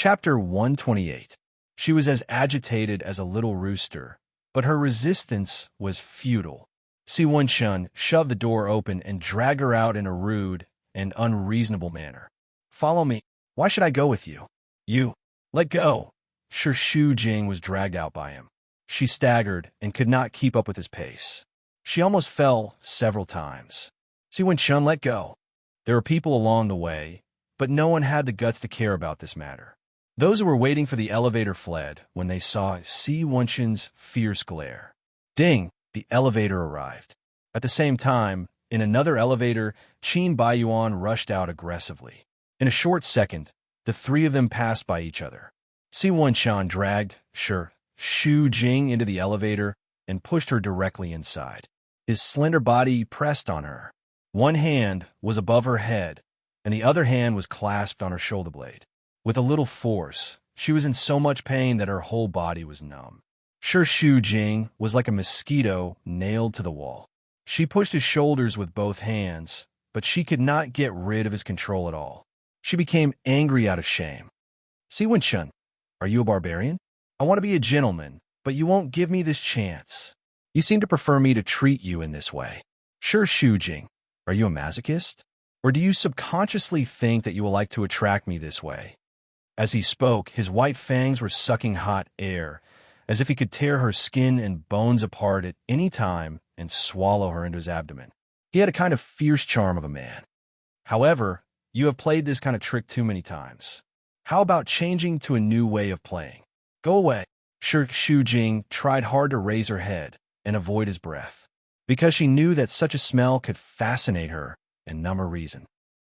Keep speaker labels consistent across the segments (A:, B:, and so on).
A: Chapter 128. She was as agitated as a little rooster, but her resistance was futile. Si Wen-chun shoved the door open and dragged her out in a rude and unreasonable manner. "Follow me. Why should I go with you?" "You. Let go." Shu Jing was dragged out by him. She staggered and could not keep up with his pace. She almost fell several times. Si Wen-chun let go. There were people along the way, but no one had the guts to care about this matter. Those who were waiting for the elevator fled when they saw Si Wen-chun's fierce glare. Ding! The elevator arrived. At the same time, in another elevator, Qin Baiyuan rushed out aggressively. In a short second, the three of them passed by each other. Si Wen-chun dragged Shu Jing into the elevator and pushed her directly inside. His slender body pressed on her. One hand was above her head, and the other hand was clasped on her shoulder blade. With a little force, she was in so much pain that her whole body was numb. Shu Jing was like a mosquito nailed to the wall. She pushed his shoulders with both hands, but she could not get rid of his control at all. She became angry out of shame. "Si Wen-chun, are you a barbarian? I want to be a gentleman, but you won't give me this chance. You seem to prefer me to treat you in this way. Shu Jing, are you a masochist? Or do you subconsciously think that you will like to attract me this way?" As he spoke, his white fangs were sucking hot air, as if he could tear her skin and bones apart at any time and swallow her into his abdomen. He had a kind of fierce charm of a man. "However, you have played this kind of trick too many times. How about changing to a new way of playing? Go away." Shu Jing tried hard to raise her head and avoid his breath, because she knew that such a smell could fascinate her and numb her reason.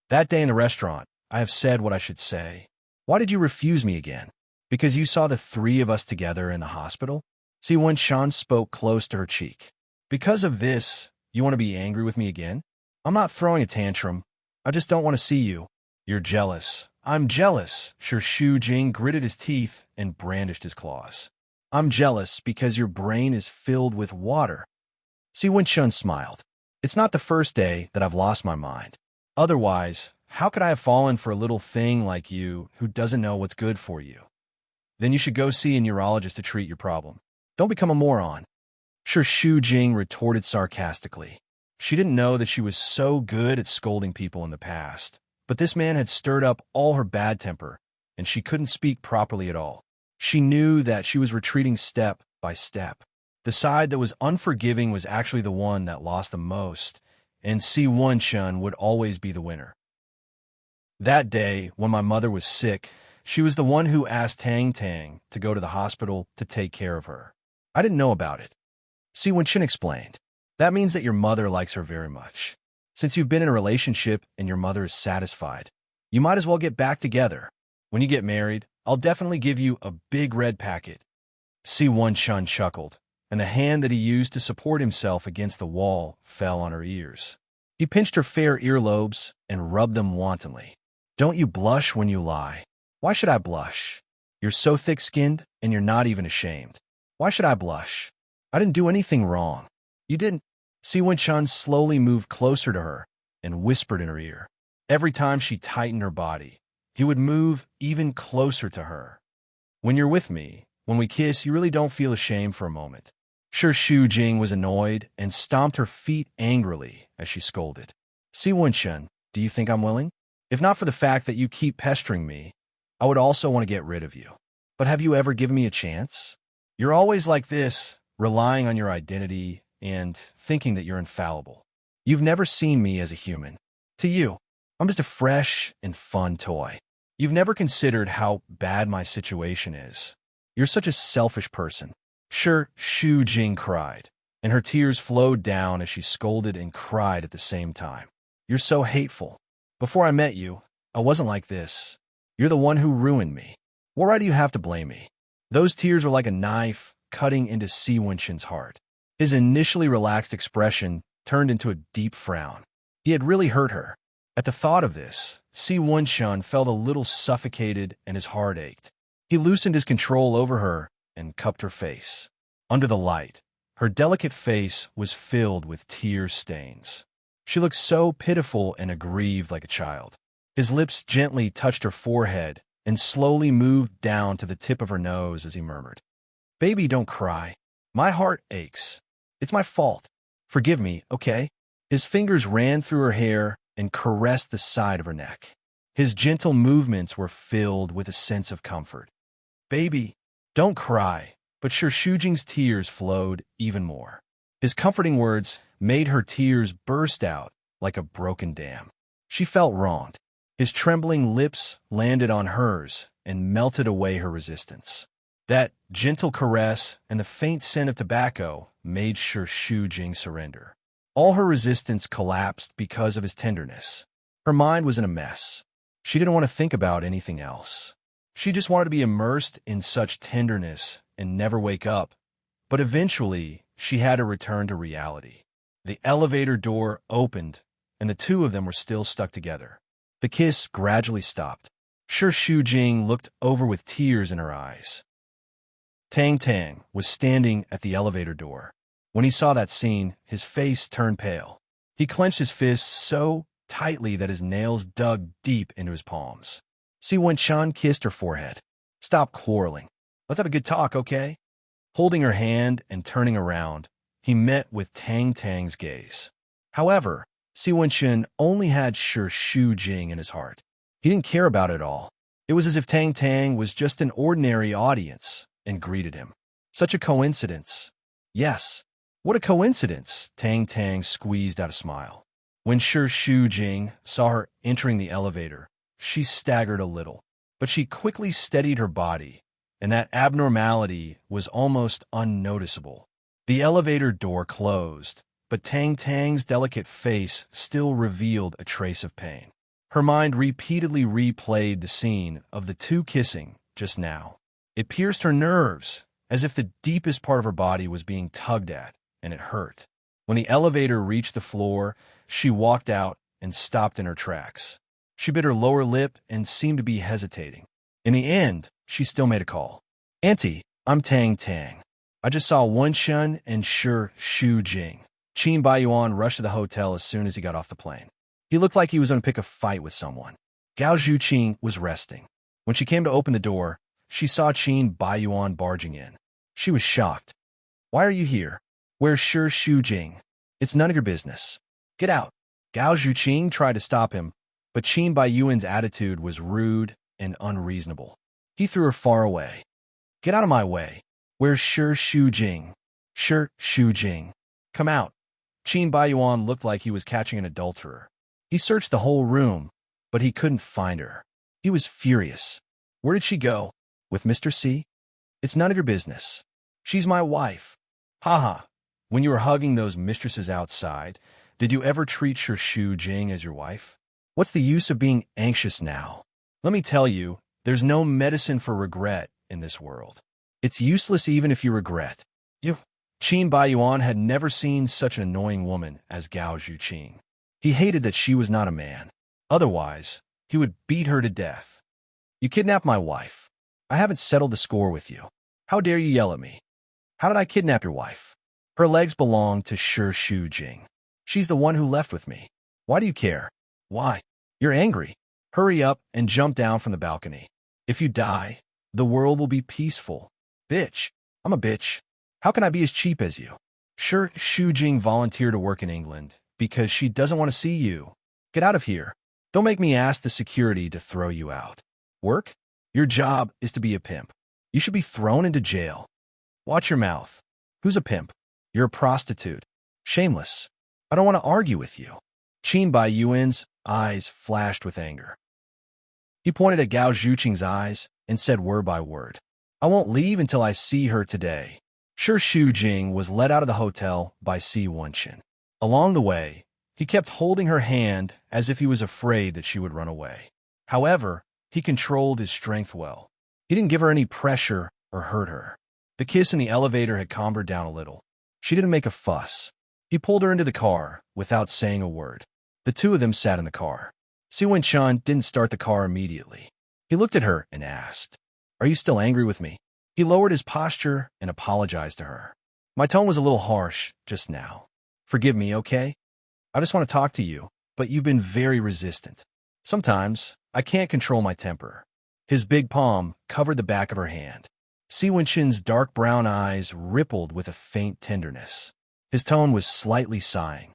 A: "That day in the restaurant, I have said what I should say. Why did you refuse me again? Because you saw the three of us together in the hospital?" Si Wen-chun spoke close to her cheek. "Because of this, you want to be angry with me again? I'm not throwing a tantrum. I just don't want to see you. You're jealous." "I'm jealous." Shu Jing gritted his teeth and brandished his claws. "I'm jealous because your brain is filled with water." Si Wen-chun smiled. "It's not the first day that I've lost my mind. Otherwise, how could I have fallen for a little thing like you who doesn't know what's good for you? Then you should go see a neurologist to treat your problem. Don't become a moron." Shu Jing retorted sarcastically. She didn't know that she was so good at scolding people in the past, but this man had stirred up all her bad temper, and she couldn't speak properly at all. She knew that she was retreating step by step. The side that was unforgiving was actually the one that lost the most, and Si Wen-chun would always be the winner. That day, when my mother was sick, she was the one who asked Tang Tang to go to the hospital to take care of her. I didn't know about it. Si Wen-chun explained. "That means that your mother likes her very much. Since you've been in a relationship and your mother is satisfied, you might as well get back together. When you get married, I'll definitely give you a big red packet." Si Wen-chun chuckled, and the hand that he used to support himself against the wall fell on her ears. He pinched her fair earlobes and rubbed them wantonly. "Don't you blush when you lie." "Why should I blush? You're so thick-skinned, and you're not even ashamed. Why should I blush? I didn't do anything wrong." "You didn't." Si Wen-chun slowly moved closer to her and whispered in her ear. Every time she tightened her body, he would move even closer to her. "When you're with me, when we kiss, you really don't feel ashamed for a moment." Shu Jing was annoyed and stomped her feet angrily as she scolded. "Si Wen-chun, do you think I'm willing? If not for the fact that you keep pestering me, I would also want to get rid of you. But have you ever given me a chance? You're always like this, relying on your identity and thinking that you're infallible. You've never seen me as a human. To you, I'm just a fresh and fun toy. You've never considered how bad my situation is. You're such a selfish person." Shu Jing cried, and her tears flowed down as she scolded and cried at the same time. "You're so hateful. Before I met you, I wasn't like this. You're the one who ruined me. What right do you have to blame me?" Those tears were like a knife cutting into Si Wen-chun's heart. His initially relaxed expression turned into a deep frown. He had really hurt her. At the thought of this, Si Wen-chun felt a little suffocated and his heart ached. He loosened his control over her and cupped her face. Under the light, her delicate face was filled with tear stains. She looked so pitiful and aggrieved like a child. His lips gently touched her forehead and slowly moved down to the tip of her nose as he murmured, "Baby, don't cry. My heart aches. It's my fault. Forgive me, okay?" His fingers ran through her hair and caressed the side of her neck. His gentle movements were filled with a sense of comfort. "Baby, don't cry." But Sir Shujing's tears flowed even more. His comforting words made her tears burst out like a broken dam. She felt wronged. His trembling lips landed on hers and melted away her resistance. That gentle caress and the faint scent of tobacco made Sir Shujing surrender. All her resistance collapsed because of his tenderness. Her mind was in a mess. She didn't want to think about anything else. She just wanted to be immersed in such tenderness and never wake up. But eventually, she had to return to reality. The elevator door opened, and the two of them were still stuck together. The kiss gradually stopped. Sir Shujing looked over with tears in her eyes. Tang Tang was standing at the elevator door. When he saw that scene, his face turned pale. He clenched his fists so tightly that his nails dug deep into his palms. Si Wen-chan kissed her forehead. "Stop quarreling. Let's have a good talk, okay?" Holding her hand and turning around, he met with Tang Tang's gaze. However, Si Wen-chan only had Sir Shujing in his heart. He didn't care about it all. It was as if Tang Tang was just an ordinary audience and greeted him. Such a coincidence. Yes, what a coincidence. Tang Tang squeezed out a smile. When Sir Shujing saw her entering the elevator, she staggered a little, but she quickly steadied her body, and that abnormality was almost unnoticeable. The elevator door closed, but Tang Tang's delicate face still revealed a trace of pain. Her mind repeatedly replayed the scene of the two kissing just now. It pierced her nerves, as if the deepest part of her body was being tugged at, and it hurt. When the elevator reached the floor, she walked out and stopped in her tracks. She bit her lower lip and seemed to be hesitating. In the end, she still made a call. "Auntie, I'm Tang Tang. I just saw Wen-chan and Sir Shujing." Qin Baiyuan rushed to the hotel as soon as he got off the plane. He looked like he was going to pick a fight with someone. Gao Zhuqing was resting. When she came to open the door, she saw Qin Baiyuan barging in. She was shocked. "Why are you here? Where's Sir Shujing? It's none of your business. Get out." Gao Zhuqing tried to stop him, but Qin Baiyuan's attitude was rude and unreasonable. He threw her far away. "Get out of my way. Where's Sir Shujing? Sir Shujing, come out." Qin Baiyuan looked like he was catching an adulterer. He searched the whole room, but he couldn't find her. He was furious. "Where did she go? With Mr. C? It's none of your business. She's my wife. Haha. When you were hugging those mistresses outside, did you ever treat Sir Shujing as your wife? What's the use of being anxious now? Let me tell you, there's no medicine for regret in this world. It's useless even if you regret." Qin Baiyuan had never seen such an annoying woman as Gao Zhuqing. He hated that she was not a man. Otherwise, he would beat her to death. "You kidnapped my wife. I haven't settled the score with you. How dare you yell at me? How did I kidnap your wife? Her legs belong to Sir Shujing. She's the one who left with me. Why do you care? Why? You're angry. Hurry up and jump down from the balcony. If you die, the world will be peaceful." "Bitch. I'm a bitch. How can I be as cheap as you?" Sir Shujing volunteered to work in England because she doesn't want to see you. "Get out of here. Don't make me ask the security to throw you out." "Work? Your job is to be a pimp. You should be thrown into jail." "Watch your mouth. Who's a pimp? You're a prostitute. Shameless. I don't want to argue with you." Qin Baiyuan's eyes flashed with anger. He pointed at Gao Zhuqing's eyes and said word by word, "I won't leave until I see her today." Sir Shujing was led out of the hotel by Si Wen-chan. Along the way, he kept holding her hand as if he was afraid that she would run away. However, he controlled his strength well. He didn't give her any pressure or hurt her. The kiss in the elevator had calmed her down a little. She didn't make a fuss. He pulled her into the car without saying a word. The two of them sat in the car. Si Wen-chan didn't start the car immediately. He looked at her and asked, "Are you still angry with me?" He lowered his posture and apologized to her. "My tone was a little harsh just now. Forgive me, okay? I just want to talk to you, but you've been very resistant. Sometimes I can't control my temper. His big palm covered the back of her hand. Si Wenxin's dark brown eyes rippled with a faint tenderness. His tone was slightly sighing.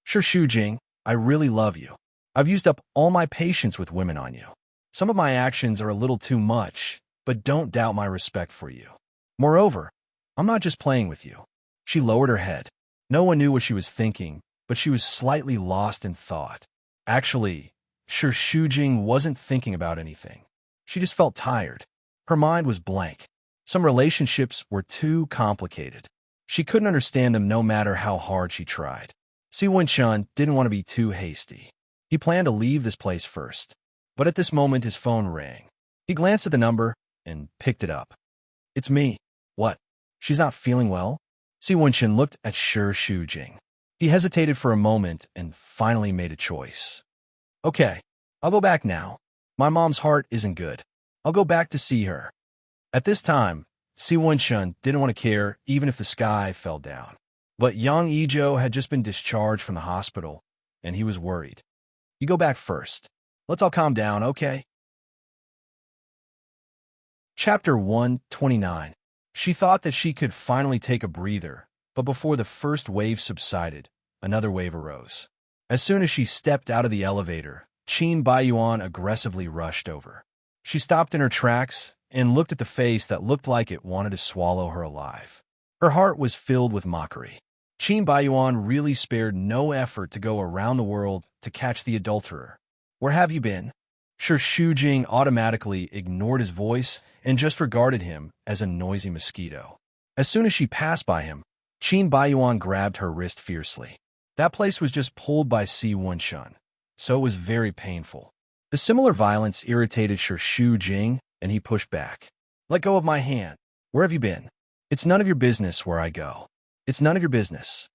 A: Sure, Shujing, I really love you. I've used up all my patience with women on you. Some of my actions are a little too much, but don't doubt my respect for you. Moreover, I'm not just playing with you. She lowered her head. No one knew what she was thinking, but she was slightly lost in thought. Actually, Sure Shujing wasn't thinking about anything. She just felt tired. Her mind was blank. Some relationships were too complicated. She couldn't understand them no matter how hard she tried. Si Wenxin didn't want to be too hasty. He planned to leave this place first. But at this moment his phone rang. He glanced at the number and picked it up. It's me. What? She's not feeling well? Si Wenxin looked at Sure Shujing. He hesitated for a moment and finally made a choice. Okay, I'll go back now. My mom's heart isn't good. I'll go back to see her. At this time, Si Wenxin didn't want to care even if the sky fell down. But Yang Yizhou had just been discharged from the hospital, and he was worried. You go back first. Let's all calm down, okay? Chapter 129. She thought that she could finally take a breather, but before the first wave subsided, another wave arose. As soon as she stepped out of the elevator, Qin Baiyuan aggressively rushed over. She stopped in her tracks and looked at the face that looked like it wanted to swallow her alive. Her heart was filled with mockery. Qin Baiyuan really spared no effort to go around the world to catch the adulterer. Where have you been? Sure Shujing automatically ignored his voice and just regarded him as a noisy mosquito. As soon as she passed by him, Qin Baiyuan grabbed her wrist fiercely. That place was just pulled by Si Wenxin, so it was very painful. The similar violence irritated Sure Shujing, and he pushed back. Let go of my hand. Where have you been? It's none of your business where I go. It's none of your business.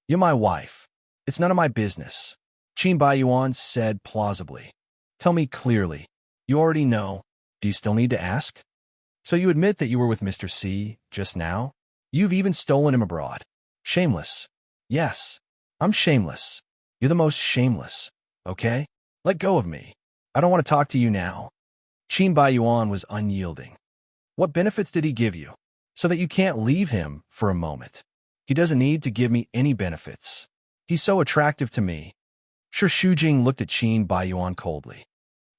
A: You're my wife. It's none of my business. Qin Baiyuan said plausibly. Tell me clearly. You already know. Do you still need to ask? So you admit that you were with Mr. C just now? You've even stolen him abroad. Shameless. Yes, I'm shameless. You're the most shameless. Okay? Let go of me. I don't want to talk to you now. Qin Baiyuan was unyielding. What benefits did he give you? So that you can't leave him for a moment. He doesn't need to give me any benefits. He's so attractive to me. Sure Shujing looked at Qin Baiyuan coldly.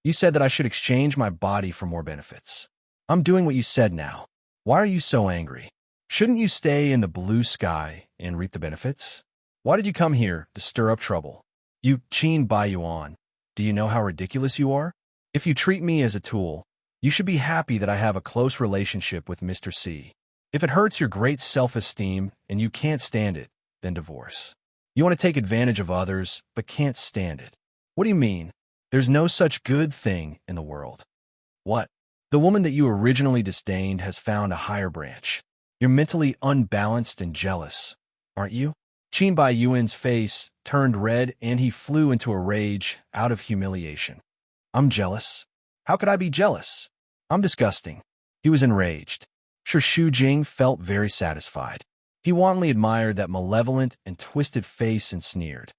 A: You said that I should exchange my body for more benefits. I'm doing what you said now. Why are you so angry? Shouldn't you stay in the blue sky and reap the benefits? Why did you come here to stir up trouble? You, Qin Baiyuan, do you know how ridiculous you are? If you treat me as a tool, you should be happy that I have a close relationship with Mr. C. If it hurts your great self-esteem and you can't stand it, then divorce. You want to take advantage of others, but can't stand it. What do you mean? There's no such good thing in the world. What? The woman that you originally disdained has found a higher branch. You're mentally unbalanced and jealous, aren't you? Qin Baiyuan's face turned red and he flew into a rage out of humiliation. I'm jealous? How could I be jealous? I'm disgusting. He was enraged. Sure Shujing felt very satisfied. He wantonly admired that malevolent and twisted face and sneered.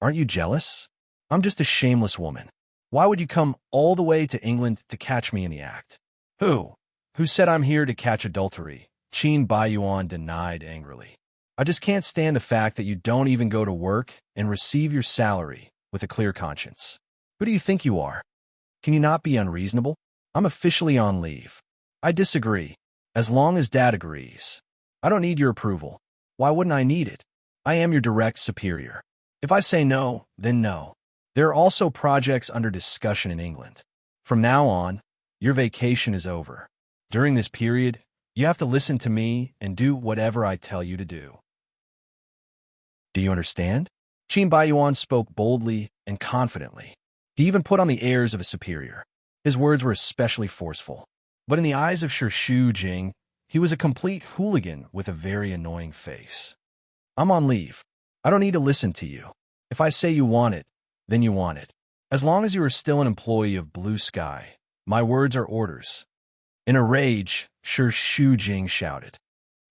A: Aren't you jealous? I'm just a shameless woman. Why would you come all the way to England to catch me in the act? Who? Who said I'm here to catch adultery? Qin Baiyuan denied angrily. I just can't stand the fact that you don't even go to work and receive your salary with a clear conscience. Who do you think you are? Can you not be unreasonable? I'm officially on leave. I disagree. As long as Dad agrees. I don't need your approval. Why wouldn't I need it? I am your direct superior. If I say no, then no. There are also projects under discussion in England. From now on, your vacation is over. During this period, you have to listen to me and do whatever I tell you to do. Do you understand? Qin Baiyuan spoke boldly and confidently. He even put on the airs of a superior. His words were especially forceful. But in the eyes of Sure Shujing, he was a complete hooligan with a very annoying face. I'm on leave. I don't need to listen to you. If I say you want it, then you want it. As long as you are still an employee of Blue Sky, my words are orders. In a rage, Sure Shujing shouted.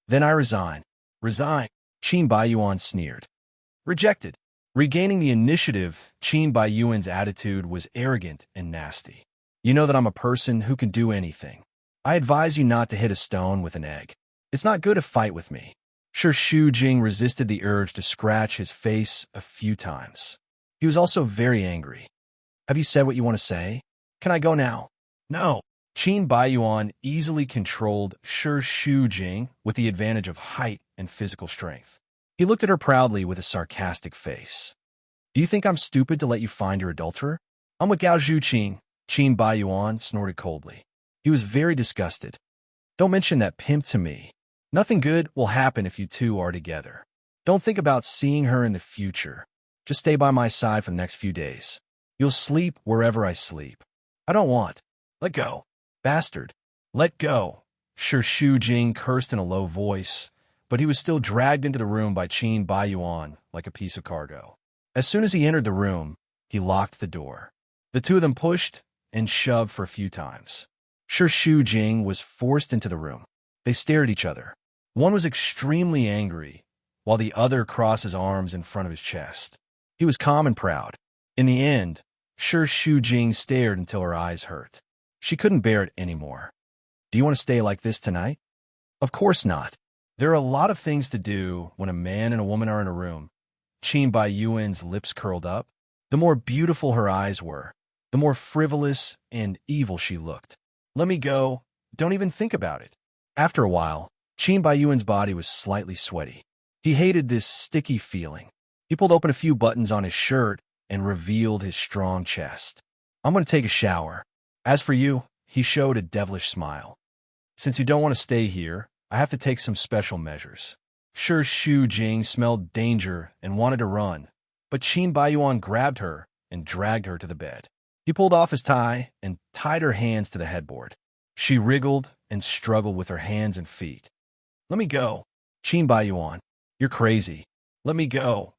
A: Then I resign. Resign, Qin Baiyuan sneered. Rejected. Regaining the initiative, Qin Baiyuan's attitude was arrogant and nasty. You know that I'm a person who can do anything. I advise you not to hit a stone with an egg. It's not good to fight with me. Shu Jing resisted the urge to scratch his face a few times. He was also very angry. Have you said what you want to say? Can I go now? No. Qin Baiyuan easily controlled Shu Jing with the advantage of height and physical strength. He looked at her proudly with a sarcastic face. Do you think I'm stupid to let you find your adulterer? I'm with Gao Zhuqing, Qin Baiyuan snorted coldly. He was very disgusted. Don't mention that pimp to me. Nothing good will happen if you two are together. Don't think about seeing her in the future. Just stay by my side for the next few days. You'll sleep wherever I sleep. I don't want. Let go. Bastard. Let go. Shu Jing cursed in a low voice, but he was still dragged into the room by Qin Baiyuan like a piece of cargo. As soon as he entered the room, he locked the door. The two of them pushed and shoved for a few times. Shu Jing was forced into the room. They stared at each other. One was extremely angry, while the other crossed his arms in front of his chest. He was calm and proud. In the end, Shu Jing stared until her eyes hurt. She couldn't bear it anymore. Do you want to stay like this tonight? Of course not. There are a lot of things to do when a man and a woman are in a room. Qin Baiyuan's lips curled up. The more beautiful her eyes were, the more frivolous and evil she looked. Let me go. Don't even think about it. After a while, Qin Baiyuan's body was slightly sweaty. He hated this sticky feeling. He pulled open a few buttons on his shirt and revealed his strong chest. I'm going to take a shower. As for you, he showed a devilish smile. Since you don't want to stay here, I have to take some special measures. Shu Jing smelled danger and wanted to run, but Qin Baiyuan grabbed her and dragged her to the bed. He pulled off his tie and tied her hands to the headboard. She wriggled and struggled with her hands and feet. Let me go. Qin Baiyuan, you're crazy. Let me go.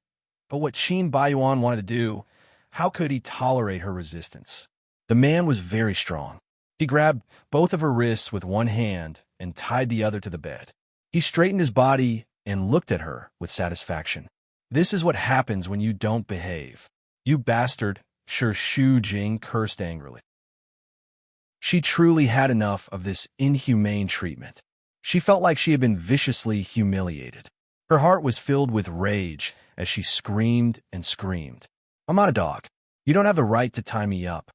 A: But what Qin Baiyuan wanted to do, how could he tolerate her resistance? The man was very strong. He grabbed both of her wrists with one hand and tied the other to the bed. He straightened his body and looked at her with satisfaction. This is what happens when you don't behave. You bastard, Shu Jing cursed angrily. She truly had enough of this inhumane treatment. She felt like she had been viciously humiliated. Her heart was filled with rage as she screamed and screamed. I'm not a dog. You don't have the right to tie me up.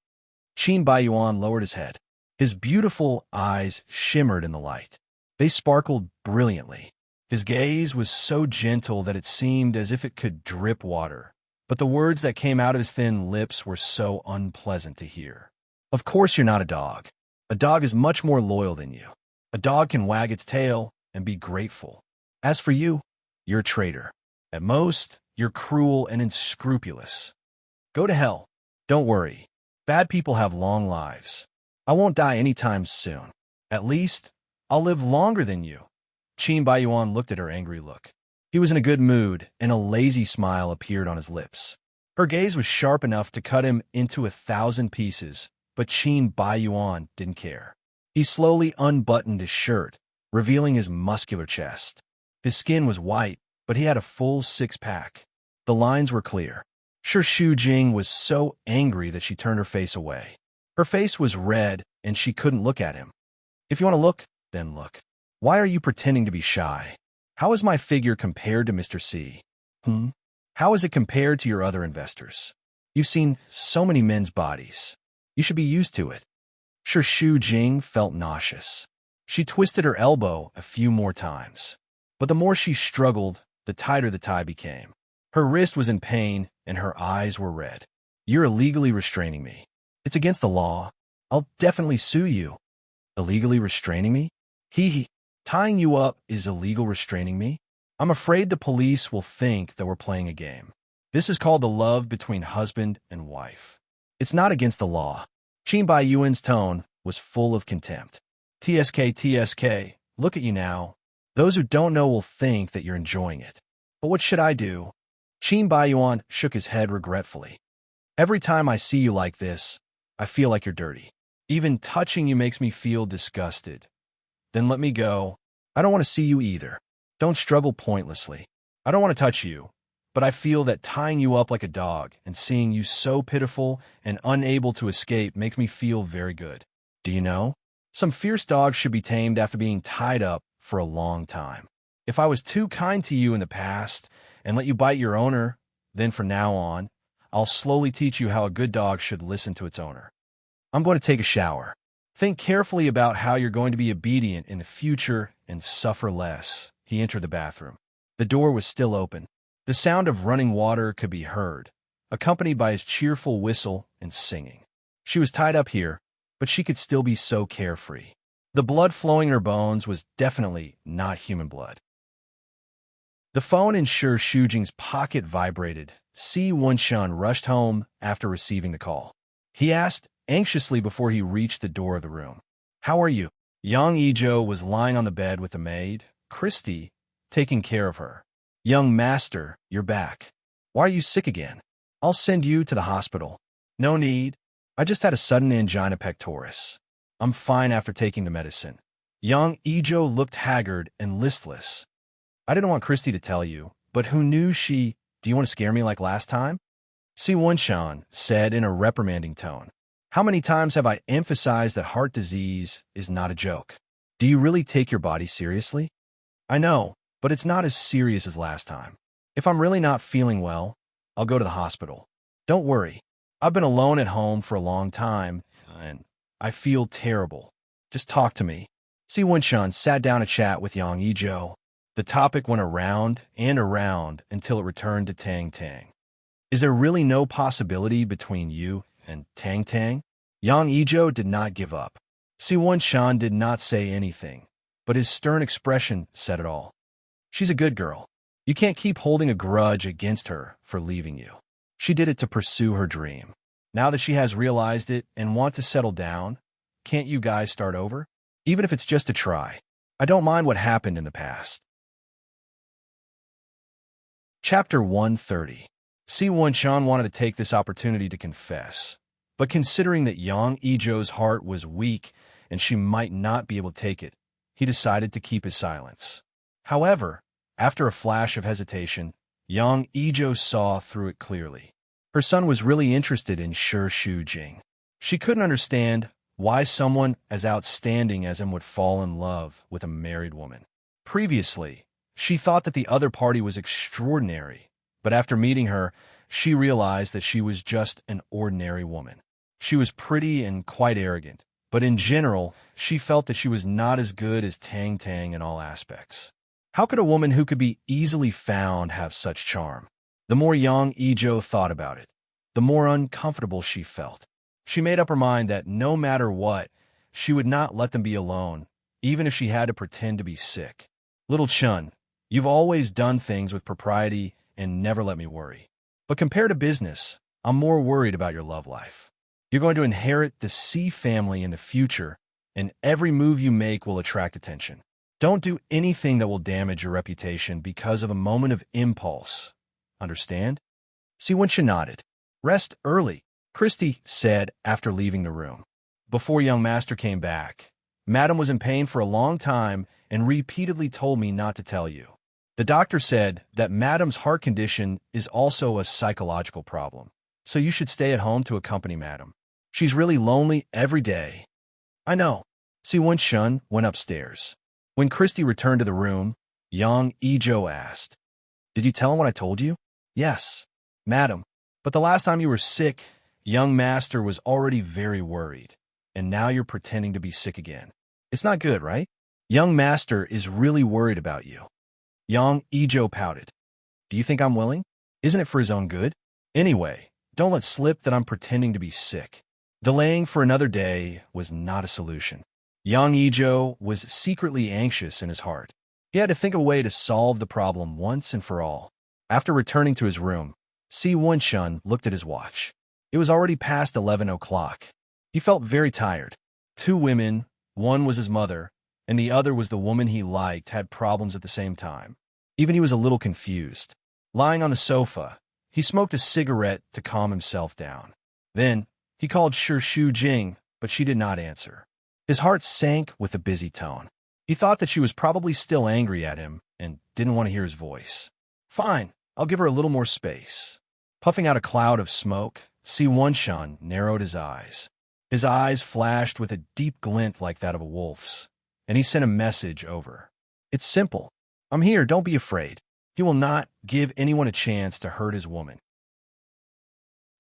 A: Qin Baiyuan lowered his head. His beautiful eyes shimmered in the light. They sparkled brilliantly. His gaze was so gentle that it seemed as if it could drip water. But the words that came out of his thin lips were so unpleasant to hear. Of course you're not a dog. A dog is much more loyal than you. A dog can wag its tail and be grateful. As for you, you're a traitor. At most, you're cruel and unscrupulous. Go to hell. Don't worry. Bad people have long lives. I won't die anytime soon. At least, I'll live longer than you. Qin Baiyuan looked at her angry look. He was in a good mood, and a lazy smile appeared on his lips. Her gaze was sharp enough to cut him into 1,000 pieces, but Qin Baiyuan didn't care. He slowly unbuttoned his shirt, revealing his muscular chest. His skin was white, but he had a full six-pack. The lines were clear. Shu Jing was so angry that she turned her face away. Her face was red, and she couldn't look at him. If you want to look, then look. Why are you pretending to be shy? How is my figure compared to Mr. C? How is it compared to your other investors? You've seen so many men's bodies. You should be used to it. Shu Jing felt nauseous. She twisted her elbow a few more times. But the more she struggled, the tighter the tie became. Her wrist was in pain, and her eyes were red. You're illegally restraining me. It's against the law. I'll definitely sue you. Illegally restraining me? Tying you up is illegal restraining me? I'm afraid the police will think that we're playing a game. This is called the love between husband and wife. It's not against the law. Qin Baiyuan's tone was full of contempt. TSK, look at you now. Those who don't know will think that you're enjoying it. But what should I do? Qin Baiyuan shook his head regretfully. Every time I see you like this, I feel like you're dirty. Even touching you makes me feel disgusted. Then let me go. I don't want to see you either. Don't struggle pointlessly. I don't want to touch you. but I feel that tying you up like a dog and seeing you so pitiful and unable to escape makes me feel very good. Do you know? Some fierce dogs should be tamed after being tied up for a long time. If I was too kind to you in the past and let you bite your owner, then from now on, I'll slowly teach you how a good dog should listen to its owner. I'm going to take a shower. Think carefully about how you're going to be obedient in the future and suffer less. He entered the bathroom. The door was still open. The sound of running water could be heard, accompanied by his cheerful whistle and singing. She was tied up here, but she could still be so carefree. The blood flowing in her bones was definitely not human blood. The phone in Shi Shujing's pocket vibrated. Si Wenshun rushed home after receiving the call. He asked anxiously before he reached the door of the room. "How are you?" Young Ijo was lying on the bed with the maid, Christy, taking care of her. "Young master, you're back. Why are you sick again? I'll send you to the hospital." "No need. I just had a sudden angina pectoris. I'm fine after taking the medicine." Young Ijo looked haggard and listless. "I didn't want Christy to tell you, but who knew she... Do you want to scare me like last time?" Si Wenshan said in a reprimanding tone. "How many times have I emphasized that heart disease is not a joke? Do you really take your body seriously?" "I know, but it's not as serious as last time. If I'm really not feeling well, I'll go to the hospital. Don't worry. I've been alone at home for a long time, and I feel terrible. Just talk to me." Si Wenshan sat down to chat with Yang Ijo. The topic went around and around until it returned to Tang Tang. "Is there really no possibility between you and Tang Tang?" Yang Ijo did not give up. Si Wenshan did not say anything, but his stern expression said it all. "She's a good girl. You can't keep holding a grudge against her for leaving you. She did it to pursue her dream. Now that she has realized it and want to settle down, can't you guys start over? Even if it's just a try. I don't mind what happened in the past." Chapter 130. Si Wenshan wanted to take this opportunity to confess, but considering that Yang Ijo's heart was weak and she might not be able to take it, he decided to keep his silence. However, after a flash of hesitation, Yang Ijo saw through it clearly. Her son was really interested in Shi Shujing. She couldn't understand why someone as outstanding as him would fall in love with a married woman. Previously, she thought that the other party was extraordinary, but after meeting her, she realized that she was just an ordinary woman. She was pretty and quite arrogant, but in general, she felt that she was not as good as Tang Tang in all aspects. How could a woman who could be easily found have such charm? The more Yang Ijo thought about it, the more uncomfortable she felt. She made up her mind that no matter what, she would not let them be alone, even if she had to pretend to be sick. "Little Chun, you've always done things with propriety and never let me worry. But compared to business, I'm more worried about your love life. You're going to inherit the Si family in the future, and every move you make will attract attention. Don't do anything that will damage your reputation because of a moment of impulse. Understand?" Si Wenshan nodded. "Rest early," Christy said after leaving the room. Before young master came back, "Madam was in pain for a long time and repeatedly told me not to tell you. The doctor said that Madam's heart condition is also a psychological problem, so you should stay at home to accompany Madam. She's really lonely every day." "I know." Si Wenshan went upstairs. When Christy returned to the room, Yang Ijo asked, "Did you tell him what I told you?" "Yes, Madam. But the last time you were sick, young master was already very worried, and now you're pretending to be sick again. It's not good, right? Young master is really worried about you." Yang Ijo pouted. "Do you think I'm willing? Isn't it for his own good? Anyway, don't let slip that I'm pretending to be sick." Delaying for another day was not a solution. Yang Ijo was secretly anxious in his heart. He had to think of a way to solve the problem once and for all. After returning to his room, Si Wenshan looked at his watch. It was already past 11 o'clock. He felt very tired. Two women, one was his mother, and the other was the woman he liked, had problems at the same time. Even he was a little confused. Lying on the sofa, he smoked a cigarette to calm himself down. Then, he called Shi Shujing, but she did not answer. His heart sank with a busy tone. He thought that she was probably still angry at him and didn't want to hear his voice. "Fine, I'll give her a little more space. Puffing out a cloud of smoke, Si Wenshan narrowed his eyes. His eyes flashed with a deep glint like that of a wolf's, and he sent a message over. It's simple. I'm here, don't be afraid. He will not give anyone a chance to hurt his woman.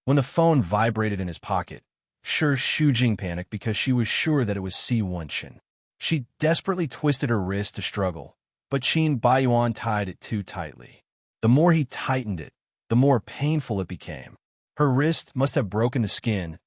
A: When the phone vibrated in his pocket, Shujing panicked because she was sure that it was Si Wenshan. She desperately twisted her wrist to struggle, but Qin Baiyuan tied it too tightly. The more he tightened it, the more painful it became. Her wrist must have broken the skin,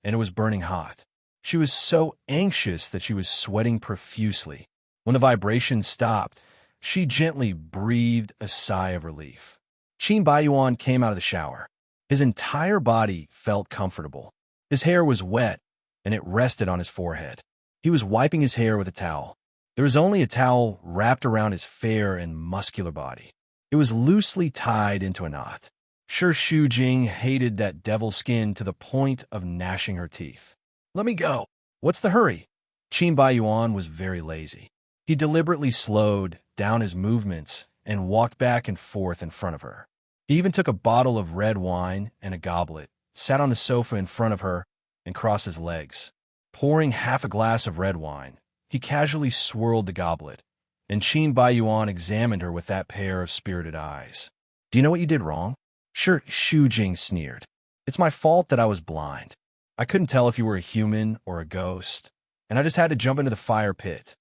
A: and it was burning hot. She was so anxious that she was sweating profusely. When the vibration stopped, she gently breathed a sigh of relief. Qin Baiyuan came out of the shower. His entire body felt comfortable. His hair was wet, and it rested on his forehead. He was wiping his hair with a towel. There was only a towel wrapped around his fair and muscular body. It was loosely tied into a knot. Shujing hated that devil skin to the point of gnashing her teeth. Let me go. What's the hurry? Qin Baiyuan was very lazy. He deliberately slowed down his movements and walked back and forth in front of her. He even took a bottle of red wine and a goblet, sat on the sofa in front of her, and crossed his legs. Pouring half a glass of red wine, he casually swirled the goblet, and Qin Baiyuan examined her with that pair of spirited eyes. Do you know what you did wrong? Shujing sneered. It's my fault that I was blind. I couldn't tell if you were a human or a ghost, and I just had to jump into the fire pit.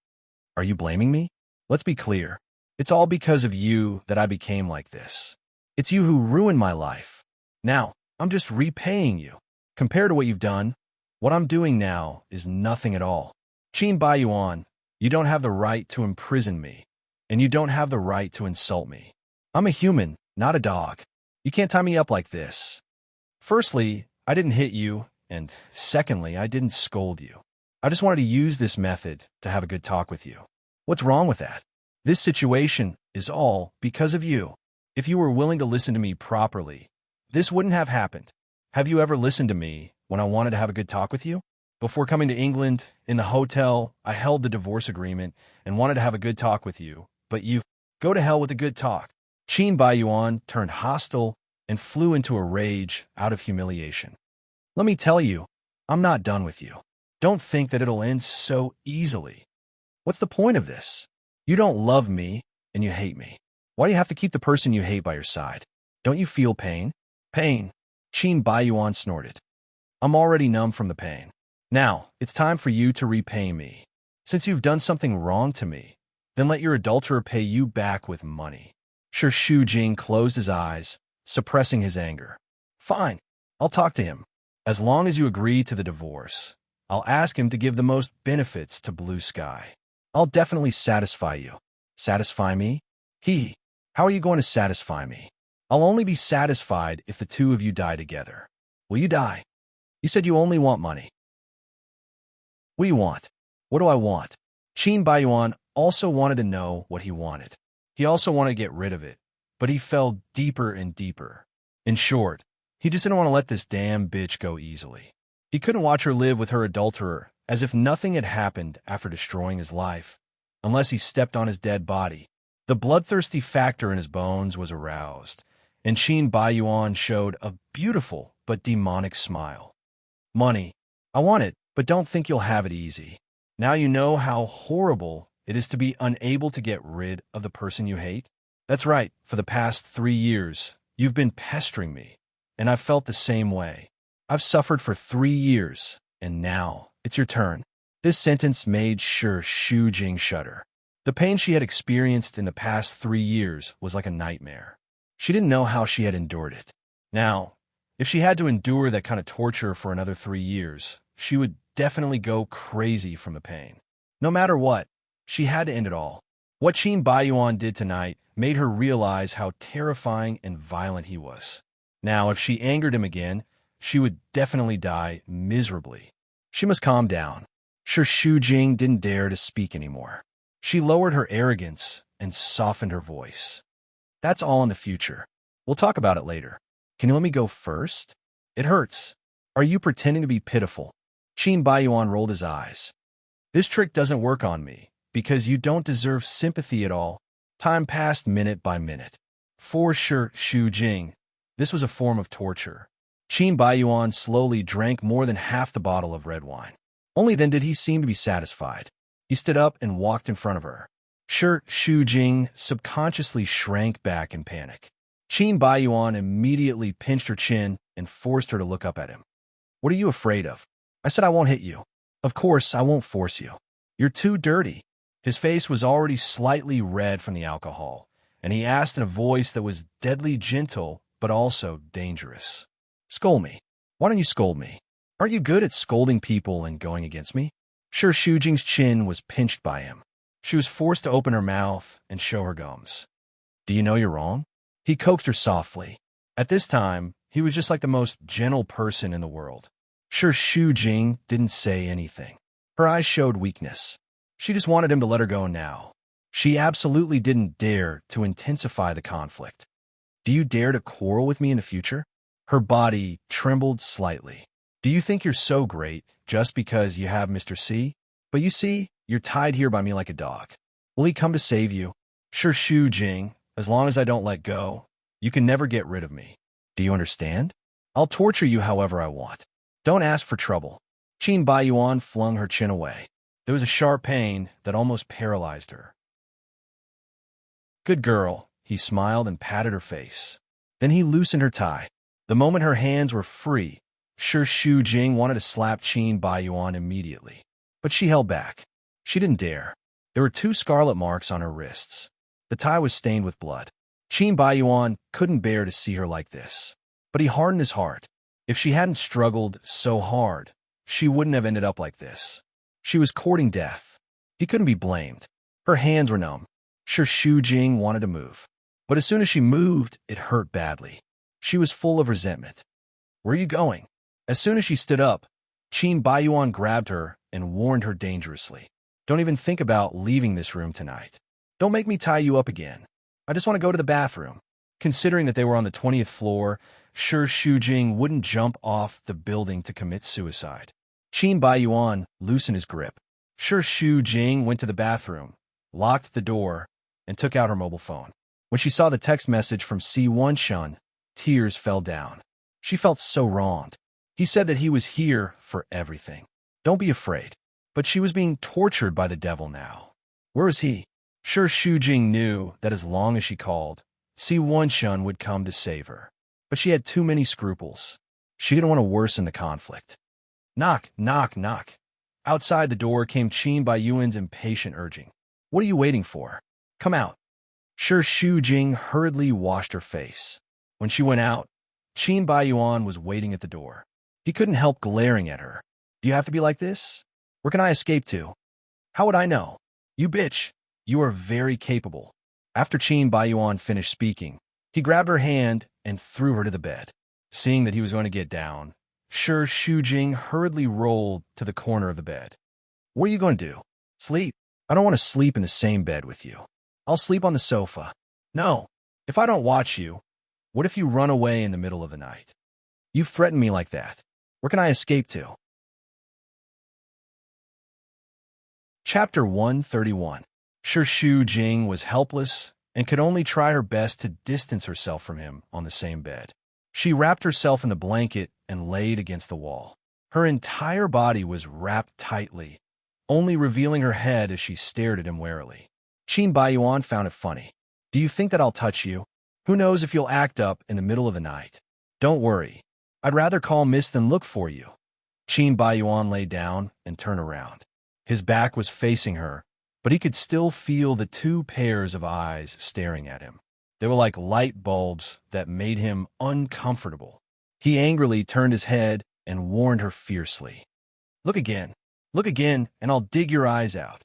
A: Are you blaming me? Let's be clear. It's all because of you that I became like this. It's you who ruined my life. Now, I'm just repaying you. Compared to what you've done, what I'm doing now is nothing at all. Qin Baiyuan, you don't have the right to imprison me, and you don't have the right to insult me. I'm a human, not a dog. You can't tie me up like this. Firstly, I didn't hit you, and secondly, I didn't scold you. I just wanted to use this method to have a good talk with you. What's wrong with that? This situation is all because of you. If you were willing to listen to me properly, this wouldn't have happened. Have you ever listened to me when I wanted to have a good talk with you? Before coming to England, in the hotel, I held the divorce agreement and wanted to have a good talk with you, but you go to hell with a good talk. Qin Baiyuan turned hostile and flew into a rage out of humiliation. Let me tell you, I'm not done with you. Don't think that it'll end so easily. What's the point of this? You don't love me, and you hate me. Why do you have to keep the person you hate by your side? Don't you feel pain? Pain. Qin Baiyuan snorted. I'm already numb from the pain. Now, it's time for you to repay me. Since you've done something wrong to me, then let your adulterer pay you back with money. Shujing closed his eyes, suppressing his anger. Fine, I'll talk to him. As long as you agree to the divorce, I'll ask him to give the most benefits to Blue Sky. I'll definitely satisfy you. Satisfy me? How are you going to satisfy me? I'll only be satisfied if the two of you die together. Will you die? You said you only want money. What do you want? What do I want? Qin Baiyuan also wanted to know what he wanted. He also wanted to get rid of it, but he fell deeper and deeper. In short, he just didn't want to let this damn bitch go easily. He couldn't watch her live with her adulterer as if nothing had happened after destroying his life, unless he stepped on his dead body. The bloodthirsty factor in his bones was aroused, and Qin Baiyuan showed a beautiful but demonic smile. Money. I want it, but don't think you'll have it easy. Now you know how horrible it is to be unable to get rid of the person you hate? That's right, for the past 3 years, you've been pestering me, and I've felt the same way. I've suffered for 3 years, and now it's your turn. This sentence made Shujing shudder. The pain she had experienced in the past 3 years was like a nightmare. She didn't know how she had endured it. Now, if she had to endure that kind of torture for another 3 years, she would definitely go crazy from the pain. No matter what, she had to end it all. What Qin Baiyuan did tonight made her realize how terrifying and violent he was. Now, if she angered him again, she would definitely die miserably. She must calm down. Shujing didn't dare to speak anymore. She lowered her arrogance and softened her voice. That's all in the future. We'll talk about it later. Can you let me go first? It hurts. Are you pretending to be pitiful? Qin Baiyuan rolled his eyes. This trick doesn't work on me, because you don't deserve sympathy at all. Time passed minute by minute. For sure, Shu Jing. This was a form of torture. Qin Baiyuan slowly drank more than half the bottle of red wine. Only then did he seem to be satisfied. He stood up and walked in front of her. Shu Jing subconsciously shrank back in panic. Qin Baiyuan immediately pinched her chin and forced her to look up at him. What are you afraid of? I said I won't hit you. Of course, I won't force you. You're too dirty. His face was already slightly red from the alcohol, and he asked in a voice that was deadly gentle but also dangerous. Scold me. Why don't you scold me? Aren't you good at scolding people and going against me? Shu Jing's chin was pinched by him. She was forced to open her mouth and show her gums. Do you know you're wrong? He coaxed her softly. At this time, he was just like the most gentle person in the world. Shu Jing didn't say anything. Her eyes showed weakness. She just wanted him to let her go now. She absolutely didn't dare to intensify the conflict. Do you dare to quarrel with me in the future? Her body trembled slightly. Do you think you're so great just because you have Mr. C? But you see, you're tied here by me like a dog. Will he come to save you? Shu Jing, as long as I don't let go, you can never get rid of me. Do you understand? I'll torture you however I want. Don't ask for trouble. Qin Baiyuan flung her chin away. There was a sharp pain that almost paralyzed her. Good girl, he smiled and patted her face. Then he loosened her tie. The moment her hands were free, Shu Jing wanted to slap Qin Baiyuan immediately. But she held back. She didn't dare. There were 2 scarlet marks on her wrists. The tie was stained with blood. Qin Baiyuan couldn't bear to see her like this. But he hardened his heart. If she hadn't struggled so hard, she wouldn't have ended up like this. She was courting death. He couldn't be blamed. Her hands were numb. Shu Jing wanted to move. But as soon as she moved, it hurt badly. She was full of resentment. Where are you going? As soon as she stood up, Qin Baiyuan grabbed her and warned her dangerously. Don't even think about leaving this room tonight. Don't make me tie you up again. I just want to go to the bathroom. Considering that they were on the 20th floor, Shu Jing wouldn't jump off the building to commit suicide. Qin Baiyuan loosened his grip. Shu Jing went to the bathroom, locked the door, and took out her mobile phone. When she saw the text message from Si Wenshun, tears fell down. She felt so wronged. He said that he was here for everything. Don't be afraid. But she was being tortured by the devil now. Where was he? Shu Jing knew that as long as she called, Si Wenshun would come to save her. But she had too many scruples. She didn't want to worsen the conflict. Knock, knock, knock. Outside the door came Qin Baiyuan's impatient urging. What are you waiting for? Come out. Shu Jing hurriedly washed her face. When she went out, Qin Baiyuan was waiting at the door. He couldn't help glaring at her. Do you have to be like this? Where can I escape to? How would I know? You bitch. You are very capable. After Qin Baiyuan finished speaking, he grabbed her hand and threw her to the bed. Seeing that he was going to get down, Shu Jing hurriedly rolled to the corner of the bed. What are you going to do? Sleep? I don't want to sleep in the same bed with you. I'll sleep on the sofa. No. If I don't watch you, what if you run away in the middle of the night? You've threatened me like that. Where can I escape to? Chapter 131. Shu Jing was helpless and could only try her best to distance herself from him on the same bed. She wrapped herself in the blanket and laid against the wall. Her entire body was wrapped tightly, only revealing her head as she stared at him warily. Qin Baiyuan found it funny. Do you think that I'll touch you? Who knows if you'll act up in the middle of the night? Don't worry. I'd rather call Miss than look for you. Qin Baiyuan lay down and turned around. His back was facing her, but he could still feel the 2 pairs of eyes staring at him. They were like light bulbs that made him uncomfortable. He angrily turned his head and warned her fiercely. Look again, and I'll dig your eyes out.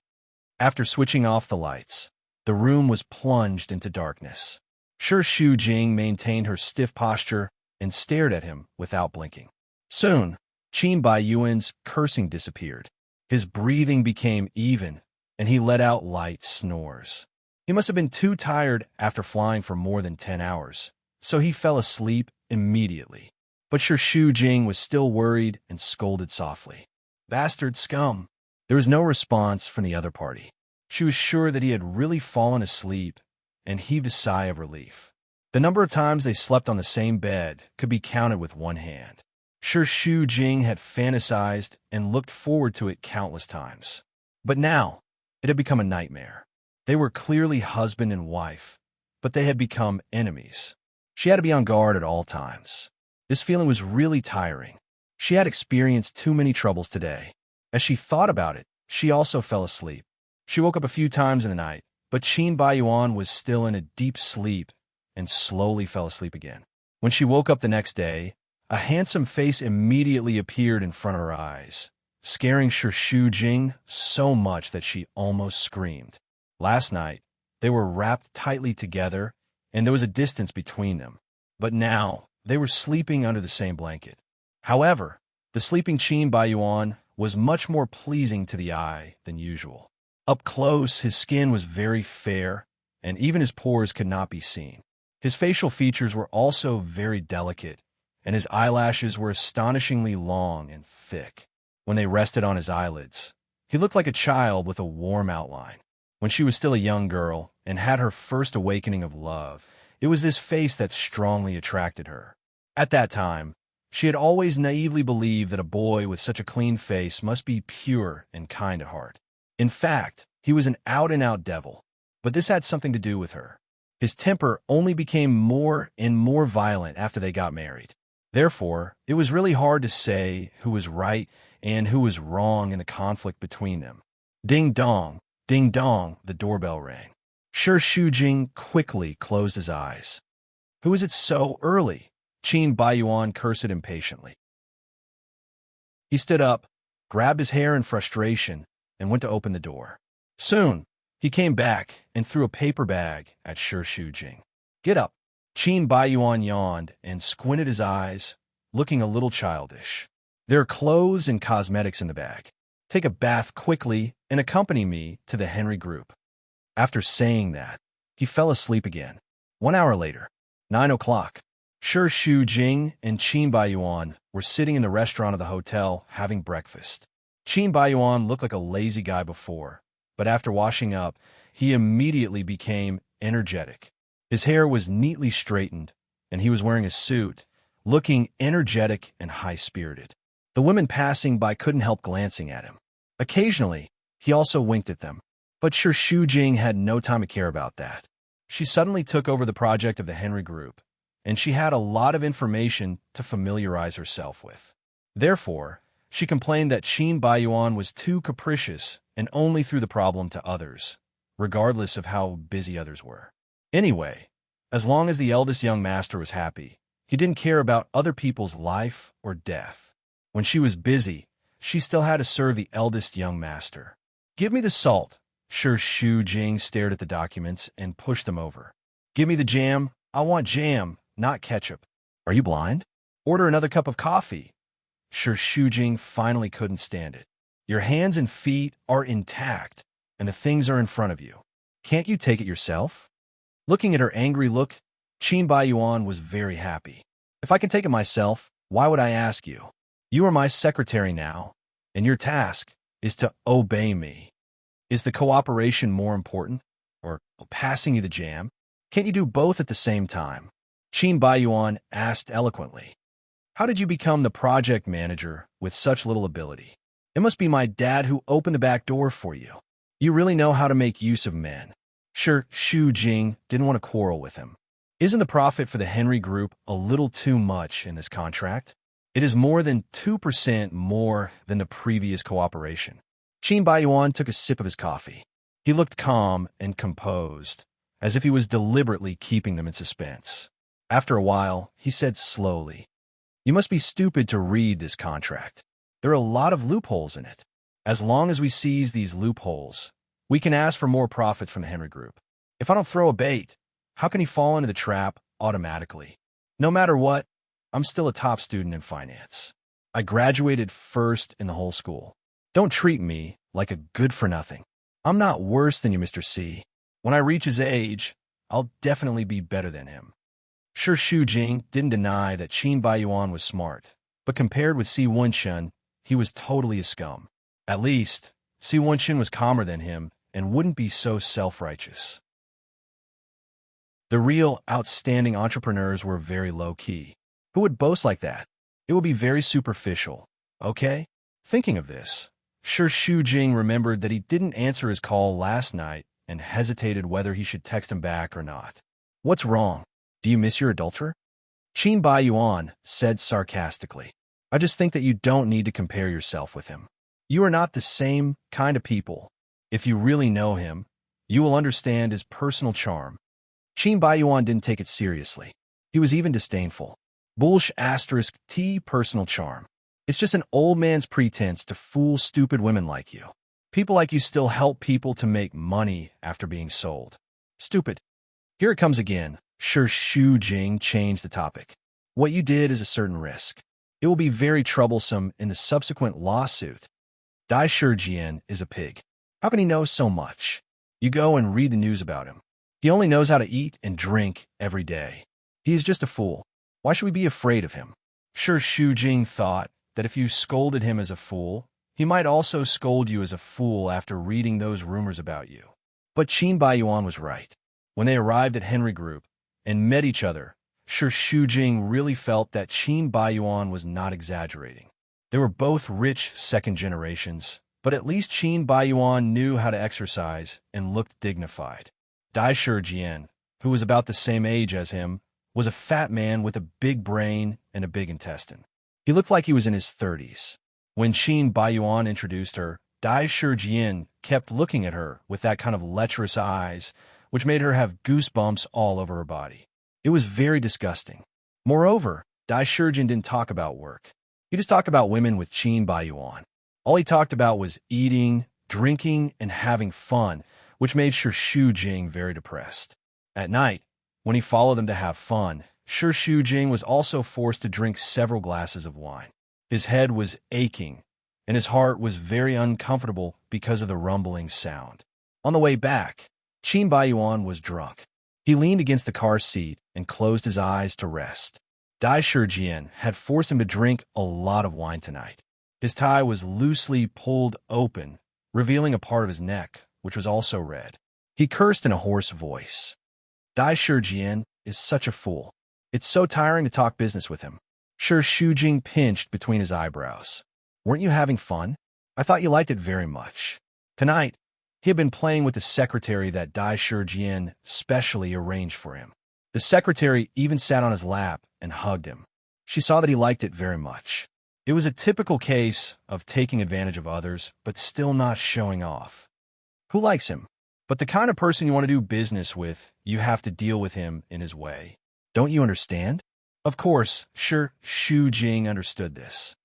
A: After switching off the lights, the room was plunged into darkness. Shu Jing maintained her stiff posture and stared at him without blinking. Soon, Qin Baiyuan's cursing disappeared. His breathing became even, and he let out light snores. He must have been too tired after flying for more than 10 hours, so he fell asleep immediately. But Shu Jing was still worried and scolded softly. Bastard scum! There was no response from the other party. She was sure that he had really fallen asleep and heaved a sigh of relief. The number of times they slept on the same bed could be counted with one hand. Shu Jing had fantasized and looked forward to it countless times. But now, it had become a nightmare. They were clearly husband and wife, but they had become enemies. She had to be on guard at all times. This feeling was really tiring. She had experienced too many troubles today. As she thought about it, she also fell asleep. She woke up a few times in the night, but Qin Baiyuan was still in a deep sleep and slowly fell asleep again. When she woke up the next day, a handsome face immediately appeared in front of her eyes, scaring Shu Jing so much that she almost screamed. Last night, they were wrapped tightly together, and there was a distance between them. But now, they were sleeping under the same blanket. However, the sleeping Qin Baiyuan was much more pleasing to the eye than usual. Up close, his skin was very fair, and even his pores could not be seen. His facial features were also very delicate, and his eyelashes were astonishingly long and thick. When they rested on his eyelids, he looked like a child with a warm outline. When she was still a young girl and had her first awakening of love, it was this face that strongly attracted her. At that time, she had always naively believed that a boy with such a clean face must be pure and kind at heart. In fact, he was an out-and-out devil, but this had something to do with her. His temper only became more and more violent after they got married. Therefore, it was really hard to say who was right and who was wrong in the conflict between them. Ding dong, the doorbell rang. Shu Jing quickly closed his eyes. Who is it so early? Qin Baiyuan cursed impatiently. He stood up, grabbed his hair in frustration, and went to open the door. Soon, he came back and threw a paper bag at Shu Jing. Get up. Qin Baiyuan yawned and squinted his eyes, looking a little childish. There are clothes and cosmetics in the bag. Take a bath quickly and accompany me to the Henry group. After saying that, he fell asleep again. 1 hour later, 9 o'clock, Shu Jing and Qin Baiyuan were sitting in the restaurant of the hotel having breakfast. Qin Baiyuan looked like a lazy guy before, but after washing up, he immediately became energetic. His hair was neatly straightened, and he was wearing a suit, looking energetic and high-spirited. The women passing by couldn't help glancing at him. Occasionally, he also winked at them, but Shu Jing had no time to care about that. She suddenly took over the project of the Henry Group, and she had a lot of information to familiarize herself with. Therefore, she complained that Qin Baiyuan was too capricious and only threw the problem to others, regardless of how busy others were. Anyway, as long as the eldest young master was happy, he didn't care about other people's life or death. When she was busy, she still had to serve the eldest young master. Give me the salt. Shu Jing stared at the documents and pushed them over. Give me the jam. I want jam, not ketchup. Are you blind? Order another cup of coffee. Shu Jing finally couldn't stand it. Your hands and feet are intact, and the things are in front of you. Can't you take it yourself? Looking at her angry look, Qin Baiyuan was very happy. If I can take it myself, why would I ask you? You are my secretary now, and your task is to obey me. Is the cooperation more important, or passing you the jam? Can't you do both at the same time? Qin Baiyuan asked eloquently. How did you become the project manager with such little ability? It must be my dad who opened the back door for you. You really know how to make use of men. Shu Jing didn't want to quarrel with him. Isn't the profit for the Henry Group a little too much in this contract? It is more than 2% more than the previous cooperation. Qin Baiyuan took a sip of his coffee. He looked calm and composed, as if he was deliberately keeping them in suspense. After a while, he said slowly, You must be stupid to read this contract. There are a lot of loopholes in it. As long as we seize these loopholes, we can ask for more profit from the Henry Group. If I don't throw a bait, how can he fall into the trap automatically? No matter what, I'm still a top student in finance. I graduated first in the whole school. Don't treat me like a good-for-nothing. I'm not worse than you, Mr. C. When I reach his age, I'll definitely be better than him. Shu Jing didn't deny that Qin Baiyuan was smart, but compared with Si Wenshun, he was totally a scum. At least, Si Wenshun was calmer than him and wouldn't be so self-righteous. The real, outstanding entrepreneurs were very low-key. Who would boast like that? It would be very superficial, okay? Thinking of this, Shu Jing remembered that he didn't answer his call last night and hesitated whether he should text him back or not. What's wrong? Do you miss your adulterer? Qin Baiyuan said sarcastically. I just think that you don't need to compare yourself with him. You are not the same kind of people. If you really know him, you will understand his personal charm. Qin Baiyuan didn't take it seriously. He was even disdainful. Bullsh asterisk T personal charm. It's just an old man's pretense to fool stupid women like you. People like you still help people to make money after being sold. Stupid. Here it comes again. Shu Jing changed the topic. What you did is a certain risk. It will be very troublesome in the subsequent lawsuit. Dai Shijian is a pig. How can he know so much? You go and read the news about him. He only knows how to eat and drink every day. He is just a fool. Why should we be afraid of him? Shu Jing thought that if you scolded him as a fool, he might also scold you as a fool after reading those rumors about you. But Qin Baiyuan was right. When they arrived at Henry Group and met each other, Shu Jing really felt that Qin Baiyuan was not exaggerating. They were both rich second generations, but at least Qin Baiyuan knew how to exercise and looked dignified. Dai Shijian, who was about the same age as him, was a fat man with a big brain and a big intestine. He looked like he was in his 30s. When Qin Baiyuan introduced her, Dai Shijian kept looking at her with that kind of lecherous eyes, which made her have goosebumps all over her body. It was very disgusting. Moreover, Dai Shijian didn't talk about work. He just talked about women with Qin Baiyuan. All he talked about was eating, drinking, and having fun, which made Shu Jing very depressed. At night, when he followed them to have fun, Shu Jing was also forced to drink several glasses of wine. His head was aching, and his heart was very uncomfortable because of the rumbling sound. On the way back, Qin Baiyuan was drunk. He leaned against the car seat and closed his eyes to rest. Dai Shijian had forced him to drink a lot of wine tonight. His tie was loosely pulled open, revealing a part of his neck, which was also red. He cursed in a hoarse voice. Dai Shijian is such a fool. It's so tiring to talk business with him. Shu Jing pinched between his eyebrows. Weren't you having fun? I thought you liked it very much. Tonight, he had been playing with the secretary that Dai Shijian specially arranged for him. The secretary even sat on his lap and hugged him. She saw that he liked it very much. It was a typical case of taking advantage of others, but still not showing off. Who likes him? But the kind of person you want to do business with, you have to deal with him in his way. Don't you understand? Of course, Shu Jing understood this.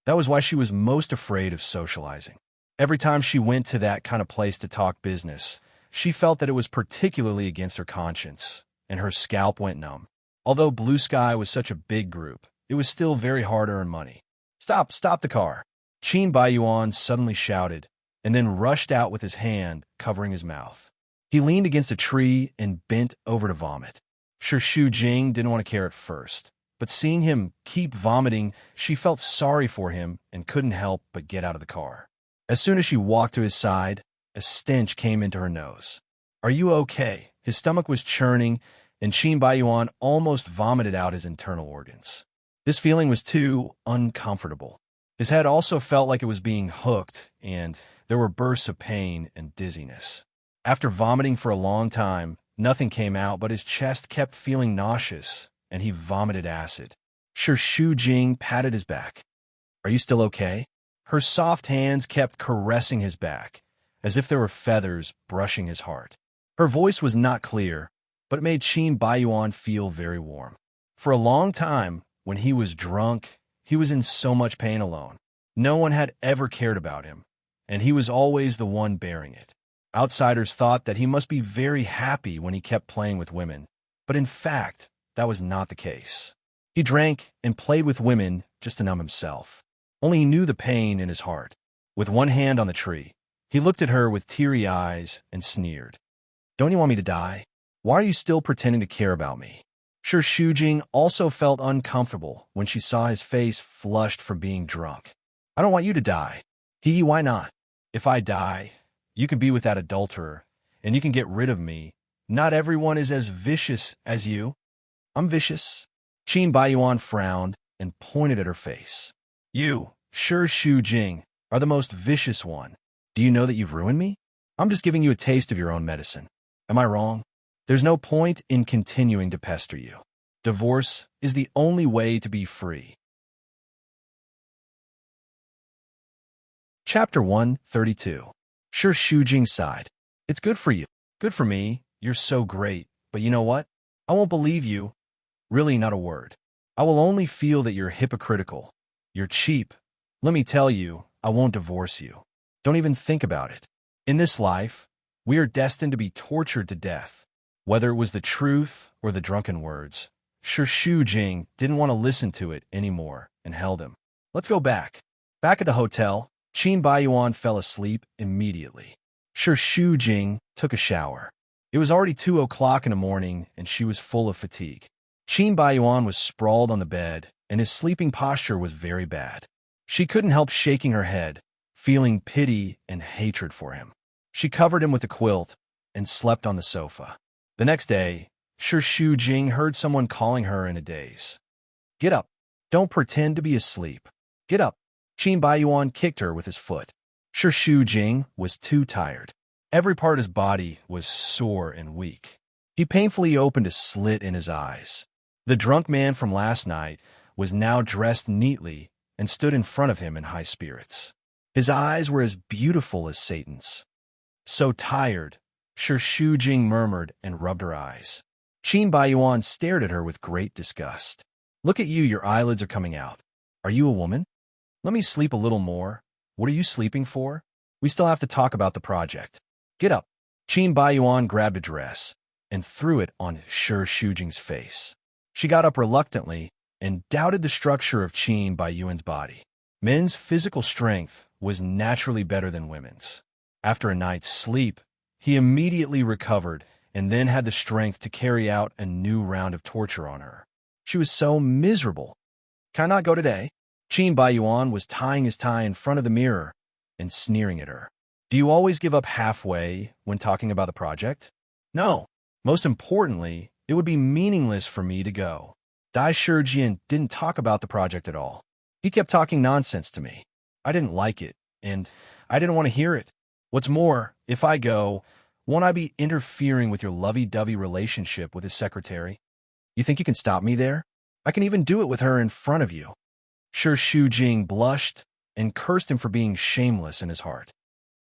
A: That was why she was most afraid of socializing. Every time she went to that kind of place to talk business, she felt that it was particularly against her conscience, and her scalp went numb. Although Blue Sky was such a big group, it was still very hard to earn money. Stop the car! Qin Baiyuan suddenly shouted, and then rushed out with his hand covering his mouth. He leaned against a tree and bent over to vomit. Shu Jing didn't want to care at first, but seeing him keep vomiting, she felt sorry for him and couldn't help but get out of the car. As soon as she walked to his side, a stench came into her nose. Are you okay? His stomach was churning, and Qin Baiyuan almost vomited out his internal organs. This feeling was too uncomfortable. His head also felt like it was being hooked, and there were bursts of pain and dizziness. After vomiting for a long time, nothing came out, but his chest kept feeling nauseous, and he vomited acid. Shu Jing patted his back. Are you still okay? Her soft hands kept caressing his back, as if there were feathers brushing his heart. Her voice was not clear, but it made Qin Baiyuan feel very warm. For a long time, when he was drunk, he was in so much pain alone. No one had ever cared about him, and he was always the one bearing it. Outsiders thought that he must be very happy when he kept playing with women, but in fact, that was not the case. He drank and played with women just to numb himself. Only he knew the pain in his heart. With one hand on the tree, he looked at her with teary eyes and sneered. Don't you want me to die? Why are you still pretending to care about me? Shu Jing also felt uncomfortable when she saw his face flushed from being drunk. I don't want you to die. Why not? If I die, you can be with that adulterer, and you can get rid of me, Not everyone is as vicious as you. I'm vicious. Qin Baiyuan frowned and pointed at her face. You, Shi Shujing, are the most vicious one. Do you know that you've ruined me? I'm just giving you a taste of your own medicine. Am I wrong? There's no point in continuing to pester you. Divorce is the only way to be free. Chapter 132. Shi Shujing sighed. It's good for you. Good for me. You're so great. But you know what? I won't believe you. Really, not a word. I will only feel that you're hypocritical. You're cheap. Let me tell you, I won't divorce you. Don't even think about it. In this life, we are destined to be tortured to death. Whether it was the truth or the drunken words, Shi Shujing didn't want to listen to it anymore and held him. Let's go back. Back at the hotel, Qin Baiyuan fell asleep immediately. Shi Shujing took a shower. It was already 2 o'clock in the morning, and she was full of fatigue. Qin Baiyuan was sprawled on the bed, and his sleeping posture was very bad. She couldn't help shaking her head, feeling pity and hatred for him. She covered him with a quilt and slept on the sofa. The next day, Shi Shujing heard someone calling her in a daze. Get up. Don't pretend to be asleep. Get up. Qin Baiyuan kicked her with his foot. Shi Shujing was too tired. Every part of his body was sore and weak. He painfully opened a slit in his eyes. The drunk man from last night was now dressed neatly and stood in front of him in high spirits. His eyes were as beautiful as Satan's. So tired, Shi Shujing murmured and rubbed her eyes. Qin Baiyuan stared at her with great disgust. Look at you, your eyelids are coming out. Are you a woman? Let me sleep a little more. What are you sleeping for? We still have to talk about the project. Get up. Qin Baiyuan grabbed a dress and threw it on Shi Shujing's face. She got up reluctantly and doubted the structure of Qin Baiyuan's body. Men's physical strength was naturally better than women's. After a night's sleep, he immediately recovered and then had the strength to carry out a new round of torture on her. She was so miserable. Can I not go today? Qin Baiyuan was tying his tie in front of the mirror and sneering at her. Do you always give up halfway when talking about the project? No. Most importantly, it would be meaningless for me to go. Dai Shijian didn't talk about the project at all. He kept talking nonsense to me. I didn't like it, and I didn't want to hear it. What's more, if I go, won't I be interfering with your lovey-dovey relationship with his secretary? You think you can stop me there? I can even do it with her in front of you. Shi Shujing blushed and cursed him for being shameless in his heart.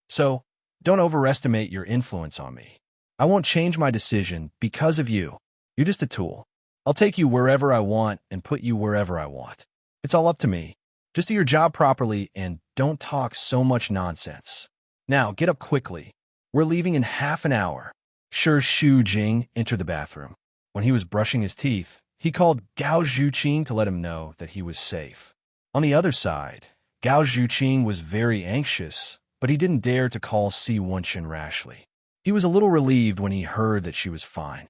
A: So, don't overestimate your influence on me. I won't change my decision because of you. You're just a tool. I'll take you wherever I want and put you wherever I want. It's all up to me. Just do your job properly and don't talk so much nonsense. Now, get up quickly. We're leaving in half an hour. Shi Shujing entered the bathroom. When he was brushing his teeth, he called Gao Zhuqing to let him know that he was safe. On the other side, Gao Zhuqing was very anxious, but he didn't dare to call Si Wenchen rashly. He was a little relieved when he heard that she was fine.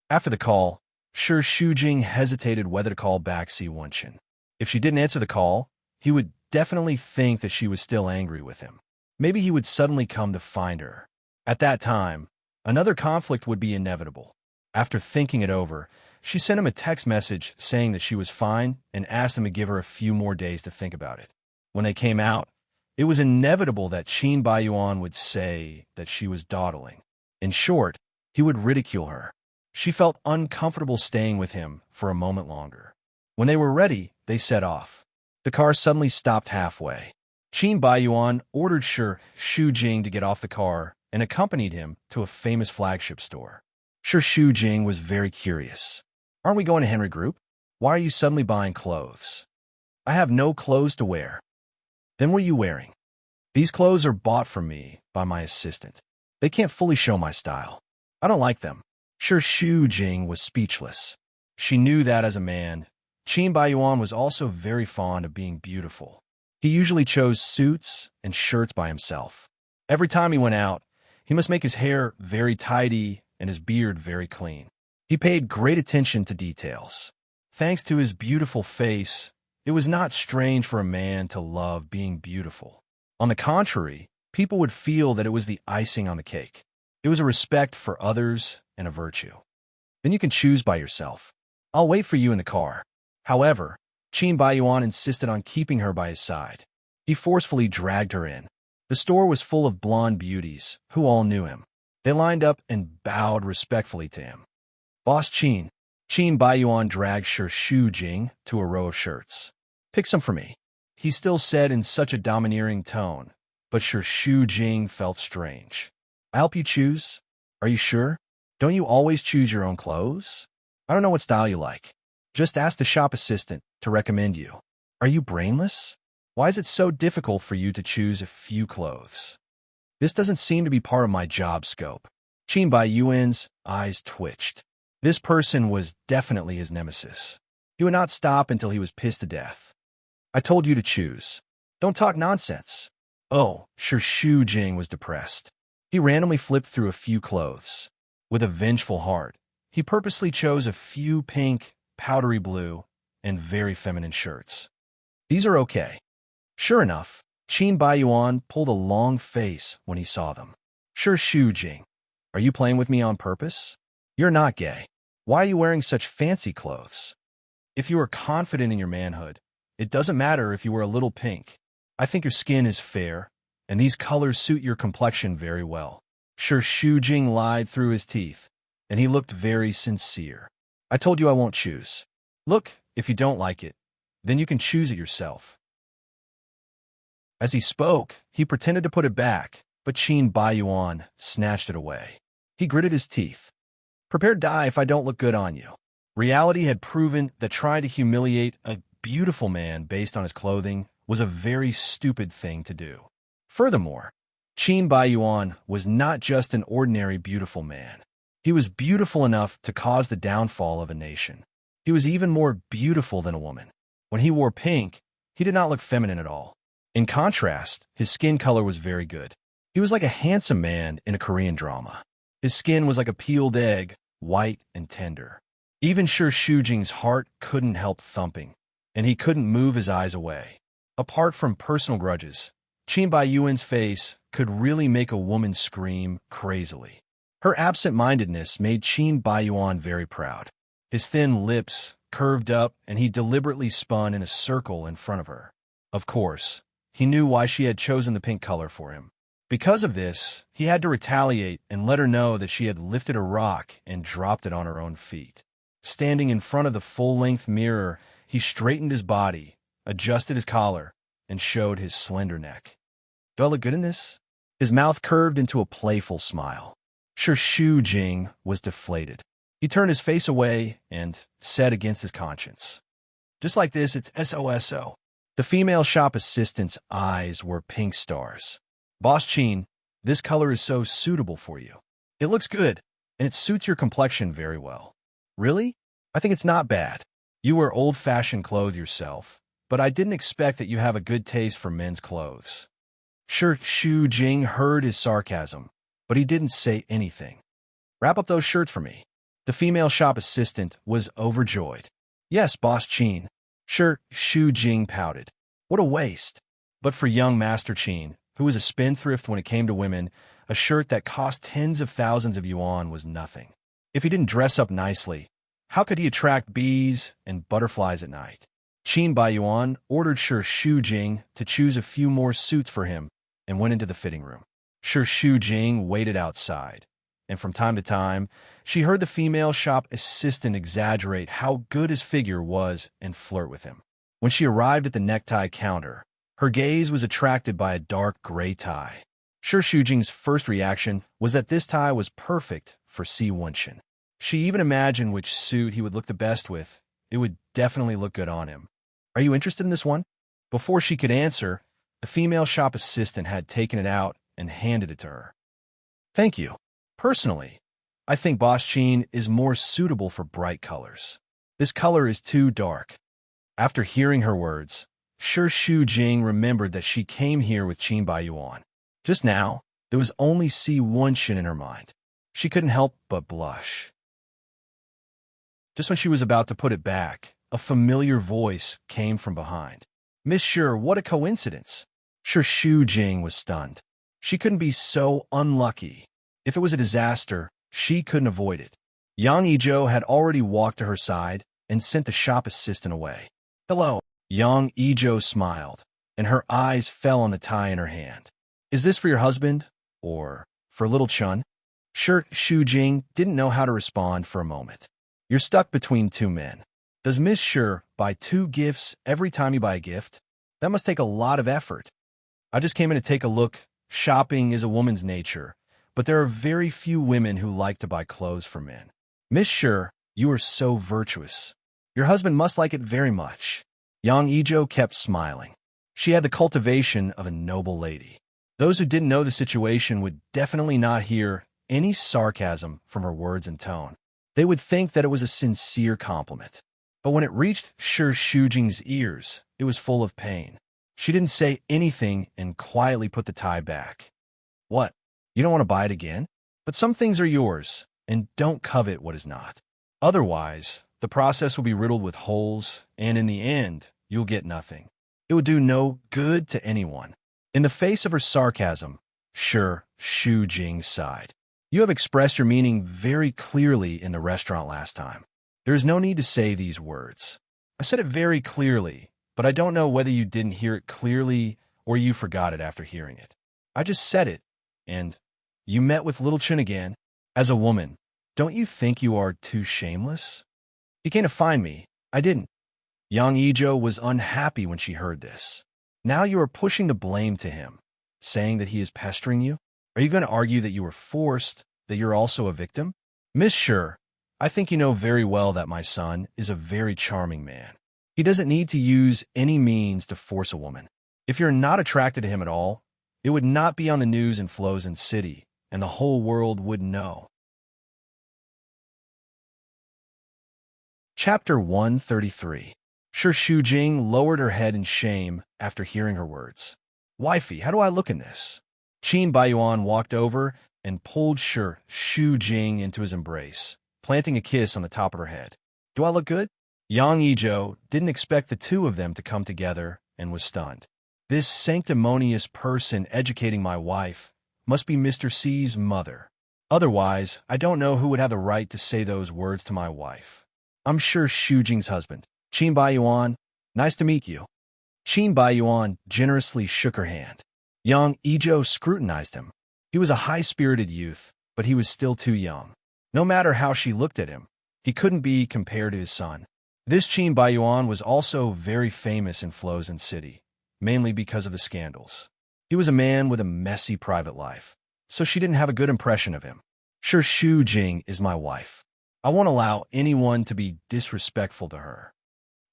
A: After the call, Shi Shujing hesitated whether to call back Si Wenchen. If she didn't answer the call, he would definitely think that she was still angry with him. Maybe he would suddenly come to find her. At that time, another conflict would be inevitable. After thinking it over, she sent him a text message saying that she was fine and asked him to give her a few more days to think about it. When they came out, it was inevitable that Qin Baiyuan would say that she was dawdling. In short, he would ridicule her. She felt uncomfortable staying with him for a moment longer. When they were ready, they set off. The car suddenly stopped halfway. Qin Baiyuan ordered Shi Shujing to get off the car and accompanied him to a famous flagship store. Shi Shujing was very curious. Aren't we going to Henry Group? Why are you suddenly buying clothes? I have no clothes to wear. Then what are you wearing? These clothes are bought for me by my assistant. They can't fully show my style. I don't like them. Shi Shujing was speechless. She knew that as a man, Qin Baiyuan was also very fond of being beautiful. He usually chose suits and shirts by himself. Every time he went out, he must make his hair very tidy and his beard very clean. He paid great attention to details. Thanks to his beautiful face, it was not strange for a man to love being beautiful. On the contrary, people would feel that it was the icing on the cake. It was a respect for others and a virtue. Then you can choose by yourself. I'll wait for you in the car. However, Qin Baiyuan insisted on keeping her by his side. He forcefully dragged her in. The store was full of blonde beauties, who all knew him. They lined up and bowed respectfully to him. Boss Qin. Qin Baiyuan dragged Shu Jing to a row of shirts. Pick some for me, he still said in such a domineering tone, but Shu Jing felt strange. I help you choose? Are you sure? Don't you always choose your own clothes? I don't know what style you like. Just ask the shop assistant to recommend you. Are you brainless? Why is it so difficult for you to choose a few clothes? This doesn't seem to be part of my job scope. Qin Baiyuan's eyes twitched. This person was definitely his nemesis. He would not stop until he was pissed to death. I told you to choose. Don't talk nonsense. Oh, Shu Jing was depressed. He randomly flipped through a few clothes. With a vengeful heart, he purposely chose a few pink, powdery blue, and very feminine shirts. These are okay. Sure enough, Qin Baiyuan pulled a long face when he saw them. Shu Jing, are you playing with me on purpose? You're not gay. Why are you wearing such fancy clothes? If you are confident in your manhood, it doesn't matter if you wear a little pink. I think your skin is fair, and these colors suit your complexion very well. Shu Jing lied through his teeth, and he looked very sincere. I told you I won't choose. Look, if you don't like it, then you can choose it yourself. As he spoke, he pretended to put it back, but Qin Baiyuan snatched it away. He gritted his teeth. Prepare to die if I don't look good on you. Reality had proven that trying to humiliate a beautiful man based on his clothing was a very stupid thing to do. Furthermore, Qin Baiyuan was not just an ordinary beautiful man. He was beautiful enough to cause the downfall of a nation. He was even more beautiful than a woman. When he wore pink, he did not look feminine at all. In contrast, his skin color was very good. He was like a handsome man in a Korean drama. His skin was like a peeled egg, white and tender. Even Shu Jing's heart couldn't help thumping, and he couldn't move his eyes away. Apart from personal grudges, Qin Baiyuan's face could really make a woman scream crazily. Her absent-mindedness made Qin Baiyuan very proud. His thin lips curved up, and he deliberately spun in a circle in front of her. Of course, he knew why she had chosen the pink color for him. Because of this, he had to retaliate and let her know that she had lifted a rock and dropped it on her own feet. Standing in front of the full-length mirror, he straightened his body, adjusted his collar, and showed his slender neck. Do I look good in this? His mouth curved into a playful smile. Shu Jing was deflated. He turned his face away and said against his conscience, just like this, it's SOSO. The female shop assistant's eyes were pink stars. Boss Qin, this color is so suitable for you. It looks good, and it suits your complexion very well. Really? I think it's not bad. You wear old-fashioned clothes yourself, but I didn't expect that you have a good taste for men's clothes. Shu Jing heard his sarcasm, but he didn't say anything. Wrap up those shirts for me. The female shop assistant was overjoyed. Yes, Boss Qin. Shu Jing pouted. What a waste. But for young Master Qin, who was a spendthrift when it came to women, a shirt that cost tens of thousands of yuan was nothing. If he didn't dress up nicely, how could he attract bees and butterflies at night? Qin Baiyuan ordered Shu Jing to choose a few more suits for him and went into the fitting room. Shu Jing waited outside, and from time to time, she heard the female shop assistant exaggerate how good his figure was and flirt with him. When she arrived at the necktie counter, her gaze was attracted by a dark gray tie. Shu Jing's first reaction was that this tie was perfect for Si Wenshin. She even imagined which suit he would look the best with. It would definitely look good on him. Are you interested in this one? Before she could answer, the female shop assistant had taken it out and handed it to her. Thank you. Personally, I think Boss Qin is more suitable for bright colors. This color is too dark. After hearing her words, Shu Jing remembered that she came here with Qin Baiyuan. Just now, there was only Si Wenshin in her mind. She couldn't help but blush. Just when she was about to put it back, a familiar voice came from behind. Monsieur, what a coincidence. Shu Jing was stunned. She couldn't be so unlucky. If it was a disaster, she couldn't avoid it. Yang Ijo had already walked to her side and sent the shop assistant away. "Hello." Yang Ijo smiled, and her eyes fell on the tie in her hand. "Is this for your husband, or for little Chun?" Sure, Shu Jing didn't know how to respond for a moment. "You're stuck between two men. Does Miss Sure buy two gifts every time you buy a gift? That must take a lot of effort." "I just came in to take a look. Shopping is a woman's nature, but there are very few women who like to buy clothes for men." "Miss Sure, you are so virtuous. Your husband must like it very much." Yang Ijo kept smiling. She had the cultivation of a noble lady. Those who didn't know the situation would definitely not hear any sarcasm from her words and tone. They would think that it was a sincere compliment. But when it reached Shi Shujing's ears, it was full of pain. She didn't say anything and quietly put the tie back. "What? You don't want to buy it again? But some things are yours, and don't covet what is not. Otherwise, the process will be riddled with holes, and in the end, you'll get nothing. It would do no good to anyone." In the face of her sarcasm, Shi Shujing sighed. "You have expressed your meaning very clearly in the restaurant last time. There is no need to say these words. I said it very clearly, but I don't know whether you didn't hear it clearly or you forgot it after hearing it. I just said it, and you met with little Chin again. As a woman, don't you think you are too shameless? He came to find me. I didn't." Yang Ijo was unhappy when she heard this. "Now you are pushing the blame to him, saying that he is pestering you? Are you going to argue that you were forced, that you're also a victim?" "Miss Sure, I think you know very well that my son is a very charming man. He doesn't need to use any means to force a woman. If you're not attracted to him at all, it would not be on the news in Flozen City, and the whole world would know." Chapter 133. Shi Shujing lowered her head in shame after hearing her words. "Wifey, how do I look in this?" Qin Baiyuan walked over and pulled Shi Shujing into his embrace, planting a kiss on the top of her head. "Do I look good?" Yang Ijo didn't expect the two of them to come together and was stunned. "This sanctimonious person educating my wife must be Mr. C's mother. Otherwise, I don't know who would have the right to say those words to my wife. I'm sure Shujing's husband. Qin Baiyuan, nice to meet you." Qin Baiyuan generously shook her hand. Yang Ijo scrutinized him. He was a high-spirited youth, but he was still too young. No matter how she looked at him, he couldn't be compared to his son. This Qin Baiyuan was also very famous in Flozen City, mainly because of the scandals. He was a man with a messy private life, so she didn't have a good impression of him. "Shi Shujing is my wife. I won't allow anyone to be disrespectful to her."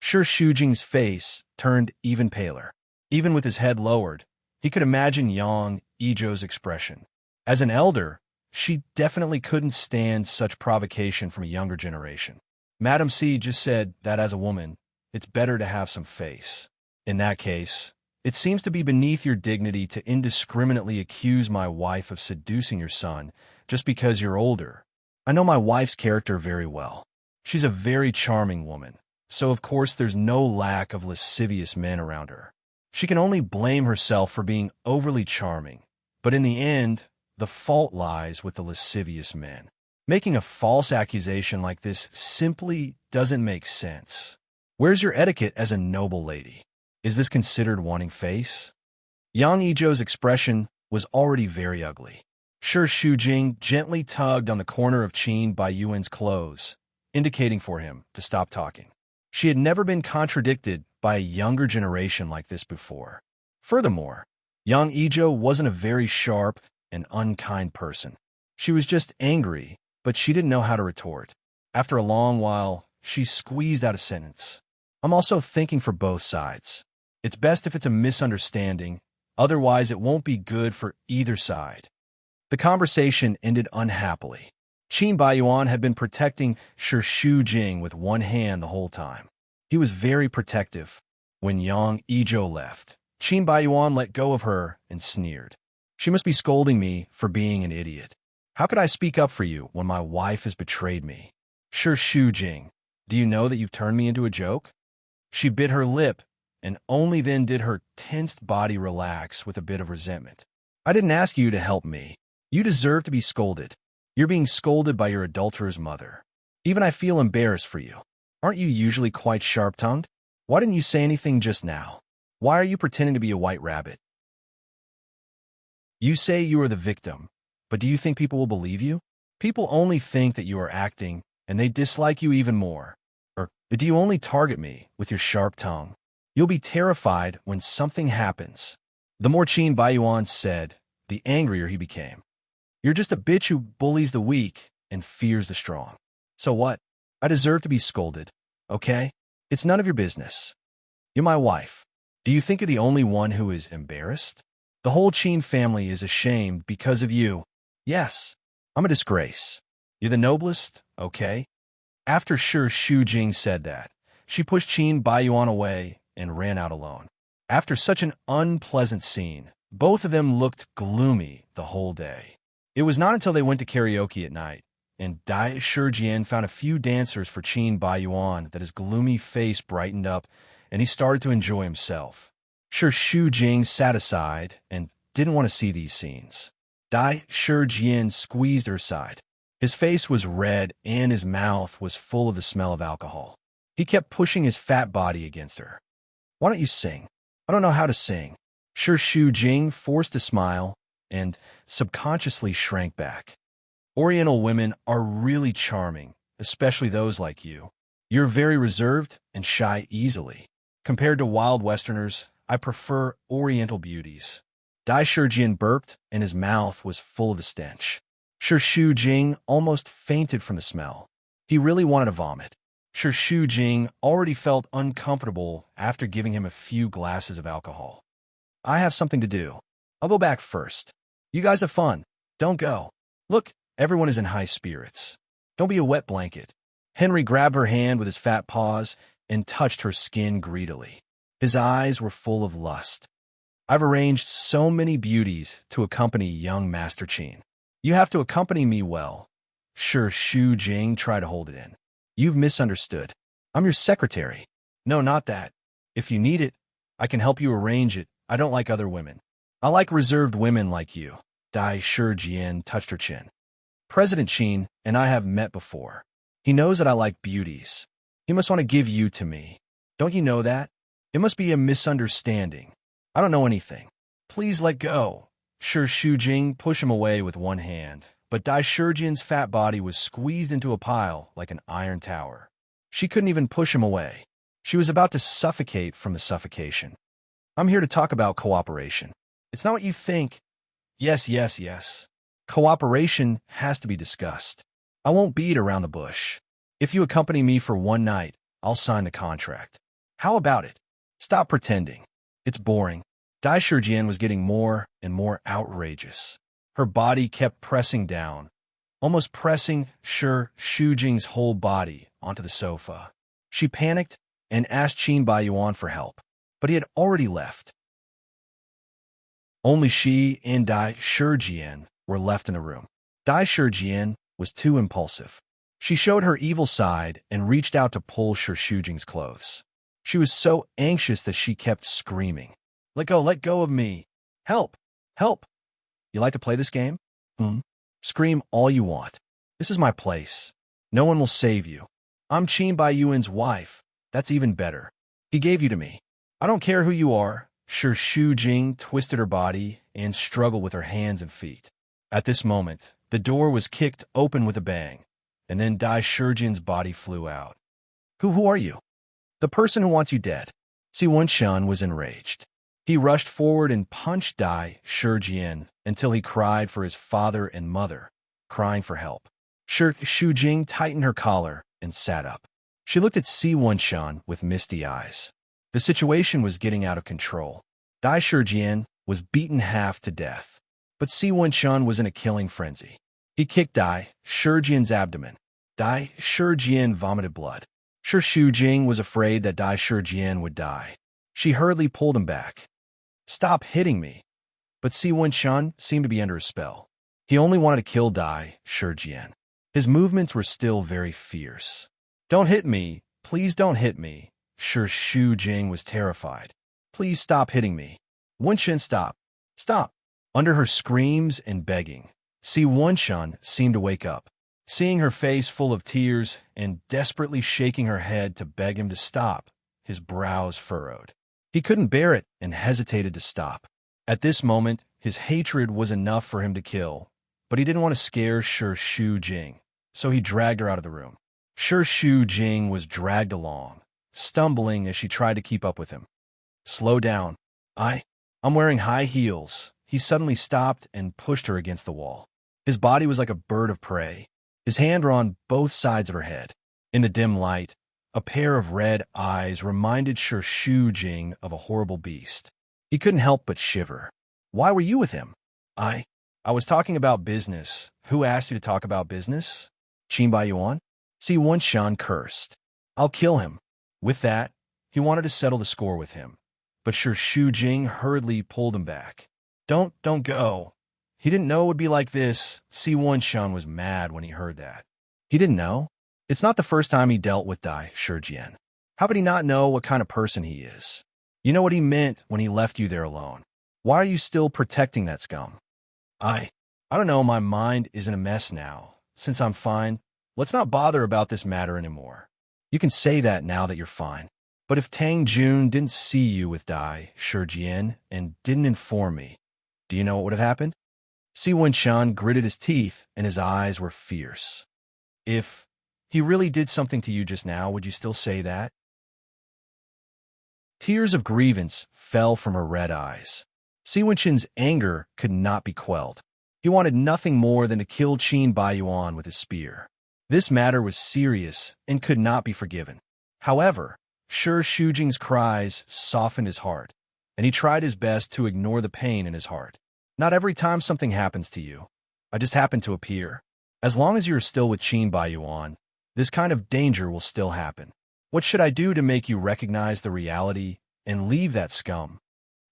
A: Shi Shujing's face turned even paler. Even with his head lowered, he could imagine Yang Ijo's expression. As an elder, she definitely couldn't stand such provocation from a younger generation. Madam C just said that as a woman, it's better to have some face. In that case, it seems to be beneath your dignity to indiscriminately accuse my wife of seducing your son just because you're older. I know my wife's character very well. She's a very charming woman, so of course there's no lack of lascivious men around her. She can only blame herself for being overly charming, but in the end, the fault lies with the lascivious men. Making a false accusation like this simply doesn't make sense. Where's your etiquette as a noble lady? Is this considered wanting face? Yang Ijo's expression was already very ugly. Shi Shujing gently tugged on the corner of Qin Baiyuan's clothes, indicating for him to stop talking. She had never been contradicted by a younger generation like this before. Furthermore, Yang Ijo wasn't a very sharp and unkind person. She was just angry, but she didn't know how to retort. After a long while, she squeezed out a sentence. "I'm also thinking for both sides. It's best if it's a misunderstanding, otherwise it won't be good for either side." The conversation ended unhappily. Qin Baiyuan had been protecting Shi Shujing with one hand the whole time. He was very protective. When Yang Ijo left, Qin Baiyuan let go of her and sneered. "She must be scolding me for being an idiot. How could I speak up for you when my wife has betrayed me? Shi Shujing, do you know that you've turned me into a joke?" She bit her lip, and only then did her tensed body relax with a bit of resentment. "I didn't ask you to help me. You deserve to be scolded. You're being scolded by your adulterer's mother. Even I feel embarrassed for you. Aren't you usually quite sharp-tongued? Why didn't you say anything just now? Why are you pretending to be a white rabbit? You say you are the victim, but do you think people will believe you? People only think that you are acting, and they dislike you even more. Or do you only target me with your sharp tongue? You'll be terrified when something happens. The more Qin Baiyuan said, the angrier he became. You're just a bitch who bullies the weak and fears the strong. So what? I deserve to be scolded, okay? It's none of your business. You're my wife. Do you think you're the only one who is embarrassed? The whole Qin family is ashamed because of you. Yes, I'm a disgrace. You're the noblest, okay? After Shi Shujing said that, she pushed Qin Baiyuan away and ran out alone. After such an unpleasant scene, both of them looked gloomy the whole day. It was not until they went to karaoke at night, and Dai Shijian found a few dancers for Qin Baiyuan that his gloomy face brightened up, and he started to enjoy himself. Shi Shujing sat aside and didn't want to see these scenes. Dai Shijian squeezed her side. His face was red and his mouth was full of the smell of alcohol. He kept pushing his fat body against her. Why don't you sing? I don't know how to sing. Shi Shujing forced a smile and subconsciously shrank back. Oriental women are really charming, especially those like you. You're very reserved and shy easily. Compared to wild Westerners, I prefer Oriental beauties. Dai Shijian burped, and his mouth was full of the stench. Shi Shujing almost fainted from the smell. He really wanted to vomit. Shi Shujing already felt uncomfortable after giving him a few glasses of alcohol. I have something to do. I'll go back first. You guys have fun. Don't go. Look, everyone is in high spirits. Don't be a wet blanket. Henry grabbed her hand with his fat paws and touched her skin greedily. His eyes were full of lust. I've arranged so many beauties to accompany young Master Qin. You have to accompany me well. Shi Shujing tried to hold it in. You've misunderstood. I'm your secretary. No, not that. If you need it, I can help you arrange it. I don't like other women. I like reserved women like you. Dai Shijian touched her chin. President Qin and I have met before. He knows that I like beauties. He must want to give you to me. Don't you know that? It must be a misunderstanding. I don't know anything. Please let go. Shi Shujing pushed him away with one hand, but Dai Shijian's fat body was squeezed into a pile like an iron tower. She couldn't even push him away. She was about to suffocate from the suffocation. I'm here to talk about cooperation. It's not what you think. Yes, yes, yes. Cooperation has to be discussed. I won't beat around the bush. If you accompany me for one night, I'll sign the contract. How about it? Stop pretending. It's boring. Dai Shijian was getting more and more outrageous. Her body kept pressing down, almost pressing Shi Shujing's whole body onto the sofa. She panicked and asked Qin Baiyuan for help, but he had already left. Only she and Dai Shijian were left in the room. Dai Shijian was too impulsive. She showed her evil side and reached out to pull Shi Shujing's clothes. She was so anxious that she kept screaming, let go of me. Help, help. You like to play this game? Scream all you want. This is my place. No one will save you. I'm Qin Baiyuan's wife. That's even better. He gave you to me. I don't care who you are. Shi Shujing twisted her body and struggled with her hands and feet. At this moment, the door was kicked open with a bang, and then Dai Shijian's body flew out. Who are you? The person who wants you dead. Si Wenshun was enraged. He rushed forward and punched Dai Shijian until he cried for his father and mother, crying for help. Shi Shujing tightened her collar and sat up. She looked at Si Wenshun with misty eyes. The situation was getting out of control. Dai Shijian was beaten half to death, but Si Wenshun was in a killing frenzy. He kicked Dai Shijian's abdomen. Dai Shijian vomited blood. Shi Shujing was afraid that Dai Shijian would die. She hurriedly pulled him back. Stop hitting me. But Si Wenshun seemed to be under a spell. He only wanted to kill Dai Shijian. His movements were still very fierce. Don't hit me. Please don't hit me. Shi Shujing was terrified. Please stop hitting me. Wenshun, stop. Stop. Under her screams and begging, Si Wenshun seemed to wake up, seeing her face full of tears and desperately shaking her head to beg him to stop. His brows furrowed. He couldn't bear it and hesitated to stop. At this moment, his hatred was enough for him to kill, but he didn't want to scare Shu Jing, so he dragged her out of the room. Shu Jing was dragged along, stumbling as she tried to keep up with him. Slow down. I'm wearing high heels. He suddenly stopped and pushed her against the wall. His body was like a bird of prey. His hand were on both sides of her head. In the dim light, a pair of red eyes reminded Shu Jing of a horrible beast. He couldn't help but shiver. Why were you with him? I was talking about business. Who asked you to talk about business? Qin Baiyuan? Si Wenshun cursed. I'll kill him. With that, he wanted to settle the score with him, but Shu Jing hurriedly pulled him back. Don't go. He didn't know it would be like this. Si Wenshun was mad when he heard that. He didn't know? It's not the first time he dealt with Dai Shijian. How could he not know what kind of person he is? You know what he meant when he left you there alone. Why are you still protecting that scum? I don't know, my mind is in a mess now. Since I'm fine, let's not bother about this matter anymore. You can say that now that you're fine. But if Tang Jun didn't see you with Dai Shijian and didn't inform me, do you know what would have happened? Si Wenshun gritted his teeth and his eyes were fierce. If he really did something to you just now, would you still say that? Tears of grievance fell from her red eyes. Si Wenshun's anger could not be quelled. He wanted nothing more than to kill Qin Baiyuan with his spear. This matter was serious and could not be forgiven. However, Shu Jing's cries softened his heart, and he tried his best to ignore the pain in his heart. Not every time something happens to you, I just happen to appear. As long as you're still with Qin Baiyuan, this kind of danger will still happen. What should I do to make you recognize the reality and leave that scum?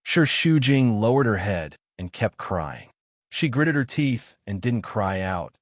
A: Shu Jing lowered her head and kept crying. She gritted her teeth and didn't cry out,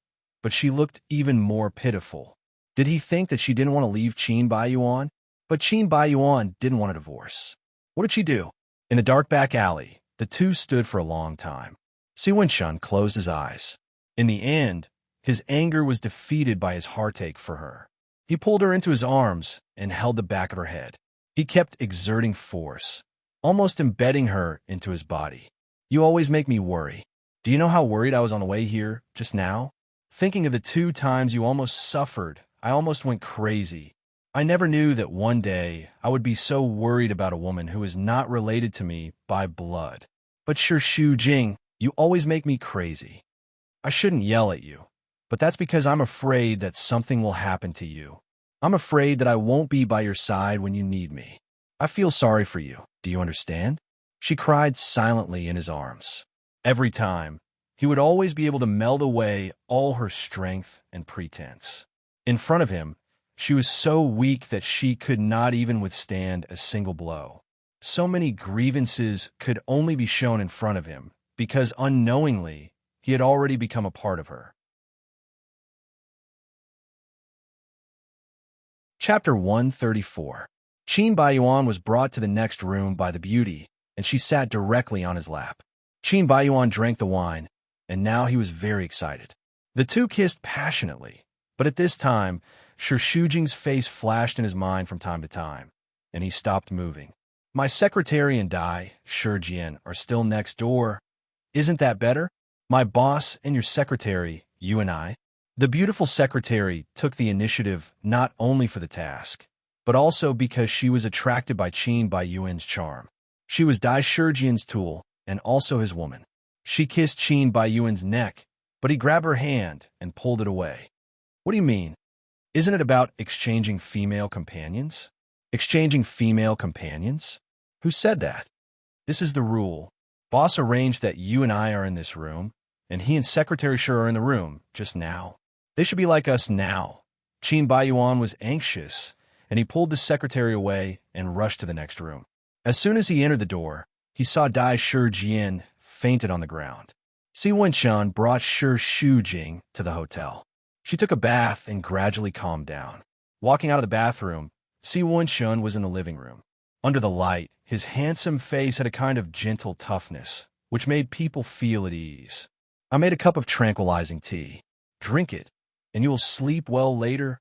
A: but she looked even more pitiful. Did he think that she didn't want to leave Qin Baiyuan? But Qin Baiyuan didn't want a divorce. What did she do? In the dark back alley, the two stood for a long time. Si Wenshun closed his eyes. In the end, his anger was defeated by his heartache for her. He pulled her into his arms and held the back of her head. He kept exerting force, almost embedding her into his body. You always make me worry. Do you know how worried I was on the way here just now? Thinking of the 2 times you almost suffered, I almost went crazy. I never knew that one day I would be so worried about a woman who is not related to me by blood. But Shu Jing, you always make me crazy. I shouldn't yell at you, but that's because I'm afraid that something will happen to you. I'm afraid that I won't be by your side when you need me. I feel sorry for you. Do you understand? She cried silently in his arms. Every time, he would always be able to melt away all her strength and pretense. In front of him, she was so weak that she could not even withstand a single blow. So many grievances could only be shown in front of him, because unknowingly, he had already become a part of her. Chapter 134. Qin Baiyuan was brought to the next room by the beauty, and she sat directly on his lap. Qin Baiyuan drank the wine, and now he was very excited. The two kissed passionately, but at this time, Shu Jing's face flashed in his mind from time to time, and he stopped moving. My secretary and Dai Shijian are still next door. Isn't that better? My boss and your secretary, you and I. The beautiful secretary took the initiative not only for the task, but also because she was attracted by Qin Baiyuan's charm. She was Dai Shijian's tool and also his woman. She kissed Qin Baiyuan's neck, but he grabbed her hand and pulled it away. What do you mean? Isn't it about exchanging female companions? Exchanging female companions? Who said that? This is the rule. Boss arranged that you and I are in this room, and he and Secretary Shi are in the room just now. They should be like us now. Qin Baiyuan was anxious, and he pulled the secretary away and rushed to the next room. As soon as he entered the door, he saw Dai Shijian fainted on the ground. Si Wenshun brought Shu Jing to the hotel. She took a bath and gradually calmed down. Walking out of the bathroom, Si Wenshun was in the living room. Under the light, his handsome face had a kind of gentle toughness, which made people feel at ease. I made a cup of tranquilizing tea. Drink it, and you will sleep well later.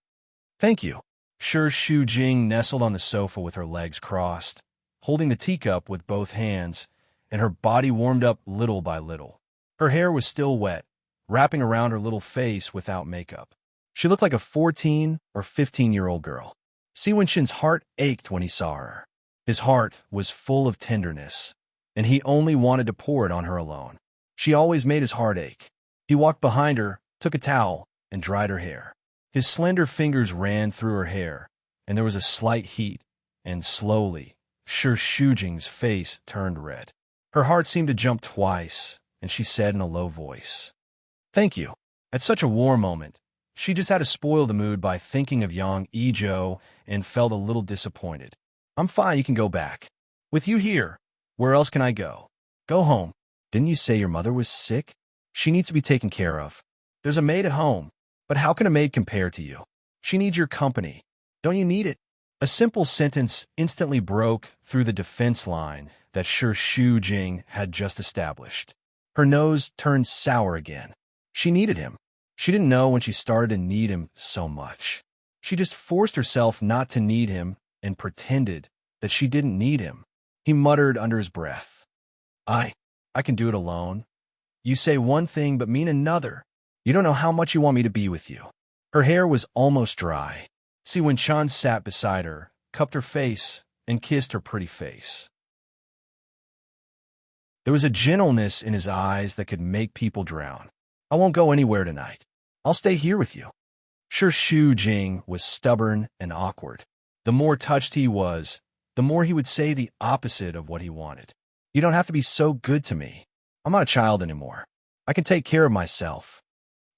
A: Thank you. Shi Shujing nestled on the sofa with her legs crossed, holding the teacup with both hands, and her body warmed up little by little. Her hair was still wet, wrapping around her little face without makeup. She looked like a 14 or 15-year-old girl. Si Wenshin's heart ached when he saw her. His heart was full of tenderness, and he only wanted to pour it on her alone. She always made his heart ache. He walked behind her, took a towel, and dried her hair. His slender fingers ran through her hair, and there was a slight heat, and slowly, Shi Shujing's face turned red. Her heart seemed to jump twice, and she said in a low voice, "Thank you." At such a warm moment, she just had to spoil the mood by thinking of Yang Ezhou and felt a little disappointed. "I'm fine, you can go back. With you here, where else can I go? Go home. Didn't you say your mother was sick? She needs to be taken care of. There's a maid at home, but how can a maid compare to you? She needs your company. Don't you need it?" A simple sentence instantly broke through the defense line that Shi Shujing had just established. Her nose turned sour again. She needed him. She didn't know when she started to need him so much. She just forced herself not to need him and pretended that she didn't need him. He muttered under his breath, I can do it alone. You say one thing but mean another. You don't know how much you want me to be with you." Her hair was almost dry. Si Wenshan sat beside her, cupped her face, and kissed her pretty face. There was a gentleness in his eyes that could make people drown. "I won't go anywhere tonight. I'll stay here with you." Shi Shujing was stubborn and awkward. The more touched he was, the more he would say the opposite of what he wanted. "You don't have to be so good to me. I'm not a child anymore. I can take care of myself.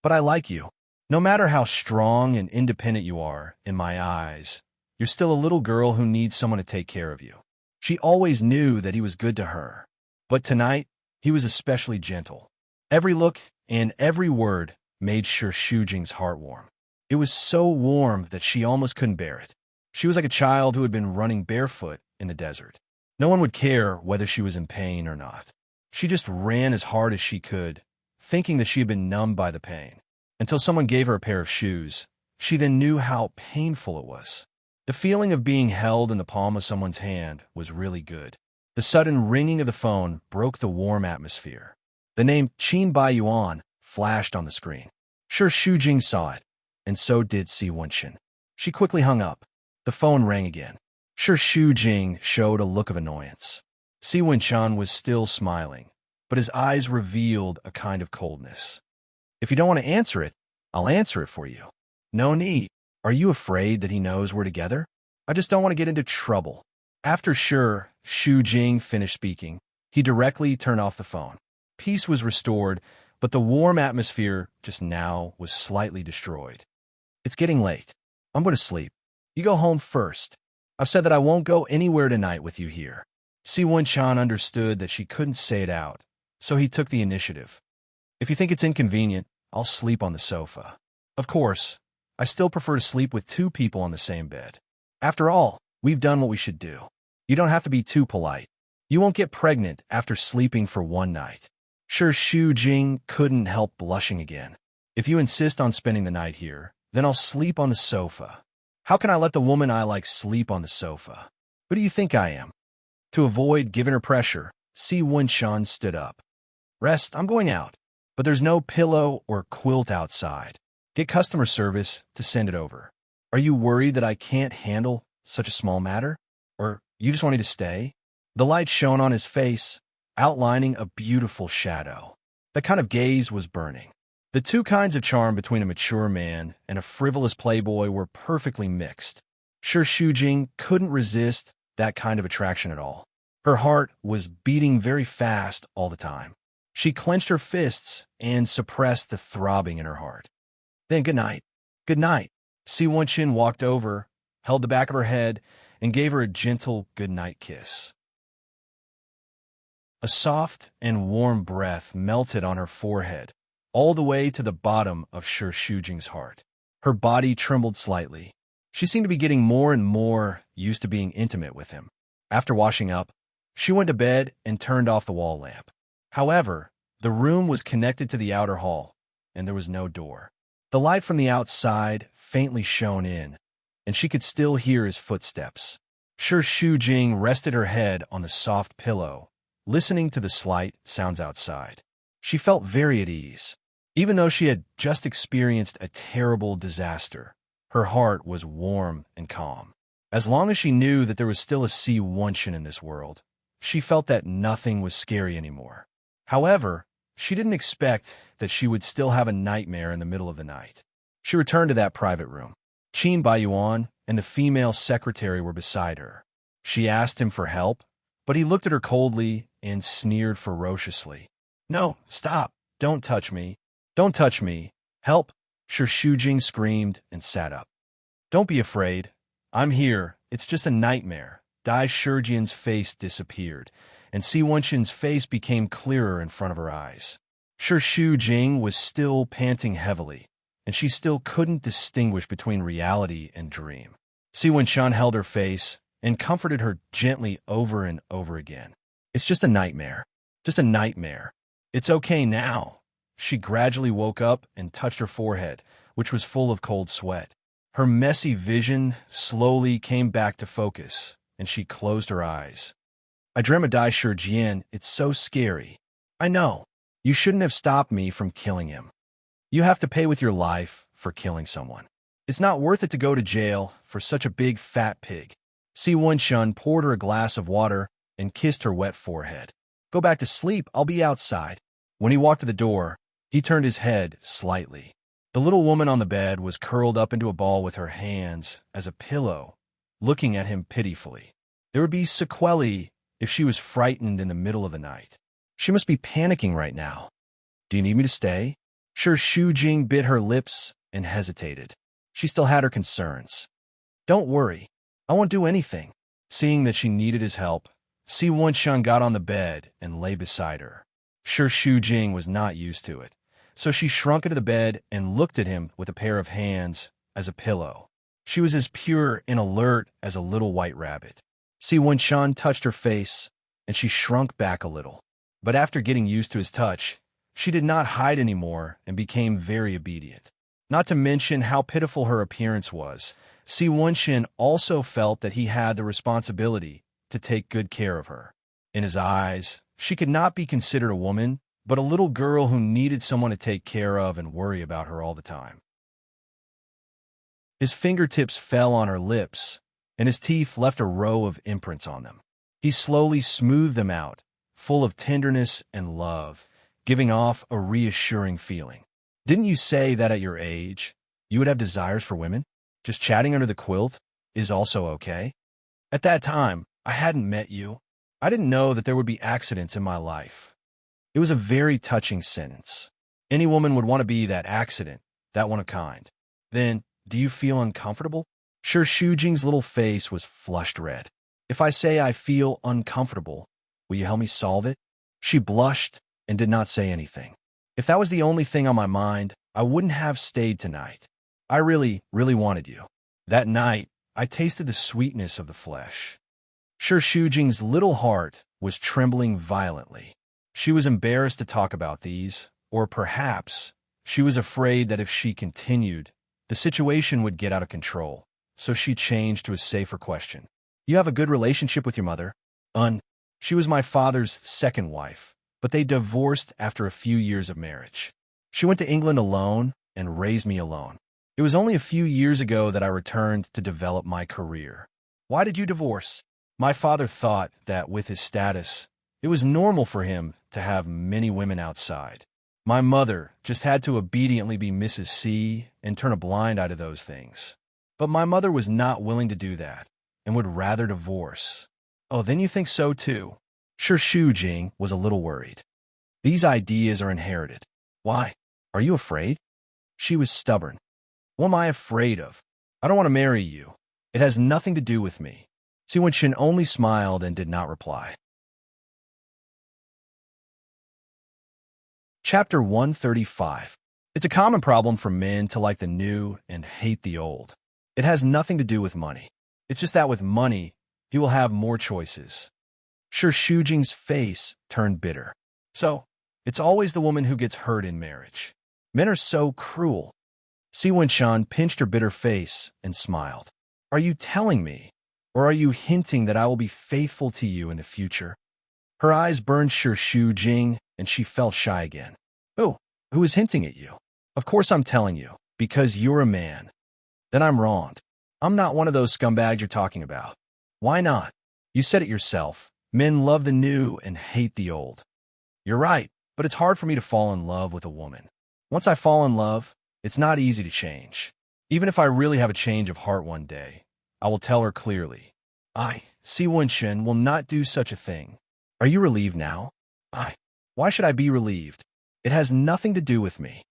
A: But I like you. No matter how strong and independent you are, in my eyes, you're still a little girl who needs someone to take care of you." She always knew that he was good to her, but tonight he was especially gentle. Every look and every word made Shi Shujing's heart warm. It was so warm that she almost couldn't bear it. She was like a child who had been running barefoot in the desert. No one would care whether she was in pain or not. She just ran as hard as she could, thinking that she had been numbed by the pain, until someone gave her a pair of shoes. She then knew how painful it was. The feeling of being held in the palm of someone's hand was really good. The sudden ringing of the phone broke the warm atmosphere. The name Qin Baiyuan flashed on the screen. Shi Shujing saw it, and so did Si Wenshin. She quickly hung up. The phone rang again. Shi Shujing showed a look of annoyance. Si Wenshan was still smiling, but his eyes revealed a kind of coldness. "If you don't want to answer it, I'll answer it for you." "No need. Are you afraid that he knows we're together?" "I just don't want to get into trouble." After Shi Shujing finished speaking, he directly turned off the phone. Peace was restored, but the warm atmosphere just now was slightly destroyed. "It's getting late. I'm going to sleep. You go home first. I've said that I won't go anywhere tonight with you here." Si Wenshan understood that she couldn't say it out, so he took the initiative. "If you think it's inconvenient, I'll sleep on the sofa. Of course, I still prefer to sleep with two people on the same bed. After all, we've done what we should do. You don't have to be too polite. You won't get pregnant after sleeping for one night." Shi Shujing couldn't help blushing again. "If you insist on spending the night here, then I'll sleep on the sofa. How can I let the woman I like sleep on the sofa? Who do you think I am?" To avoid giving her pressure, Si Wenshan stood up. "Rest, I'm going out. But there's no pillow or quilt outside. Get customer service to send it over. Are you worried that I can't handle such a small matter? Or you just want me to stay?" The light shone on his face, outlining a beautiful shadow. That kind of gaze was burning. The two kinds of charm between a mature man and a frivolous playboy were perfectly mixed. Shi Shujing couldn't resist that kind of attraction at all. Her heart was beating very fast all the time. She clenched her fists and suppressed the throbbing in her heart. Then good night. Good night. Si Wenshin walked over, held the back of her head, and gave her a gentle good-night kiss. A soft and warm breath melted on her forehead, all the way to the bottom of Shi Shujing's heart. Her body trembled slightly. She seemed to be getting more and more used to being intimate with him. After washing up, she went to bed and turned off the wall lamp. However, The room was connected to the outer hall, and there was no door. The light from the outside faintly shone in, and she could still hear his footsteps. Shu Jing rested her head on the soft pillow, listening to the slight sounds outside. She felt very at ease. Even though she had just experienced a terrible disaster, her heart was warm and calm. As long as she knew that there was still a Si Wunshan in this world, she felt that nothing was scary anymore. However, she didn't expect that she would still have a nightmare in the middle of the night. She returned to that private room. Qin Baiyuan and the female secretary were beside her. She asked him for help, but he looked at her coldly and sneered ferociously. "No, stop! Don't touch me! Don't touch me! Help!" Shu Jing screamed and sat up. "Don't be afraid. I'm here. It's just a nightmare." Dai Shijian's face disappeared, and Si Wunshan's face became clearer in front of her eyes. Shu Jing was still panting heavily, and she still couldn't distinguish between reality and dream. Si Wunshan held her face and comforted her gently over and over again. "It's just a nightmare. Just a nightmare. It's okay now." She gradually woke up and touched her forehead, which was full of cold sweat. Her messy vision slowly came back to focus, and she closed her eyes. "I dream of Dai Shijian. It's so scary. I know. You shouldn't have stopped me from killing him. You have to pay with your life for killing someone. It's not worth it to go to jail for such a big fat pig." Si Wunshan poured her a glass of water and kissed her wet forehead. "Go back to sleep. I'll be outside." When he walked to the door, he turned his head slightly. The little woman on the bed was curled up into a ball with her hands as a pillow, looking at him pitifully. There would be sequelae if she was frightened in the middle of the night. She must be panicking right now. "Do you need me to stay?" Shu Jing bit her lips and hesitated. She still had her concerns. "Don't worry. I won't do anything." Seeing that she needed his help, Si Wunshan got on the bed and lay beside her. Shu Jing was not used to it, so she shrunk into the bed and looked at him with a pair of hands as a pillow. She was as pure and alert as a little white rabbit. Si Wunshan touched her face, and she shrunk back a little. But after getting used to his touch, she did not hide anymore and became very obedient. Not to mention how pitiful her appearance was, Si Wunshan also felt that he had the responsibility to take good care of her. In his eyes, she could not be considered a woman, but a little girl who needed someone to take care of and worry about her all the time. His fingertips fell on her lips, and his teeth left a row of imprints on them. He slowly smoothed them out, full of tenderness and love, giving off a reassuring feeling. "Didn't you say that at your age, you would have desires for women? Just chatting under the quilt is also okay? At that time, I hadn't met you. I didn't know that there would be accidents in my life." It was a very touching sentence. Any woman would want to be that accident, that one of kind. "Then, do you feel uncomfortable?" Shu Jing's little face was flushed red. "If I say I feel uncomfortable, will you help me solve it?" She blushed and did not say anything. "If that was the only thing on my mind, I wouldn't have stayed tonight. I really, really wanted you. That night, I tasted the sweetness of the flesh." Shu Jing's little heart was trembling violently. She was embarrassed to talk about these, or perhaps she was afraid that if she continued, the situation would get out of control, so she changed to a safer question. "You have a good relationship with your mother?" She was my father's second wife, but they divorced after a few years of marriage. She went to England alone and raised me alone. It was only a few years ago that I returned to develop my career." "Why did you divorce?" "My father thought that with his status, it was normal for him to have many women outside. My mother just had to obediently be Mrs. C and turn a blind eye to those things. But my mother was not willing to do that and would rather divorce." "Oh, then you think so too?" Shu Jing was a little worried. "These ideas are inherited." "Why? Are you afraid?" She was stubborn. "What am I afraid of? I don't want to marry you. It has nothing to do with me." Si Wunshan only smiled and did not reply. Chapter 135. It's a common problem for men to like the new and hate the old. It has nothing to do with money. It's just that with money, you will have more choices. Shu Jing's face turned bitter. "So, It's always the woman who gets hurt in marriage. Men are so cruel. Si Wenshan pinched her bitter face and smiled. Are you telling me, or are you hinting that I will be faithful to you in the future? Her eyes burned Shu Jing, and she felt shy again. Oh, who is hinting at you? Of course I'm telling you, because you're a man. Then I'm wronged. I'm not one of those scumbags you're talking about. Why not? You said it yourself. Men love the new and hate the old. You're right, but it's hard for me to fall in love with a woman. Once I fall in love, it's not easy to change. Even if I really have a change of heart one day, I will tell her clearly. I, Si Wenshan, will not do such a thing. Are you relieved now? Why should I be relieved? It has nothing to do with me.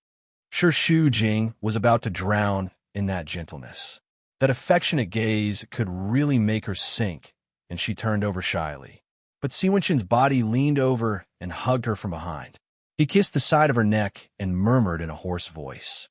A: Shu Jing was about to drown in that gentleness. That affectionate gaze could really make her sink, and she turned over shyly. But Si Wenshan's body leaned over and hugged her from behind. He kissed the side of her neck and murmured in a hoarse voice.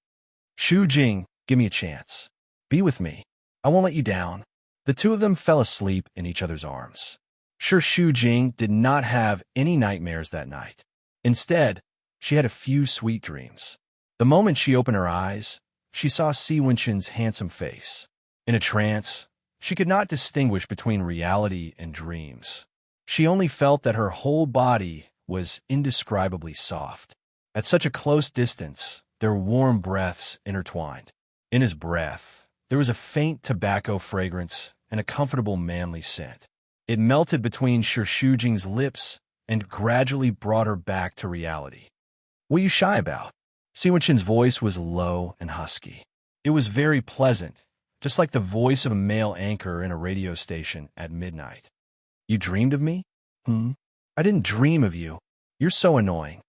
A: Shu Jing, give me a chance. Be with me. I won't let you down. The two of them fell asleep in each other's arms. Shu Jing did not have any nightmares that night. Instead, she had a few sweet dreams. The moment she opened her eyes, she saw Si Wenshan's handsome face. In a trance, she could not distinguish between reality and dreams. She only felt that her whole body was indescribably soft. At such a close distance, their warm breaths intertwined. In his breath, there was a faint tobacco fragrance and a comfortable manly scent. It melted between Shu Jing's lips and gradually brought her back to reality. What are you shy about? Si Wenshan's voice was low and husky. It was very pleasant, just like the voice of a male anchor in a radio station at midnight. You dreamed of me? I didn't dream of you. You're so annoying.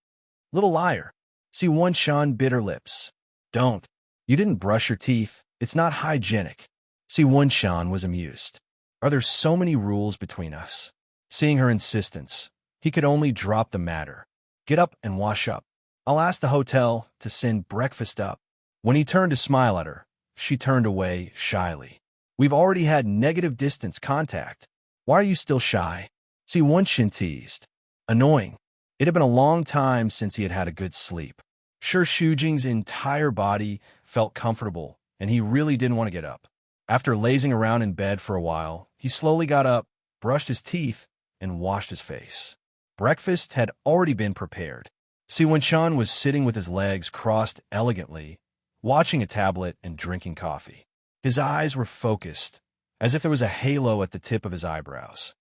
A: Little liar. Si Wenshan bit her lips. Don't. You didn't brush your teeth. It's not hygienic. Si Wenshan was amused. Are there so many rules between us? Seeing her insistence, he could only drop the matter. Get up and wash up. I'll ask the hotel to send breakfast up. When he turned to smile at her, she turned away shyly. We've already had negative distance contact. Why are you still shy? Si Wenshan teased. Annoying. It had been a long time since he had had a good sleep. Shu Jing's entire body felt comfortable, and he really didn't want to get up. After lazing around in bed for a while, he slowly got up, brushed his teeth, and washed his face. Breakfast had already been prepared. Si Wenshan was sitting with his legs crossed elegantly, watching a tablet and drinking coffee. His eyes were focused, as if there was a halo at the tip of his eyebrows.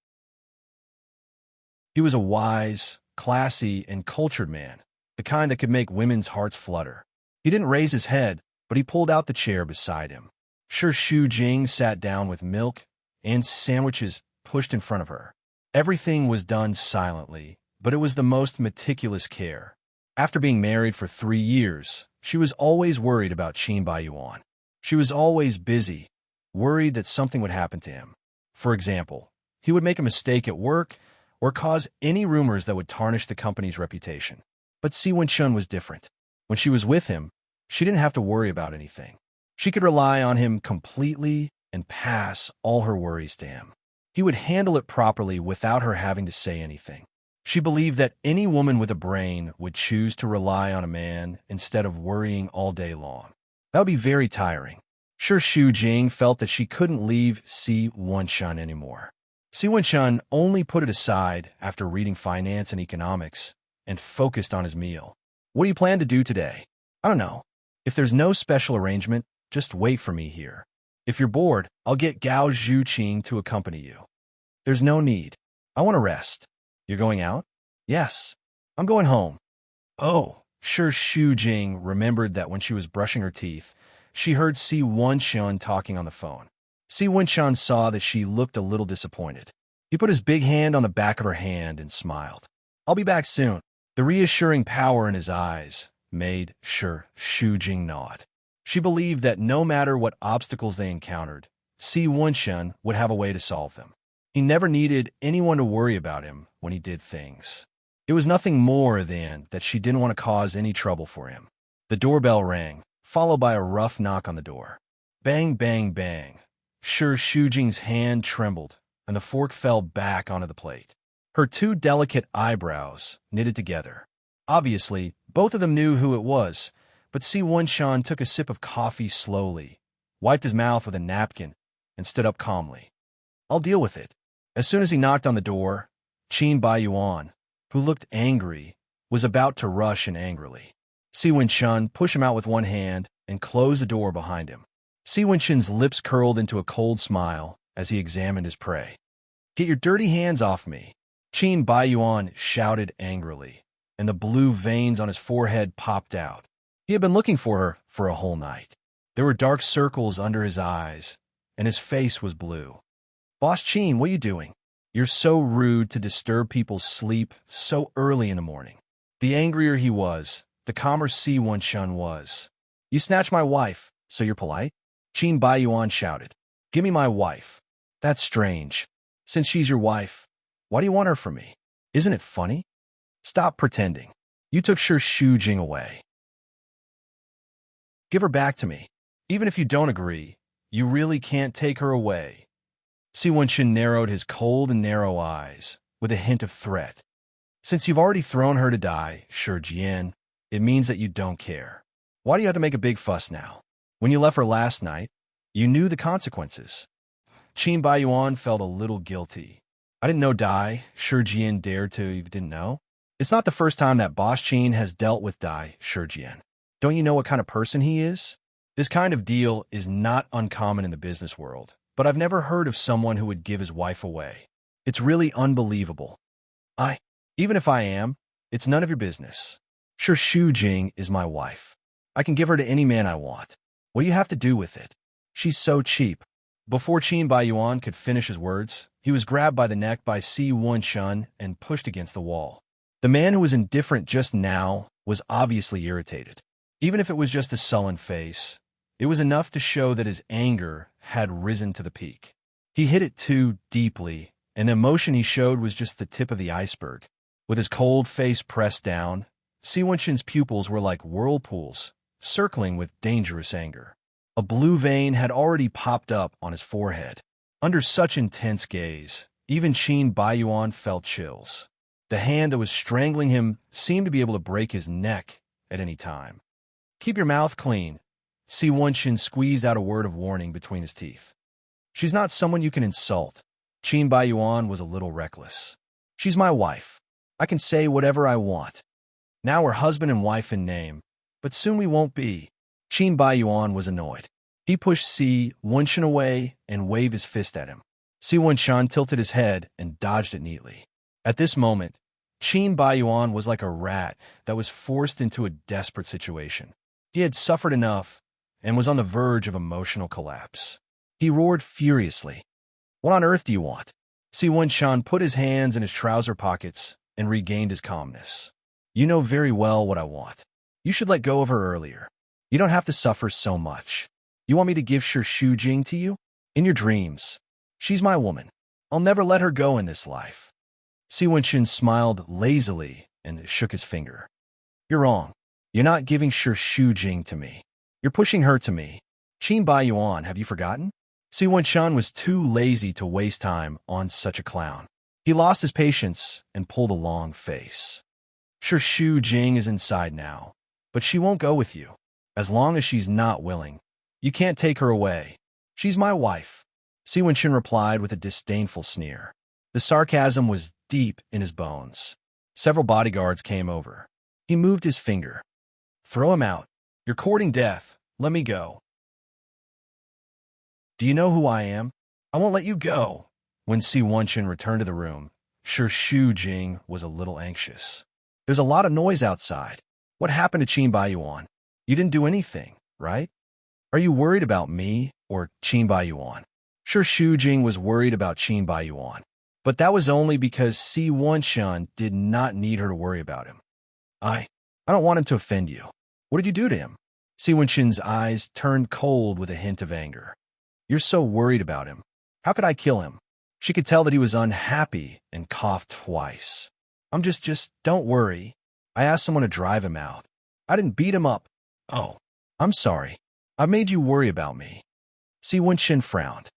A: He was a wise, classy, and cultured man, the kind that could make women's hearts flutter. He didn't raise his head, but he pulled out the chair beside him. Shu Jing sat down with milk and sandwiches pushed in front of her. Everything was done silently, but it was the most meticulous care. After being married for 3 years, she was always worried about Qin Baiyuan. She was always busy, worried that something would happen to him. For example, he would make a mistake at work or cause any rumors that would tarnish the company's reputation. But Si Wenshan was different. When she was with him, she didn't have to worry about anything. She could rely on him completely and pass all her worries to him. He would handle it properly without her having to say anything. She believed that any woman with a brain would choose to rely on a man instead of worrying all day long. That would be very tiring. Shu Jing felt that she couldn't leave Si Wenshan anymore. Si Wenshan only put it aside after reading finance and economics and focused on his meal. What do you plan to do today? I don't know. If there's no special arrangement, just wait for me here. If you're bored, I'll get Gao Zhuqing to accompany you. There's no need. I want to rest. You're going out? Yes. I'm going home. Oh, Shu Jing remembered that when she was brushing her teeth, she heard Si Wenshan talking on the phone. Si Wenshan saw that she looked a little disappointed. He put his big hand on the back of her hand and smiled. I'll be back soon. The reassuring power in his eyes made Shu Jing nod. She believed that no matter what obstacles they encountered, Si Wenshan would have a way to solve them. He never needed anyone to worry about him when he did things. It was nothing more than that she didn't want to cause any trouble for him. The doorbell rang, followed by a rough knock on the door. Bang, bang, bang. Shu Jing's hand trembled, and the fork fell back onto the plate. Her two delicate eyebrows knitted together. Obviously, both of them knew who it was, but Si Wenshan took a sip of coffee slowly, wiped his mouth with a napkin, and stood up calmly. I'll deal with it. As soon as he knocked on the door, Qin Baiyuan, who looked angry, was about to rush in angrily. Si Wenshan pushed him out with one hand and closed the door behind him. Si Wenshan's lips curled into a cold smile as he examined his prey. Get your dirty hands off me, Qin Baiyuan shouted angrily, and the blue veins on his forehead popped out. He had been looking for her for a whole night. There were dark circles under his eyes, and his face was blue. Boss Qin, what are you doing? You're so rude to disturb people's sleep so early in the morning. The angrier he was, the calmer Si Wenshan was. You snatched my wife, so you're polite? Qin Baiyuan shouted. Give me my wife. That's strange. Since she's your wife, why do you want her from me? Isn't it funny? Stop pretending. You took Shu Jing away. Give her back to me. Even if you don't agree, you really can't take her away. Si Wenshan narrowed his cold and narrow eyes with a hint of threat. Since you've already thrown her to die, Shi Jian, it means that you don't care. Why do you have to make a big fuss now? When you left her last night, you knew the consequences. Qin Baiyuan felt a little guilty. I didn't know Dai, Shi Jian dared to, you didn't know? It's not the first time that Boss Qin has dealt with Dai, Shi Jian. Don't you know what kind of person he is? This kind of deal is not uncommon in the business world, but I've never heard of someone who would give his wife away. It's really unbelievable. Even if I am, it's none of your business. Sure, Shu Jing is my wife. I can give her to any man I want. What do you have to do with it? She's so cheap. Before Qin Baiyuan could finish his words, he was grabbed by the neck by Si Wenshan and pushed against the wall. The man who was indifferent just now was obviously irritated. Even if it was just a sullen face, it was enough to show that his anger had risen to the peak. He hit it too deeply, and the emotion he showed was just the tip of the iceberg. With his cold face pressed down, Si Wenshan's pupils were like whirlpools, circling with dangerous anger. A blue vein had already popped up on his forehead. Under such intense gaze, even Qin Baiyuan felt chills. The hand that was strangling him seemed to be able to break his neck at any time. Keep your mouth clean. Si Wenshan squeezed out a word of warning between his teeth. She's not someone you can insult. Qin Baiyuan was a little reckless. She's my wife. I can say whatever I want. Now we're husband and wife in name, but soon we won't be. Qin Baiyuan was annoyed. He pushed Si Wenshan away and waved his fist at him. Si Wenshan tilted his head and dodged it neatly. At this moment, Qin Baiyuan was like a rat that was forced into a desperate situation. He had suffered enough and was on the verge of emotional collapse. He roared furiously. What on earth do you want? Si Wenshan put his hands in his trouser pockets and regained his calmness. You know very well what I want. You should let go of her earlier. You don't have to suffer so much. You want me to give Shu Jing to you? In your dreams. She's my woman. I'll never let her go in this life. Si Wenshan smiled lazily and shook his finger. You're wrong. You're not giving Shu Jing to me. You're pushing her to me. Qin Baiyuan, have you forgotten? Si Wenshan was too lazy to waste time on such a clown. He lost his patience and pulled a long face. Sure, Shu Jing is inside now, but she won't go with you. As long as she's not willing, you can't take her away. She's my wife. Si Wenshan replied with a disdainful sneer. The sarcasm was deep in his bones. Several bodyguards came over. He moved his finger. Throw him out. You're courting death. Let me go. Do you know who I am? I won't let you go. When Si Wenshan returned to the room, Shu Jing was a little anxious. There's a lot of noise outside. What happened to Qin Baiyuan? You didn't do anything, right? Are you worried about me or Qin Baiyuan? Shu Jing was worried about Qin Baiyuan, but that was only because Si Wenshan did not need her to worry about him. I don't want him to offend you. What did you do to him? Si Wenshan's eyes turned cold with a hint of anger. You're so worried about him. How could I kill him? She could tell that he was unhappy and coughed twice. I'm just don't worry. I asked someone to drive him out. I didn't beat him up. Oh, I'm sorry. I made you worry about me. Si Wenshan frowned.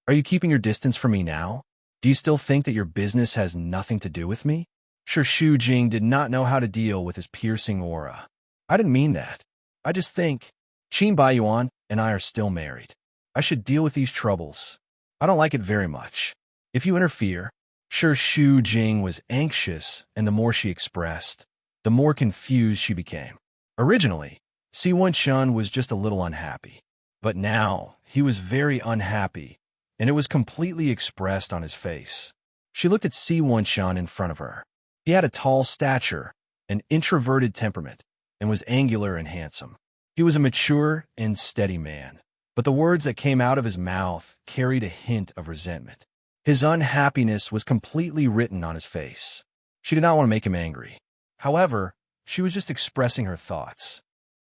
A: Are you keeping your distance from me now? Do you still think that your business has nothing to do with me? Shu Jing did not know how to deal with his piercing aura. I didn't mean that. I just think Qin Baiyuan and I are still married. I should deal with these troubles. I don't like it very much. If you interfere, Shu Jing was anxious, and the more she expressed, the more confused she became. Originally, Si Wenshun was just a little unhappy. But now, he was very unhappy, and it was completely expressed on his face. She looked at Si Wenshun in front of her. He had a tall stature, an introverted temperament, and was angular and handsome. He was a mature and steady man, but the words that came out of his mouth carried a hint of resentment. His unhappiness was completely written on his face. She did not want to make him angry. However, she was just expressing her thoughts.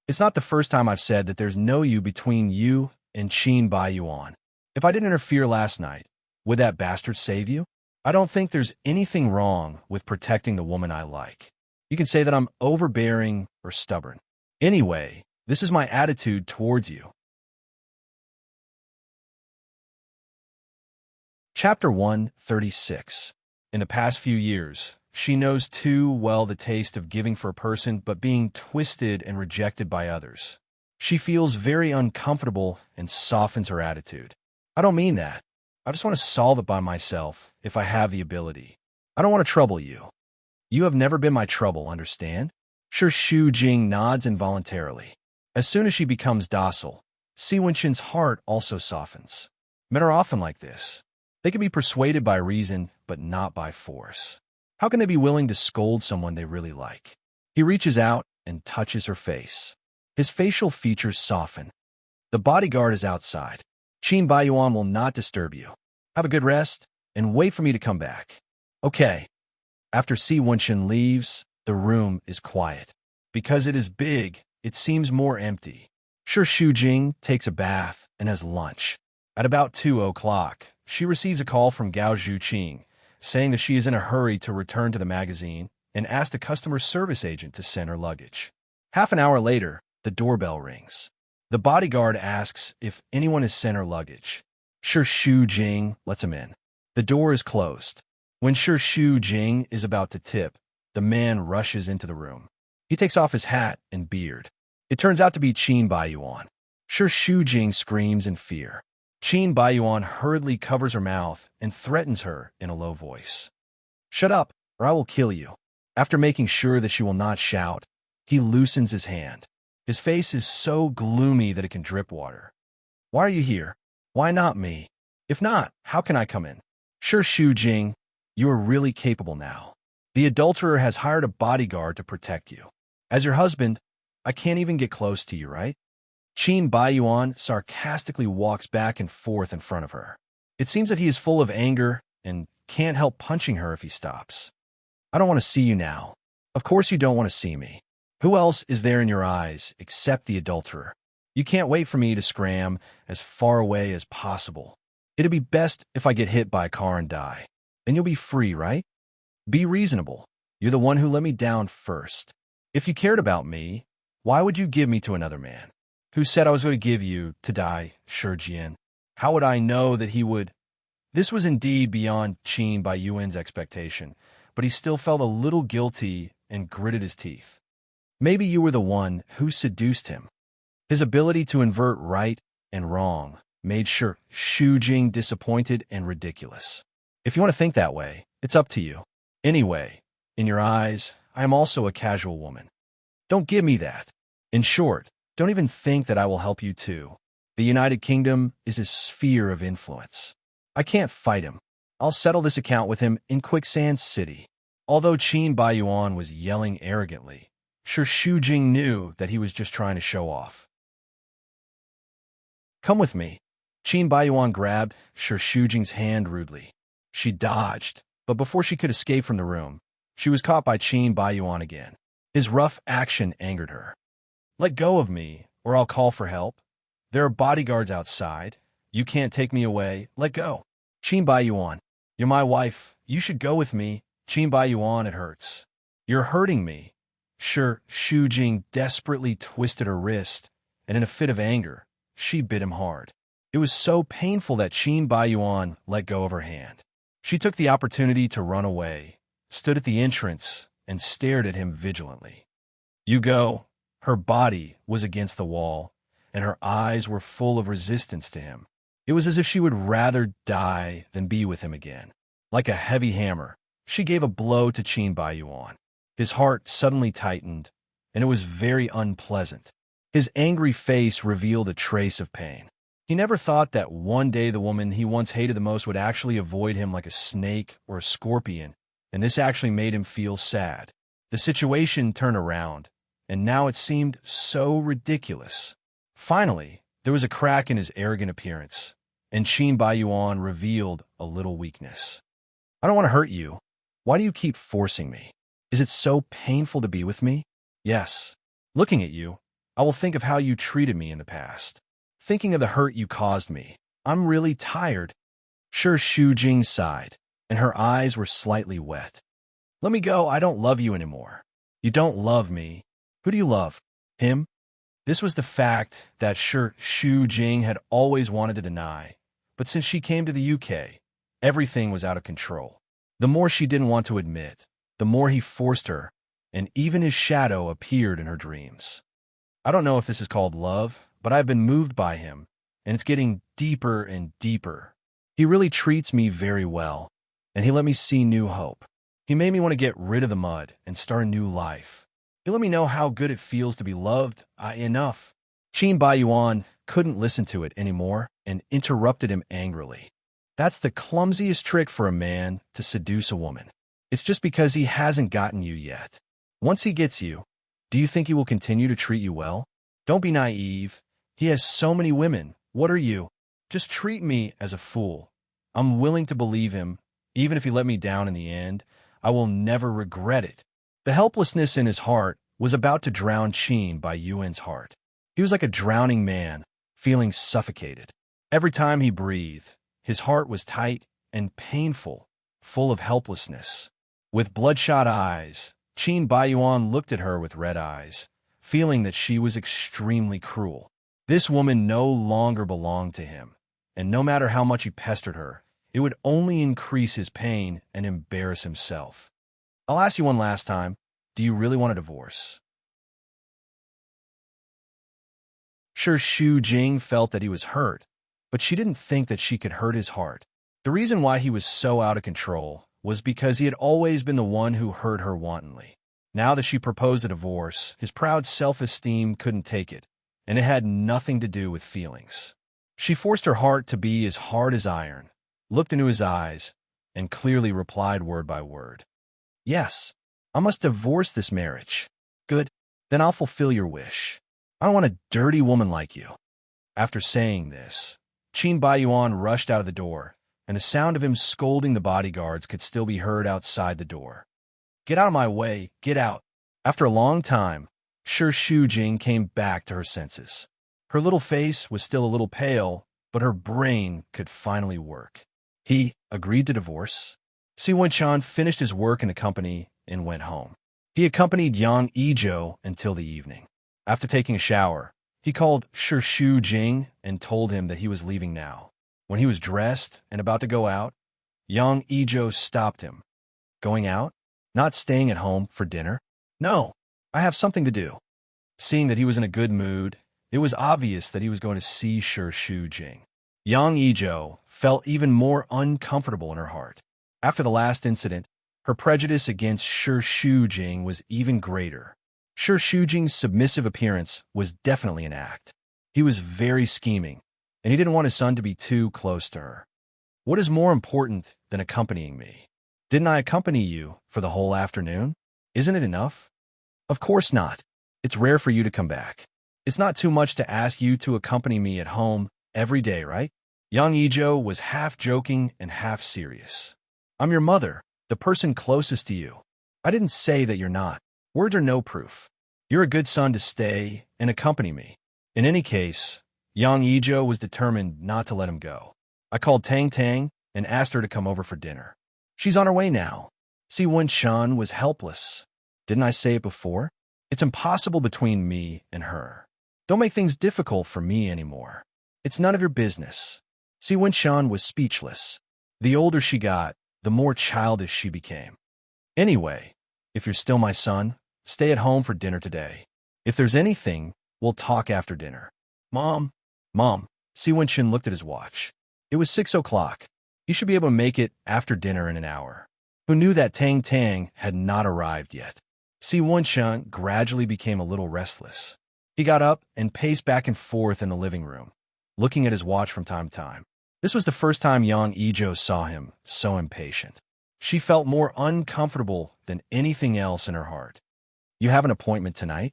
A: It's not the first time I've said that there's no you between you and Qin Baiyuan. If I didn't interfere last night, would that bastard save you? I don't think there's anything wrong with protecting the woman I like. You can say that I'm overbearing or stubborn. Anyway, this is my attitude towards you. Chapter 136. In the past few years, she knows too well the taste of giving for a person but being twisted and rejected by others. She feels very uncomfortable and softens her attitude. I don't mean that. I just want to solve it by myself if I have the ability. I don't want to trouble you. You have never been my trouble, understand? Shu Jing nods involuntarily. As soon as she becomes docile, Si Wenqin's heart also softens. Men are often like this. They can be persuaded by reason, but not by force. How can they be willing to scold someone they really like? He reaches out and touches her face. His facial features soften. The bodyguard is outside. Qin Baiyuan will not disturb you. Have a good rest, and wait for me to come back. Okay. After Si Wenqin leaves, the room is quiet. Because it is big, it seems more empty. Shu Jing takes a bath and has lunch. At about 2 o'clock, she receives a call from Gao Zhuqing, saying that she is in a hurry to return to the magazine and asked a customer service agent to send her luggage. Half an hour later, the doorbell rings. The bodyguard asks if anyone has sent her luggage. Shu Jing lets him in. The door is closed. When Shu Jing is about to tip, the man rushes into the room. He takes off his hat and beard. It turns out to be Qin Baiyuan. Shu Jing screams in fear. Qin Baiyuan hurriedly covers her mouth and threatens her in a low voice. Shut up, or I will kill you. After making sure that she will not shout, he loosens his hand. His face is so gloomy that it can drip water. Why are you here? Why not me? If not, how can I come in? Shu Jing, you are really capable now. The adulterer has hired a bodyguard to protect you. As your husband, I can't even get close to you, right? Qin Baiyuan sarcastically walks back and forth in front of her. It seems that he is full of anger and can't help punching her if he stops. I don't want to see you now. Of course you don't want to see me. Who else is there in your eyes except the adulterer? You can't wait for me to scram as far away as possible. It'd be best if I get hit by a car and die. Then you'll be free, right? Be reasonable. You're the one who let me down first. If you cared about me, why would you give me to another man? Who said I was going to give you to die, Shijian? How would I know that he would? This was indeed beyond Qin Baiyuan's expectation, but he still felt a little guilty and gritted his teeth. Maybe you were the one who seduced him. His ability to invert right and wrong made Shu Jing disappointed and ridiculous. If you want to think that way, it's up to you. Anyway, in your eyes, I am also a casual woman. Don't give me that. In short, don't even think that I will help you too. The United Kingdom is a sphere of influence. I can't fight him. I'll settle this account with him in Quicksand City. Although Qin Baiyuan was yelling arrogantly, Shu Jing knew that he was just trying to show off. Come with me. Qin Baiyuan grabbed Shu Jing's hand rudely. She dodged, but before she could escape from the room, she was caught by Qin Baiyuan again. His rough action angered her. Let go of me, or I'll call for help. There are bodyguards outside. You can't take me away. Let go. Qin Baiyuan, you're my wife. You should go with me. Qin Baiyuan, it hurts. You're hurting me. Shu Jing desperately twisted her wrist, and in a fit of anger, she bit him hard. It was so painful that Qin Baiyuan let go of her hand. She took the opportunity to run away, stood at the entrance and stared at him vigilantly. You go. Her body was against the wall, and her eyes were full of resistance to him. It was as if she would rather die than be with him again. Like a heavy hammer, she gave a blow to Qin Baiyuan. His heart suddenly tightened, and it was very unpleasant. His angry face revealed a trace of pain. He never thought that one day the woman he once hated the most would actually avoid him like a snake or a scorpion, and this actually made him feel sad. The situation turned around, and now it seemed so ridiculous. Finally, there was a crack in his arrogant appearance, and Qin Baiyuan revealed a little weakness. I don't want to hurt you. Why do you keep forcing me? Is it so painful to be with me? Yes. Looking at you, I will think of how you treated me in the past. Thinking of the hurt you caused me. I'm really tired. Sure, Shu Jing sighed, and her eyes were slightly wet. Let me go. I don't love you anymore. You don't love me. Who do you love? Him? This was the fact that Shu Jing had always wanted to deny, but since she came to the UK, everything was out of control. The more she didn't want to admit, the more he forced her, and even his shadow appeared in her dreams. I don't know if this is called love, but I've been moved by him, and it's getting deeper and deeper. He really treats me very well, and he let me see new hope. He made me want to get rid of the mud and start a new life. He let me know how good it feels to be loved. Enough. Qin Baiyuan couldn't listen to it anymore and interrupted him angrily. That's the clumsiest trick for a man to seduce a woman. It's just because he hasn't gotten you yet. Once he gets you, do you think he will continue to treat you well? Don't be naive. He has so many women. What are you? Just treat me as a fool. I'm willing to believe him. Even if he let me down in the end, I will never regret it. The helplessness in his heart was about to drown Qin Baiyuan's heart. He was like a drowning man, feeling suffocated. Every time he breathed, his heart was tight and painful, full of helplessness. With bloodshot eyes, Qin Baiyuan looked at her with red eyes, feeling that she was extremely cruel. This woman no longer belonged to him, and no matter how much he pestered her, it would only increase his pain and embarrass himself. I'll ask you one last time. Do you really want a divorce? Sure, Shu Jing felt that he was hurt, but she didn't think that she could hurt his heart. The reason why he was so out of control was because he had always been the one who hurt her wantonly. Now that she proposed a divorce, his proud self-esteem couldn't take it, and it had nothing to do with feelings. She forced her heart to be as hard as iron, looked into his eyes, and clearly replied word by word. Yes, I must divorce this marriage. Good, then I'll fulfill your wish. I don't want a dirty woman like you. After saying this, Qin Baiyuan rushed out of the door, and the sound of him scolding the bodyguards could still be heard outside the door. Get out of my way, get out. After a long time, Shu Jing came back to her senses. Her little face was still a little pale, but her brain could finally work. He agreed to divorce. Si Wenchan finished his work in the company and went home. He accompanied Yang Yizhou until the evening. After taking a shower, he called Shu Jing and told him that he was leaving now. When he was dressed and about to go out, Yang Yizhou stopped him. Going out? Not staying at home for dinner? No, I have something to do. Seeing that he was in a good mood, it was obvious that he was going to see Shu Jing. Yang Yizhou felt even more uncomfortable in her heart. After the last incident, her prejudice against Shu Jing was even greater. Shu Jing's submissive appearance was definitely an act. He was very scheming, and he didn't want his son to be too close to her. What is more important than accompanying me? Didn't I accompany you for the whole afternoon? Isn't it enough? Of course not. It's rare for you to come back. It's not too much to ask you to accompany me at home every day, right? Yang Yizhou was half joking and half serious. I'm your mother, the person closest to you. I didn't say that you're not. Words are no proof. You're a good son to stay and accompany me. In any case, Yang Yizhou was determined not to let him go. I called Tang Tang and asked her to come over for dinner. She's on her way now. Si Wenchan was helpless. Didn't I say it before? It's impossible between me and her. Don't make things difficult for me anymore. It's none of your business. Si Wenchan was speechless. The older she got, the more childish she became. Anyway, if you're still my son, stay at home for dinner today. If there's anything, we'll talk after dinner. Mom, Mom, Si Wenchen looked at his watch. It was 6 o'clock. He should be able to make it after dinner in an hour. Who knew that Tang Tang had not arrived yet? Si Wenchen gradually became a little restless. He got up and paced back and forth in the living room, looking at his watch from time to time. This was the first time Yang Ijo saw him so impatient. She felt more uncomfortable than anything else in her heart. You have an appointment tonight?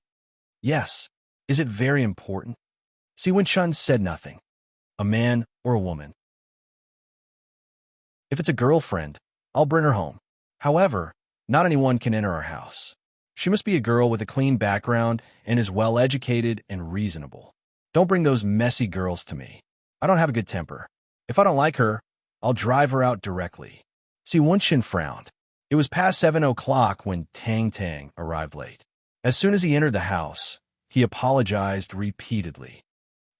A: Yes. Is it very important? Si Wenchen said nothing. A man or a woman? If it's a girlfriend, I'll bring her home. However, not anyone can enter our house. She must be a girl with a clean background and is well-educated and reasonable. Don't bring those messy girls to me. I don't have a good temper. If I don't like her, I'll drive her out directly. Si Wenchen frowned. It was past 7 o'clock when Tang Tang arrived late. As soon as he entered the house, he apologized repeatedly.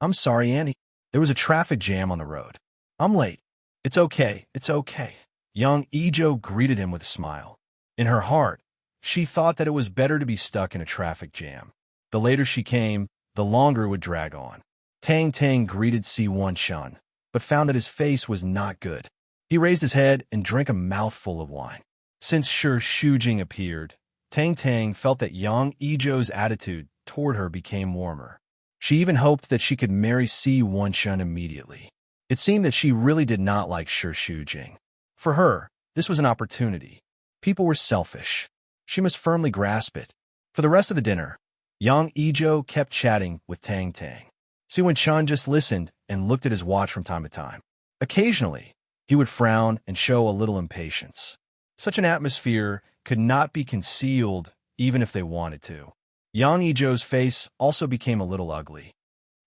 A: I'm sorry, Annie. There was a traffic jam on the road. I'm late. It's okay. It's okay. Young Ijo greeted him with a smile. In her heart, she thought that it was better to be stuck in a traffic jam. The later she came, the longer it would drag on. Tang Tang greeted Si Wenchen, but found that his face was not good. He raised his head and drank a mouthful of wine. Since Shi Shujing appeared, Tang Tang felt that Yang Ijo's attitude toward her became warmer. She even hoped that she could marry Si Wenchen immediately. It seemed that she really did not like Shi Shujing. For her, this was an opportunity. People were selfish. She must firmly grasp it. For the rest of the dinner, Yang Ijo kept chatting with Tang Tang. Si Wenchen just listened and looked at his watch from time to time. Occasionally, he would frown and show a little impatience. Such an atmosphere could not be concealed even if they wanted to. Yang Ijo's face also became a little ugly.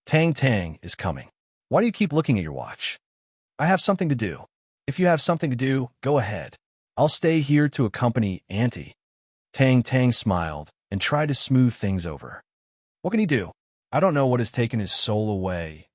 A: Tang Tang is coming. Why do you keep looking at your watch? I have something to do. If you have something to do, go ahead. I'll stay here to accompany Auntie. Tang Tang smiled and tried to smooth things over. What can he do? I don't know what has taken his soul away.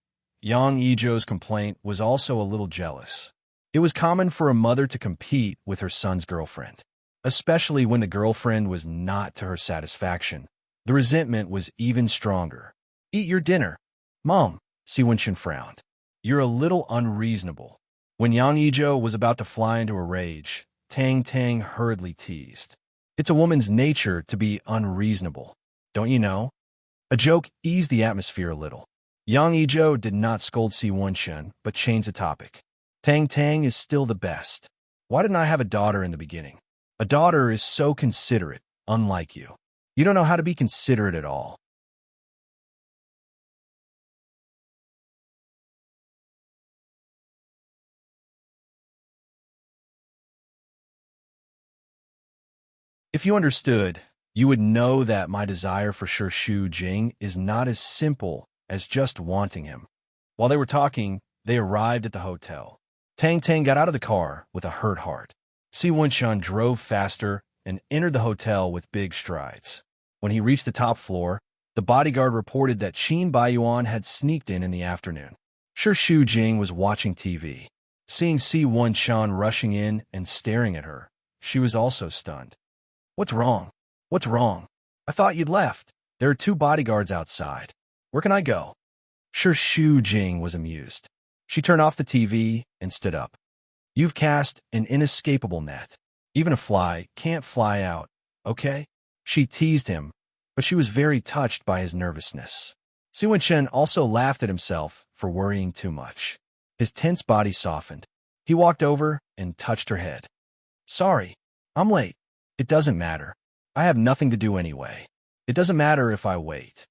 A: Yang Ijo's complaint was also a little jealous. It was common for a mother to compete with her son's girlfriend, especially when the girlfriend was not to her satisfaction. The resentment was even stronger. Eat your dinner. Mom, Si Wenchen frowned. You're a little unreasonable. When Yang Ijo was about to fly into a rage, Tang Tang hurriedly teased. It's a woman's nature to be unreasonable, don't you know? A joke eased the atmosphere a little. Yang Ijo did not scold Si Wenchen, but changed the topic. Tang Tang is still the best. Why didn't I have a daughter in the beginning? A daughter is so considerate, unlike you. You don't know how to be considerate at all. If you understood, you would know that my desire for Shi Shujing is not as simple as just wanting him. While they were talking, they arrived at the hotel. Tang Tang got out of the car with a hurt heart. Si Wenchen drove faster and entered the hotel with big strides. When he reached the top floor, the bodyguard reported that Qin Baiyuan had sneaked in the afternoon. Shi Shujing was watching TV. Seeing Si Wenchen rushing in and staring at her, she was also stunned. What's wrong? What's wrong? I thought you'd left. There are 2 bodyguards outside. Where can I go? Shi Shujing was amused. She turned off the TV and stood up. You've cast an inescapable net. Even a fly can't fly out, okay? She teased him, but she was very touched by his nervousness. Si Wenchen also laughed at himself for worrying too much. His tense body softened. He walked over and touched her head. Sorry, I'm late. It doesn't matter. I have nothing to do anyway. It doesn't matter if I wait.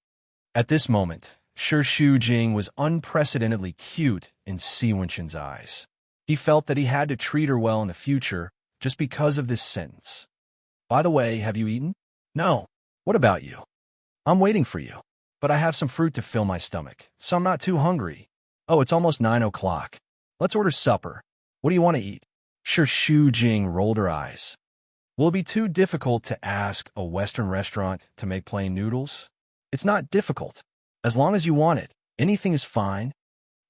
A: At this moment, Shi Shujing was unprecedentedly cute in Si Wenchen's eyes. He felt that he had to treat her well in the future just because of this sentence. By the way, have you eaten? No. What about you? I'm waiting for you. But I have some fruit to fill my stomach, so I'm not too hungry. Oh, it's almost 9 o'clock. Let's order supper. What do you want to eat? Shi Shujing rolled her eyes. Will it be too difficult to ask a Western restaurant to make plain noodles? It's not difficult. As long as you want it, anything is fine.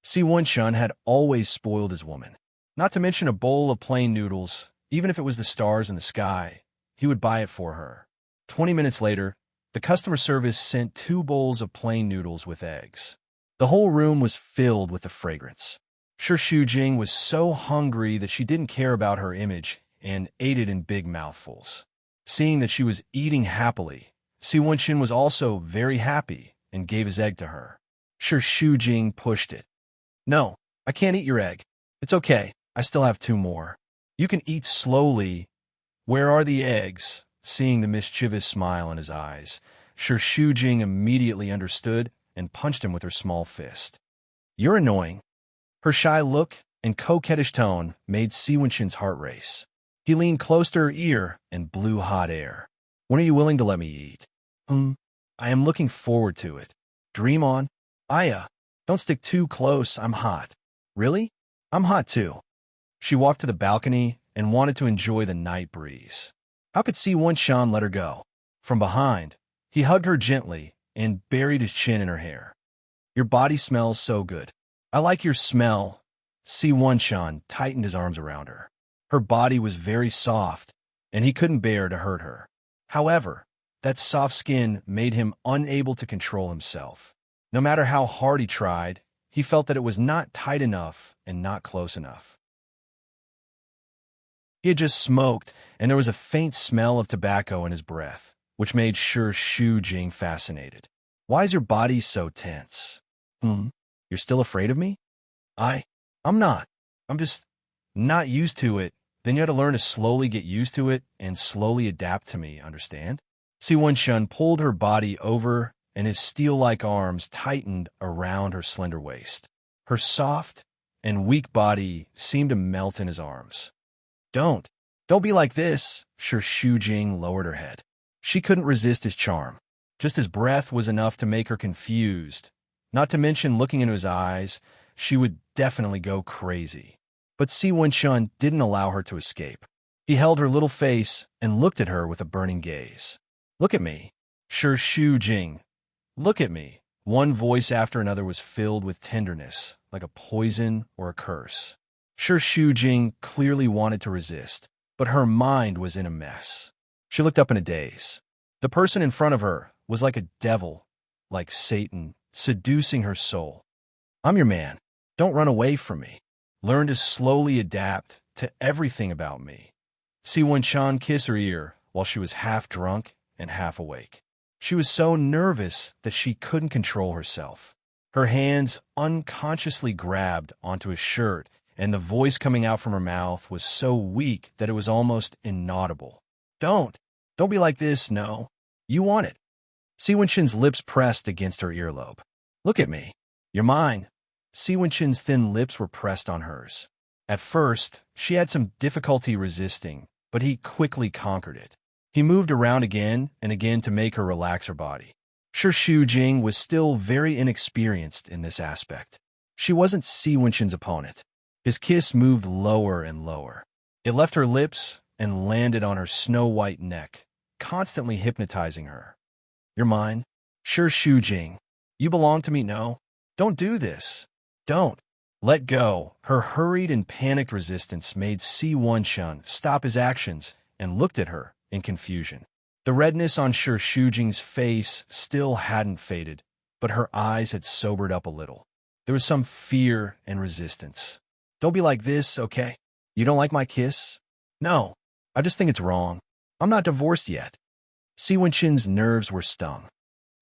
A: Si Wenchen had always spoiled his woman. Not to mention a bowl of plain noodles, even if it was the stars in the sky. he would buy it for her. 20 minutes later, the customer service sent 2 bowls of plain noodles with eggs. The whole room was filled with the fragrance. Shi Shujing was so hungry that she didn't care about her image and ate it in big mouthfuls. Seeing that she was eating happily, Si Wenxin was also very happy and gave his egg to her. Shi Shujing pushed it. "No, I can't eat your egg. It's okay, I still have 2 more. You can eat slowly. Where are the eggs?" Seeing the mischievous smile in his eyes, Shi Shujing immediately understood and punched him with her small fist. "You're annoying." Her shy look and coquettish tone made Si Wenxin's heart race. He leaned close to her ear and blew hot air. "When are you willing to let me eat?" I am looking forward to it. Dream on." "Aya, don't stick too close, I'm hot." "Really? I'm hot too." She walked to the balcony and wanted to enjoy the night breeze. How could Si Wenxin let her go? From behind, he hugged her gently and buried his chin in her hair. "Your body smells so good. I like your smell." Si Wenxin tightened his arms around her. Her body was very soft, and he couldn't bear to hurt her. However, that soft skin made him unable to control himself. No matter how hard he tried, he felt that it was not tight enough and not close enough. He had just smoked, and there was a faint smell of tobacco in his breath, which made Shi Shujing fascinated. "Why is your body so tense?" You're still afraid of me?" I'm not. I'm just not used to it. Then you had to learn to slowly get used to it and slowly adapt to me, understand?" Si Wenxin pulled her body over, and his steel-like arms tightened around her slender waist. Her soft and weak body seemed to melt in his arms. Don't be like this." Shi Shujing lowered her head. She couldn't resist his charm. Just his breath was enough to make her confused. Not to mention looking into his eyes, she would definitely go crazy. But Si Wenxin didn't allow her to escape. He held her little face and looked at her with a burning gaze. "Look at me." "Shi Shujing, look at me." One voice after another was filled with tenderness, like a poison or a curse. Shi Shujing clearly wanted to resist, but her mind was in a mess. She looked up in a daze. The person in front of her was like a devil, like Satan, seducing her soul. "I'm your man. Don't run away from me. Learn to slowly adapt to everything about me." Si Wenxin kissed her ear while she was half drunk and half awake. She was so nervous that she couldn't control herself. Her hands unconsciously grabbed onto his shirt, and the voice coming out from her mouth was so weak that it was almost inaudible. Don't be like this, no. You want it." Si Wenxin's lips pressed against her earlobe. "Look at me. You're mine." Si Wenxin's thin lips were pressed on hers. At first, she had some difficulty resisting, but he quickly conquered it. He moved around again and again to make her relax her body. Shi Shujing was still very inexperienced in this aspect. She wasn't Si Wenxin's opponent. His kiss moved lower and lower. It left her lips and landed on her snow-white neck, constantly hypnotizing her. "You're mine. Shi Shujing. You belong to me, no? Don't do this. Don't. Let go." Her hurried and panicked resistance made Si Wenxin stop his actions and looked at her in confusion. The redness on Shi Shujing's face still hadn't faded, but her eyes had sobered up a little. There was some fear and resistance. "Don't be like this, okay? You don't like my kiss?" "No, I just think it's wrong. I'm not divorced yet." Si Wenxin's nerves were stung.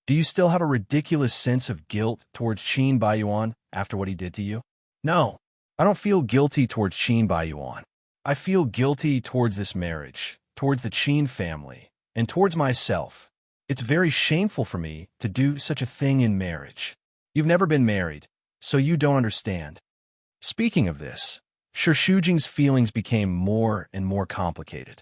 A: "Do you still have a ridiculous sense of guilt towards Qin Baiyuan after what he did to you?" "No, I don't feel guilty towards Qin Baiyuan. I feel guilty towards this marriage, towards the Qin family, and towards myself. It's very shameful for me to do such a thing in marriage. You've never been married, so you don't understand." Speaking of this, Shi Shujing's feelings became more and more complicated.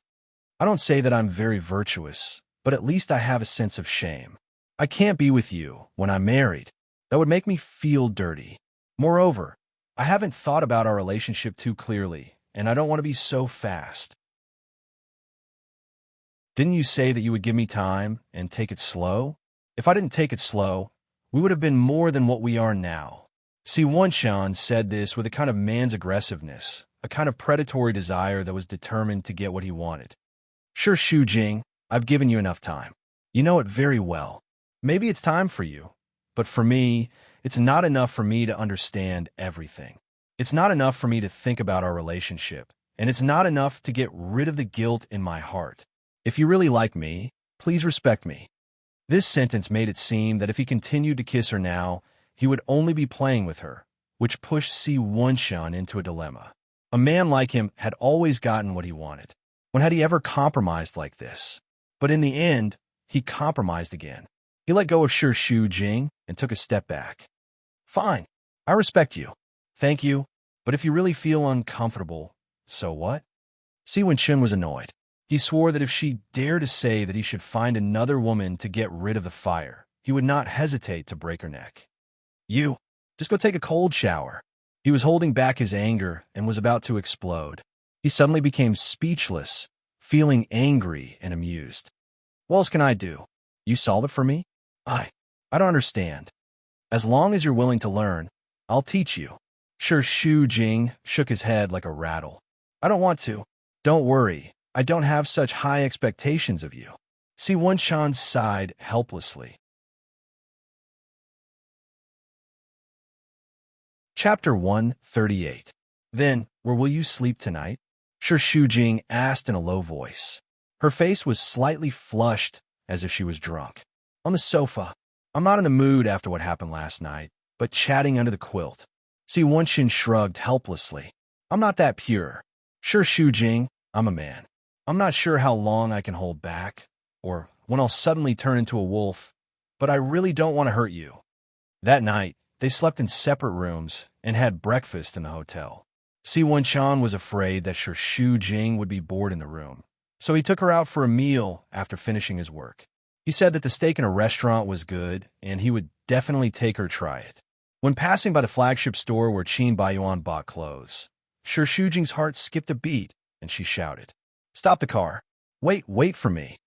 A: "I don't say that I'm very virtuous, but at least I have a sense of shame. I can't be with you when I'm married. That would make me feel dirty. Moreover, I haven't thought about our relationship too clearly, and I don't want to be so fast." "Didn't you say that you would give me time and take it slow?" "If I didn't take it slow, we would have been more than what we are now." Si Wenxin said this with a kind of man's aggressiveness, a kind of predatory desire that was determined to get what he wanted. Sure, Shu Jing, I've given you enough time. You know it very well. Maybe it's time for you, but for me, it's not enough for me to understand everything. It's not enough for me to think about our relationship, and it's not enough to get rid of the guilt in my heart. If you really like me, please respect me. This sentence made it seem that if he continued to kiss her now, he would only be playing with her, which pushed Si Wunshan into a dilemma. A man like him had always gotten what he wanted. When had he ever compromised like this? But in the end, he compromised again. He let go of Shu Jing and took a step back. Fine, I respect you. Thank you, but if you really feel uncomfortable, so what? Si Wunshan was annoyed. He swore that if she dared to say that he should find another woman to get rid of the fire, he would not hesitate to break her neck. You, just go take a cold shower. He was holding back his anger and was about to explode. He suddenly became speechless, feeling angry and amused. What else can I do? You solve it for me? I don't understand. As long as you're willing to learn, I'll teach you. Sure, Shu Jing shook his head like a rattle. I don't want to. Don't worry, I don't have such high expectations of you. Si Wunshan sighed helplessly. Chapter 138. Then, where will you sleep tonight? Sure, Shu Jing asked in a low voice. Her face was slightly flushed, as if she was drunk. On the sofa. I'm not in the mood after what happened last night, but chatting under the quilt. Si Wunshan shrugged helplessly. I'm not that pure. Sure, Shu Jing, I'm a man. I'm not sure how long I can hold back, or when I'll suddenly turn into a wolf, but I really don't want to hurt you. That night, they slept in separate rooms and had breakfast in the hotel. Si Wunshan was afraid that Shu Jing would be bored in the room, so he took her out for a meal after finishing his work. He said that the steak in a restaurant was good, and he would definitely take her try it. When passing by the flagship store where Qin Baiyuan bought clothes, Shu Jing's heart skipped a beat, and she shouted, Stop the car. Wait for me.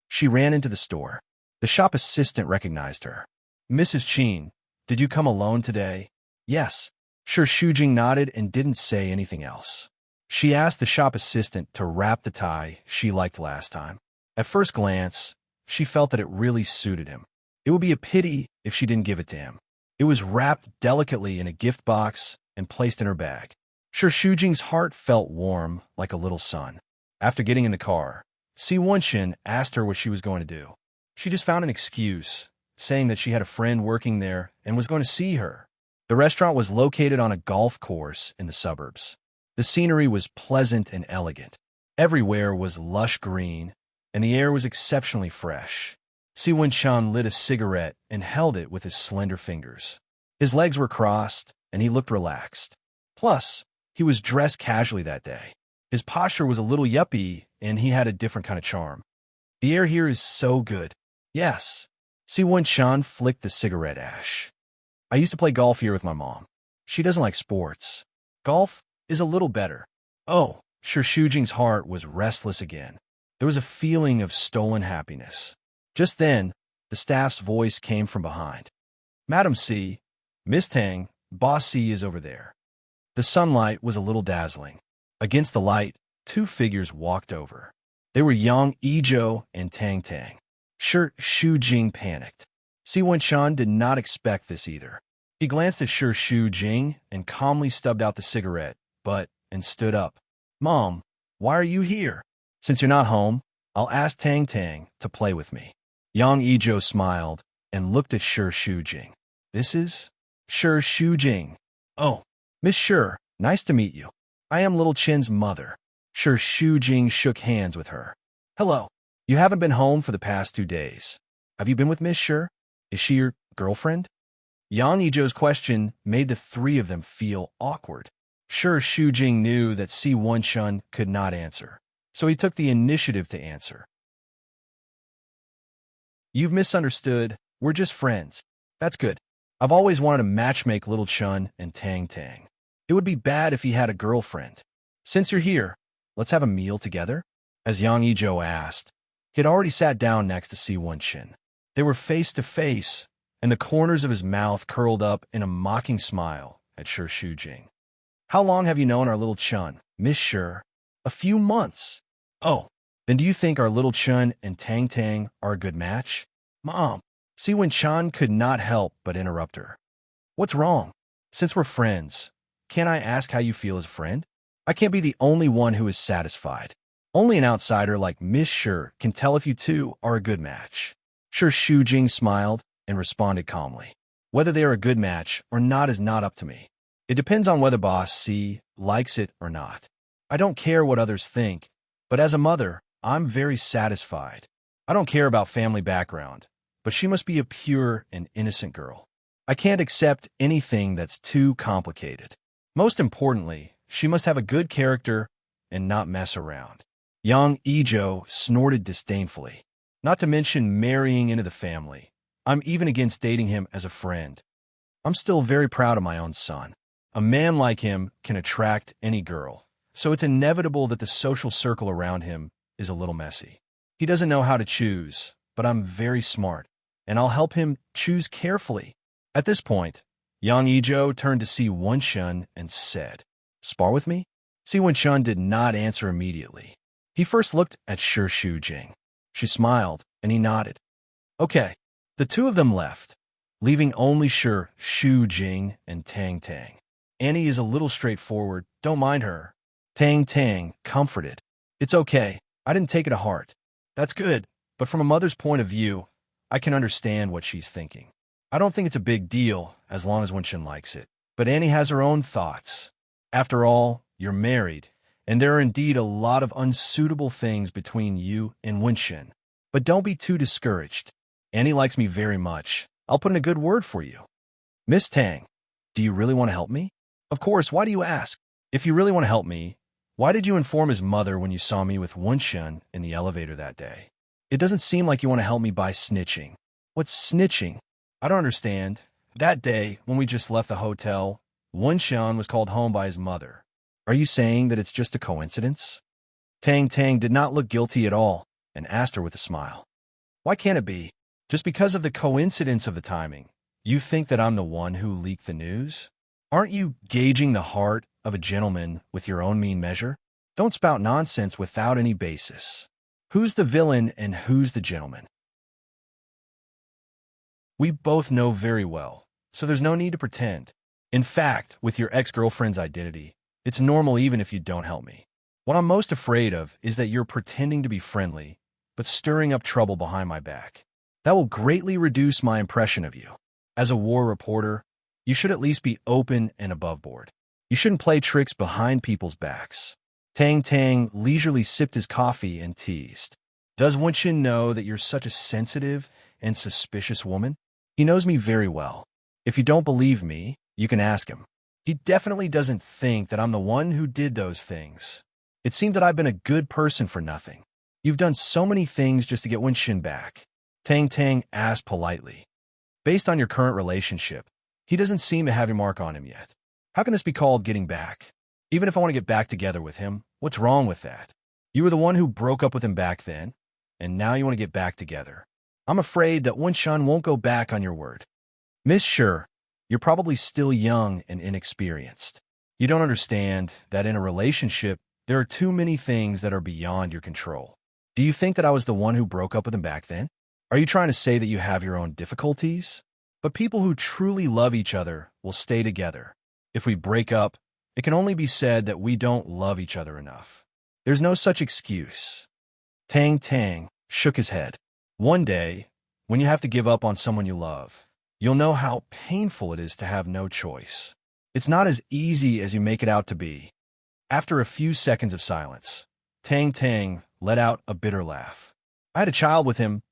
A: She ran into the store. The shop assistant recognized her. Mrs. Qin, did you come alone today? Yes. Shu Jing nodded and didn't say anything else. She asked the shop assistant to wrap the tie she liked last time. At first glance, she felt that it really suited him. It would be a pity if she didn't give it to him. It was wrapped delicately in a gift box and placed in her bag. Shu Jing's heart felt warm like a little sun. After getting in the car, Si Wunshan asked her what she was going to do. She just found an excuse, saying that she had a friend working there and was going to see her. The restaurant was located on a golf course in the suburbs. The scenery was pleasant and elegant. Everywhere was lush green, and the air was exceptionally fresh. Si Wunshan lit a cigarette and held it with his slender fingers. His legs were crossed, and he looked relaxed. Plus, he was dressed casually that day. His posture was a little yuppie, and he had a different kind of charm. The air here is so good. Yes. Si Wunshan flicked the cigarette ash. I used to play golf here with my mom. She doesn't like sports. Golf is a little better. Oh, Shu Jing's heart was restless again. There was a feeling of stolen happiness. Just then, the staff's voice came from behind. Madam Si, Miss Tang, Boss Si is over there. The sunlight was a little dazzling. Against the light, two figures walked over. They were Yang Yizhou and Tang Tang. Shu Jing panicked. Si Wunshan did not expect this either. He glanced at Shu Jing and calmly stubbed out the cigarette, and stood up. Mom, why are you here? Since you're not home, I'll ask Tang Tang to play with me. Yang Yizhou smiled and looked at Shu Jing. This is Shu Jing. Oh, Miss Sher, nice to meet you. I am little Qin's mother. Shu Jing shook hands with her. Hello. You haven't been home for the past 2 days. Have you been with Miss Sher? Is she your girlfriend? Yang Yizhou's question made the three of them feel awkward. Shu Jing knew that Si Wunshan could not answer, so he took the initiative to answer. You've misunderstood. We're just friends. That's good. I've always wanted to matchmake little Chun and Tang Tang. It would be bad if he had a girlfriend. Since you're here, let's have a meal together? As Yang Yizhou asked, he had already sat down next to Si Wunshan. They were face to face, and the corners of his mouth curled up in a mocking smile at Shu Jing. How long have you known our little Chun, Miss Sher? A few months. Oh, Then do you think our little Chun and Tang Tang are a good match? Mom, see when Chan could not help but interrupt her. What's wrong? Since we're friends, can't I ask how you feel as a friend? I can't be the only one who is satisfied. Only an outsider like Miss Shi can tell if you two are a good match. Shu Jing smiled and responded calmly. Whether they are a good match or not is not up to me. It depends on whether Boss C likes it or not. I don't care what others think, but as a mother, I'm very satisfied. I don't care about family background, but she must be a pure and innocent girl. I can't accept anything that's too complicated. Most importantly, she must have a good character and not mess around. Yang Ijo snorted disdainfully. Not to mention marrying into the family. I'm even against dating him as a friend. I'm still very proud of my own son. A man like him can attract any girl, so it's inevitable that the social circle around him is a little messy. He doesn't know how to choose, but I'm very smart, and I'll help him choose carefully. At this point, Yang Ijo turned to Si Wenshun and said, "Spar with me?" Si Wenshun did not answer immediately. He first looked at Shu Jing. She smiled, and he nodded. Okay. The two of them left, leaving only Shu Jing and Tang Tang. Annie is a little straightforward, don't mind her. Tang Tang comforted. It's okay, I didn't take it to heart. That's good, but from a mother's point of view, I can understand what she's thinking. I don't think it's a big deal as long as Wenshun likes it. But Annie has her own thoughts. After all, you're married, and there are indeed a lot of unsuitable things between you and Wenshun. But don't be too discouraged. Annie likes me very much. I'll put in a good word for you. Miss Tang, do you really want to help me? Of course, why do you ask? If you really want to help me, why did you inform his mother when you saw me with Wenshun in the elevator that day? It doesn't seem like you want to help me by snitching. What's snitching? I don't understand. That day, when we just left the hotel, Wenshun was called home by his mother. Are you saying that it's just a coincidence? Tang Tang did not look guilty at all and asked her with a smile. Why can't it be? Just because of the coincidence of the timing, you think that I'm the one who leaked the news? Aren't you gauging the heart of a gentleman with your own mean measure? Don't spout nonsense without any basis. Who's the villain and who's the gentleman? We both know very well, so there's no need to pretend. In fact, with your ex-girlfriend's identity, it's normal even if you don't help me. What I'm most afraid of is that you're pretending to be friendly, but stirring up trouble behind my back. That will greatly reduce my impression of you. As a war reporter, you should at least be open and above board. You shouldn't play tricks behind people's backs. Tang Tang leisurely sipped his coffee and teased. Does Wenshun know that you're such a sensitive and suspicious woman? He knows me very well. If you don't believe me, you can ask him. He definitely doesn't think that I'm the one who did those things. It seems that I've been a good person for nothing. You've done so many things just to get Wenshun back. Tang Tang asked politely. Based on your current relationship, he doesn't seem to have your mark on him yet. How can this be called getting back? Even if I want to get back together with him, what's wrong with that? You were the one who broke up with him back then, and now you want to get back together. I'm afraid that Wenshun won't go back on your word. Miss Shi, you're probably still young and inexperienced. You don't understand that in a relationship, there are too many things that are beyond your control. Do you think that I was the one who broke up with him back then? Are you trying to say that you have your own difficulties? But people who truly love each other will stay together. If we break up, it can only be said that we don't love each other enough. There's no such excuse. Tang Tang shook his head. One day, when you have to give up on someone you love, you'll know how painful it is to have no choice. It's not as easy as you make it out to be. After a few seconds of silence, Tang Tang let out a bitter laugh. I had a child with him,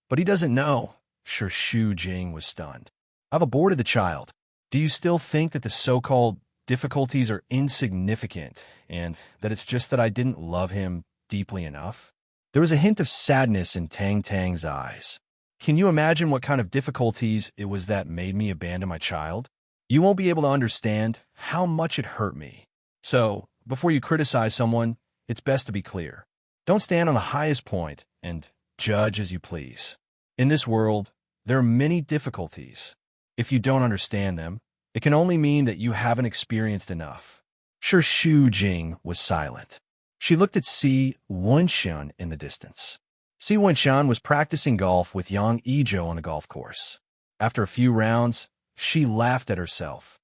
A: but he doesn't know. Shu Jing was stunned. I've aborted the child. Do you still think that the so-called difficulties are insignificant and that it's just that I didn't love him deeply enough? There was a hint of sadness in Tang Tang's eyes. Can you imagine what kind of difficulties it was that made me abandon my child? You won't be able to understand how much it hurt me. So, before you criticize someone, it's best to be clear. Don't stand on the highest point and judge as you please. In this world, there are many difficulties. If you don't understand them, it can only mean that you haven't experienced enough. Shu Jing was silent. She looked at Si Wenshun in the distance. Si Wenshun was practicing golf with Yang Ijo on the golf course. After a few rounds, she laughed at herself.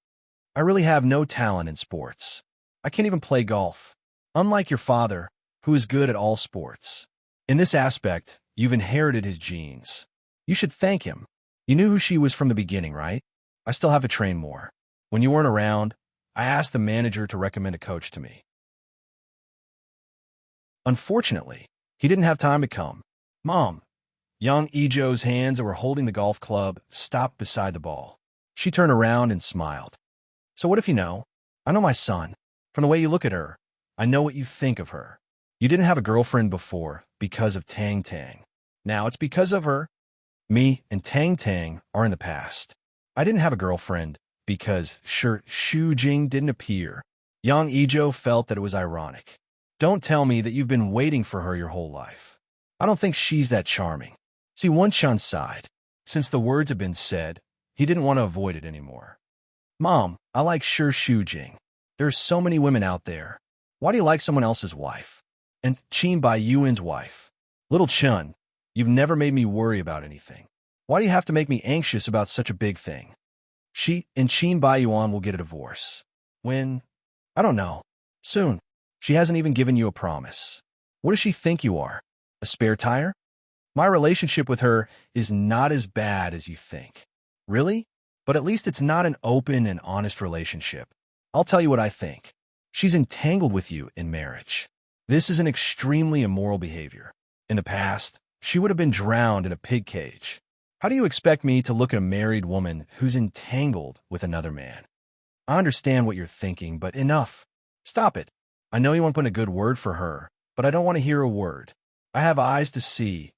A: I really have no talent in sports. I can't even play golf. Unlike your father, who is good at all sports. In this aspect, you've inherited his genes. You should thank him. You knew who she was from the beginning, right? I still have to train more. When you weren't around, I asked the manager to recommend a coach to me. Unfortunately, he didn't have time to come. Mom, Yang Ijo's hands that were holding the golf club stopped beside the ball. She turned around and smiled. So what if you know? I know my son. From the way you look at her, I know what you think of her. You didn't have a girlfriend before because of Tang Tang. Now it's because of her. Me and Tang Tang are in the past. I didn't have a girlfriend because Shu Jing didn't appear. Yang Ijo felt that it was ironic. Don't tell me that you've been waiting for her your whole life. I don't think she's that charming. Si Wenshun sighed. Since the words had been said, he didn't want to avoid it anymore. Mom, I like Shu Jing. There's so many women out there. Why do you like someone else's wife? And Qin Bai Yuan's wife. Little Chun, you've never made me worry about anything. Why do you have to make me anxious about such a big thing? She and Qin Bai Yuan will get a divorce. When? I don't know. Soon. She hasn't even given you a promise. What does she think you are? A spare tire? My relationship with her is not as bad as you think. Really? But at least it's not an open and honest relationship. I'll tell you what I think. She's entangled with you in marriage. This is an extremely immoral behavior. In the past, she would have been drowned in a pig cage. How do you expect me to look at a married woman who's entangled with another man? I understand what you're thinking, but enough. Stop it. I know you want to put in a good word for her, but I don't want to hear a word. I have eyes to see,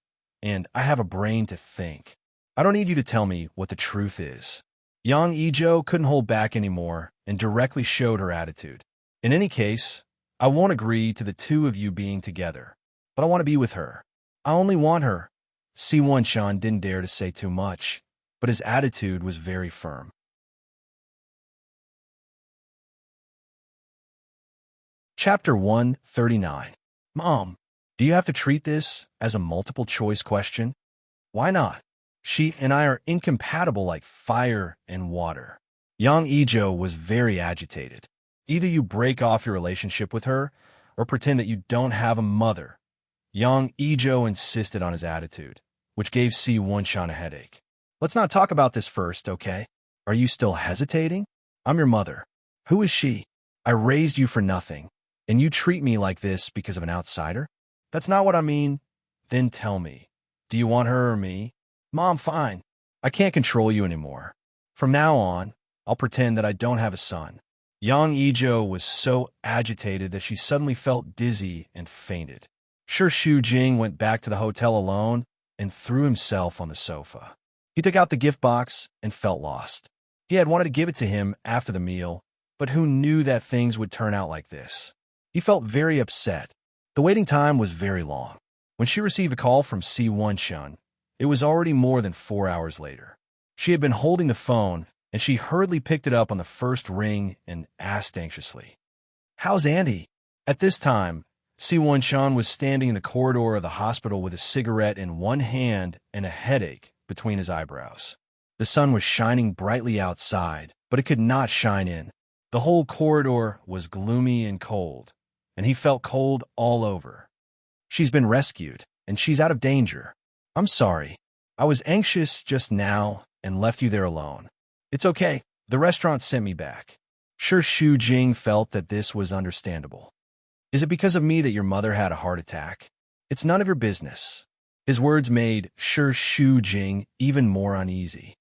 A: and I have a brain to think. I don't need you to tell me what the truth is. Yang Ijo couldn't hold back anymore and directly showed her attitude. In any case, I won't agree to the two of you being together, but I want to be with her. I only want her. Si Wenshun didn't dare to say too much, but his attitude was very firm. Chapter 139. Mom, do you have to treat this as a multiple-choice question? Why not? She and I are incompatible like fire and water. Yang Ijo was very agitated. Either you break off your relationship with her or pretend that you don't have a mother. Yang Ijo insisted on his attitude, which gave Si Wenshun a headache. Let's not talk about this first, okay? Are you still hesitating? I'm your mother. Who is she? I raised you for nothing, and you treat me like this because of an outsider? That's not what I mean. Then tell me, do you want her or me? Mom, fine. I can't control you anymore. From now on, I'll pretend that I don't have a son. Yang Ijo was so agitated that she suddenly felt dizzy and fainted. Shu Jing went back to the hotel alone and threw himself on the sofa. He took out the gift box and felt lost. He had wanted to give it to him after the meal, but who knew that things would turn out like this? He felt very upset. The waiting time was very long. When she received a call from Si Wenshun, it was already more than 4 hours later. She had been holding the phone, and she hurriedly picked it up on the first ring and asked anxiously, "How's Andy?" At this time, Si Wenshun was standing in the corridor of the hospital with a cigarette in one hand and a headache between his eyebrows. The sun was shining brightly outside, but it could not shine in. The whole corridor was gloomy and cold, and he felt cold all over. She's been rescued, and she's out of danger. I'm sorry. I was anxious just now and left you there alone. It's okay. The restaurant sent me back. Shu Jing felt that this was understandable. Is it because of me that your mother had a heart attack? It's none of your business. His words made Shu Jing even more uneasy.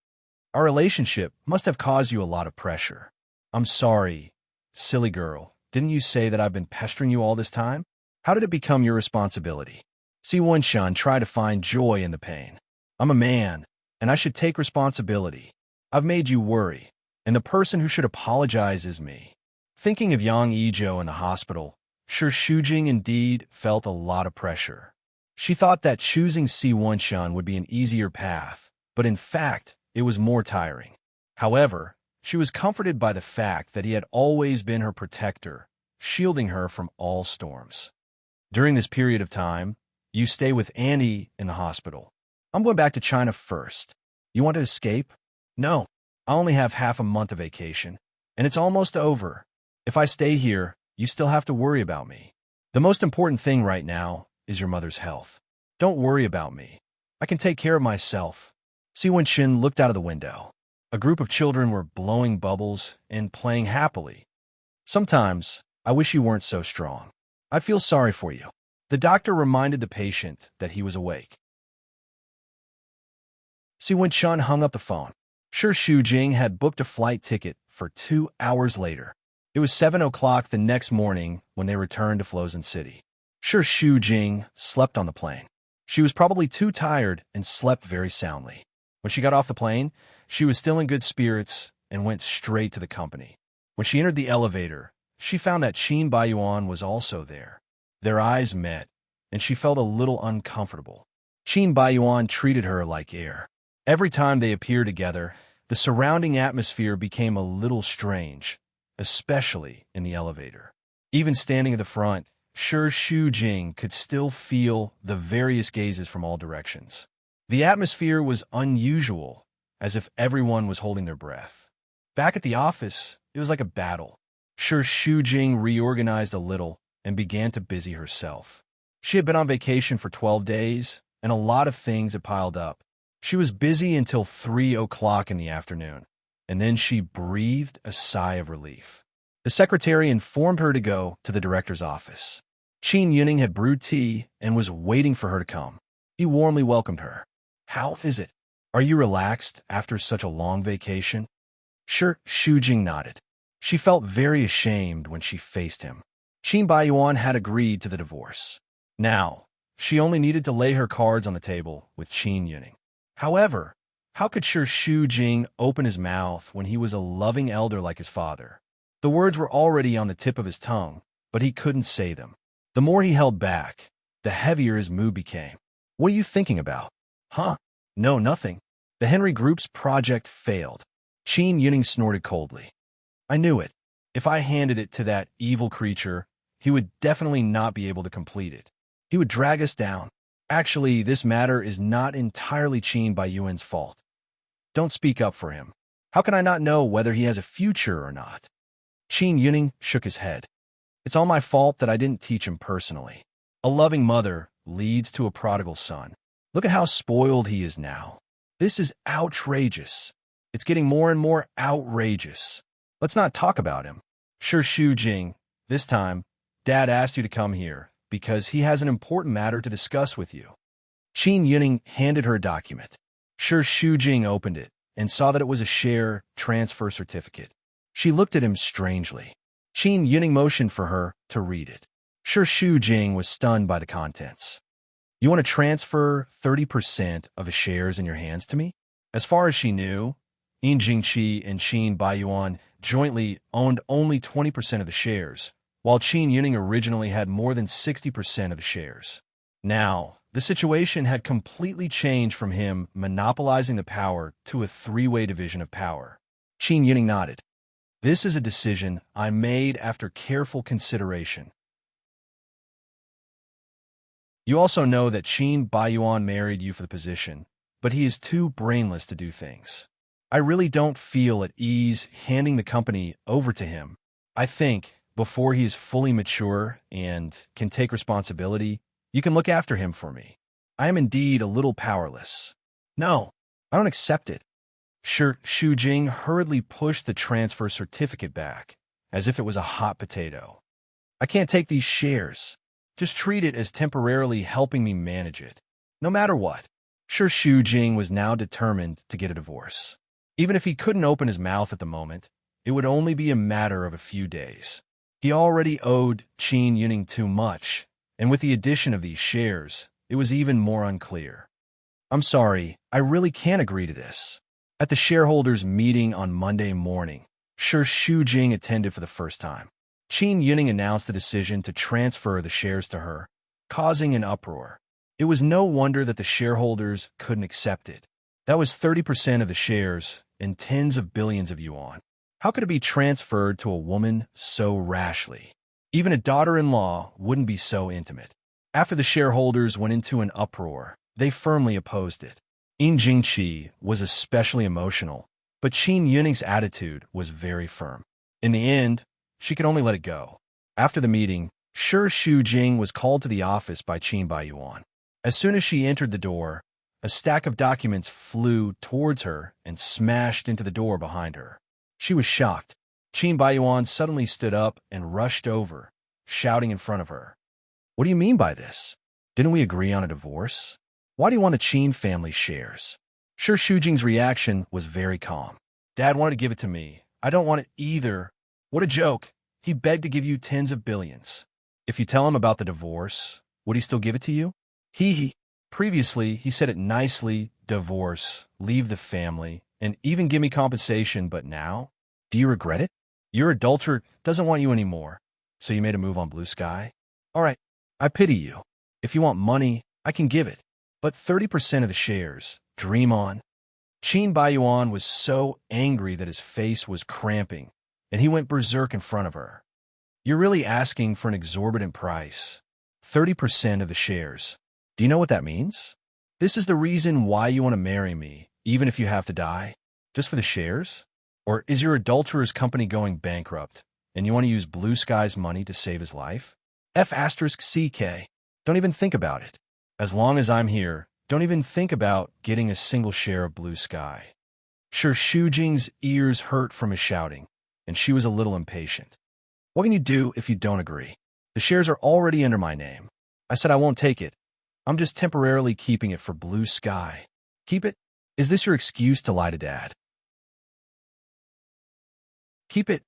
A: Our relationship must have caused you a lot of pressure. I'm sorry. Silly girl, didn't you say that I've been pestering you all this time? How did it become your responsibility? Si Wenshun tried to find joy in the pain. I'm a man, and I should take responsibility. I've made you worry, and the person who should apologize is me. Thinking of Yang Ijo in the hospital, Shu Jing indeed felt a lot of pressure. She thought that choosing Si Wenshun would be an easier path, but in fact, it was more tiring. However, she was comforted by the fact that he had always been her protector, shielding her from all storms. During this period of time, you stay with Annie in the hospital. I'm going back to China first. You want to escape? No. I only have half a month of vacation, and it's almost over. If I stay here, you still have to worry about me. The most important thing right now is your mother's health. Don't worry about me. I can take care of myself. Si Wenxin looked out of the window. A group of children were blowing bubbles and playing happily. Sometimes, I wish you weren't so strong. I feel sorry for you. The doctor reminded the patient that he was awake. Si Wenxin hung up the phone. Shi Shujing had booked a flight ticket for 2 hours later. It was 7 o'clock the next morning when they returned to Flozen City. Shi Shujing slept on the plane. She was probably too tired and slept very soundly. When she got off the plane, she was still in good spirits and went straight to the company. When she entered the elevator, she found that Qin Baiyuan was also there. Their eyes met, and she felt a little uncomfortable. Qin Baiyuan treated her like air. Every time they appeared together, the surrounding atmosphere became a little strange, especially in the elevator. Even standing at the front, Shi Shujing could still feel the various gazes from all directions. The atmosphere was unusual, as if everyone was holding their breath. Back at the office, it was like a battle. Shi Shujing reorganized a little and began to busy herself. She had been on vacation for 12 days, and a lot of things had piled up. She was busy until 3 o'clock in the afternoon, and then she breathed a sigh of relief. The secretary informed her to go to the director's office. Qin Yuning had brewed tea and was waiting for her to come. He warmly welcomed her. How is it? Are you relaxed after such a long vacation? Shi Shujing nodded. She felt very ashamed when she faced him. Qin Baiyuan had agreed to the divorce. Now, she only needed to lay her cards on the table with Qin Yuning. However, how could Shi Shujing open his mouth when he was a loving elder like his father? The words were already on the tip of his tongue, but he couldn't say them. The more he held back, the heavier his mood became. What are you thinking about? Huh? No, nothing. The Henry Group's project failed. Qin Yuning snorted coldly. I knew it. If I handed it to that evil creature, he would definitely not be able to complete it. He would drag us down. Actually, this matter is not entirely Qin Baiyuan's fault. Don't speak up for him. How can I not know whether he has a future or not? Qin Yuning shook his head. It's all my fault that I didn't teach him personally. A loving mother leads to a prodigal son. Look at how spoiled he is now. This is outrageous. It's getting more and more outrageous. Let's not talk about him. Shi Shujing, this time, Dad asked you to come here because he has an important matter to discuss with you. Qin Yuning handed her a document. Shi Shujing opened it and saw that it was a share transfer certificate. She looked at him strangely. Qin Yuning motioned for her to read it. Shi Shujing was stunned by the contents. You want to transfer 30% of his shares in your hands to me? As far as she knew, Yin Jingqi and Qin Baiyuan jointly owned only 20% of the shares, while Qin Yuning originally had more than 60% of the shares. Now, the situation had completely changed from him monopolizing the power to a three-way division of power. Qin Yuning nodded. This is a decision I made after careful consideration. You also know that Qin Baiyuan married you for the position, but he is too brainless to do things. I really don't feel at ease handing the company over to him. I think, before he is fully mature and can take responsibility, you can look after him for me. I am indeed a little powerless. No, I don't accept it. Shi Shujing hurriedly pushed the transfer certificate back, as if it was a hot potato. I can't take these shares. Just treat it as temporarily helping me manage it. No matter what, Shi Shujing was now determined to get a divorce. Even if he couldn't open his mouth at the moment, it would only be a matter of a few days. He already owed Qin Yuning too much, and with the addition of these shares, it was even more unclear. I'm sorry, I really can't agree to this. At the shareholders' meeting on Monday morning, Shi Shujing attended for the first time. Qin Yuning announced the decision to transfer the shares to her, causing an uproar. It was no wonder that the shareholders couldn't accept it. That was 30% of the shares and tens of billions of yuan. How could it be transferred to a woman so rashly? Even a daughter-in-law wouldn't be so intimate. After the shareholders went into an uproar, they firmly opposed it. In Jingqi was especially emotional, but Qin Yuning's attitude was very firm. In the end, she could only let it go. After the meeting, Shi Shujing was called to the office by Qin Baiyuan. As soon as she entered the door, a stack of documents flew towards her and smashed into the door behind her. She was shocked. Qin Baiyuan suddenly stood up and rushed over, shouting in front of her. "What do you mean by this? Didn't we agree on a divorce? Why do you want the Qin family shares?" Shi Shujing's reaction was very calm. "Dad wanted to give it to me. I don't want it either." "What a joke. He begged to give you tens of billions. If you tell him about the divorce, would he still give it to you?" He. Previously, he said it nicely, divorce, leave the family, and even give me compensation, but now? Do you regret it? Your adulterer doesn't want you anymore, so you made a move on Blue Sky? All right, I pity you. If you want money, I can give it. But 30% of the shares, dream on. Qin Baiyuan was so angry that his face was cramping, and he went berserk in front of her. "You're really asking for an exorbitant price. 30% of the shares. Do you know what that means? This is the reason why you want to marry me, even if you have to die? Just for the shares? Or is your adulterer's company going bankrupt, and you want to use Blue Sky's money to save his life? F***CK. Don't even think about it. As long as I'm here, don't even think about getting a single share of Blue Sky." Shi Shujing's ears hurt from his shouting, and she was a little impatient. "What can you do if you don't agree? The shares are already under my name. I said I won't take it. I'm just temporarily keeping it for Blue Sky." "Keep it? Is this your excuse to lie to Dad?" Keep it,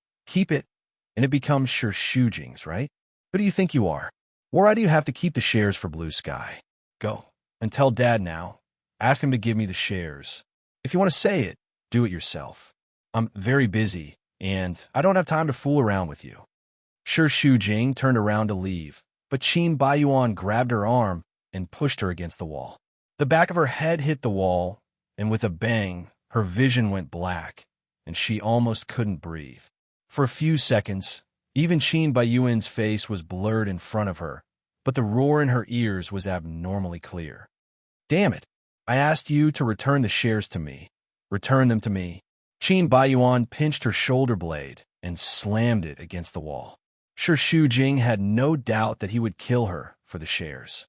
A: and it becomes Shi Shujing's, right? Who do you think you are? Why do you have to keep the shares for Blue Sky? Go and tell Dad now. Ask him to give me the shares. If you want to say it, do it yourself. I'm very busy, and I don't have time to fool around with you. Shi Shujing turned around to leave, but Qin Baiyuan grabbed her arm and pushed her against the wall. The back of her head hit the wall, and with a bang, her vision went black, and she almost couldn't breathe. For a few seconds, even Qin Baiyuan's face was blurred in front of her, but the roar in her ears was abnormally clear. "Damn it! I asked you to return the shares to me. Return them to me." Qin Baiyuan pinched her shoulder blade and slammed it against the wall. Shi Shujing had no doubt that he would kill her for the shares.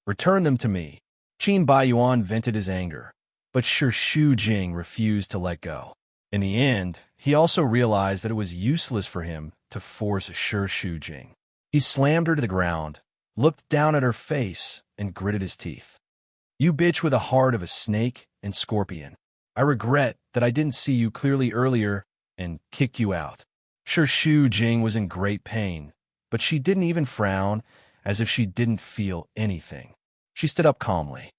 A: "Return them to me." Qin Baiyuan vented his anger, but Shi Shujing refused to let go. In the end, he also realized that it was useless for him to force Shi Shujing. He slammed her to the ground, looked down at her face, and gritted his teeth. "You bitch with a heart of a snake and scorpion. I regret that I didn't see you clearly earlier and kicked you out." Shi Shujing was in great pain, but she didn't even frown, as if she didn't feel anything. She stood up calmly.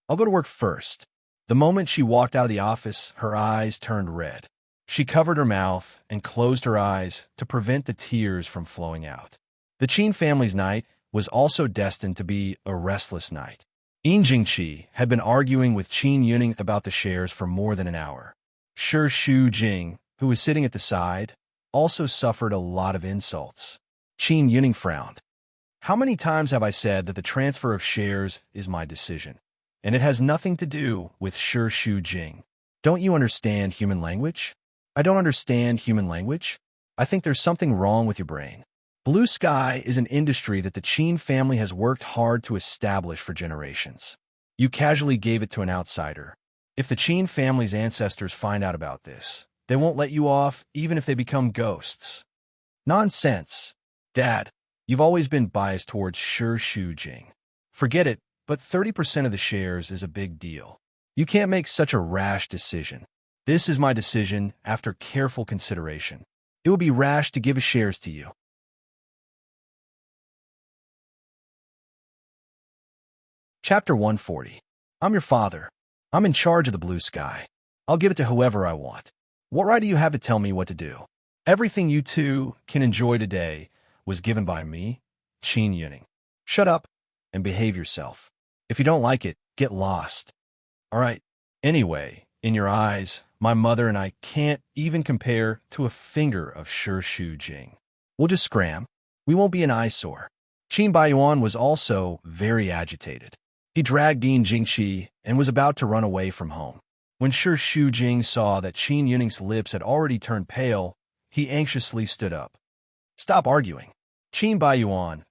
A: "I'll go to work first." The moment she walked out of the office, her eyes turned red. She covered her mouth and closed her eyes to prevent the tears from flowing out. The Qin family's night was also destined to be a restless night. In Jingqi had been arguing with Qin Yuning about the shares for more than an hour. Shi Shujing, who was sitting at the side, also suffered a lot of insults. Qin Yuning frowned. "How many times have I said that the transfer of shares is my decision? And it has nothing to do with Shi Shujing. Don't you understand human language?" "I don't understand human language. I think there's something wrong with your brain. Blue Sky is an industry that the Qin family has worked hard to establish for generations. You casually gave it to an outsider. If the Qin family's ancestors find out about this, they won't let you off even if they become ghosts." "Nonsense. Dad, you've always been biased towards Shi Shujing. Forget it, but 30% of the shares is a big deal. You can't make such a rash decision. This is my decision after careful consideration. It would be rash to give his shares to you." Chapter 140. I'm your father. I'm in charge of the Blue Sky. I'll give it to whoever I want. What right do you have to tell me what to do? Everything you two can enjoy today was given by me, Qin Yuning. Shut up and behave yourself. If you don't like it, get lost. All right. Anyway, in your eyes, my mother and I can't even compare to a finger of Shi Shujing. We'll just scram. We won't be an eyesore. Qin Baiyuan was also very agitated. He dragged Yin Jingqi and was about to run away from home. When Shi Shujing saw that Qin Yuning's lips had already turned pale, he anxiously stood up. Stop arguing. Qin Baiyuan,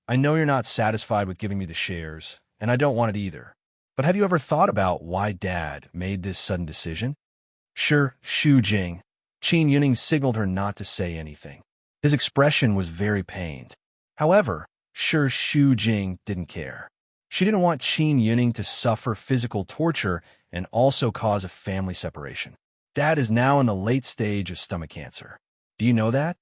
A: I know you're not satisfied with giving me the shares, and I don't want it either. But have you ever thought about why Dad made this sudden decision? Shi Shujing. Qin Yuning signaled her not to say anything. His expression was very pained. However, Shi Shujing didn't care. She didn't want Qin Yuning to suffer physical torture and also cause a family separation. Dad is now in the late stage of stomach cancer. Do you know that?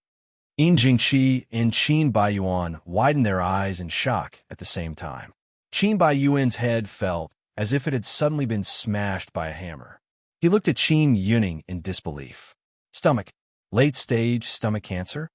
A: Yin Jingqi and Qin Baiyuan widened their eyes in shock at the same time. Qin Baiyuan's head felt as if it had suddenly been smashed by a hammer. He looked at Qin Yuning in disbelief. Stomach, late-stage stomach cancer?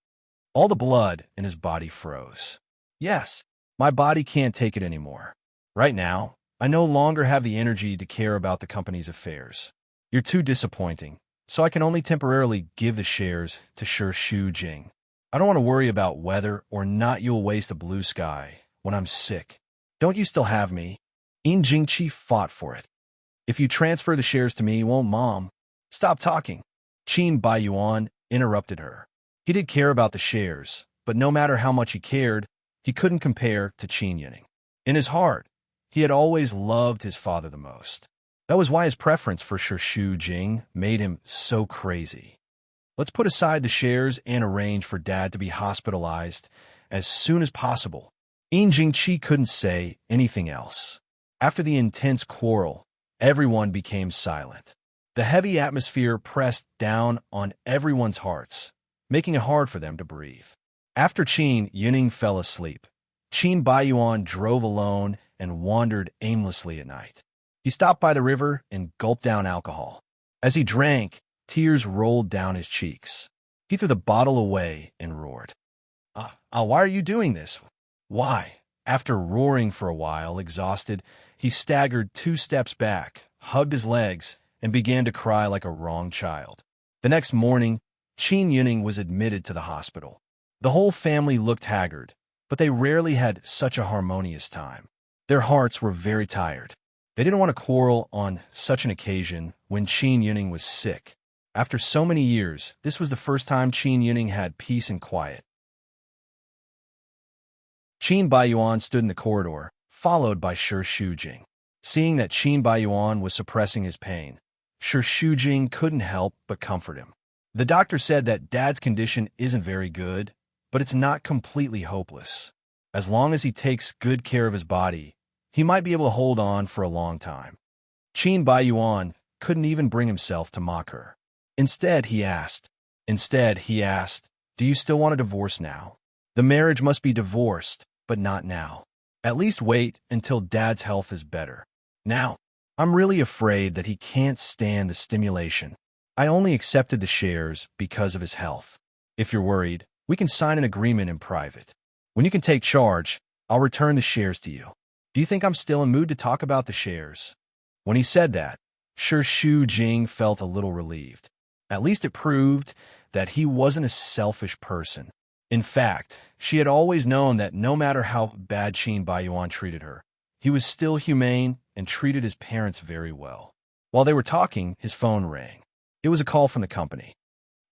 A: All the blood in his body froze. Yes, my body can't take it anymore. Right now, I no longer have the energy to care about the company's affairs. You're too disappointing, so I can only temporarily give the shares to Shi Shujing. I don't want to worry about whether or not you'll waste the blue sky when I'm sick. Don't you still have me? Yin Jingqi fought for it. If you transfer the shares to me, won't Mom? Stop talking. Qin Baiyuan interrupted her. He did care about the shares, but no matter how much he cared, he couldn't compare to Qin Yuning. In his heart, he had always loved his father the most. That was why his preference for Shi Shujing made him so crazy. Let's put aside the shares and arrange for Dad to be hospitalized as soon as possible. Yin Jingqi couldn't say anything else. After the intense quarrel, everyone became silent. The heavy atmosphere pressed down on everyone's hearts, making it hard for them to breathe. After Qin Yuning fell asleep, Qin Baiyuan drove alone and wandered aimlessly at night. He stopped by the river and gulped down alcohol. As he drank, tears rolled down his cheeks. He threw the bottle away and roared. Why are you doing this? Why? After roaring for a while, exhausted, he staggered 2 steps back, hugged his legs, and began to cry like a wronged child. The next morning, Qin Yuning was admitted to the hospital. The whole family looked haggard, but they rarely had such a harmonious time. Their hearts were very tired. They didn't want to quarrel on such an occasion when Qin Yuning was sick. After so many years, this was the first time Qin Yuning had peace and quiet. Qin Baiyuan stood in the corridor, followed by Shi Shujing. Seeing that Qin Baiyuan was suppressing his pain, Shi Shujing couldn't help but comfort him. The doctor said that Dad's condition isn't very good, but it's not completely hopeless. As long as he takes good care of his body, he might be able to hold on for a long time. Qin Baiyuan couldn't even bring himself to mock her. Instead, he asked, do you still want a divorce now? The marriage must be divorced, but not now. At least wait until Dad's health is better. Now, I'm really afraid that he can't stand the stimulation. I only accepted the shares because of his health. If you're worried, we can sign an agreement in private. When you can take charge, I'll return the shares to you. Do you think I'm still in mood to talk about the shares? When he said that, Shi Shujing felt a little relieved. At least it proved that he wasn't a selfish person. In fact, she had always known that no matter how bad Qin Baiyuan treated her, he was still humane and treated his parents very well. While they were talking, his phone rang. It was a call from the company.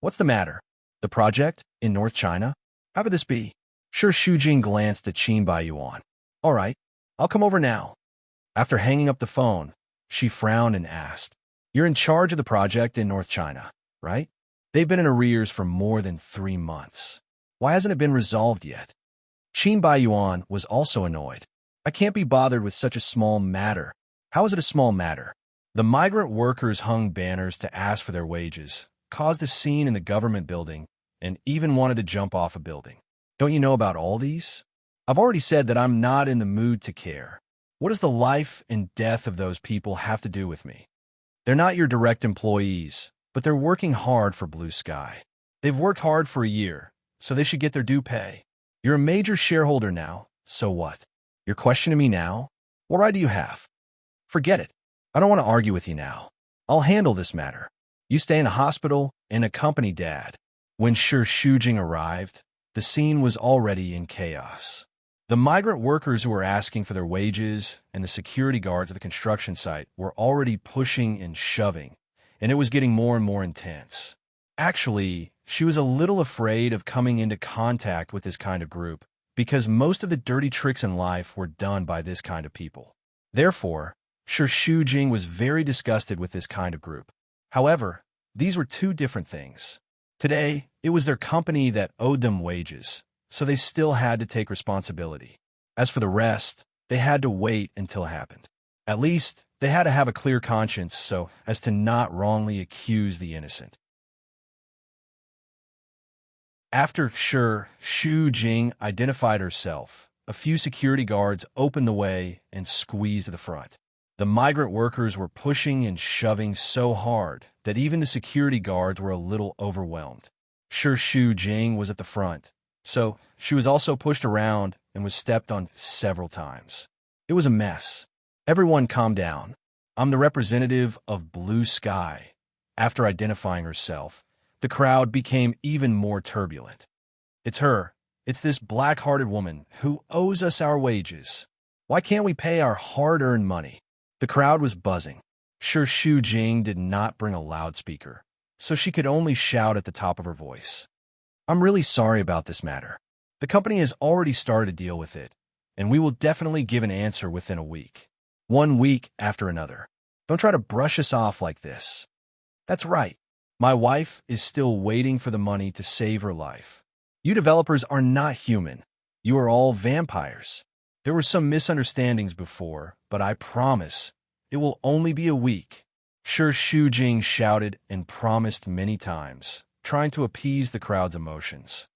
A: What's the matter? The project? In North China? How could this be? Shi Shujing glanced at Qin Baiyuan. All right, I'll come over now. After hanging up the phone, she frowned and asked, You're in charge of the project in North China, right? They've been in arrears for more than 3 months. Why hasn't it been resolved yet? Qin Baiyuan was also annoyed. I can't be bothered with such a small matter. How is it a small matter? The migrant workers hung banners to ask for their wages, caused a scene in the government building, and even wanted to jump off a building. Don't you know about all these? I've already said that I'm not in the mood to care. What does the life and death of those people have to do with me? They're not your direct employees, but they're working hard for Blue Sky. They've worked hard for a year, so they should get their due pay. You're a major shareholder now, so what? You're questioning me now? What right do you have? Forget it. I don't want to argue with you now. I'll handle this matter. You stay in the hospital and accompany Dad. When Shi Shujing arrived, the scene was already in chaos. The migrant workers who were asking for their wages and the security guards at the construction site were already pushing and shoving, and it was getting more and more intense. Actually, she was a little afraid of coming into contact with this kind of group because most of the dirty tricks in life were done by this kind of people. Therefore, Shu Jing was very disgusted with this kind of group. However, these were two different things. Today, it was their company that owed them wages, so they still had to take responsibility. As for the rest, they had to wait until it happened. At least, they had to have a clear conscience so as to not wrongly accuse the innocent. After Shu Jing identified herself, a few security guards opened the way and squeezed the front. The migrant workers were pushing and shoving so hard that even the security guards were a little overwhelmed. Shu Jing was at the front, so she was also pushed around and was stepped on several times. It was a mess. Everyone calmed down. I'm the representative of Blue Sky. After identifying herself, the crowd became even more turbulent. It's her. It's this black-hearted woman who owes us our wages. Why can't we pay our hard-earned money? The crowd was buzzing. Shu Jing did not bring a loudspeaker, so she could only shout at the top of her voice. I'm really sorry about this matter. The company has already started to deal with it, and we will definitely give an answer within a week. 1 week after another. Don't try to brush us off like this. That's right. My wife is still waiting for the money to save her life. You developers are not human. You are all vampires. There were some misunderstandings before, but I promise it will only be a week. Shu Jing shouted and promised many times, trying to appease the crowd's emotions.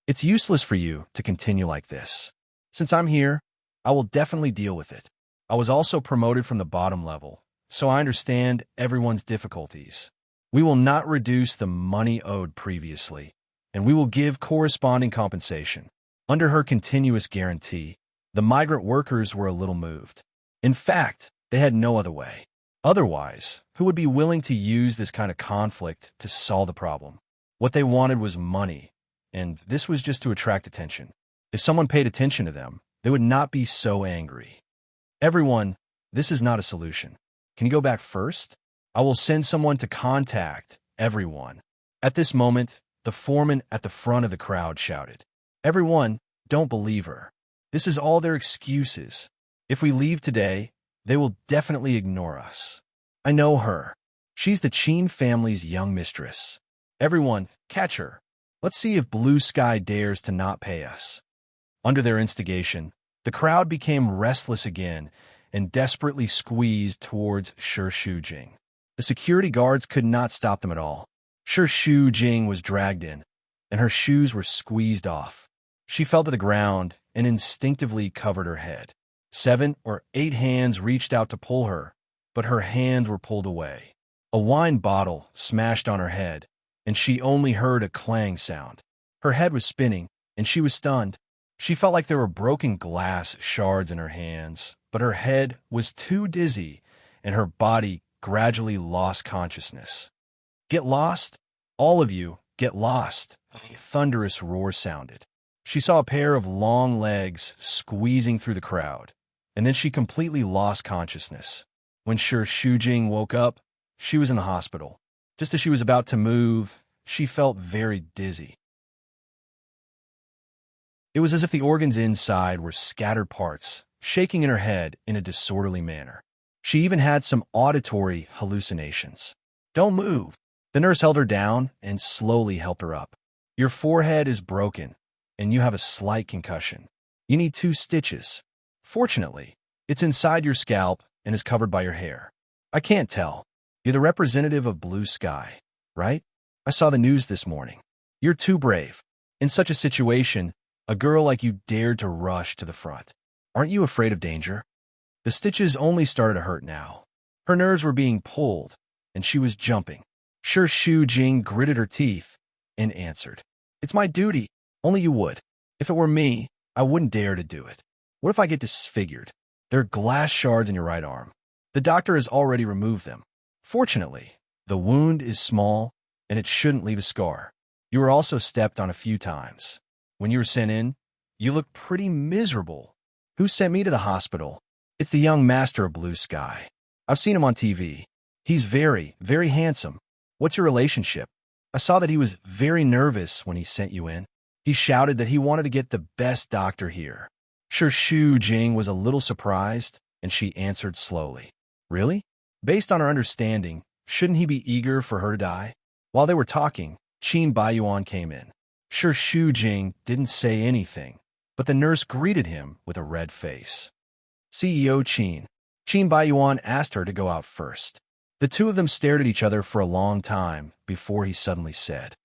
A: It's useless for you to continue like this. Since I'm here, I will definitely deal with it. I was also promoted from the bottom level, so I understand everyone's difficulties. We will not reduce the money owed previously, and we will give corresponding compensation. Under her continuous guarantee, the migrant workers were a little moved. In fact, they had no other way. Otherwise, who would be willing to use this kind of conflict to solve the problem? What they wanted was money, and this was just to attract attention. If someone paid attention to them, they would not be so angry. Everyone, this is not a solution. Can you go back first? I will send someone to contact everyone. At this moment, the foreman at the front of the crowd shouted, Everyone, don't believe her. This is all their excuses. If we leave today, they will definitely ignore us. I know her. She's the Qin family's young mistress. Everyone, catch her. Let's see if Blue Sky dares to not pay us. Under their instigation, the crowd became restless again and desperately squeezed towards Shu Jing. The security guards could not stop them at all. Shu Jing was dragged in, and her shoes were squeezed off. She fell to the ground and instinctively covered her head. 7 or 8 hands reached out to pull her, but her hands were pulled away. A wine bottle smashed on her head, and she only heard a clang sound. Her head was spinning, and she was stunned. She felt like there were broken glass shards in her hands, but her head was too dizzy, and her body gradually lost consciousness. Get lost? All of you, get lost. A thunderous roar sounded. She saw a pair of long legs squeezing through the crowd, and then she completely lost consciousness. When Shu Jing woke up, she was in the hospital. Just as she was about to move, she felt very dizzy. It was as if the organs inside were scattered parts, shaking in her head in a disorderly manner. She even had some auditory hallucinations. Don't move. The nurse held her down and slowly helped her up. Your forehead is broken, and you have a slight concussion. You need 2 stitches. Fortunately, it's inside your scalp and is covered by your hair. I can't tell. You're the representative of Blue Sky, right? I saw the news this morning. You're too brave. In such a situation, a girl like you dared to rush to the front. Aren't you afraid of danger? The stitches only started to hurt now. Her nerves were being pulled, and she was jumping. Shu Jing gritted her teeth and answered, It's my duty. Only you would. If it were me, I wouldn't dare to do it. What if I get disfigured? There are glass shards in your right arm. The doctor has already removed them. Fortunately, the wound is small, and it shouldn't leave a scar. You were also stepped on a few times. When you were sent in, You look pretty miserable. Who sent me to the hospital? It's the young master of Blue Sky. I've seen him on TV. He's very, very handsome. What's your relationship? I saw that he was very nervous when he sent you in. He shouted that he wanted to get the best doctor here. Shu Jing was a little surprised, and she answered slowly. Really? Based on our understanding, shouldn't he be eager for her to die? While they were talking, Qin Baiyuan came in. Shu Jing didn't say anything, but the nurse greeted him with a red face. CEO Qin. Qin Baiyuan asked her to go out first. The two of them stared at each other for a long time before he suddenly said,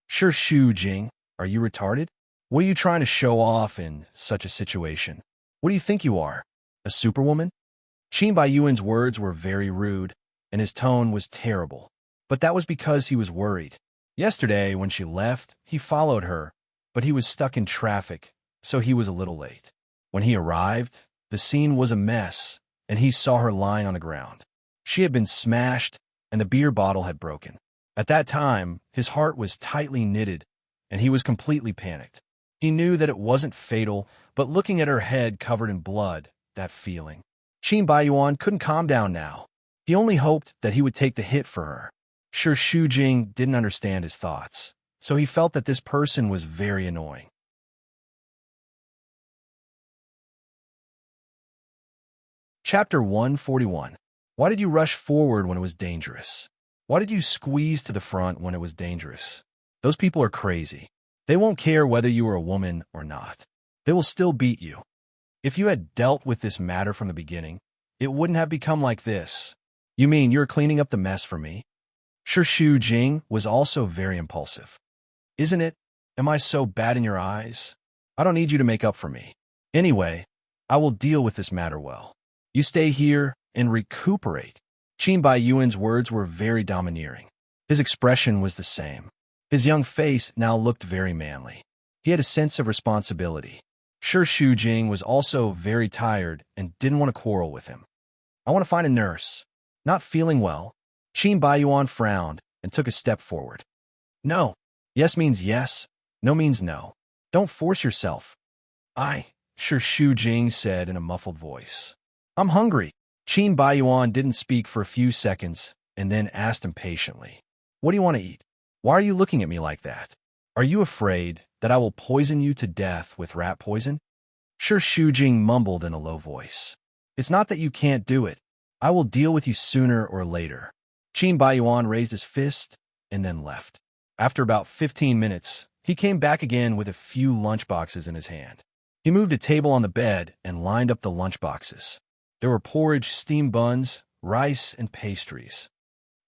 A: Shu Jing, are you retarded? What are you trying to show off in such a situation? What do you think you are? A superwoman? Qin Baiyuan's words were very rude, and his tone was terrible. But that was because he was worried. Yesterday, when she left, he followed her, but he was stuck in traffic, so he was a little late. When he arrived, the scene was a mess, and he saw her lying on the ground. She had been smashed, and the beer bottle had broken. At that time, his heart was tightly knitted, and he was completely panicked. He knew that it wasn't fatal, but looking at her head covered in blood, that feeling. Qin Baiyuan couldn't calm down now. He only hoped that he would take the hit for her. Shu Jing didn't understand his thoughts, so he felt that this person was very annoying. Chapter 141. Why did you rush forward when it was dangerous? Why did you squeeze to the front when it was dangerous? Those people are crazy. They won't care whether you are a woman or not. They will still beat you. If you had dealt with this matter from the beginning, it wouldn't have become like this. You mean you're cleaning up the mess for me? Shu Jing was also very impulsive. Isn't it? Am I so bad in your eyes? I don't need you to make up for me. Anyway, I will deal with this matter well. You stay here and recuperate. Qin Baiyuan's words were very domineering. His expression was the same. His young face now looked very manly. He had a sense of responsibility. Shu Jing was also very tired and didn't want to quarrel with him. I want to find a nurse. Not feeling well. Qin Baiyuan frowned and took a step forward. No. Yes means yes. No means no. Don't force yourself. Shu Jing said in a muffled voice. I'm hungry. Qin Baiyuan didn't speak for a few seconds and then asked impatiently. What do you want to eat? Why are you looking at me like that? Are you afraid that I will poison you to death with rat poison? Shu Jing mumbled in a low voice. It's not that you can't do it. I will deal with you sooner or later. Qin Baiyuan raised his fist and then left. After about 15 minutes, he came back again with a few lunchboxes in his hand. He moved a table on the bed and lined up the lunchboxes. There were porridge, steamed buns, rice, and pastries.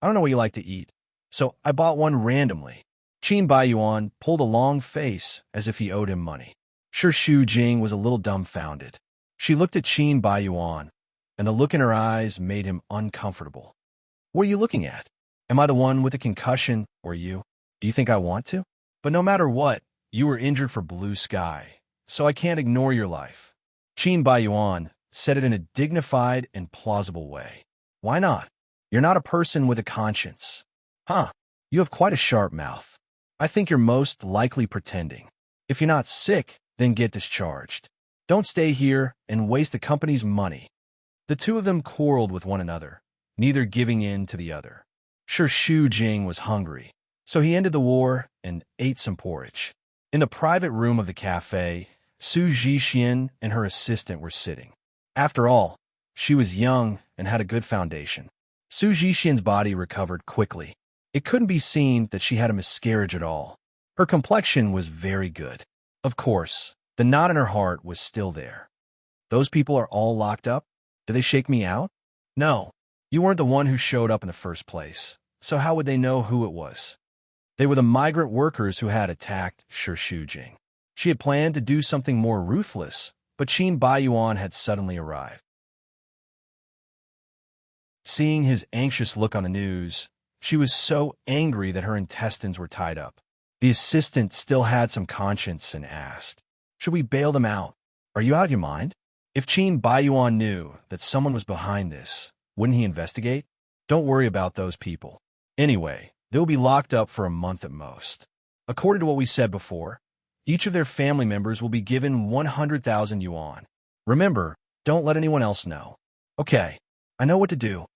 A: I don't know what you like to eat, so I bought one randomly. Qin Baiyuan pulled a long face as if he owed him money. Shu Jing was a little dumbfounded. She looked at Qin Baiyuan, and the look in her eyes made him uncomfortable. What are you looking at? Am I the one with a concussion, or you? Do you think I want to? But no matter what, you were injured for Blue Sky, so I can't ignore your life. Qin Baiyuan said it in a dignified and plausible way. Why not? You're not a person with a conscience. Huh, you have quite a sharp mouth. I think you're most likely pretending. If you're not sick, then get discharged. Don't stay here and waste the company's money. The two of them quarreled with one another, neither giving in to the other. Shu Jing was hungry, so he ended the war and ate some porridge. In the private room of the cafe, Su Zhixian and her assistant were sitting. After all, she was young and had a good foundation. Su Zhixian's body recovered quickly. It couldn't be seen that she had a miscarriage at all. Her complexion was very good. Of course, the knot in her heart was still there. Those people are all locked up? Did they shake me out? No, you weren't the one who showed up in the first place, so how would they know who it was? They were the migrant workers who had attacked Shu Jing. She had planned to do something more ruthless, but Qin Baiyuan had suddenly arrived. Seeing his anxious look on the news, she was so angry that her intestines were tied up. The assistant still had some conscience and asked, should we bail them out? Are you out of your mind? If Qin Baiyuan knew that someone was behind this, wouldn't he investigate? Don't worry about those people. Anyway, they'll be locked up for a month at most. According to what we said before, Each of their family members will be given 100,000 yuan. Remember, don't let anyone else know. Okay, I know what to do.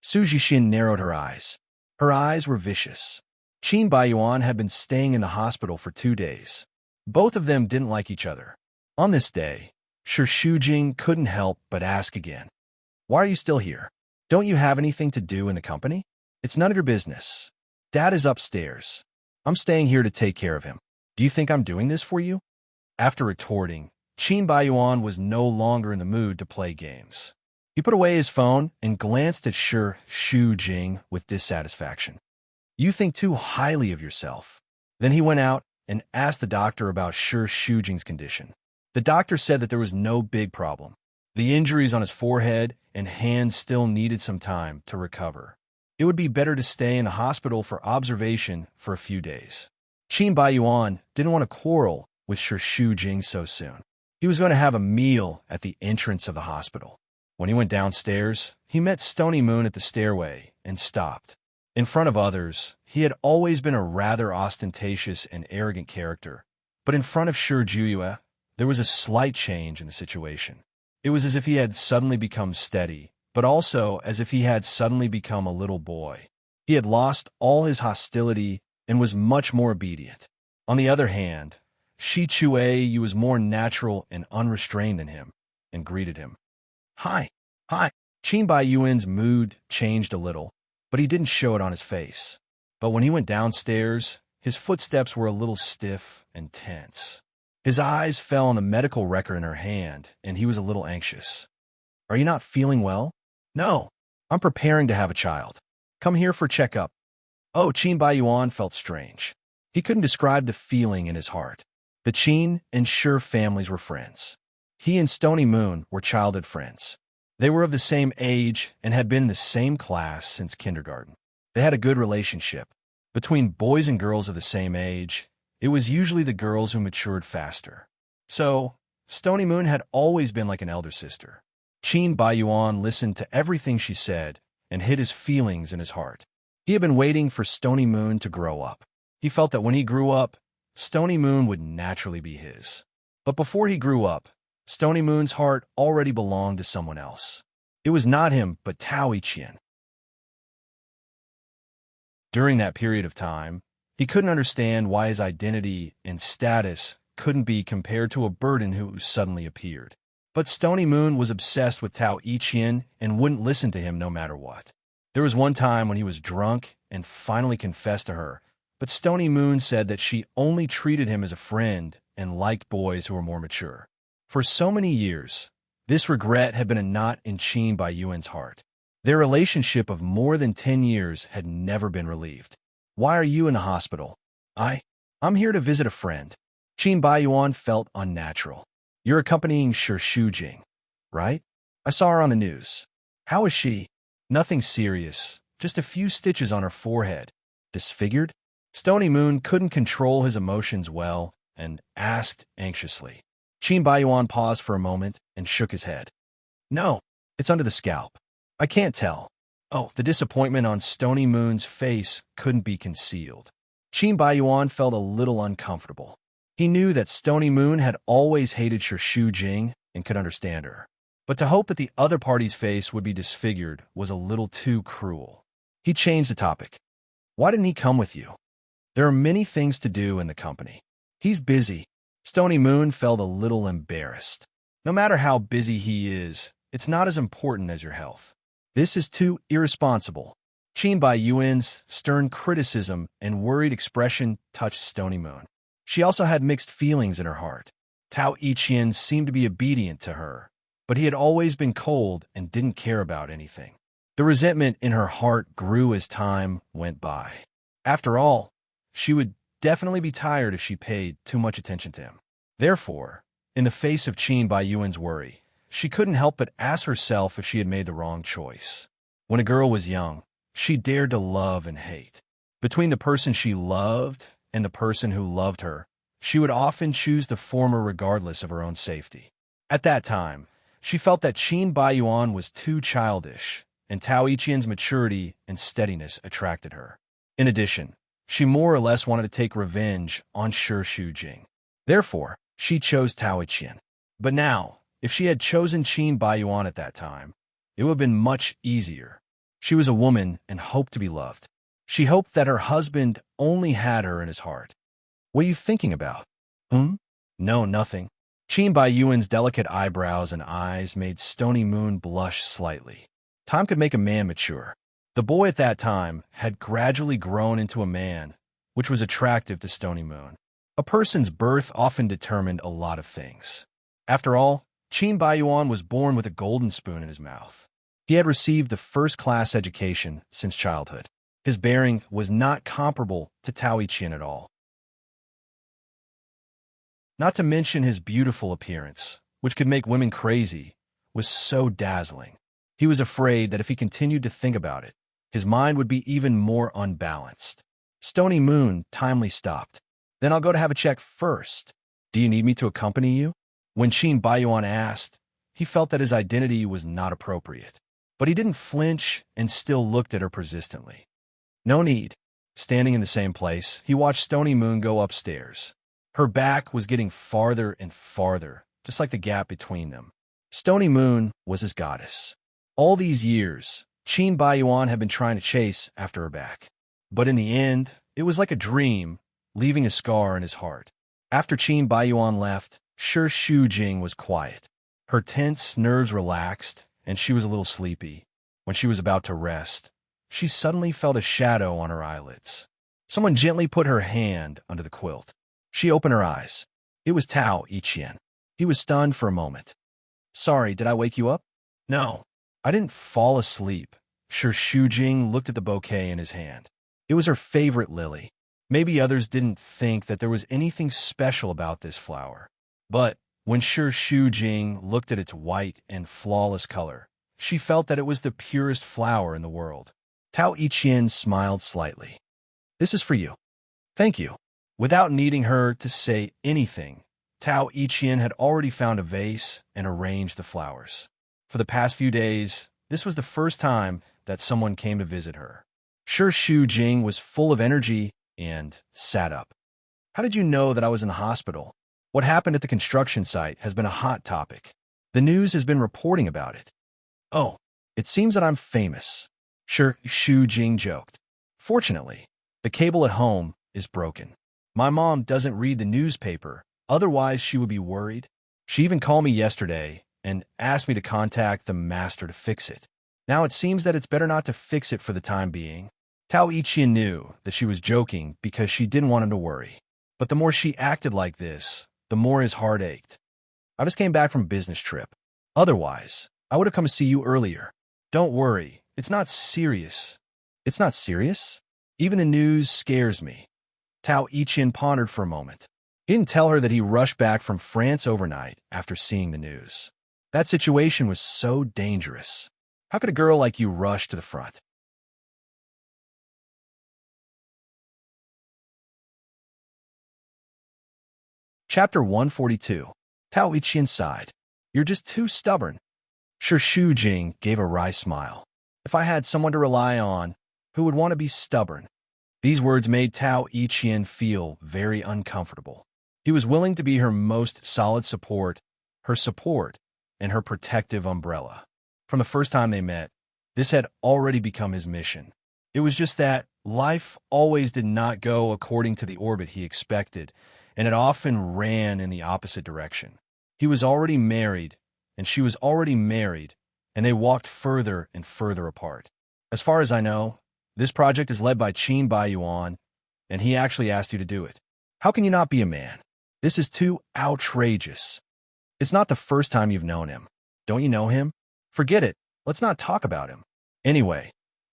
A: Su Jixin narrowed her eyes. Her eyes were vicious. Qin Baiyuan had been staying in the hospital for 2 days. Both of them didn't like each other. On this day, Shi Shujing couldn't help but ask again. Why are you still here? Don't you have anything to do in the company? It's none of your business. Dad is upstairs. I'm staying here to take care of him. Do you think I'm doing this for you? After retorting, Qin Baiyuan was no longer in the mood to play games. He put away his phone and glanced at Shi Shujing with dissatisfaction. You think too highly of yourself. Then he went out and asked the doctor about Shi Shujing's condition. The doctor said that there was no big problem. The injuries on his forehead and hands still needed some time to recover. It would be better to stay in the hospital for observation for a few days. Qin Baiyuan didn't want to quarrel with Shi Shujing so soon. He was going to have a meal at the entrance of the hospital. When he went downstairs, he met Stony Moon at the stairway and stopped. In front of others, he had always been a rather ostentatious and arrogant character, but in front of Shi Juyue, there was a slight change in the situation. It was as if he had suddenly become steady, but also as if he had suddenly become a little boy. He had lost all his hostility and was much more obedient. On the other hand, Shi Chue was more natural and unrestrained than him, and greeted him. Hi. Qin Baiyuan's mood changed a little, but he didn't show it on his face. But when he went downstairs, his footsteps were a little stiff and tense. His eyes fell on the medical record in her hand, and he was a little anxious. Are you not feeling well? No, I'm preparing to have a child. Come here for checkup. Oh, Qin Baiyuan felt strange. He couldn't describe the feeling in his heart. The Qin and Shi families were friends. He and Stony Moon were childhood friends. They were of the same age and had been in the same class since kindergarten. They had a good relationship. Between boys and girls of the same age, it was usually the girls who matured faster. So, Stony Moon had always been like an elder sister. Qin Baiyuan listened to everything she said and hid his feelings in his heart. He had been waiting for Stony Moon to grow up. He felt that when he grew up, Stony Moon would naturally be his. But before he grew up, Stony Moon's heart already belonged to someone else. It was not him, but Tao Yiqian. During that period of time, he couldn't understand why his identity and status couldn't be compared to a burden who suddenly appeared. But Stony Moon was obsessed with Tao Yiqian and wouldn't listen to him no matter what. There was one time when he was drunk and finally confessed to her, but Stony Moon said that she only treated him as a friend and liked boys who were more mature. For so many years, this regret had been a knot in Qin Baiyuan's heart. Their relationship of more than 10 years had never been relieved. Why are you in the hospital? I'm here to visit a friend. Qin Baiyuan felt unnatural. You're accompanying Shi Shujing, right? I saw her on the news. How is she? Nothing serious, just a few stitches on her forehead. Disfigured? Stony Moon couldn't control his emotions well and asked anxiously. Qin Baiyuan paused for a moment and shook his head. No, it's under the scalp. I can't tell. Oh, the disappointment on Stony Moon's face couldn't be concealed. Qin Baiyuan felt a little uncomfortable. He knew that Stony Moon had always hated Shi Shujing and could understand her. But to hope that the other party's face would be disfigured was a little too cruel. He changed the topic. Why didn't he come with you? There are many things to do in the company. He's busy. Stony Moon felt a little embarrassed. No matter how busy he is, it's not as important as your health. This is too irresponsible. Qin Baiyuan's stern criticism and worried expression touched Stony Moon. She also had mixed feelings in her heart. Tao Yiqian seemed to be obedient to her, but he had always been cold and didn't care about anything. The resentment in her heart grew as time went by. After all, she would definitely be tired if she paid too much attention to him. Therefore, in the face of Qin Baiyuan's worry, she couldn't help but ask herself if she had made the wrong choice. When a girl was young, she dared to love and hate. Between the person she loved and the person who loved her, she would often choose the former regardless of her own safety. At that time, she felt that Qin Baiyuan was too childish, and Tao Yiqian's maturity and steadiness attracted her. In addition, she more or less wanted to take revenge on Shi Shujing. Therefore, she chose Tao Iqian. But now, if she had chosen Qin Baiyuan at that time, it would have been much easier. She was a woman and hoped to be loved. She hoped that her husband only had her in his heart. What are you thinking about? No, nothing. Qin Baiyuan's delicate eyebrows and eyes made Stony Moon blush slightly. Time could make a man mature. The boy at that time had gradually grown into a man, which was attractive to Stony Moon. A person's birth often determined a lot of things. After all, Qin Baiyuan was born with a golden spoon in his mouth. He had received the first-class education since childhood. His bearing was not comparable to Tao Iqian at all. Not to mention his beautiful appearance, which could make women crazy, was so dazzling. He was afraid that if he continued to think about it, his mind would be even more unbalanced. Stony Moon timely stopped. Then I'll go to have a check first. Do you need me to accompany you? When Qin Baiyuan asked, he felt that his identity was not appropriate. But he didn't flinch and still looked at her persistently. No need. Standing in the same place, he watched Stony Moon go upstairs. Her back was getting farther and farther, just like the gap between them. Stony Moon was his goddess. All these years, Qin Baiyuan had been trying to chase after her back. But in the end, it was like a dream, leaving a scar in his heart. After Qin Baiyuan left, Shi Shujing was quiet. Her tense nerves relaxed, and she was a little sleepy. When she was about to rest, she suddenly felt a shadow on her eyelids. Someone gently put her hand under the quilt. She opened her eyes. It was Tao Iqian. He was stunned for a moment. Sorry, did I wake you up? No, I didn't fall asleep. Shi Shujing looked at the bouquet in his hand. It was her favorite lily. Maybe others didn't think that there was anything special about this flower. But when Shi Shujing looked at its white and flawless color, she felt that it was the purest flower in the world. Tao Iqian smiled slightly. This is for you. Thank you. Without needing her to say anything, Tao Iqian had already found a vase and arranged the flowers. For the past few days, this was the first time that someone came to visit her. Shi Shujing was full of energy and sat up. How did you know that I was in the hospital? What happened at the construction site has been a hot topic. The news has been reporting about it. Oh, it seems that I'm famous, Shi Shujing joked. Fortunately, the cable at home is broken. My mom doesn't read the newspaper, otherwise she would be worried. She even called me yesterday and asked me to contact the master to fix it. Now it seems that it's better not to fix it for the time being. Tao Iqian knew that she was joking because she didn't want him to worry. But the more she acted like this, the more his heart ached. I just came back from a business trip. Otherwise, I would have come to see you earlier. Don't worry, it's not serious. It's not serious? Even the news scares me. Tao Iqian pondered for a moment. He didn't tell her that he rushed back from France overnight after seeing the news. That situation was so dangerous. How could a girl like you rush to the front? Chapter 142. Tao Iqian sighed. You're just too stubborn. Shi Shujing gave a wry smile. If I had someone to rely on, who would want to be stubborn? These words made Tao Iqian feel very uncomfortable. He was willing to be her most solid support, and her protective umbrella. From the first time they met, this had already become his mission. It was just that life always did not go according to the orbit he expected, and it often ran in the opposite direction. He was already married, and she was already married, and they walked further and further apart. As far as I know, this project is led by Qin Baiyuan, and he actually asked you to do it. How can you not be a man? This is too outrageous. It's not the first time you've known him. Don't you know him? Forget it. Let's not talk about him. Anyway,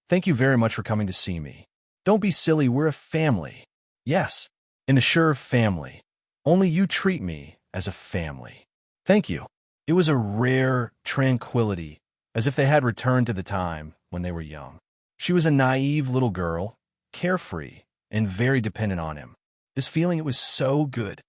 A: thank you very much for coming to see me. Don't be silly, we're a family. Yes, in the Shi family. Only you treat me as a family. Thank you. It was a rare tranquility, as if they had returned to the time when they were young. She was a naive little girl, carefree, and very dependent on him. This feeling, it was so good.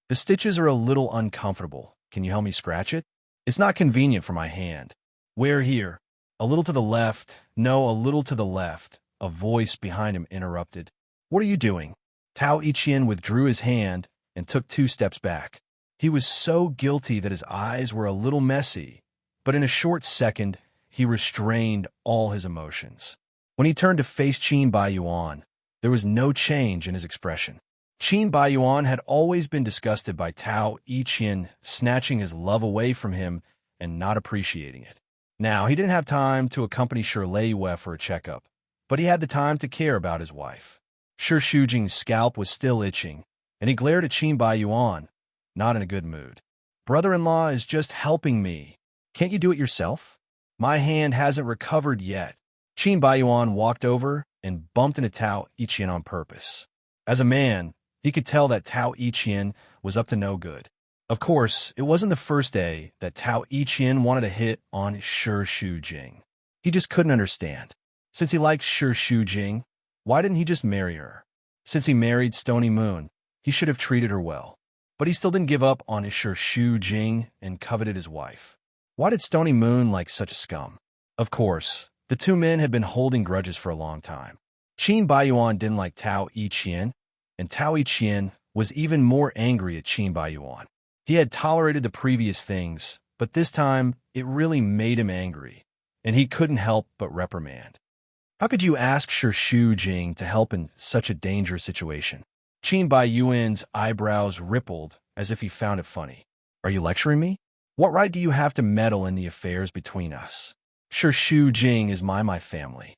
A: The stitches are a little uncomfortable. Can you help me scratch it? It's not convenient for my hand. Where here? A little to the left. No, a little to the left. A voice behind him interrupted. What are you doing? Tao Iqian withdrew his hand and took 2 steps back. He was so guilty that his eyes were a little messy, but in a short second, he restrained all his emotions. When he turned to face Qin Baiyuan, there was no change in his expression. Qin Baiyuan had always been disgusted by Tao Yiqian snatching his love away from him and not appreciating it. Now, he didn't have time to accompany Shi Yue for a checkup, but he had the time to care about his wife. Shi Shujing's scalp was still itching, and he glared at Qin Baiyuan, not in a good mood. Brother-in-law is just helping me. Can't you do it yourself? My hand hasn't recovered yet. Qin Baiyuan walked over and bumped into Tao Yiqian on purpose. As a man, he could tell that Tao Yiqian was up to no good. Of course, it wasn't the first day that Tao Yiqian wanted to hit on Shi Shujing. He just couldn't understand. Since he liked Shi Shujing, why didn't he just marry her? Since he married Stony Moon, he should have treated her well. But he still didn't give up on Shi Shujing and coveted his wife. Why did Stony Moon like such a scum? Of course, the two men had been holding grudges for a long time. Qin Baiyuan didn't like Tao Yiqian, and Tao Yiqian was even more angry at Qin Baiyuan. He had tolerated the previous things, but this time it really made him angry, and he couldn't help but reprimand. How could you ask Shi Shujing to help in such a dangerous situation? Qin Baiyuan's eyebrows rippled as if he found it funny. Are you lecturing me? What right do you have to meddle in the affairs between us? Shi Shujing is my family.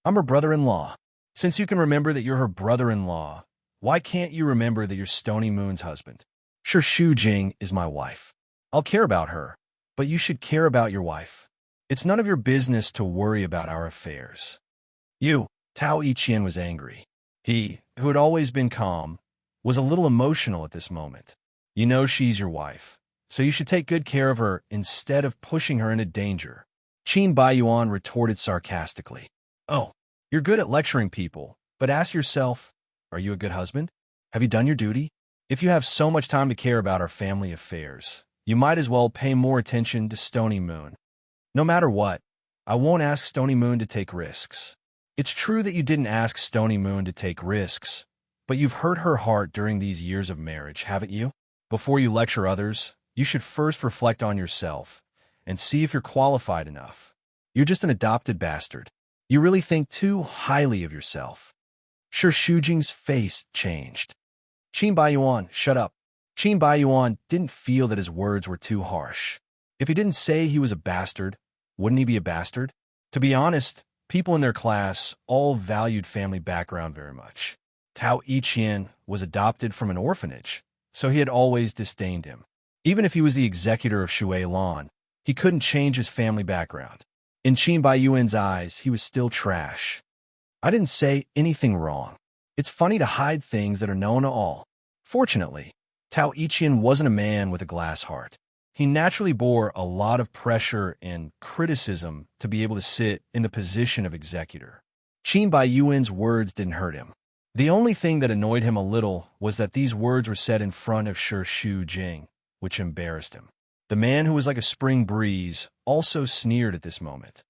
A: I'm her brother-in-law. Since you can remember that you're her brother-in-law, why can't you remember that you're Stony Moon's husband? Shi Shujing is my wife. I'll care about her, but you should care about your wife. It's none of your business to worry about our affairs. Tao Yiqian was angry. He, who had always been calm, was a little emotional at this moment. You know she's your wife, so you should take good care of her instead of pushing her into danger. Qin Baiyuan retorted sarcastically. Oh, you're good at lecturing people, but ask yourself, are you a good husband? Have you done your duty? If you have so much time to care about our family affairs, you might as well pay more attention to Stony Moon. No matter what, I won't ask Stony Moon to take risks. It's true that you didn't ask Stony Moon to take risks, but you've hurt her heart during these years of marriage, haven't you? Before you lecture others, you should first reflect on yourself and see if you're qualified enough. You're just an adopted bastard. You really think too highly of yourself. Shi Shujing's face changed. Qin Baiyuan, shut up. Qin Baiyuan didn't feel that his words were too harsh. If he didn't say he was a bastard, wouldn't he be a bastard? To be honest, people in their class all valued family background very much. Tao Yiqian was adopted from an orphanage, so he had always disdained him. Even if he was the executor of Shui Lan, he couldn't change his family background. In Qin Baiyuan's eyes, he was still trash. I didn't say anything wrong. It's funny to hide things that are known to all. Fortunately, Tao Yiqian wasn't a man with a glass heart. He naturally bore a lot of pressure and criticism to be able to sit in the position of executor. Qin Baiyuan's words didn't hurt him. The only thing that annoyed him a little was that these words were said in front of Shi Shujing, which embarrassed him. The man who was like a spring breeze also sneered at this moment.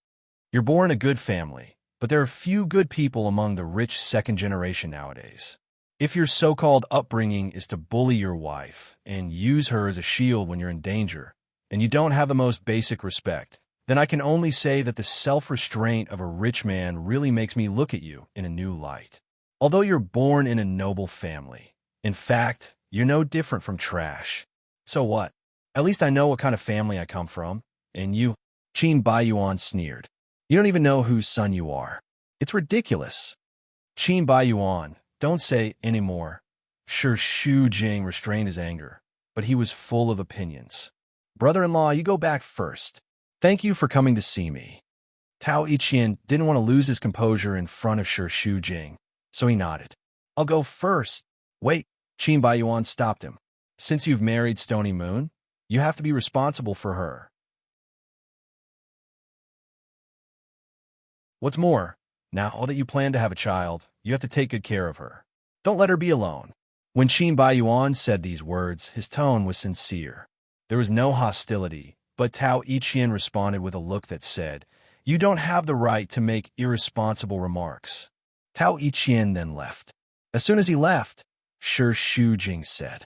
A: You're born in a good family, but there are few good people among the rich second generation nowadays. If your so-called upbringing is to bully your wife and use her as a shield when you're in danger, and you don't have the most basic respect, then I can only say that the self-restraint of a rich man really makes me look at you in a new light. Although you're born in a noble family, in fact, you're no different from trash. So what? At least I know what kind of family I come from, and you, Qin Baiyuan sneered. You don't even know whose son you are. It's ridiculous. Qin Baiyuan, don't say any more. Shi Shujing restrained his anger, but he was full of opinions. Brother-in-law, you go back first. Thank you for coming to see me. Tao Yiqian didn't want to lose his composure in front of Shi Shujing, so he nodded. I'll go first. Wait, Qin Baiyuan stopped him. Since you've married Stony Moon, you have to be responsible for her. What's more, now that you plan to have a child, you have to take good care of her. Don't let her be alone. When Qin Baiyuan said these words, his tone was sincere. There was no hostility, but Tao Yiqian responded with a look that said, You don't have the right to make irresponsible remarks. Tao Yiqian then left. As soon as he left, Shu Jing said,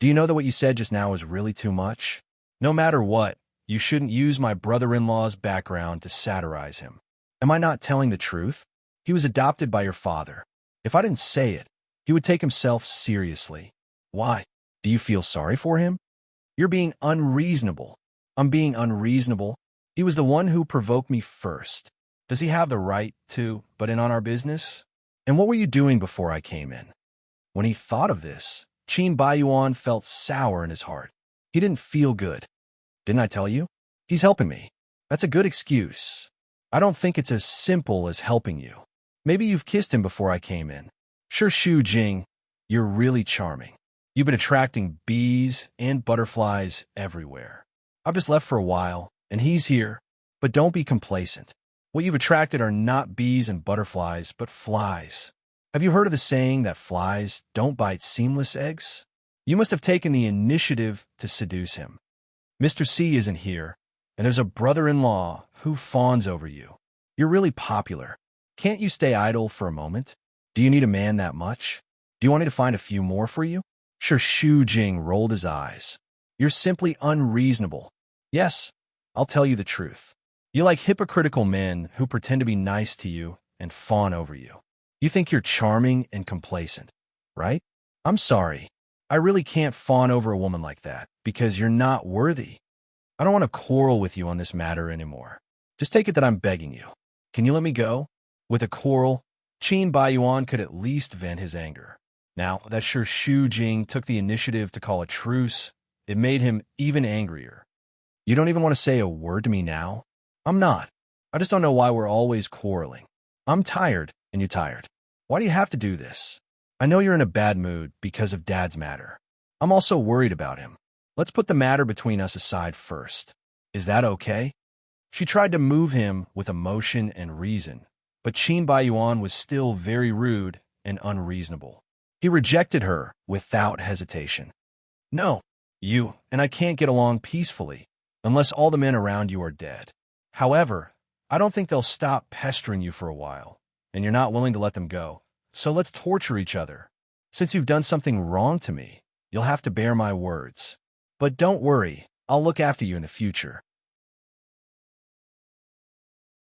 A: "Do you know that what you said just now was really too much? No matter what, you shouldn't use my brother-in-law's background to satirize him. Am I not telling the truth? He was adopted by your father. If I didn't say it, he would take himself seriously. Why? Do you feel sorry for him? You're being unreasonable." "I'm being unreasonable? He was the one who provoked me first. Does he have the right to butt in on our business? And what were you doing before I came in?" When he thought of this, Qin Baiyuan felt sour in his heart. He didn't feel good. "Didn't I tell you? He's helping me. That's a good excuse. I don't think it's as simple as helping you. Maybe you've kissed him before I came in. Shu Jing, you're really charming. You've been attracting bees and butterflies everywhere. I've just left for a while, and he's here. But don't be complacent. What you've attracted are not bees and butterflies, but flies. Have you heard of the saying that flies don't bite seamless eggs? You must have taken the initiative to seduce him. Mr. C isn't here, and there's a brother-in-law who fawns over you. You're really popular. Can't you stay idle for a moment? Do you need a man that much? Do you want me to find a few more for you?" Shu Jing rolled his eyes. "You're simply unreasonable. Yes, I'll tell you the truth. You like hypocritical men who pretend to be nice to you and fawn over you. You think you're charming and complacent, right? I'm sorry. I really can't fawn over a woman like that because you're not worthy. I don't want to quarrel with you on this matter anymore. Just take it that I'm begging you. Can you let me go?" With a quarrel, Qin Baiyuan could at least vent his anger. Now that Shu Jing took the initiative to call a truce, it made him even angrier. "You don't even want to say a word to me now?" "I'm not. I just don't know why we're always quarreling. I'm tired, and you're tired. Why do you have to do this? I know you're in a bad mood because of Dad's matter. I'm also worried about him. Let's put the matter between us aside first. Is that okay?" She tried to move him with emotion and reason, but Qin Baiyuan was still very rude and unreasonable. He rejected her without hesitation. "No, you and I can't get along peacefully unless all the men around you are dead. However, I don't think they'll stop pestering you for a while, and you're not willing to let them go. So let's torture each other. Since you've done something wrong to me, you'll have to bear my words. But don't worry, I'll look after you in the future."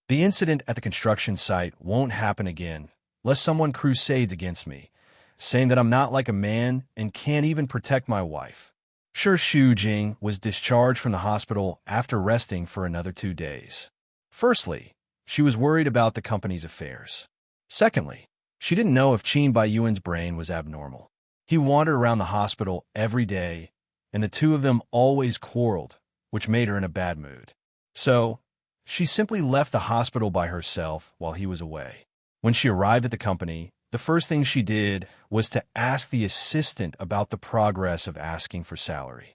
A: The incident at the construction site won't happen again, lest someone crusades against me, saying that I'm not like a man and can't even protect my wife. Shu Jing was discharged from the hospital after resting for another 2 days. Firstly, she was worried about the company's affairs. Secondly, she didn't know if Qin Baiyuan's brain was abnormal. He wandered around the hospital every day, and the two of them always quarreled, which made her in a bad mood. So, she simply left the hospital by herself while he was away. When she arrived at the company, the first thing she did was to ask the assistant about the progress of asking for salary.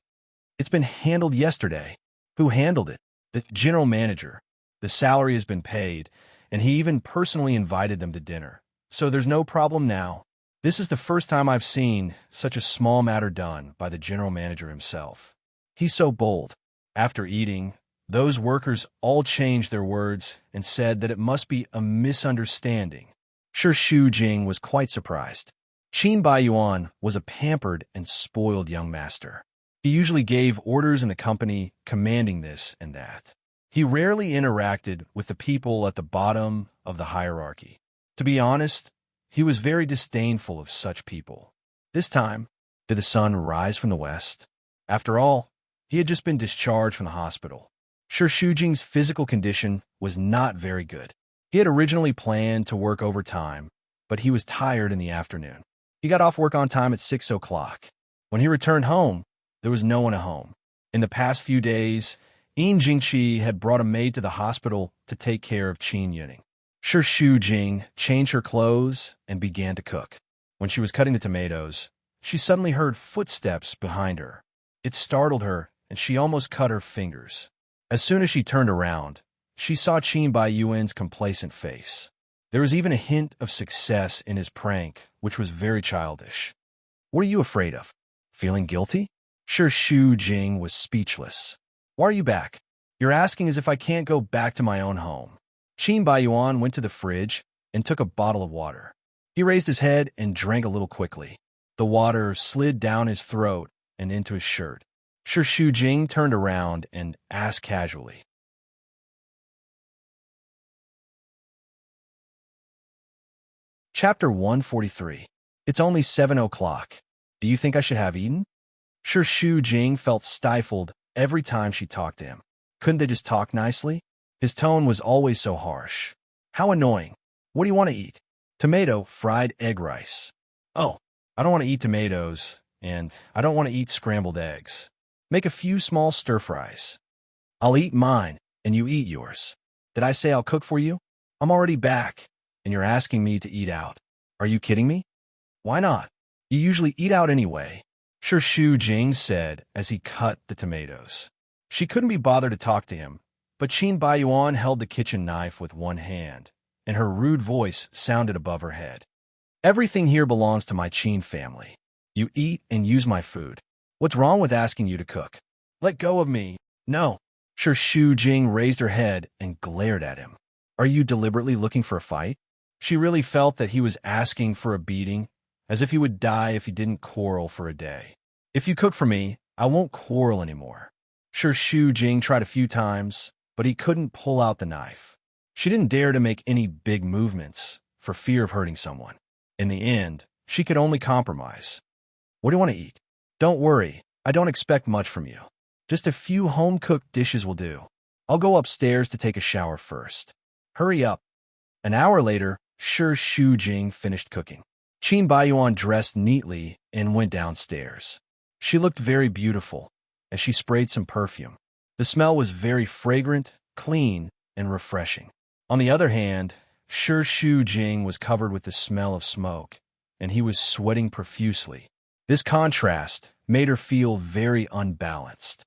A: "It's been handled yesterday." "Who handled it?" "The general manager. The salary has been paid, and he even personally invited them to dinner. So there's no problem now. This is the first time I've seen such a small matter done by the general manager himself. He's so bold." After eating, those workers all changed their words and said that it must be a misunderstanding. Shu Jing was quite surprised. Qin Baiyuan was a pampered and spoiled young master. He usually gave orders in the company, commanding this and that. He rarely interacted with the people at the bottom of the hierarchy. To be honest, he was very disdainful of such people. This time, did the sun rise from the west? After all, he had just been discharged from the hospital. Shu Jing's physical condition was not very good. He had originally planned to work overtime, but he was tired in the afternoon. He got off work on time at 6 o'clock. When he returned home, there was no one at home. In the past few days, Yin Jingqi had brought a maid to the hospital to take care of Qin Yuning. Shu Jing changed her clothes and began to cook. When she was cutting the tomatoes, she suddenly heard footsteps behind her. It startled her, and she almost cut her fingers. As soon as she turned around, she saw Qin Baiyuan's complacent face. There was even a hint of success in his prank, which was very childish. "What are you afraid of? Feeling guilty?" Shu Jing was speechless. "Why are you back? You're asking as if I can't go back to my own home." Qin Baiyuan went to the fridge and took a bottle of water. He raised his head and drank a little quickly. The water slid down his throat and into his shirt. Shi Shujing turned around and asked casually, Chapter 143. It's only 7 o'clock. Do you think I should have eaten? Shi Shujing felt stifled every time she talked to him. Couldn't they just talk nicely? His tone was always so harsh. How annoying. What do you want to eat? Tomato fried egg rice. Oh, I don't want to eat tomatoes, and I don't want to eat scrambled eggs. Make a few small stir-fries. I'll eat mine, and you eat yours. Did I say I'll cook for you? I'm already back, and you're asking me to eat out. Are you kidding me? Why not? You usually eat out anyway, Shi Shujing said as he cut the tomatoes. She couldn't be bothered to talk to him, but Qin Baiyuan held the kitchen knife with one hand, and her rude voice sounded above her head. Everything here belongs to my Qin family. You eat and use my food. What's wrong with asking you to cook? Let go of me. No. Shi Shujing raised her head and glared at him. Are you deliberately looking for a fight? She really felt that he was asking for a beating, as if he would die if he didn't quarrel for a day. If you cook for me, I won't quarrel anymore. Shi Shujing tried a few times, but he couldn't pull out the knife. She didn't dare to make any big movements for fear of hurting someone. In the end, she could only compromise. What do you want to eat? Don't worry, I don't expect much from you. Just a few home-cooked dishes will do. I'll go upstairs to take a shower first. Hurry up. An hour later, Shi Shujing finished cooking. Qin Baiyuan dressed neatly and went downstairs. She looked very beautiful as she sprayed some perfume. The smell was very fragrant, clean, and refreshing. On the other hand, Shi Shujing was covered with the smell of smoke, and he was sweating profusely. This contrast made her feel very unbalanced.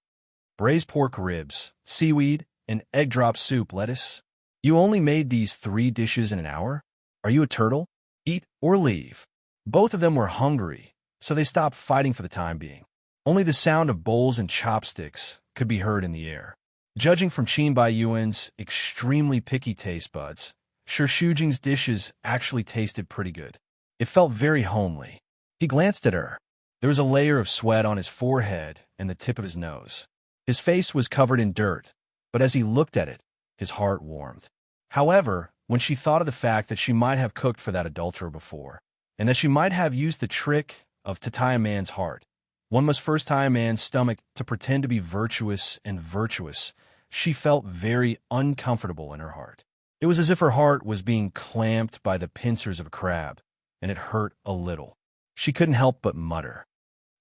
A: Braised pork ribs, seaweed, and egg drop soup lettuce. You only made these 3 dishes in an hour? Are you a turtle? Eat or leave. Both of them were hungry, so they stopped fighting for the time being. Only the sound of bowls and chopsticks could be heard in the air. Judging from Qin Baiyuan's extremely picky taste buds, Shi Shujing's dishes actually tasted pretty good. It felt very homely. He glanced at her. There was a layer of sweat on his forehead and the tip of his nose. His face was covered in dirt, but as he looked at it, his heart warmed. However, when she thought of the fact that she might have cooked for that adulterer before, and that she might have used the trick of to tie a man's heart, one must first tie a man's stomach to pretend to be virtuous and virtuous, she felt very uncomfortable in her heart. It was as if her heart was being clamped by the pincers of a crab, and it hurt a little. She couldn't help but mutter,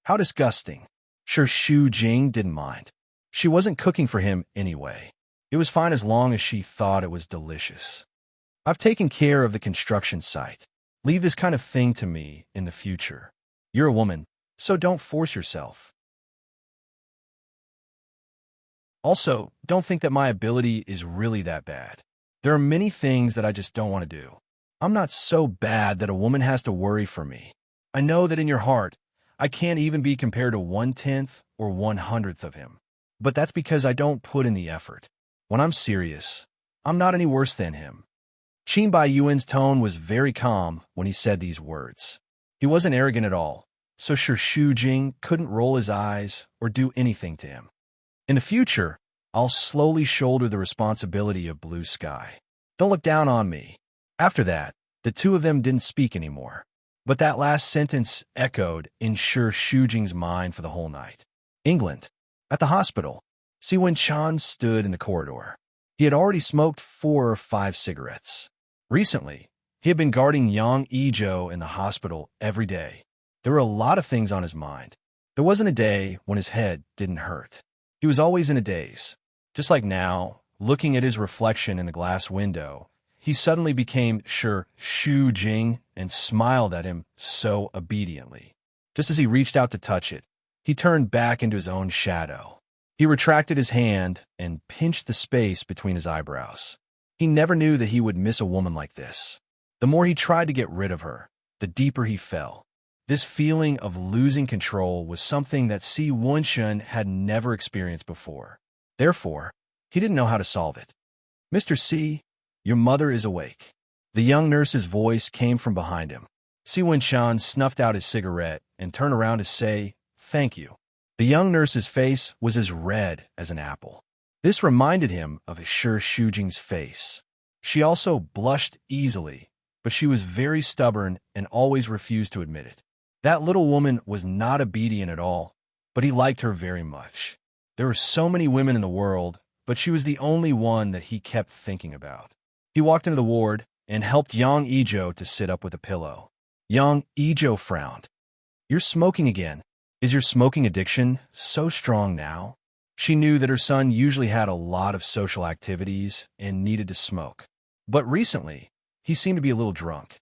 A: "How disgusting." Shi Shujing didn't mind. She wasn't cooking for him anyway. It was fine as long as she thought it was delicious. I've taken care of the construction site. Leave this kind of thing to me in the future. You're a woman, so don't force yourself. Also, don't think that my ability is really that bad. There are many things that I just don't want to do. I'm not so bad that a woman has to worry for me. I know that in your heart, I can't even be compared to 1/10 or 1/100th of him. But that's because I don't put in the effort. When I'm serious, I'm not any worse than him. Qin Baiyuan's tone was very calm when he said these words. He wasn't arrogant at all, so Shi Shujing couldn't roll his eyes or do anything to him. In the future, I'll slowly shoulder the responsibility of blue sky. Don't look down on me. After that, the two of them didn't speak anymore. But that last sentence echoed in Shi Shujing's mind for the whole night. England. At the hospital, Siwen Chan stood in the corridor. He had already smoked 4 or 5 cigarettes. Recently, he had been guarding Yang Ezhou in the hospital every day. There were a lot of things on his mind. There wasn't a day when his head didn't hurt. He was always in a daze. Just like now, looking at his reflection in the glass window, he suddenly became Shi Shujing and smiled at him so obediently. Just as he reached out to touch it, he turned back into his own shadow. He retracted his hand and pinched the space between his eyebrows. He never knew that he would miss a woman like this. The more he tried to get rid of her, the deeper he fell. This feeling of losing control was something that Si Wunshan had never experienced before. Therefore, he didn't know how to solve it. "Mr. C, your mother is awake." The young nurse's voice came from behind him. Si Wen-shan snuffed out his cigarette and turned around to say, "Thank you." The young nurse's face was as red as an apple. This reminded him of his Shi Shujing's face. She also blushed easily, but she was very stubborn and always refused to admit it. That little woman was not obedient at all, but he liked her very much. There were so many women in the world, but she was the only one that he kept thinking about. He walked into the ward and helped Yang Ijo to sit up with a pillow. Yang Ijo frowned. "You're smoking again. Is your smoking addiction so strong now?" She knew that her son usually had a lot of social activities and needed to smoke. But recently, he seemed to be a little drunk.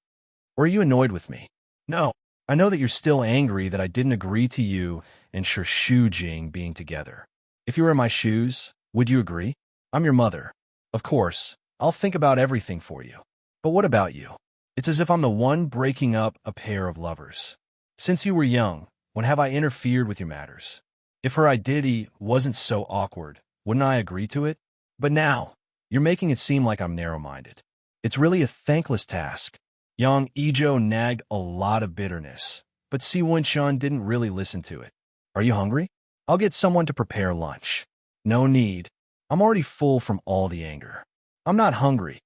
A: "Or are you annoyed with me?" "No. I know that you're still angry that I didn't agree to you and Shi Shujing being together. If you were in my shoes, would you agree? I'm your mother. Of course, I'll think about everything for you. But what about you? It's as if I'm the one breaking up a pair of lovers. Since you were young, when have I interfered with your matters? If her identity wasn't so awkward, wouldn't I agree to it? But now, you're making it seem like I'm narrow-minded. It's really a thankless task." Yang Ijo nagged a lot of bitterness, but Si Wen-shan didn't really listen to it. "Are you hungry? I'll get someone to prepare lunch." "No need. I'm already full from all the anger. I'm not hungry."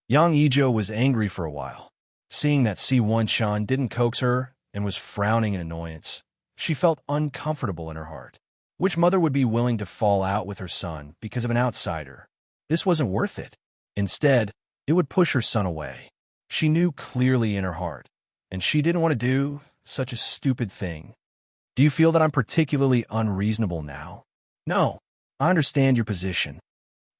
A: Yang Ijo was angry for a while. Seeing that Si Wen-shan didn't coax her and was frowning in annoyance, she felt uncomfortable in her heart. Which mother would be willing to fall out with her son because of an outsider? This wasn't worth it. Instead, it would push her son away. She knew clearly in her heart, and she didn't want to do such a stupid thing. "Do you feel that I'm particularly unreasonable now?" "No. I understand your position."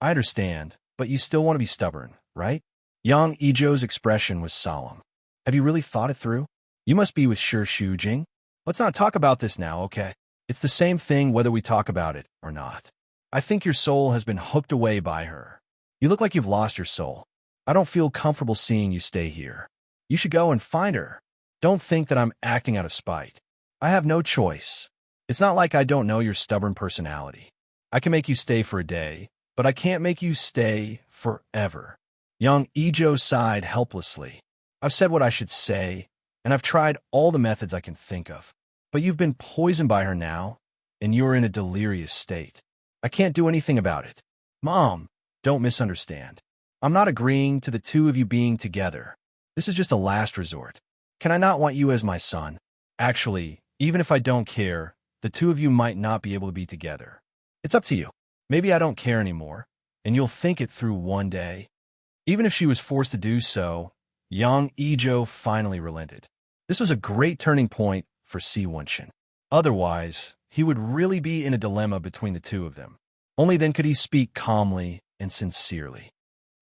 A: "I understand, but you still want to be stubborn, right?" Yang Ijo's expression was solemn. "Have you really thought it through? You must be with Shi Shujing. Let's not talk about this now, okay? It's the same thing whether we talk about it or not. I think your soul has been hooked away by her. You look like you've lost your soul. I don't feel comfortable seeing you stay here. You should go and find her. Don't think that I'm acting out of spite. I have no choice. It's not like I don't know your stubborn personality. I can make you stay for a day, but I can't make you stay forever." Yang Ijo sighed helplessly. "I've said what I should say, and I've tried all the methods I can think of. But you've been poisoned by her now, and you're in a delirious state. I can't do anything about it. Mom, don't misunderstand. I'm not agreeing to the two of you being together. This is just a last resort. Can I not want you as my son? Actually, even if I don't care, the two of you might not be able to be together. It's up to you. Maybe I don't care anymore, and you'll think it through one day." Even if she was forced to do so, Yang Ijo finally relented. This was a great turning point for Si Wen-shan. Otherwise, he would really be in a dilemma between the two of them. Only then could he speak calmly and sincerely.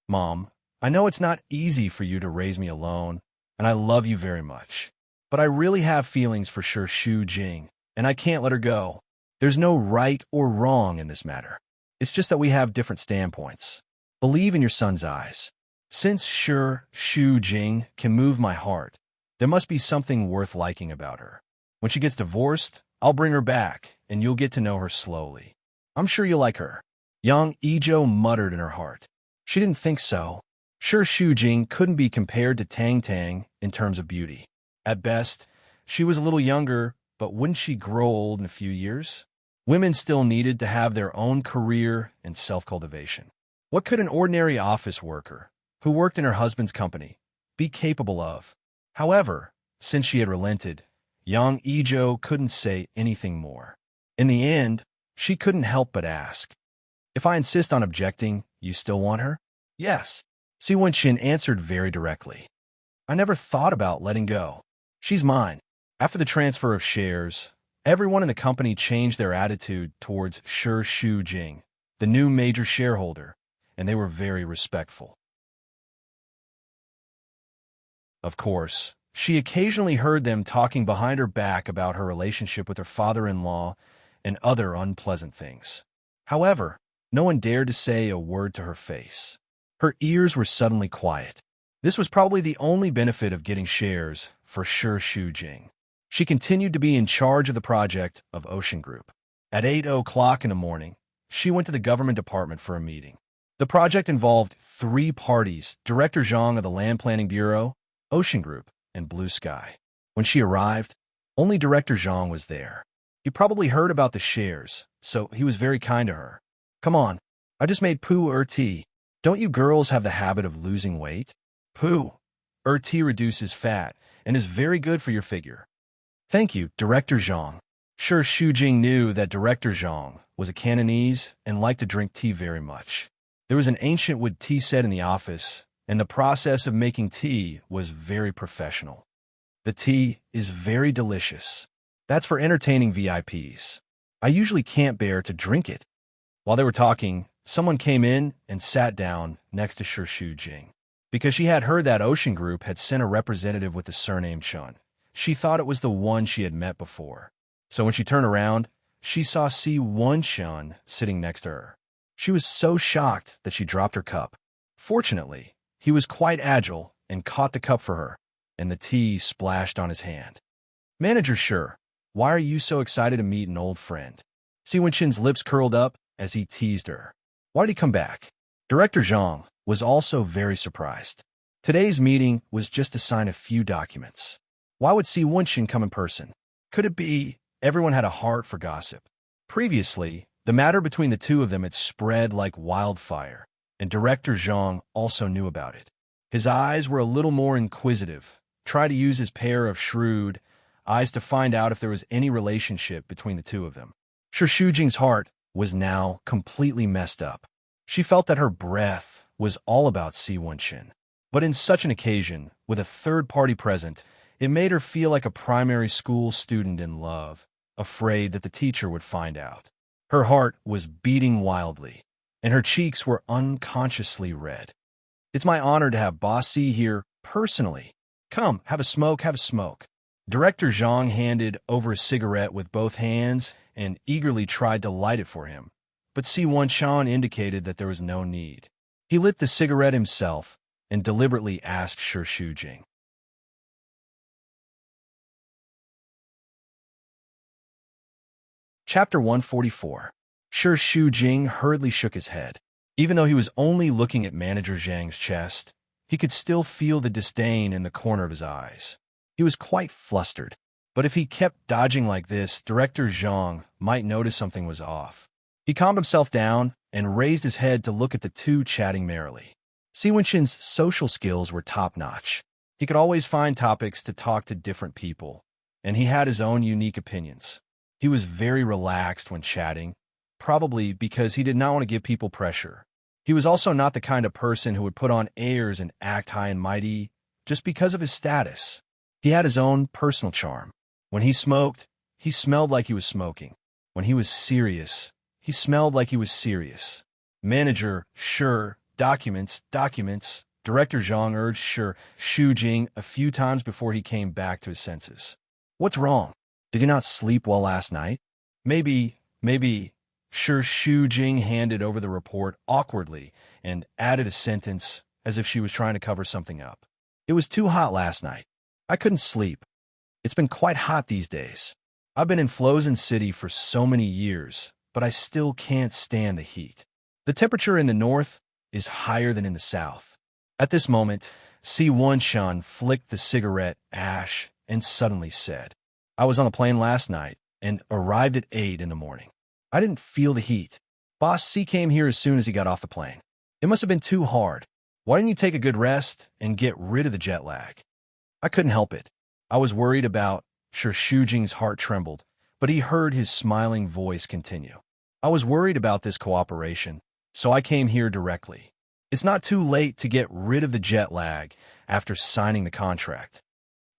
A: "Mom, I know it's not easy for you to raise me alone, and I love you very much. But I really have feelings for Shi Shujing, and I can't let her go. There's no right or wrong in this matter. It's just that we have different standpoints. Believe in your son's eyes. Since Shi Shujing can move my heart, there must be something worth liking about her. When she gets divorced, I'll bring her back, and you'll get to know her slowly. I'm sure you'll like her." Yang Ijo muttered in her heart. She didn't think so. Shi Shujing couldn't be compared to Tang Tang in terms of beauty. At best, she was a little younger, but wouldn't she grow old in a few years? Women still needed to have their own career and self-cultivation. What could an ordinary office worker, who worked in her husband's company, be capable of? However, since she had relented, Yang Ijo couldn't say anything more. In the end, she couldn't help but ask, "If I insist on objecting, you still want her?" "Yes." Si Wen-shan answered very directly. "I never thought about letting go. She's mine." After the transfer of shares, everyone in the company changed their attitude towards Shi Shujing, the new major shareholder, and they were very respectful. Of course, she occasionally heard them talking behind her back about her relationship with her father-in-law and other unpleasant things. However, no one dared to say a word to her face. Her ears were suddenly quiet. This was probably the only benefit of getting shares for Shi Shujing. She continued to be in charge of the project of Ocean Group. At 8 o'clock in the morning, she went to the government department for a meeting. The project involved 3 parties: Director Zhang of the Land Planning Bureau, Ocean Group, and Blue Sky. When she arrived, only Director Zhang was there. He probably heard about the shares, so he was very kind to her. "Come on, I just made poo tea. Don't you girls have the habit of losing weight? Poo tea reduces fat and is very good for your figure." "Thank you, Director Zhang." Sure, Shujing knew that Director Zhang was a Cantonese and liked to drink tea very much. There was an ancient wood tea set in the office, and the process of making tea was very professional. "The tea is very delicious. That's for entertaining VIPs. I usually can't bear to drink it." While they were talking, someone came in and sat down next to Shi Shujing. Because she had heard that Ocean Group had sent a representative with the surname Chun, she thought it was the one she had met before. So when she turned around, she saw Si Wen-chun sitting next to her. She was so shocked that she dropped her cup. Fortunately, he was quite agile and caught the cup for her, and the tea splashed on his hand. "Manager Shi, why are you so excited to meet an old friend?" Si Wen-chun's lips curled up as he teased her. "Why did he come back?" Director Zhang was also very surprised. Today's meeting was just to sign a few documents. Why would Si Wen-chun come in person? Could it be everyone had a heart for gossip? Previously, the matter between the two of them had spread like wildfire, and Director Zhang also knew about it. His eyes were a little more inquisitive, tried to use his pair of shrewd eyes to find out if there was any relationship between the two of them. Shi Shujing's heart was now completely messed up. She felt that her breath was all about Si Wen-chun. But in such an occasion, with a third party present, it made her feel like a primary school student in love, afraid that the teacher would find out. Her heart was beating wildly, and her cheeks were unconsciously red. "It's my honor to have Boss C here personally. Come, have a smoke, have a smoke." Director Zhang handed over a cigarette with both hands and eagerly tried to light it for him, but Si Wen-chun indicated that there was no need. He lit the cigarette himself and deliberately asked Shi Shujing. Chapter 144. Shi Shujing hurriedly shook his head. Even though he was only looking at Manager Zhang's chest, he could still feel the disdain in the corner of his eyes. He was quite flustered, but if he kept dodging like this, Director Zhang might notice something was off. He calmed himself down and raised his head to look at the two chatting merrily. Si Wen-chun's social skills were top-notch. He could always find topics to talk to different people, and he had his own unique opinions. He was very relaxed when chatting, probably because he did not want to give people pressure. He was also not the kind of person who would put on airs and act high and mighty just because of his status. He had his own personal charm. When he smoked, he smelled like he was smoking. When he was serious, he smelled like he was serious. "Manager, sure, documents. Director Zhang urged Shi Shujing a few times before he came back to his senses. "What's wrong? Did you not sleep well last night?" Maybe. Shi Shujing handed over the report awkwardly and added a sentence as if she was trying to cover something up. "It was too hot last night. I couldn't sleep. It's been quite hot these days. I've been in Flozen City for so many years, but I still can't stand the heat. The temperature in the north is higher than in the south." At this moment, Si Wen-chun flicked the cigarette ash and suddenly said, "I was on the plane last night and arrived at 8 in the morning. I didn't feel the heat. Boss C came here as soon as he got off the plane. It must have been too hard. Why didn't you take a good rest and get rid of the jet lag?" "I couldn't help it. I was worried about—" Shi Shujing's heart trembled, but he heard his smiling voice continue. "I was worried about this cooperation, so I came here directly. It's not too late to get rid of the jet lag after signing the contract.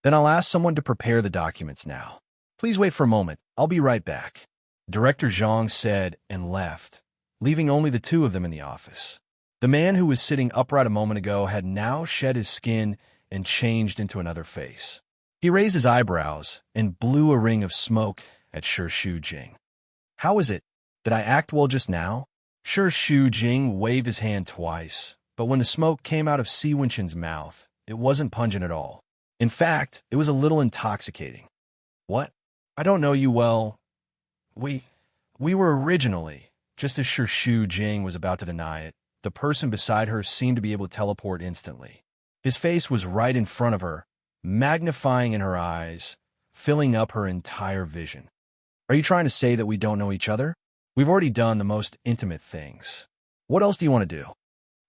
A: Then I'll ask someone to prepare the documents now. Please wait for a moment. I'll be right back." Director Zhang said and left, leaving only the two of them in the office. The man who was sitting upright a moment ago had now shed his skin and changed into another face. He raised his eyebrows and blew a ring of smoke at Shi Shujing. "How is it? Did I act well just now?" Shi Shujing waved his hand twice, but when the smoke came out of Si Wen-chun's mouth, it wasn't pungent at all. In fact, it was a little intoxicating. "What? I don't know you well. We were originally," just as Shi Shujing was about to deny it, the person beside her seemed to be able to teleport instantly. His face was right in front of her, magnifying in her eyes, filling up her entire vision. Are you trying to say that we don't know each other? We've already done the most intimate things. What else do you want to do?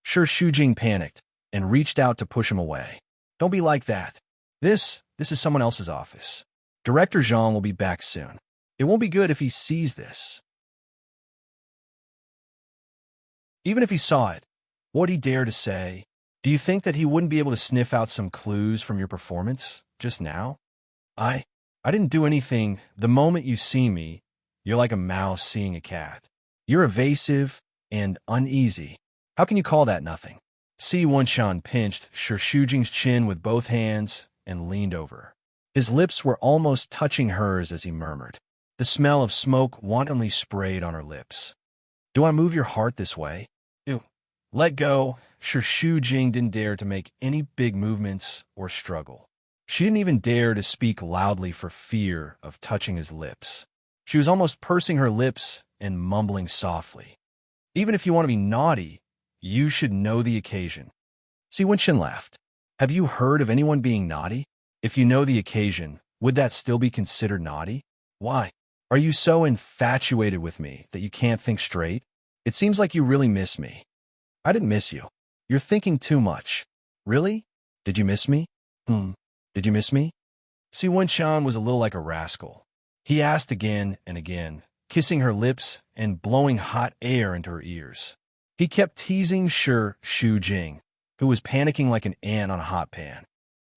A: Sure, Shujing panicked and reached out to push him away. Don't be like that. This is someone else's office. Director Zhang will be back soon. It won't be good if he sees this. Even if he saw it, what would he dare to say? Do you think that he wouldn't be able to sniff out some clues from your performance just now? I didn't do anything. The moment you see me, you're like a mouse seeing a cat. You're evasive and uneasy. How can you call that nothing? Si Wenshan pinched Shi Shujing's chin with both hands and leaned over. His lips were almost touching hers as he murmured. The smell of smoke wantonly sprayed on her lips. Do I move your heart this way? Ew. Let go. Shi Shujing didn't dare to make any big movements or struggle. She didn't even dare to speak loudly for fear of touching his lips. She was almost pursing her lips and mumbling softly. Even if you want to be naughty, you should know the occasion. Si Wenshan laughed. Have you heard of anyone being naughty? If you know the occasion, would that still be considered naughty? Why? Are you so infatuated with me that you can't think straight? It seems like you really miss me. I didn't miss you. You're thinking too much. Really? Did you miss me? Did you miss me? Si Wenshan was a little like a rascal. He asked again and again, kissing her lips and blowing hot air into her ears. He kept teasing Shi Shujing, who was panicking like an ant on a hot pan.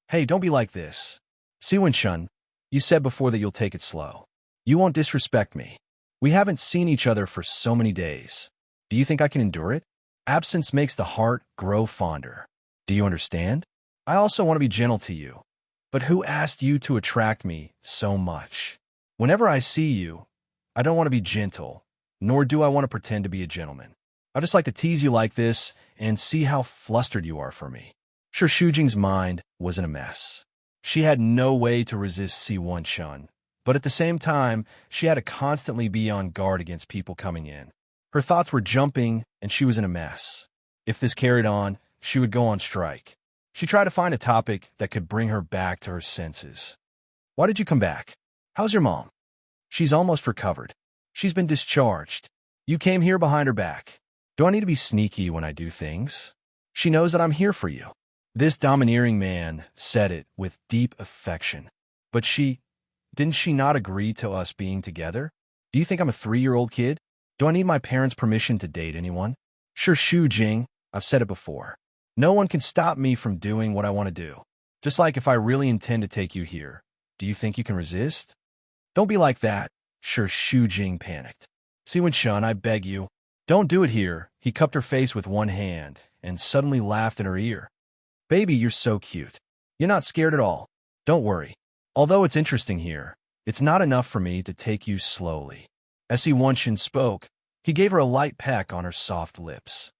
A: Hey, don't be like this. Si Wenshan, you said before that you'll take it slow. You won't disrespect me. We haven't seen each other for so many days. Do you think I can endure it? Absence makes the heart grow fonder. Do you understand? I also want to be gentle to you. But who asked you to attract me so much? Whenever I see you, I don't want to be gentle, nor do I want to pretend to be a gentleman. I just like to tease you like this and see how flustered you are for me. Shi Shujing's mind was in a mess. She had no way to resist Si Wenshan, but at the same time, she had to constantly be on guard against people coming in. Her thoughts were jumping, and she was in a mess. If this carried on, she would go on strike. She tried to find a topic that could bring her back to her senses. Why did you come back? How's your mom? She's almost recovered. She's been discharged. You came here behind her back. Do I need to be sneaky when I do things? She knows that I'm here for you. This domineering man said it with deep affection. But didn't she not agree to us being together? Do you think I'm a 3-year-old kid? Do I need my parents' permission to date anyone? Shi Shujing, I've said it before. No one can stop me from doing what I want to do. Just like if I really intend to take you here, do you think you can resist? Don't be like that, Shi Shujing panicked. Si Wenshan, I beg you, don't do it here. He cupped her face with one hand and suddenly laughed in her ear. Baby, you're so cute. You're not scared at all. Don't worry. Although it's interesting here, it's not enough for me to take you slowly. As Si Wenshan spoke, he gave her a light peck on her soft lips.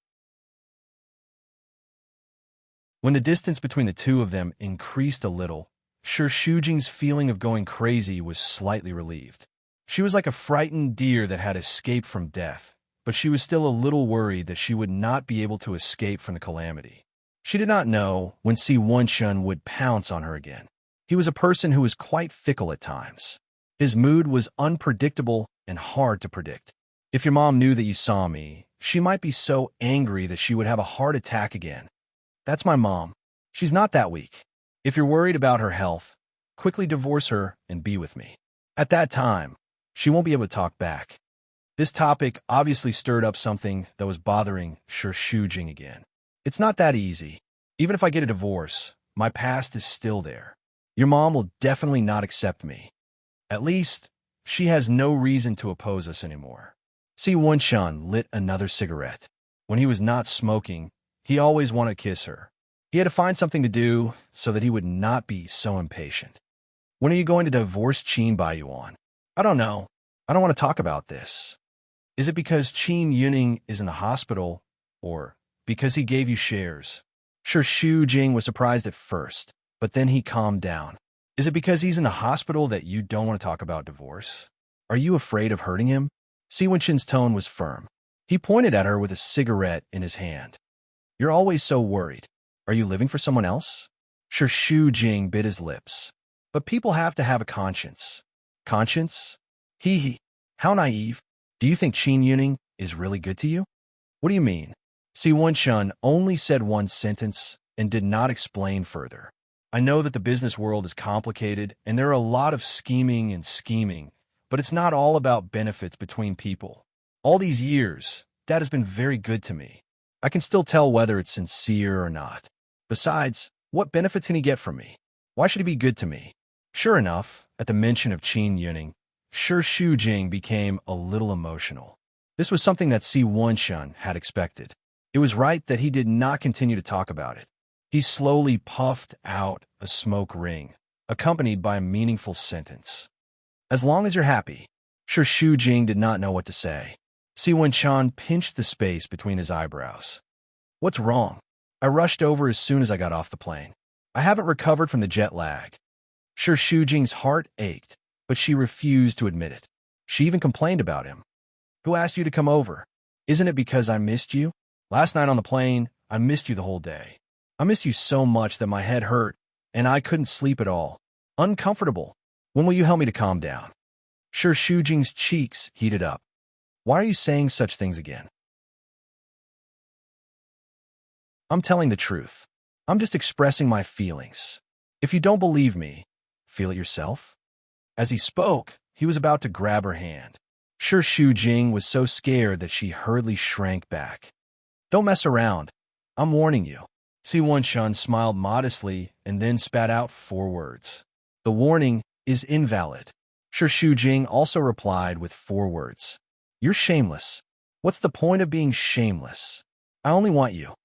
A: When the distance between the two of them increased a little, Shi Shujing's feeling of going crazy was slightly relieved. She was like a frightened deer that had escaped from death, but she was still a little worried that she would not be able to escape from the calamity. She did not know when Si Wenshan would pounce on her again. He was a person who was quite fickle at times. His mood was unpredictable and hard to predict. If your mom knew that you saw me, she might be so angry that she would have a heart attack again. That's my mom. She's not that weak. If you're worried about her health, quickly divorce her and be with me. At that time, she won't be able to talk back. This topic obviously stirred up something that was bothering Shi Shujing again. It's not that easy. Even if I get a divorce, my past is still there. Your mom will definitely not accept me. At least, she has no reason to oppose us anymore. Si Wenshan lit another cigarette. When he was not smoking, he always wanted to kiss her. He had to find something to do so that he would not be so impatient. When are you going to divorce Qin Baiyuan? I don't know. I don't want to talk about this. Is it because Qin Yuning is in the hospital, or because he gave you shares? Shi Shujing was surprised at first, but then he calmed down. Is it because he's in the hospital that you don't want to talk about divorce? Are you afraid of hurting him? Si Wenshan's tone was firm. He pointed at her with a cigarette in his hand. You're always so worried. Are you living for someone else? Shu Jing bit his lips. But people have to have a conscience. Conscience? Hee hee. How naive. Do you think Qin Yuning is really good to you? What do you mean? Si Wenshun only said one sentence and did not explain further. I know that the business world is complicated and there are a lot of scheming, but it's not all about benefits between people. All these years, Dad has been very good to me. I can still tell whether it's sincere or not. Besides, what benefits can he get from me? Why should he be good to me? Sure enough, at the mention of Qin Yuning, Shu Jing became a little emotional. This was something that Si Wenshun had expected. It was right that he did not continue to talk about it. He slowly puffed out a smoke ring, accompanied by a meaningful sentence. As long as you're happy. Shu Jing did not know what to say. Si Wenshun pinched the space between his eyebrows. What's wrong? I rushed over as soon as I got off the plane. I haven't recovered from the jet lag. Shu Jing's heart ached, but she refused to admit it. She even complained about him. Who asked you to come over? Isn't it because I missed you? Last night on the plane, I missed you the whole day. I missed you so much that my head hurt, and I couldn't sleep at all. Uncomfortable. When will you help me to calm down? Shu Jing's cheeks heated up. Why are you saying such things again? I'm telling the truth. I'm just expressing my feelings. If you don't believe me, feel it yourself. As he spoke, he was about to grab her hand. Shu Jing was so scared that she hurriedly shrank back. Don't mess around. I'm warning you. Si Wenshun smiled modestly and then spat out 4 words. The warning is invalid. Shu Jing also replied with 4 words. You're shameless. What's the point of being shameless? I only want you.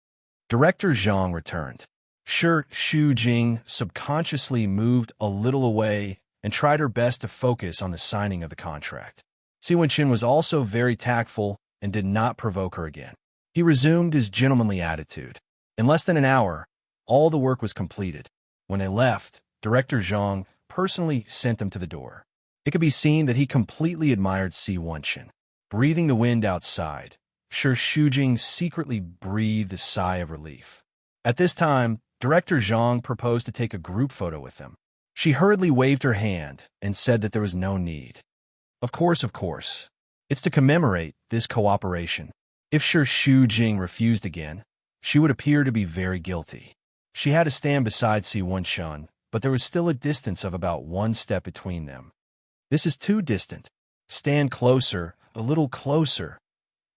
A: Director Zhang returned. Shu Jing subconsciously moved a little away and tried her best to focus on the signing of the contract. Si Wenshun was also very tactful and did not provoke her again. He resumed his gentlemanly attitude. In less than an hour, all the work was completed. When they left, Director Zhang personally sent them to the door. It could be seen that he completely admired Si Wenshun. Breathing the wind outside, Shu Jing secretly breathed a sigh of relief. At this time, Director Zhang proposed to take a group photo with them. She hurriedly waved her hand and said that there was no need. Of course. It's to commemorate this cooperation. If Shu Jing refused again, she would appear to be very guilty. She had to stand beside Si Wenshun, but there was still a distance of about 1 step between them. This is too distant. Stand closer, a little closer,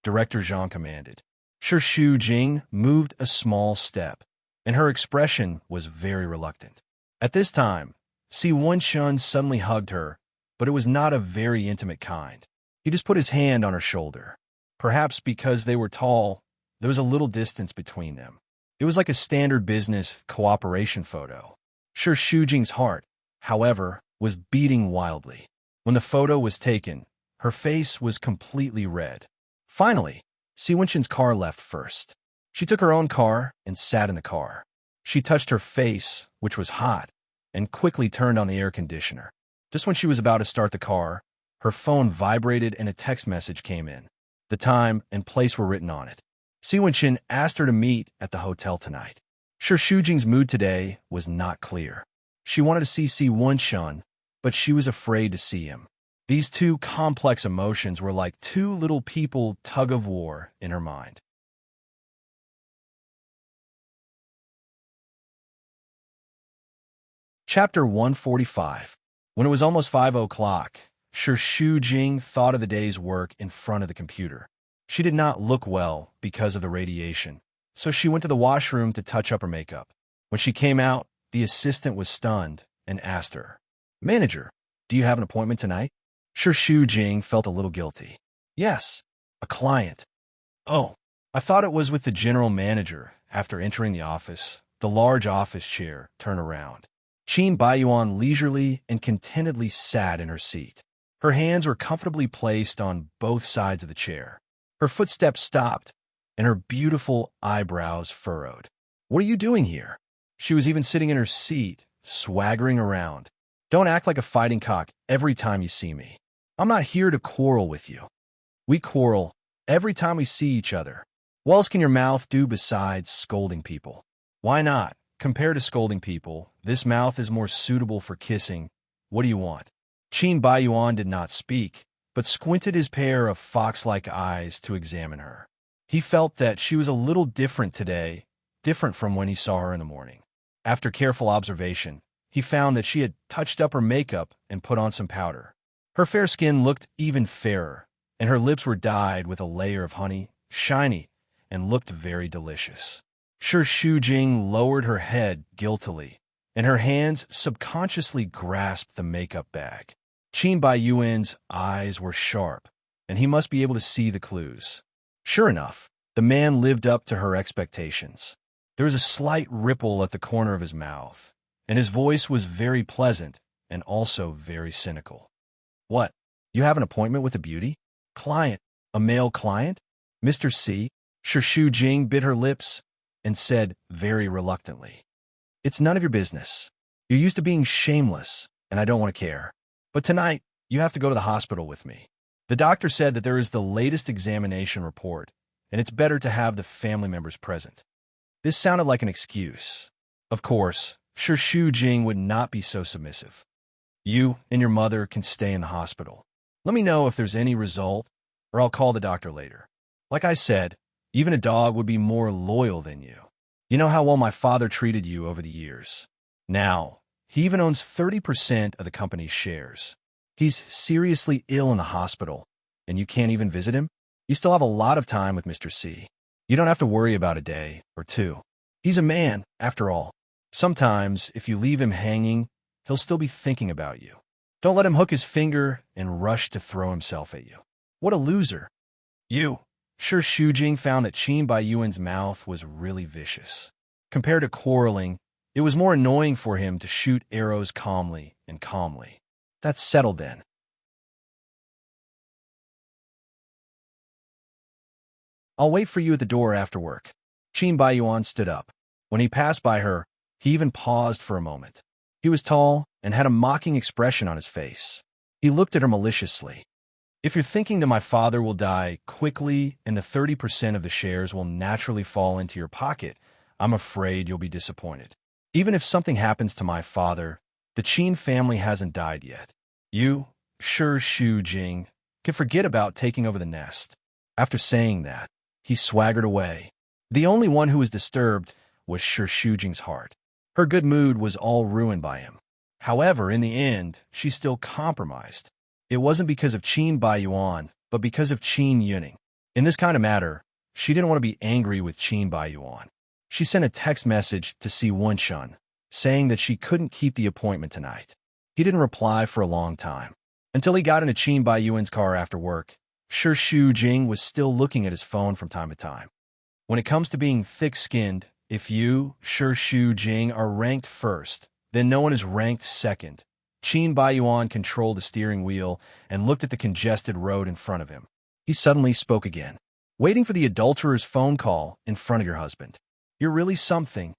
A: Director Zhang commanded. Shu Jing moved a small step, and her expression was very reluctant. At this time, Si Wenshun suddenly hugged her, but it was not a very intimate kind. He just put his hand on her shoulder. Perhaps because they were tall, there was a little distance between them. It was like a standard business cooperation photo. Shu Jing's heart, however, was beating wildly. When the photo was taken, her face was completely red. Finally, Si Wenshun's car left first. She took her own car and sat in the car. She touched her face, which was hot, and quickly turned on the air conditioner. Just when she was about to start the car, her phone vibrated and a text message came in. The time and place were written on it. Si Wenshun asked her to meet at the hotel tonight. Shu Jing's mood today was not clear. She wanted to see Si Wenshun, but she was afraid to see him. These 2 complex emotions were like 2 little people tug-of-war in her mind. Chapter 145. When it was almost 5 o'clock, Shu Jing thought of the day's work in front of the computer. She did not look well because of the radiation, so she went to the washroom to touch up her makeup. When she came out, the assistant was stunned and asked her, Manager, do you have an appointment tonight? Shu Jing felt a little guilty. Yes, a client. Oh, I thought it was with the general manager. After entering the office, the large office chair turned around. Qin Baiyuan leisurely and contentedly sat in her seat. Her hands were comfortably placed on both sides of the chair. Her footsteps stopped, and her beautiful eyebrows furrowed. What are you doing here? She was even sitting in her seat, swaggering around. Don't act like a fighting cock every time you see me. I'm not here to quarrel with you. We quarrel Every time we see each other. What else can your mouth do besides scolding people? Why not? Compared to scolding people, this mouth is more suitable for kissing. What do you want? Qin Baiyuan did not speak, but squinted his pair of fox-like eyes to examine her. He felt that she was a little different today, different from when he saw her in the morning. After careful observation, he found that she had touched up her makeup and put on some powder. Her fair skin looked even fairer, and her lips were dyed with a layer of honey, shiny, and looked very delicious. Shi Shujing lowered her head guiltily, and her hands subconsciously grasped the makeup bag. Qin Baiyuan's eyes were sharp, and he must be able to see the clues. Sure enough, the man lived up to her expectations. There was a slight ripple at the corner of his mouth, and his voice was very pleasant and also very cynical. What? You have an appointment with a beauty? Client? A male client? Mr. C? Shi Shujing bit her lips and said very reluctantly, It's none of your business. You're used to being shameless, and I don't want to care. But tonight, you have to go to the hospital with me. The doctor said that there is the latest examination report, and it's better to have the family members present. This sounded like an excuse. Of course, Shi Shujing would not be so submissive. You and your mother can stay in the hospital. Let me know if there's any result, or I'll call the doctor later. Like I said, even a dog would be more loyal than you. You know how well my father treated you over the years. Now, he even owns 30% of the company's shares. He's seriously ill in the hospital, and you can't even visit him? You still have a lot of time with Mr. C. You don't have to worry about a day or two. He's a man, after all. Sometimes, if you leave him hanging, he'll still be thinking about you. Don't let him hook his finger and rush to throw himself at you. What a loser. You. Shi Shujing found that Qin Baiyuan's mouth was really vicious. Compared to quarreling, it was more annoying for him to shoot arrows calmly and calmly. That's settled then. I'll wait for you at the door after work. Qin Baiyuan stood up. When he passed by her, he even paused for a moment. He was tall and had a mocking expression on his face. He looked at her maliciously. If you're thinking that my father will die quickly and the 30% of the shares will naturally fall into your pocket, I'm afraid you'll be disappointed. Even if something happens to my father, the Qin family hasn't died yet. You, Shi Shujing, can forget about taking over the nest. After saying that, he swaggered away. The only one who was disturbed was Shi Shujing's heart. Her good mood was all ruined by him. However, in the end, she still compromised. It wasn't because of Qin Baiyuan, but because of Qin Yuning. In this kind of matter, she didn't want to be angry with Qin Baiyuan. She sent a text message to Si Wenshun, saying that she couldn't keep the appointment tonight. He didn't reply for a long time. Until he got into Qin Baiyuan's car after work, Shi Shujing was still looking at his phone from time to time. When it comes to being thick-skinned, if you, Shi Shujing, are ranked first, then no one is ranked second. Qin Baiyuan controlled the steering wheel and looked at the congested road in front of him. He suddenly spoke again. Waiting for the adulterer's phone call in front of your husband. You're really something.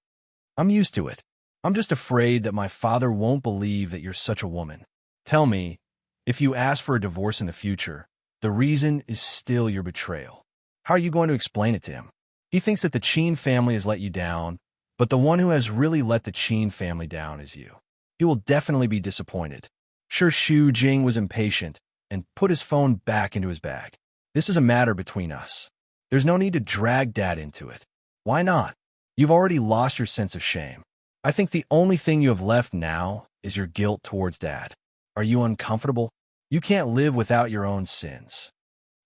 A: I'm used to it. I'm just afraid that my father won't believe that you're such a woman. Tell me, if you ask for a divorce in the future, the reason is still your betrayal. How are you going to explain it to him? He thinks that the Qin family has let you down, but the one who has really let the Qin family down is you. He will definitely be disappointed. Shi Shujing was impatient and put his phone back into his bag. This is a matter between us. There's no need to drag Dad into it. Why not? You've already lost your sense of shame. I think the only thing you have left now is your guilt towards Dad. Are you uncomfortable? You can't live without your own sins.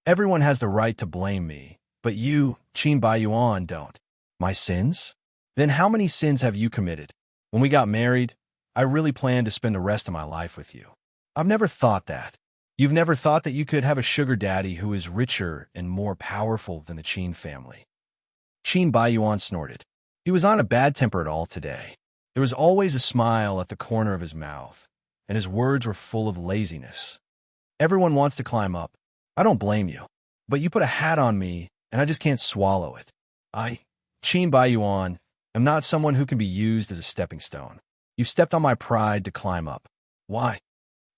A: Everyone has the right to blame me, but you, Qin Baiyuan, don't. My sins? Then how many sins have you committed? When we got married, I really planned to spend the rest of my life with you. I've never thought that. You've never thought that you could have a sugar daddy who is richer and more powerful than the Qin family. Qin Baiyuan snorted. He was on a bad temper at all today. There was always a smile at the corner of his mouth, and his words were full of laziness. Everyone wants to climb up. I don't blame you. But you put a hat on me, and I just can't swallow it. I, Qin Baiyuan, am not someone who can be used as a stepping stone. You've stepped on my pride to climb up. Why?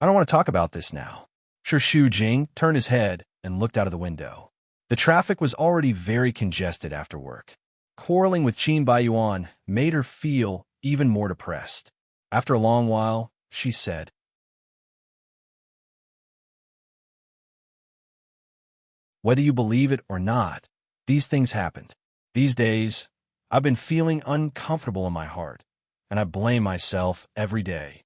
A: I don't want to talk about this now. Shi Shujing turned his head and looked out of the window. The traffic was already very congested after work. Quarreling with Qin Baiyuan made her feel even more depressed. After a long while, she said, "Whether you believe it or not, these things happened. These days, I've been feeling uncomfortable in my heart, and I blame myself every day."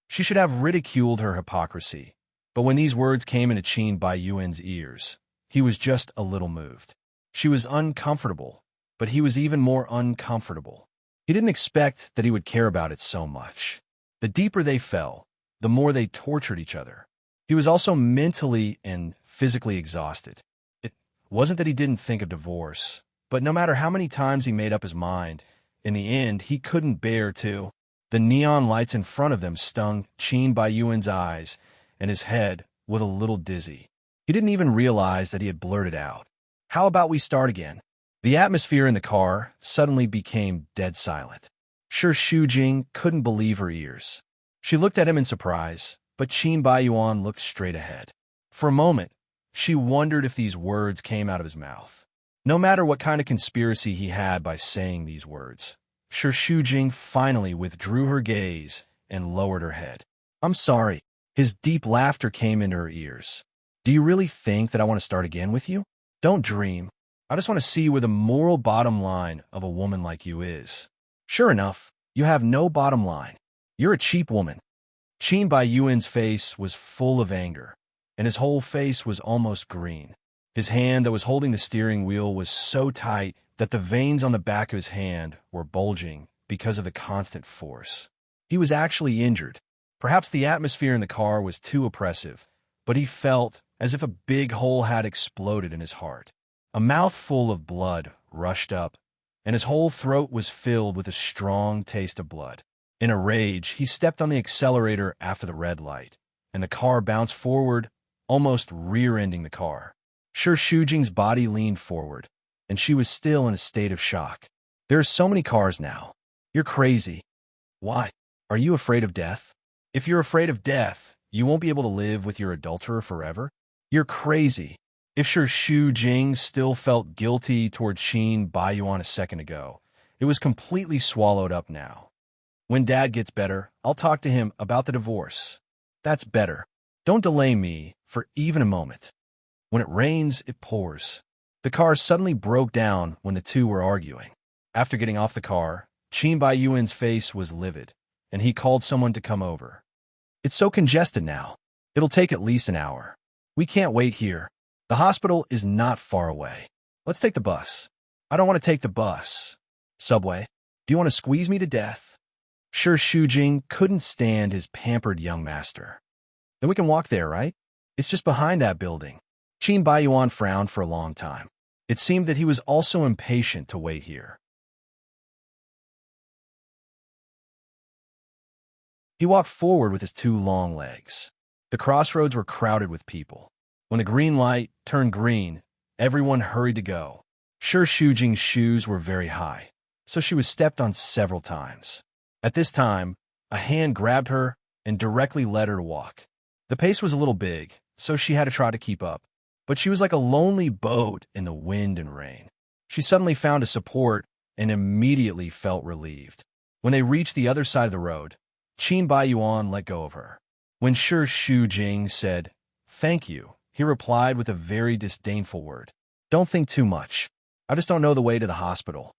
A: She should have ridiculed her hypocrisy, but when these words came into Qin Baiyuan's ears, he was just a little moved. She was uncomfortable, but he was even more uncomfortable. He didn't expect that he would care about it so much. The deeper they fell, the more they tortured each other. He was also mentally and physically exhausted. It wasn't that he didn't think of divorce, but no matter how many times he made up his mind, in the end, he couldn't bear to. The neon lights in front of them stung Qin Baiyuan's eyes, and his head was a little dizzy. He didn't even realize that he had blurted out, "How about we start again?" The atmosphere in the car suddenly became dead silent. Shi Shujing couldn't believe her ears. She looked at him in surprise, but Qin Baiyuan looked straight ahead. For a moment, she wondered if these words came out of his mouth. No matter what kind of conspiracy he had by saying these words, Shi Shujing finally withdrew her gaze and lowered her head. "I'm sorry." His deep laughter came into her ears. "Do you really think that I want to start again with you? Don't dream. I just want to see where the moral bottom line of a woman like you is." "Sure enough, you have no bottom line. You're a cheap woman." Qin Baiyuan's face was full of anger, and his whole face was almost green. His hand that was holding the steering wheel was so tight that the veins on the back of his hand were bulging because of the constant force. He was actually injured. Perhaps the atmosphere in the car was too oppressive, but he felt as if a big hole had exploded in his heart. A mouthful of blood rushed up, and his whole throat was filled with a strong taste of blood. In a rage, he stepped on the accelerator after the red light, and the car bounced forward, almost rear-ending the car. Shi Shujing's body leaned forward, and she was still in a state of shock. "There are so many cars now. You're crazy. Why? Are you afraid of death? If you're afraid of death, you won't be able to live with your adulterer forever. You're crazy." If Shi Shujing still felt guilty toward Qin Baiyuan a second ago, it was completely swallowed up now. "When Dad gets better, I'll talk to him about the divorce. That's better. Don't delay me for even a moment. When it rains, it pours." The car suddenly broke down when the two were arguing. After getting off the car, Qin Baiyuan's face was livid, and he called someone to come over. "It's so congested now. It'll take at least an hour. We can't wait here. The hospital is not far away. Let's take the bus." "I don't want to take the bus." "Subway? Do you want to squeeze me to death?" Shi Shujing couldn't stand his pampered young master. "Then we can walk there, right? It's just behind that building." Qin Baiyuan frowned for a long time. It seemed that he was also impatient to wait here. He walked forward with his two long legs. The crossroads were crowded with people. When the green light turned green, everyone hurried to go. Shi Shujing's shoes were very high, so she was stepped on several times. At this time, a hand grabbed her and directly led her to walk. The pace was a little big, so she had to try to keep up, but she was like a lonely boat in the wind and rain. She suddenly found a support and immediately felt relieved. When they reached the other side of the road, Qin Baiyuan let go of her. When Shi Shujing said, "Thank you," he replied with a very disdainful word. "Don't think too much. I just don't know the way to the hospital."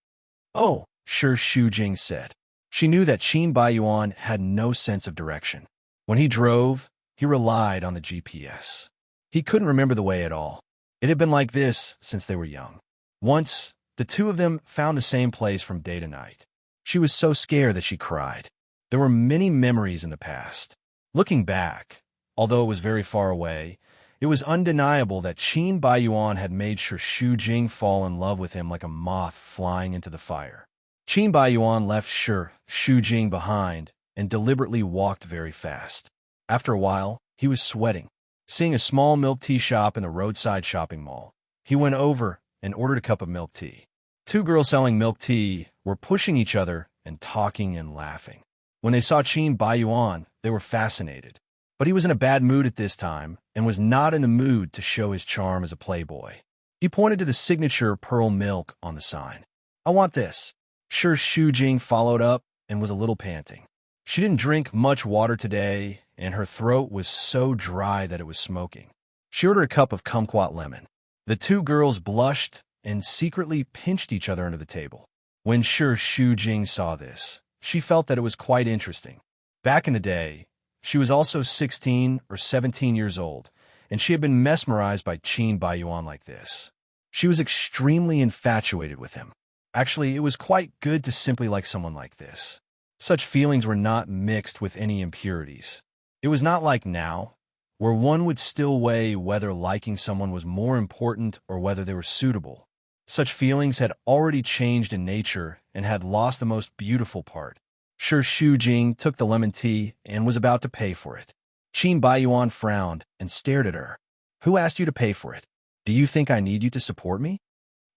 A: "Oh," Shi Shujing said. She knew that Qin Baiyuan had no sense of direction. When he drove, he relied on the GPS. He couldn't remember the way at all. It had been like this since they were young. Once, the two of them found the same place from day to night. She was so scared that she cried. There were many memories in the past. Looking back, although it was very far away, it was undeniable that Qin Baiyuan had made Shi Shujing fall in love with him like a moth flying into the fire. Qin Baiyuan left Shi Shujing behind and deliberately walked very fast. After a while, he was sweating. Seeing a small milk tea shop in the roadside shopping mall, he went over and ordered a cup of milk tea. Two girls selling milk tea were pushing each other and talking and laughing. When they saw Qin Baiyuan, they were fascinated. But he was in a bad mood at this time and was not in the mood to show his charm as a playboy. He pointed to the signature pearl milk on the sign. I want this. Sure, Shu Jing followed up and was a little panting. She didn't drink much water today, and her throat was so dry that it was smoking. She ordered a cup of kumquat lemon. The two girls blushed and secretly pinched each other under the table. When Shu Jing saw this, she felt that it was quite interesting. Back in the day, she was also 16 or 17 years old, and she had been mesmerized by Qin Baiyuan like this. She was extremely infatuated with him. Actually, it was quite good to simply like someone like this. Such feelings were not mixed with any impurities. It was not like now, where one would still weigh whether liking someone was more important or whether they were suitable. Such feelings had already changed in nature and had lost the most beautiful part. Shu Jing took the lemon tea and was about to pay for it. Qin Baiyuan frowned and stared at her. Who asked you to pay for it? Do you think I need you to support me?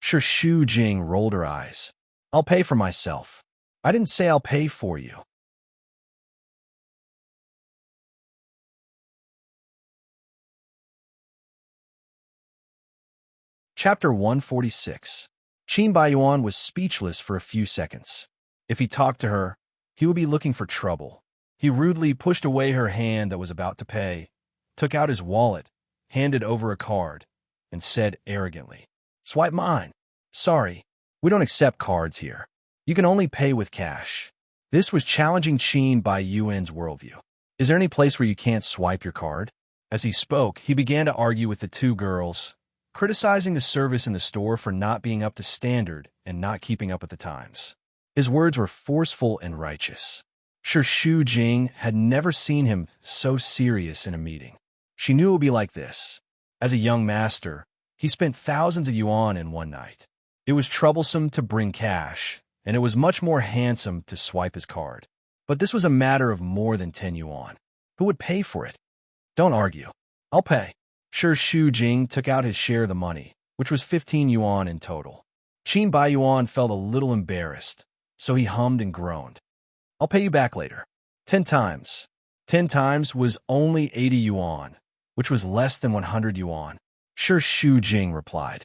A: Shu Jing rolled her eyes. I'll pay for myself. I didn't say I'll pay for you. Chapter 146. Qin Baiyuan was speechless for a few seconds. If he talked to her, he would be looking for trouble. He rudely pushed away her hand that was about to pay, took out his wallet, handed over a card, and said arrogantly, Swipe mine. Sorry, we don't accept cards here. You can only pay with cash. This was challenging Qin Baiyuan's worldview. Is there any place where you can't swipe your card? As he spoke, he began to argue with the two girls, criticizing the service in the store for not being up to standard and not keeping up with the times. His words were forceful and righteous. Shu Jing had never seen him so serious in a meeting. She knew it would be like this. As a young master, he spent thousands of yuan in one night. It was troublesome to bring cash, and it was much more handsome to swipe his card. But this was a matter of more than 10 yuan. Who would pay for it? Don't argue. I'll pay. Shu Jing took out his share of the money, which was 15 yuan in total. Qin Baiyuan felt a little embarrassed, so he hummed and groaned. I'll pay you back later. 10 times. 10 times was only 80 yuan, which was less than 100 yuan. Shu Jing replied.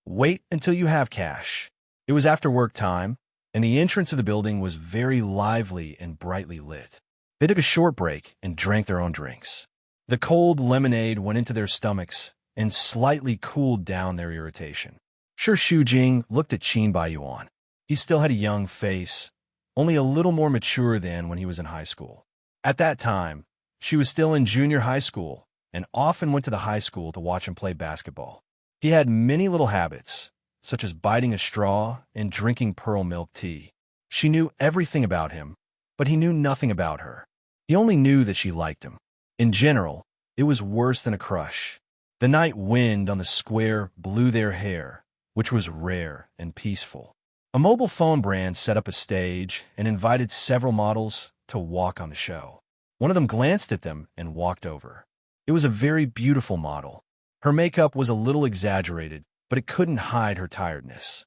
A: Wait until you have cash. It was after work time, and the entrance of the building was very lively and brightly lit. They took a short break and drank their own drinks. The cold lemonade went into their stomachs and slightly cooled down their irritation. Shu Jing looked at Qin Baiyuan. He still had a young face, only a little more mature than when he was in high school. At that time, she was still in junior high school and often went to the high school to watch him play basketball. He had many little habits, such as biting a straw and drinking pearl milk tea. She knew everything about him, but he knew nothing about her. He only knew that she liked him. In general, it was worse than a crush. The night wind on the square blew their hair, which was rare and peaceful. A mobile phone brand set up a stage and invited several models to walk on the show. One of them glanced at them and walked over. It was a very beautiful model. Her makeup was a little exaggerated, but it couldn't hide her tiredness.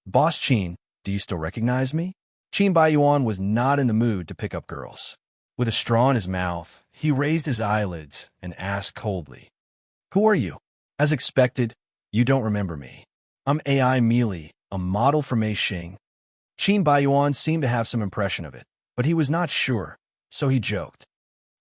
A: Boss Qin, do you still recognize me? Qin Baiyuan was not in the mood to pick up girls. With a straw in his mouth, he raised his eyelids and asked coldly, Who are you? As expected, you don't remember me. I'm AI Meili, a model for Mei Xing. Qin Baiyuan seemed to have some impression of it, but he was not sure, so he joked.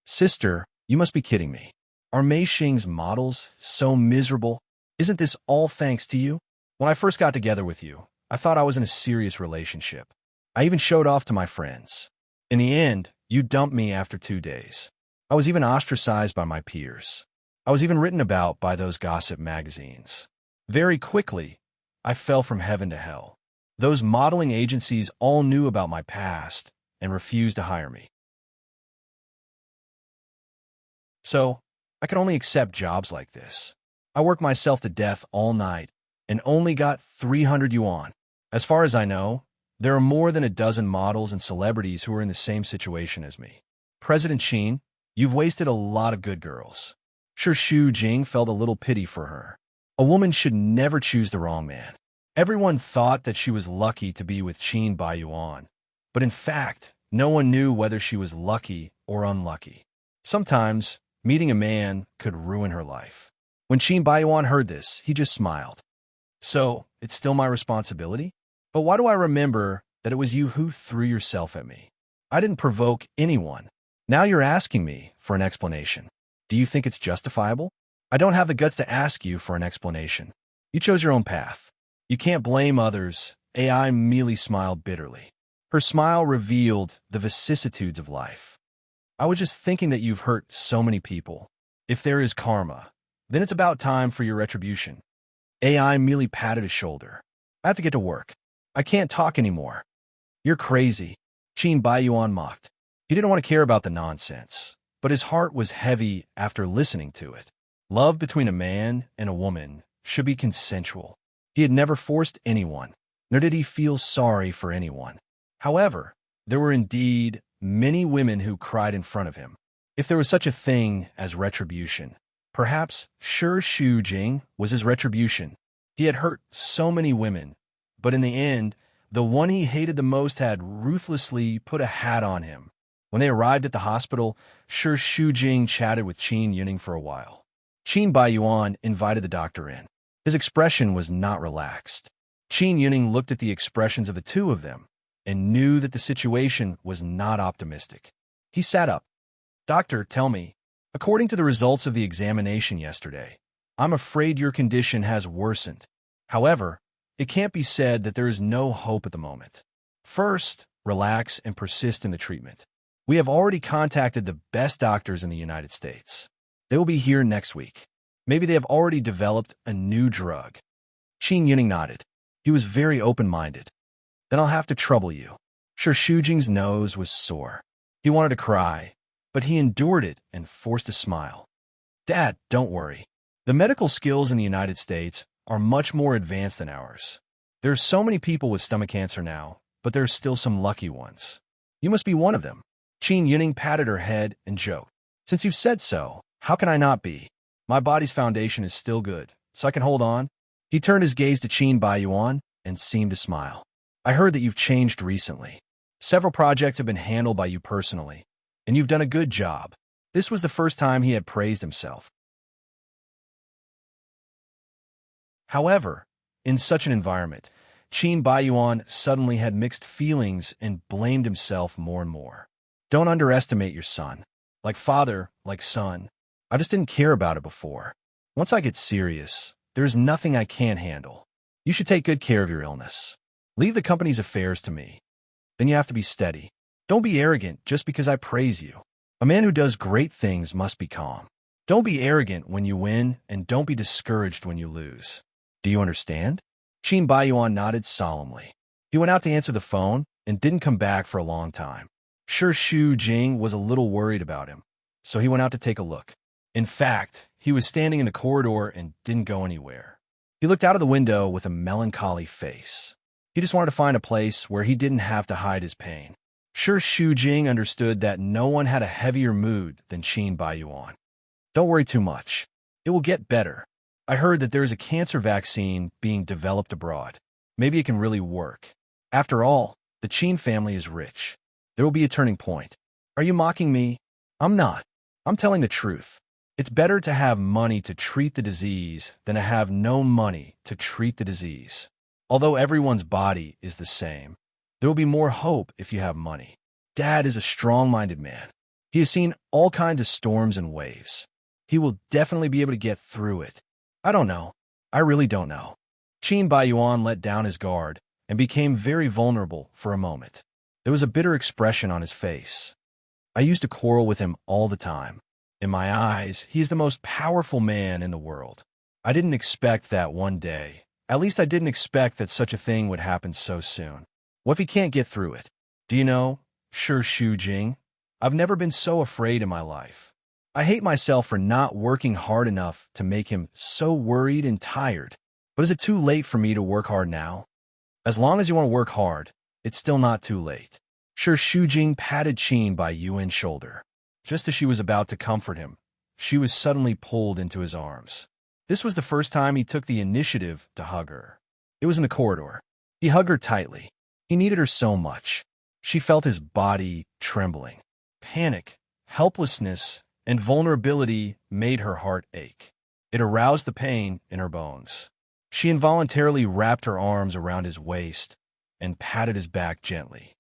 A: Sister, you must be kidding me. Are Mei Xing's models so miserable? Isn't this all thanks to you? When I first got together with you, I thought I was in a serious relationship. I even showed off to my friends. In the end, you dumped me after 2 days. I was even ostracized by my peers. I was even written about by those gossip magazines. Very quickly, I fell from heaven to hell. Those modeling agencies all knew about my past and refused to hire me. So, I could only accept jobs like this. I worked myself to death all night and only got 300 yuan. As far as I know, there are more than a dozen models and celebrities who are in the same situation as me. President Qin, you've wasted a lot of good girls. Shu Jing felt a little pity for her. A woman should never choose the wrong man. Everyone thought that she was lucky to be with Qin Baiyuan, but in fact, no one knew whether she was lucky or unlucky. Sometimes, meeting a man could ruin her life. When Qin Baiyuan heard this, he just smiled. So, it's still my responsibility? But why do I remember that it was you who threw yourself at me? I didn't provoke anyone. Now you're asking me for an explanation. Do you think it's justifiable? I don't have the guts to ask you for an explanation. You chose your own path. You can't blame others. AI merely smiled bitterly. Her smile revealed the vicissitudes of life. I was just thinking that you've hurt so many people. If there is karma, then it's about time for your retribution. AI merely patted his shoulder. I have to get to work. I can't talk anymore. You're crazy, Qin Baiyuan mocked. He didn't want to care about the nonsense, but his heart was heavy after listening to it. Love between a man and a woman should be consensual. He had never forced anyone, nor did he feel sorry for anyone. However, there were indeed many women who cried in front of him. If there was such a thing as retribution, perhaps Shi Shujing was his retribution. He had hurt so many women, but in the end, the one he hated the most had ruthlessly put a hat on him. When they arrived at the hospital, Shi Shujing chatted with Qin Yuning for a while. Qin Baiyuan invited the doctor in. His expression was not relaxed. Qin Yuning looked at the expressions of the two of them and knew that the situation was not optimistic. He sat up. Doctor, tell me, according to the results of the examination yesterday, I'm afraid your condition has worsened. However, it can't be said that there is no hope at the moment. First, relax and persist in the treatment. We have already contacted the best doctors in the United States. They will be here next week. Maybe they have already developed a new drug. Qin Yuning nodded. He was very open-minded. Then I'll have to trouble you. Shi Shujing's nose was sore. He wanted to cry, but he endured it and forced a smile. Dad, don't worry. The medical skills in the United States are much more advanced than ours. There are so many people with stomach cancer now, but there are still some lucky ones. You must be one of them. Qin Yuning patted her head and joked. Since you've said so, how can I not be? My body's foundation is still good, so I can hold on. He turned his gaze to Qin Baiyuan and seemed to smile. I heard that you've changed recently. Several projects have been handled by you personally, and you've done a good job. This was the first time he had praised himself. However, in such an environment, Qin Baiyuan suddenly had mixed feelings and blamed himself more and more. Don't underestimate your son. Like father, like son. I just didn't care about it before. Once I get serious, there's nothing I can't handle. You should take good care of your illness. Leave the company's affairs to me. Then you have to be steady. Don't be arrogant just because I praise you. A man who does great things must be calm. Don't be arrogant when you win, and don't be discouraged when you lose. Do you understand? Qin Baiyuan nodded solemnly. He went out to answer the phone and didn't come back for a long time. Shi Shujing was a little worried about him, so he went out to take a look. In fact, he was standing in the corridor and didn't go anywhere. He looked out of the window with a melancholy face. He just wanted to find a place where he didn't have to hide his pain. Shi Shujing understood that no one had a heavier mood than Qin Baiyuan. Don't worry too much. It will get better. I heard that there is a cancer vaccine being developed abroad. Maybe it can really work. After all, the Qin family is rich. There will be a turning point. Are you mocking me? I'm not. I'm telling the truth. It's better to have money to treat the disease than to have no money to treat the disease. Although everyone's body is the same, there will be more hope if you have money. Dad is a strong-minded man. He has seen all kinds of storms and waves. He will definitely be able to get through it. I don't know. I really don't know. Qin Baiyuan let down his guard and became very vulnerable for a moment. There was a bitter expression on his face. I used to quarrel with him all the time. In my eyes, he is the most powerful man in the world. I didn't expect that one day. At least I didn't expect that such a thing would happen so soon. What if he can't get through it? Do you know, Shi Shujing, I've never been so afraid in my life. I hate myself for not working hard enough to make him so worried and tired. But is it too late for me to work hard now? As long as you want to work hard, it's still not too late. Shi Shujing patted Qin Baiyuan's shoulder. Just as she was about to comfort him, she was suddenly pulled into his arms. This was the first time he took the initiative to hug her. It was in the corridor. He hugged her tightly. He needed her so much. She felt his body trembling. Panic, helplessness, and vulnerability made her heart ache. It aroused the pain in her bones. She involuntarily wrapped her arms around his waist and patted his back gently.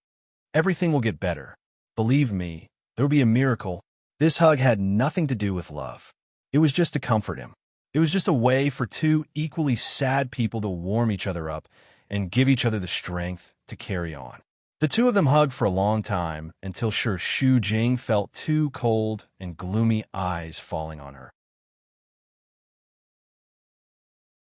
A: Everything will get better. Believe me, there will be a miracle. This hug had nothing to do with love. It was just to comfort him. It was just a way for two equally sad people to warm each other up and give each other the strength to carry on. The two of them hugged for a long time until Shu Jing felt two cold and gloomy eyes falling on her.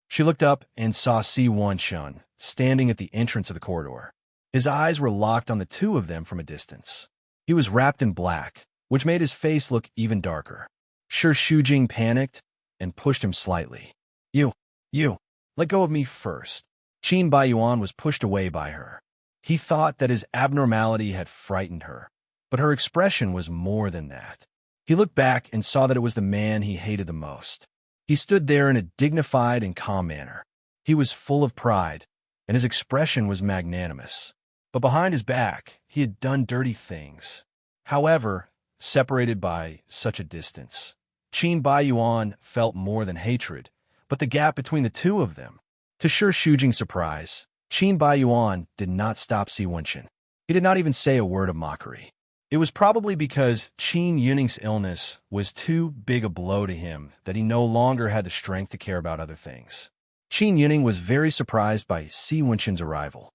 A: She looked up and saw Si Wenshun standing at the entrance of the corridor. His eyes were locked on the two of them from a distance. He was wrapped in black, which made his face look even darker. Shu Jing panicked and pushed him slightly. You, let go of me first. Qin Baiyuan was pushed away by her. He thought that his abnormality had frightened her, but her expression was more than that. He looked back and saw that it was the man he hated the most. He stood there in a dignified and calm manner. He was full of pride, and his expression was magnanimous. But behind his back, he had done dirty things. However, separated by such a distance, Qin Baiyuan felt more than hatred, but the gap between the two of them. To Shu Jing's surprise, Qin Baiyuan did not stop Si Wenshun. He did not even say a word of mockery. It was probably because Qin Yuning's illness was too big a blow to him that he no longer had the strength to care about other things. Qin Yuning was very surprised by Si Wenshun's arrival.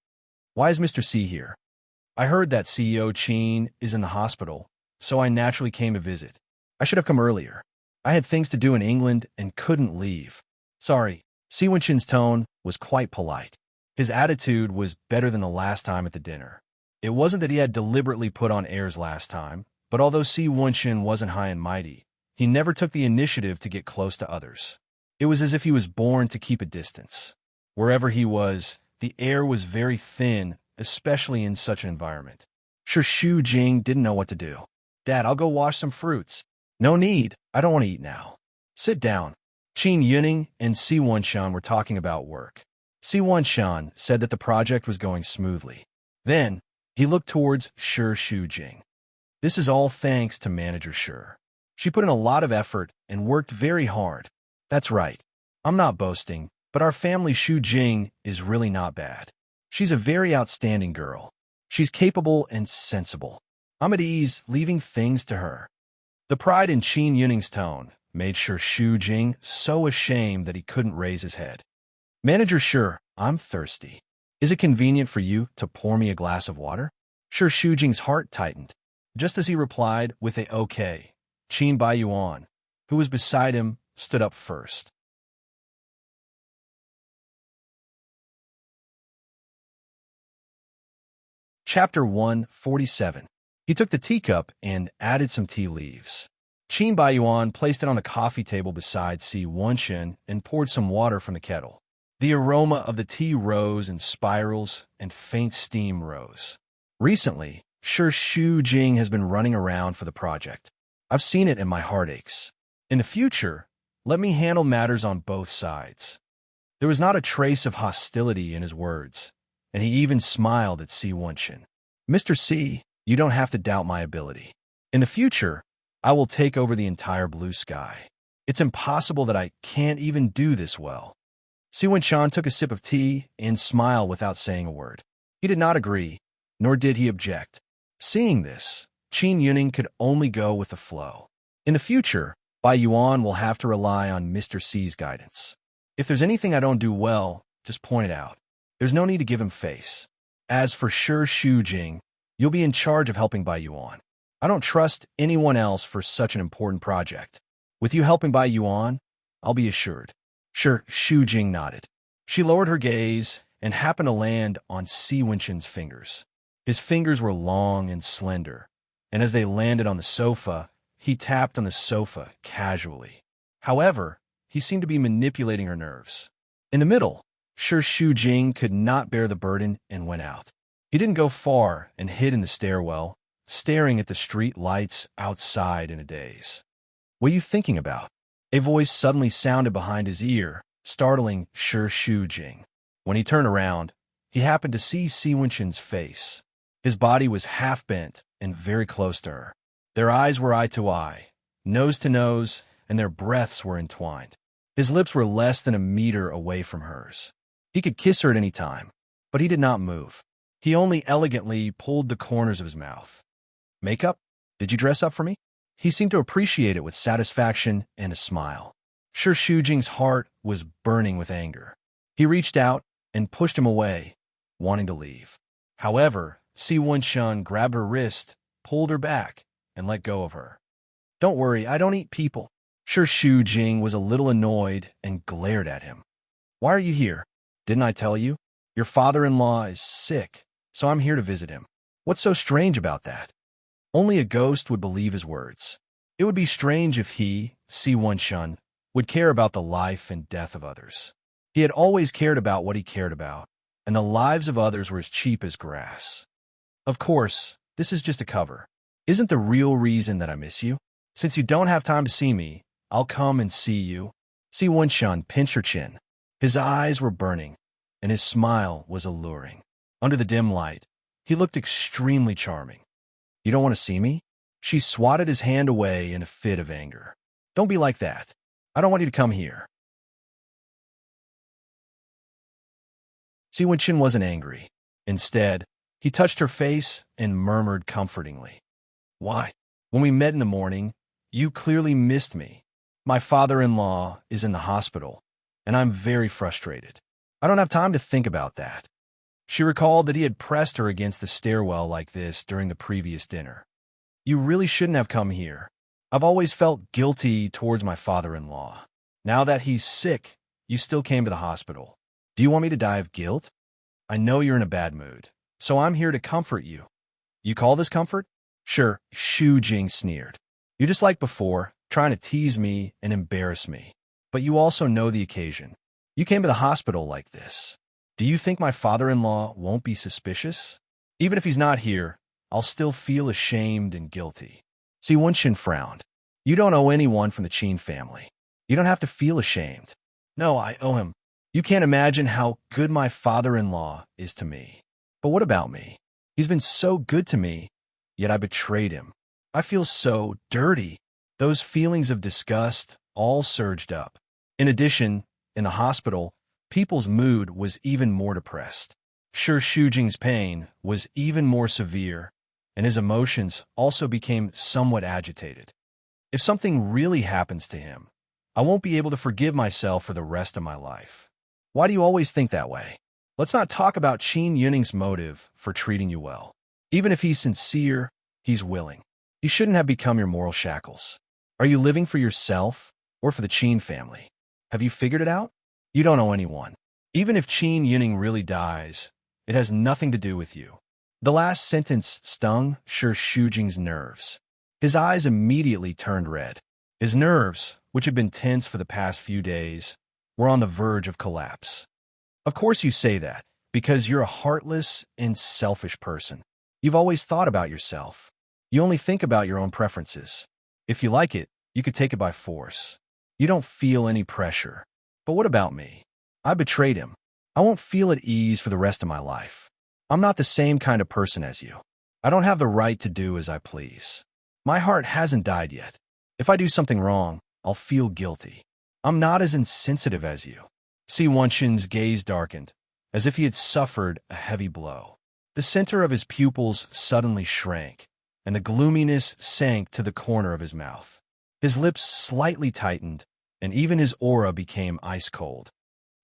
A: Why is Mr. Si here? I heard that CEO Qin is in the hospital, so I naturally came to visit. I should have come earlier. I had things to do in England and couldn't leave. Sorry. Si Wenshun's tone was quite polite. His attitude was better than the last time at the dinner. It wasn't that he had deliberately put on airs last time, but although Si Wenshun wasn't high and mighty, he never took the initiative to get close to others. It was as if he was born to keep a distance. Wherever he was, the air was very thin, especially in such an environment. Shu Jing didn't know what to do. Dad, I'll go wash some fruits. No need. I don't want to eat now. Sit down. Qin Yuning and Si Wenshun were talking about work. Si Wenshun said that the project was going smoothly. Then, he looked towards Shu Jing. This is all thanks to Manager Shi. She put in a lot of effort and worked very hard. That's right. I'm not boasting, but our family Shu Jing is really not bad. She's a very outstanding girl. She's capable and sensible. I'm at ease leaving things to her. The pride in Qin Yuning's tone made Shu Jing so ashamed that he couldn't raise his head. Manager Shi, I'm thirsty. Is it convenient for you to pour me a glass of water? Shu Jing's heart tightened. Just as he replied with a okay, Qin Baiyuan, who was beside him, stood up first. Chapter 147. He took the teacup and added some tea leaves. Qin Baiyuan placed it on the coffee table beside Si Wenshun and poured some water from the kettle. The aroma of the tea rose in spirals and faint steam rose. Recently, Shu Jing has been running around for the project. I've seen it and my heart aches. In the future, let me handle matters on both sides. There was not a trace of hostility in his words, and he even smiled at Si Wenshun. Mr. Si, you don't have to doubt my ability. In the future, I will take over the entire blue sky. It's impossible that I can't even do this well. Si Wenshun took a sip of tea and smiled without saying a word. He did not agree, nor did he object. Seeing this, Qin Yuning could only go with the flow. In the future, Baiyuan will have to rely on Mr. Si's guidance. If there's anything I don't do well, just point it out. There's no need to give him face. As for Shu Jing, you'll be in charge of helping Baiyuan. I don't trust anyone else for such an important project. With you helping Baiyuan, I'll be assured. Shu Jing nodded. She lowered her gaze and happened to land on Si Wenshun's fingers. His fingers were long and slender, and as they landed on the sofa, he tapped on the sofa casually. However, he seemed to be manipulating her nerves. In the middle, Shu Jing could not bear the burden and went out. He didn't go far and hid in the stairwell, staring at the street lights outside in a daze. What are you thinking about? A voice suddenly sounded behind his ear, startling Shu Jing. When he turned around, he happened to see Si Wenshun's face. His body was half bent and very close to her. Their eyes were eye to eye, nose to nose, and their breaths were entwined. His lips were less than a meter away from hers. He could kiss her at any time, but he did not move. He only elegantly pulled the corners of his mouth. Makeup? Did you dress up for me? He seemed to appreciate it with satisfaction and a smile. Sure, Shujing's heart was burning with anger. He reached out and pushed him away, wanting to leave. However, Si Wenshun grabbed her wrist, pulled her back, and let go of her. Don't worry, I don't eat people. Sure, Shujing was a little annoyed and glared at him. Why are you here? Didn't I tell you? Your father-in-law is sick, so I'm here to visit him. What's so strange about that? Only a ghost would believe his words. It would be strange if he, Si Wenshun, would care about the life and death of others. He had always cared about what he cared about, and the lives of others were as cheap as grass. Of course, this is just a cover. Isn't the real reason that I miss you? Since you don't have time to see me, I'll come and see you. Si Wenshun pinched her chin. His eyes were burning, and his smile was alluring. Under the dim light, he looked extremely charming. You don't want to see me? She swatted his hand away in a fit of anger. Don't be like that. I don't want you to come here. Si Wenshun wasn't angry. Instead, he touched her face and murmured comfortingly. Why? When we met in the morning, you clearly missed me. My father-in-law is in the hospital, and I'm very frustrated. I don't have time to think about that. She recalled that he had pressed her against the stairwell like this during the previous dinner. You really shouldn't have come here. I've always felt guilty towards my father-in-law. Now that he's sick, you still came to the hospital. Do you want me to die of guilt? I know you're in a bad mood, so I'm here to comfort you. You call this comfort? Sure, Shujing sneered. You just like before, trying to tease me and embarrass me. But you also know the occasion. You came to the hospital like this. Do you think my father-in-law won't be suspicious? Even if he's not here, I'll still feel ashamed and guilty. Si Wenshun frowned. You don't owe anyone from the Qin family. You don't have to feel ashamed. No, I owe him. You can't imagine how good my father-in-law is to me. But what about me? He's been so good to me, yet I betrayed him. I feel so dirty. Those feelings of disgust all surged up. In addition, in the hospital, people's mood was even more depressed. Sure, Shujing's pain was even more severe, and his emotions also became somewhat agitated. If something really happens to him, I won't be able to forgive myself for the rest of my life. Why do you always think that way? Let's not talk about Qin Yuning's motive for treating you well. Even if he's sincere, he's willing. He shouldn't have become your moral shackles. Are you living for yourself or for the Qin family? Have you figured it out? You don't owe anyone. Even if Qin Yuning really dies, it has nothing to do with you. The last sentence stung Sure Shujing's nerves. His eyes immediately turned red. His nerves, which had been tense for the past few days, were on the verge of collapse. Of course you say that, because you're a heartless and selfish person. You've always thought about yourself. You only think about your own preferences. If you like it, you could take it by force. You don't feel any pressure. But what about me? I betrayed him. I won't feel at ease for the rest of my life. I'm not the same kind of person as you. I don't have the right to do as I please. My heart hasn't died yet. If I do something wrong, I'll feel guilty. I'm not as insensitive as you. Si Wenshun's gaze darkened, as if he had suffered a heavy blow. The center of his pupils suddenly shrank, and the gloominess sank to the corner of his mouth. His lips slightly tightened, and even his aura became ice-cold.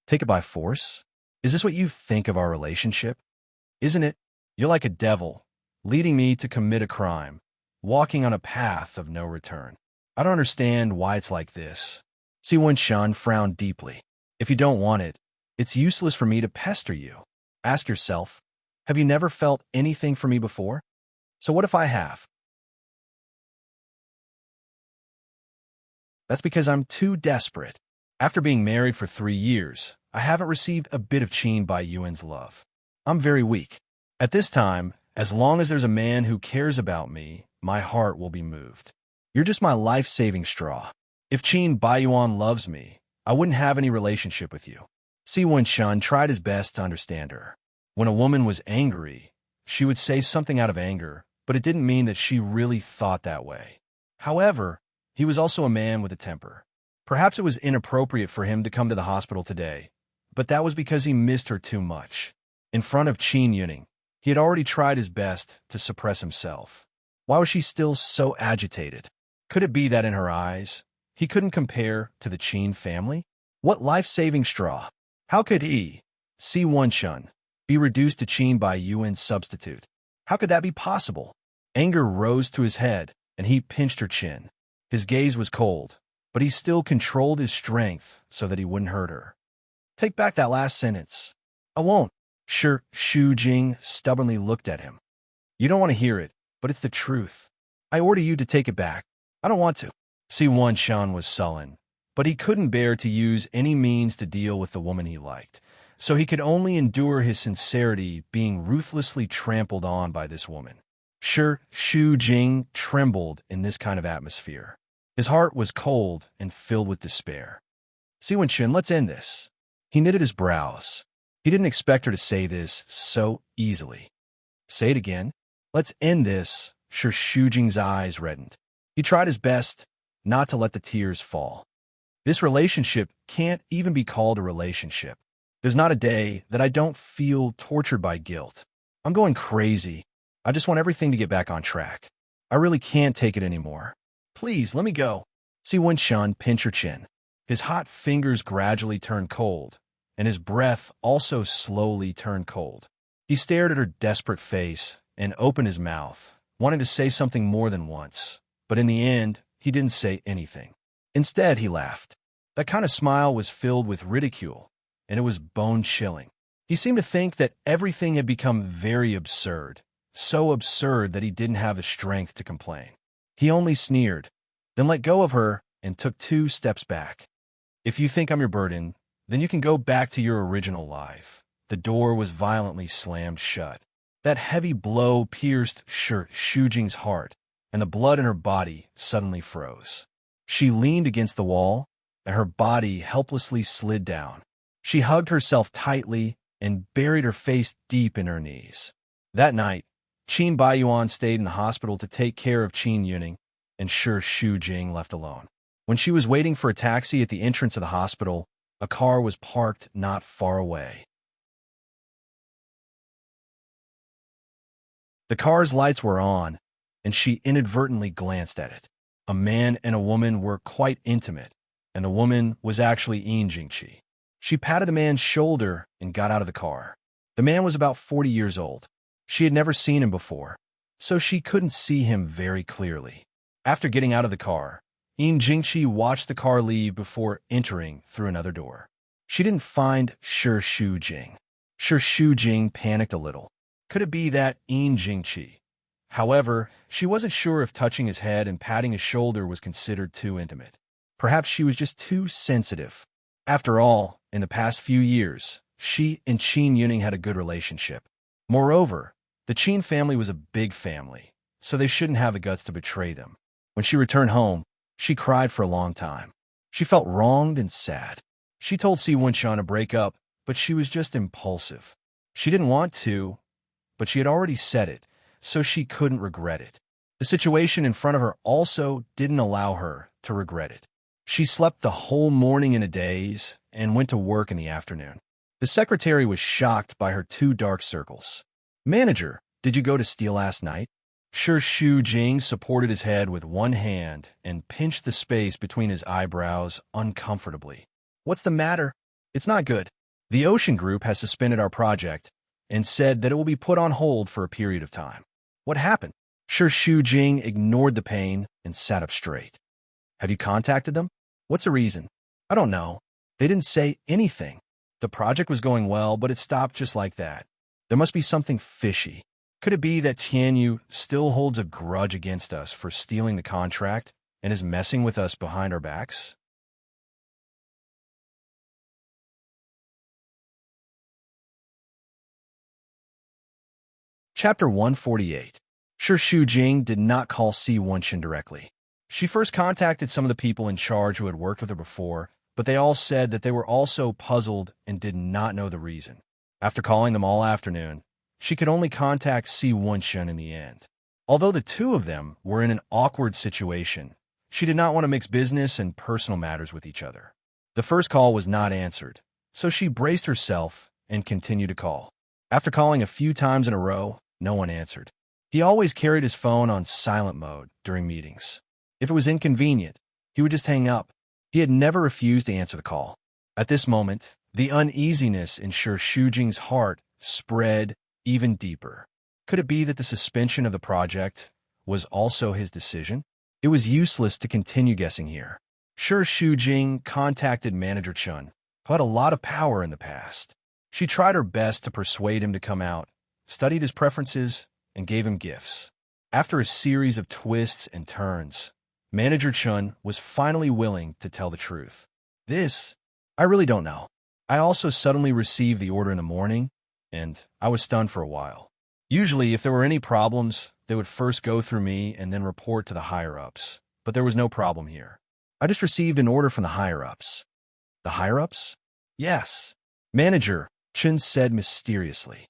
A: Take it by force? Is this what you think of our relationship? Isn't it? You're like a devil, leading me to commit a crime, walking on a path of no return. I don't understand why it's like this. Si Wenshun frowned deeply. If you don't want it, it's useless for me to pester you. Ask yourself, have you never felt anything for me before? So what if I have? That's because I'm too desperate. After being married for 3 years, I haven't received a bit of Qin Bai Yuan's love. I'm very weak. At this time, as long as there's a man who cares about me, my heart will be moved. You're just my life-saving straw. If Qin Bai Yuan loves me, I wouldn't have any relationship with you. Si Wenshun tried his best to understand her. When a woman was angry, she would say something out of anger, but it didn't mean that she really thought that way. However, he was also a man with a temper. Perhaps it was inappropriate for him to come to the hospital today, but that was because he missed her too much. In front of Qin Yuning, he had already tried his best to suppress himself. Why was she still so agitated? Could it be that in her eyes, he couldn't compare to the Qin family? What life-saving straw? How could he, Si Wenshun, be reduced to Qin by Yuan's substitute? How could that be possible? Anger rose to his head, and he pinched her chin. His gaze was cold, but he still controlled his strength so that he wouldn't hurt her. Take back that last sentence. I won't. Shu Jing stubbornly looked at him. You don't want to hear it, but it's the truth. I order you to take it back. I don't want to. Si Wenshun was sullen, but he couldn't bear to use any means to deal with the woman he liked, so he could only endure his sincerity being ruthlessly trampled on by this woman. Shu Jing trembled in this kind of atmosphere. His heart was cold and filled with despair. Si Wenshun, let's end this. He knitted his brows. He didn't expect her to say this so easily. Say it again. Let's end this. Shu Jing's eyes reddened. He tried his best not to let the tears fall. This relationship can't even be called a relationship. There's not a day that I don't feel tortured by guilt. I'm going crazy. I just want everything to get back on track. I really can't take it anymore. Please, let me go. Si Wenshun pinched her chin. His hot fingers gradually turned cold, and his breath also slowly turned cold. He stared at her desperate face and opened his mouth, wanting to say something more than once, but in the end, he didn't say anything. Instead, he laughed. That kind of smile was filled with ridicule, and it was bone-chilling. He seemed to think that everything had become very absurd, so absurd that he didn't have the strength to complain. He only sneered, then let go of her and took 2 steps back. If you think I'm your burden, then you can go back to your original life. The door was violently slammed shut. That heavy blow pierced Shu Jing's heart, and the blood in her body suddenly froze. She leaned against the wall, and her body helplessly slid down. She hugged herself tightly and buried her face deep in her knees. That night, Qin Baiyuan stayed in the hospital to take care of Qin Yuning, and Shu Jing left alone. When she was waiting for a taxi at the entrance of the hospital, a car was parked not far away. The car's lights were on, and she inadvertently glanced at it. A man and a woman were quite intimate, and the woman was actually Yin Jingqi. She patted the man's shoulder and got out of the car. The man was about 40 years old. She had never seen him before, so she couldn't see him very clearly. After getting out of the car, Yin Jingqi watched the car leave before entering through another door. She didn't find Shu Jing. Shu Jing panicked a little. Could it be that Yin Jingqi? However, she wasn't sure if touching his head and patting his shoulder was considered too intimate. Perhaps she was just too sensitive. After all, in the past few years, she and Qin Yuning had a good relationship. Moreover, the Qin family was a big family, so they shouldn't have the guts to betray them. When she returned home, she cried for a long time. She felt wronged and sad. She told Si Wenshun to break up, but she was just impulsive. She didn't want to, but she had already said it, so she couldn't regret it. The situation in front of her also didn't allow her to regret it. She slept the whole morning in a daze and went to work in the afternoon. The secretary was shocked by her 2 dark circles. Manager, did you go to steal last night? Shu Jing supported his head with one hand and pinched the space between his eyebrows uncomfortably. What's the matter? It's not good. The Ocean Group has suspended our project and said that it will be put on hold for a period of time. What happened? Shu Jing ignored the pain and sat up straight. Have you contacted them? What's the reason? I don't know. They didn't say anything. The project was going well, but it stopped just like that. There must be something fishy. Could it be that Tianyu still holds a grudge against us for stealing the contract and is messing with us behind our backs? Chapter 148. Shu Jing did not call Si Wenshun directly. She first contacted some of the people in charge who had worked with her before, but they all said that they were also puzzled and did not know the reason. After calling them all afternoon, she could only contact Si Wenshun in the end. Although the 2 of them were in an awkward situation, She did not want to mix business and personal matters with each other. The first call was not answered, so she braced herself and continued to call. After calling a few times in a row, no one answered. He always carried his phone on silent mode during meetings. If it was inconvenient, he would just hang up. He had never refused to answer the call. At this moment, the uneasiness in Shi Shujing's heart spread even deeper. Could it be that the suspension of the project was also his decision? It was useless to continue guessing here. Shi Shujing contacted Manager Chun, who had a lot of power in the past. She tried her best to persuade him to come out, studied his preferences, and gave him gifts. After a series of twists and turns, Manager Chun was finally willing to tell the truth. I really don't know. I also suddenly received the order in the morning, and I was stunned for a while. Usually, if there were any problems, they would first go through me and then report to the higher-ups. But there was no problem here. I just received an order from the higher-ups. The higher-ups? Yes. Manager Chun said mysteriously.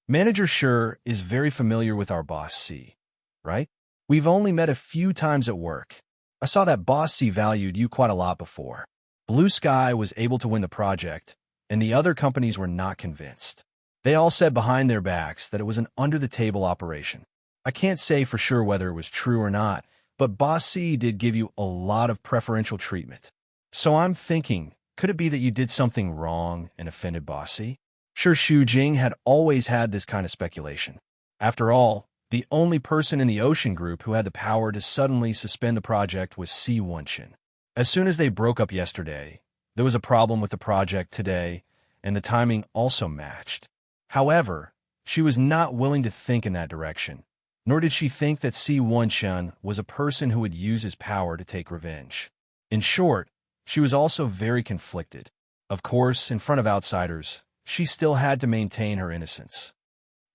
A: Manager Shi is very familiar with our boss C, right? We've only met a few times at work. I saw that boss C valued you quite a lot before. Blue Sky was able to win the project, and the other companies were not convinced. They all said behind their backs that it was an under-the-table operation. I can't say for sure whether it was true or not, but Boss C did give you a lot of preferential treatment. So I'm thinking, could it be that you did something wrong and offended Boss C? Shi Shujing had always had this kind of speculation. After all, the only person in the Ocean Group who had the power to suddenly suspend the project was Si Wenchen. As soon as they broke up yesterday, there was a problem with the project today, and the timing also matched. However, she was not willing to think in that direction, nor did she think that Si Wenchen was a person who would use his power to take revenge. In short, she was also very conflicted. Of course, in front of outsiders, she still had to maintain her innocence.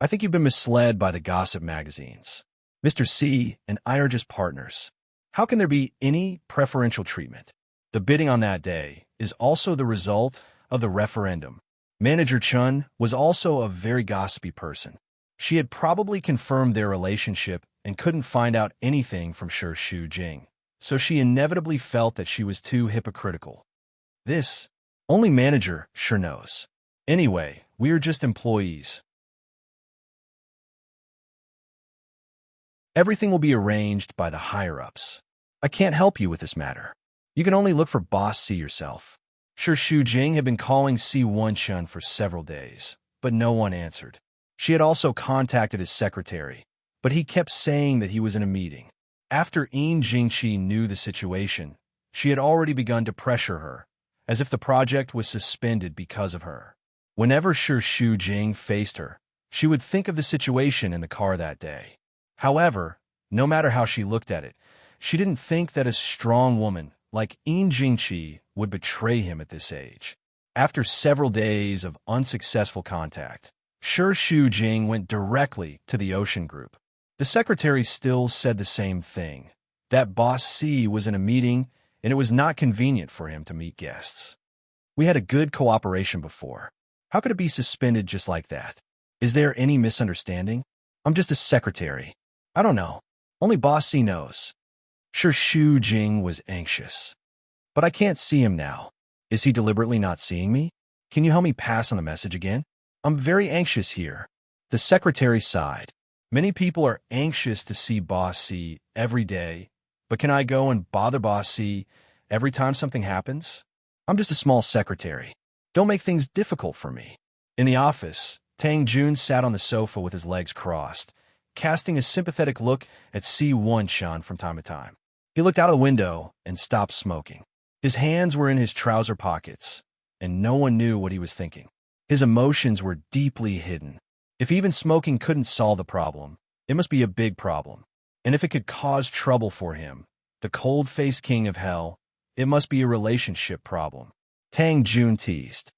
A: I think you've been misled by the gossip magazines. Mr. C and I are just partners. How can there be any preferential treatment? The bidding on that day is also the result of the referendum. Manager Chun was also a very gossipy person. She had probably confirmed their relationship and couldn't find out anything from Shi Shujing, so she inevitably felt that she was too hypocritical. Only Manager Shi knows. Anyway, we are just employees. Everything will be arranged by the higher-ups. I can't help you with this matter. You can only look for Boss C yourself. Shi Shujing had been calling Si Wenchen for several days, but no one answered. She had also contacted his secretary, but he kept saying that he was in a meeting. After Yin Jingqi knew the situation, she had already begun to pressure her, as if the project was suspended because of her. Whenever Shi Shujing faced her, she would think of the situation in the car that day. However, no matter how she looked at it, she didn't think that a strong woman like Yin Jingqi would betray him at this age. After several days of unsuccessful contact, Shi Shujing went directly to the Ocean Group. The secretary still said the same thing, that Boss C was in a meeting and it was not convenient for him to meet guests. We had a good cooperation before. How could it be suspended just like that? Is there any misunderstanding? I'm just a secretary. I don't know. Only Boss C knows. Shi Shujing was anxious. But I can't see him now. Is he deliberately not seeing me? Can you help me pass on the message again? I'm very anxious here. The secretary sighed. Many people are anxious to see Boss C every day, but can I go and bother Boss C every time something happens? I'm just a small secretary. Don't make things difficult for me. In the office, Tang Jun sat on the sofa with his legs crossed, casting a sympathetic look at Si Wenchen from time to time. He looked out of the window and stopped smoking. His hands were in his trouser pockets, and no one knew what he was thinking. His emotions were deeply hidden. If even smoking couldn't solve the problem, it must be a big problem. And if it could cause trouble for him, the cold-faced king of hell, it must be a relationship problem. Tang Jun teased.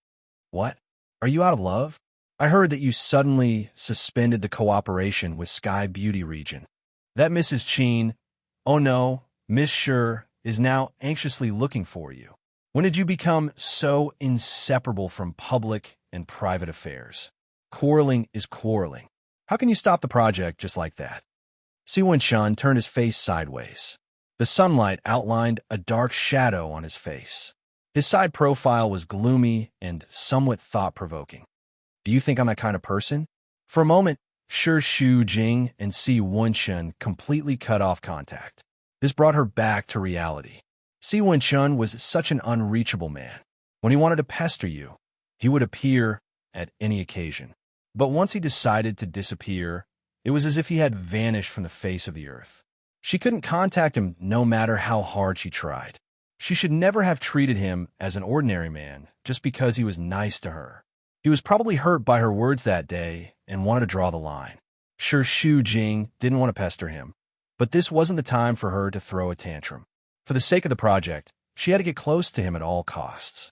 A: What? Are you out of love? I heard that you suddenly suspended the cooperation with Sky Beauty Region. That Mrs. Qin, oh no, Miss Shi, is now anxiously looking for you. When did you become so inseparable from public and private affairs? Quarreling is quarreling. How can you stop the project just like that? Si Wenchen turned his face sideways. The sunlight outlined a dark shadow on his face. His side profile was gloomy and somewhat thought-provoking. Do you think I'm that kind of person? For a moment, Shi Jing and Si Wenshun completely cut off contact. This brought her back to reality. Si Wenshun was such an unreachable man. When he wanted to pester you, he would appear at any occasion. But once he decided to disappear, it was as if he had vanished from the face of the earth. She couldn't contact him no matter how hard she tried. She should never have treated him as an ordinary man just because he was nice to her. He was probably hurt by her words that day and wanted to draw the line. Sure, Shi Jing didn't want to pester him, but this wasn't the time for her to throw a tantrum. For the sake of the project, she had to get close to him at all costs.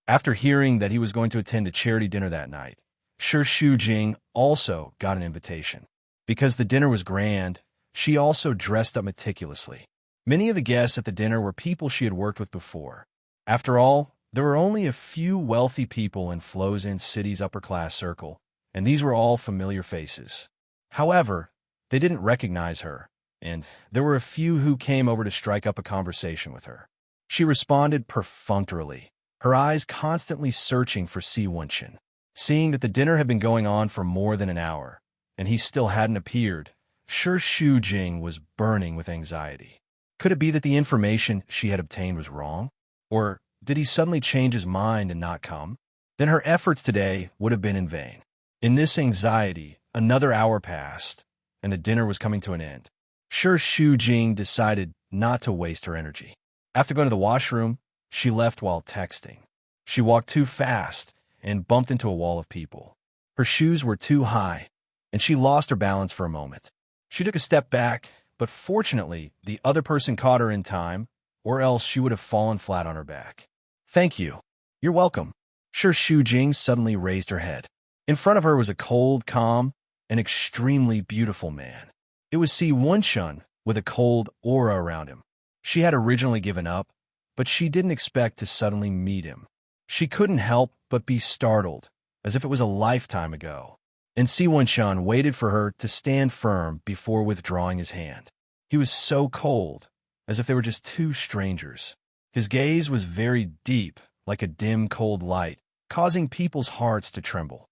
A: After hearing that he was going to attend a charity dinner that night, Shi Jing also got an invitation. Because the dinner was grand, she also dressed up meticulously. Many of the guests at the dinner were people she had worked with before. After all, there were only a few wealthy people in Flozin City's upper-class circle, and these were all familiar faces. However, they didn't recognize her, and there were a few who came over to strike up a conversation with her. She responded perfunctorily, her eyes constantly searching for Si Wenshun. Seeing that the dinner had been going on for more than an hour, and he still hadn't appeared, Shi Jing was burning with anxiety. Could it be that the information she had obtained was wrong? Or did he suddenly change his mind and not come? Then her efforts today would have been in vain. In this anxiety, another hour passed, and the dinner was coming to an end. Shi Jing decided not to waste her energy. After going to the washroom, she left while texting. She walked too fast and bumped into a wall of people. Her shoes were too high, and she lost her balance for a moment. She took a step back, but fortunately, the other person caught her in time, or else she would have fallen flat on her back. Thank you. You're welcome. Shi Jing suddenly raised her head. In front of her was a cold, calm, and extremely beautiful man. It was Si Wenshun with a cold aura around him. She had originally given up, but she didn't expect to suddenly meet him. She couldn't help but be startled, as if it was a lifetime ago. And Si Wenshun waited for her to stand firm before withdrawing his hand. He was so cold, as if they were just two strangers. His gaze was very deep, like a dim, cold light, causing people's hearts to tremble.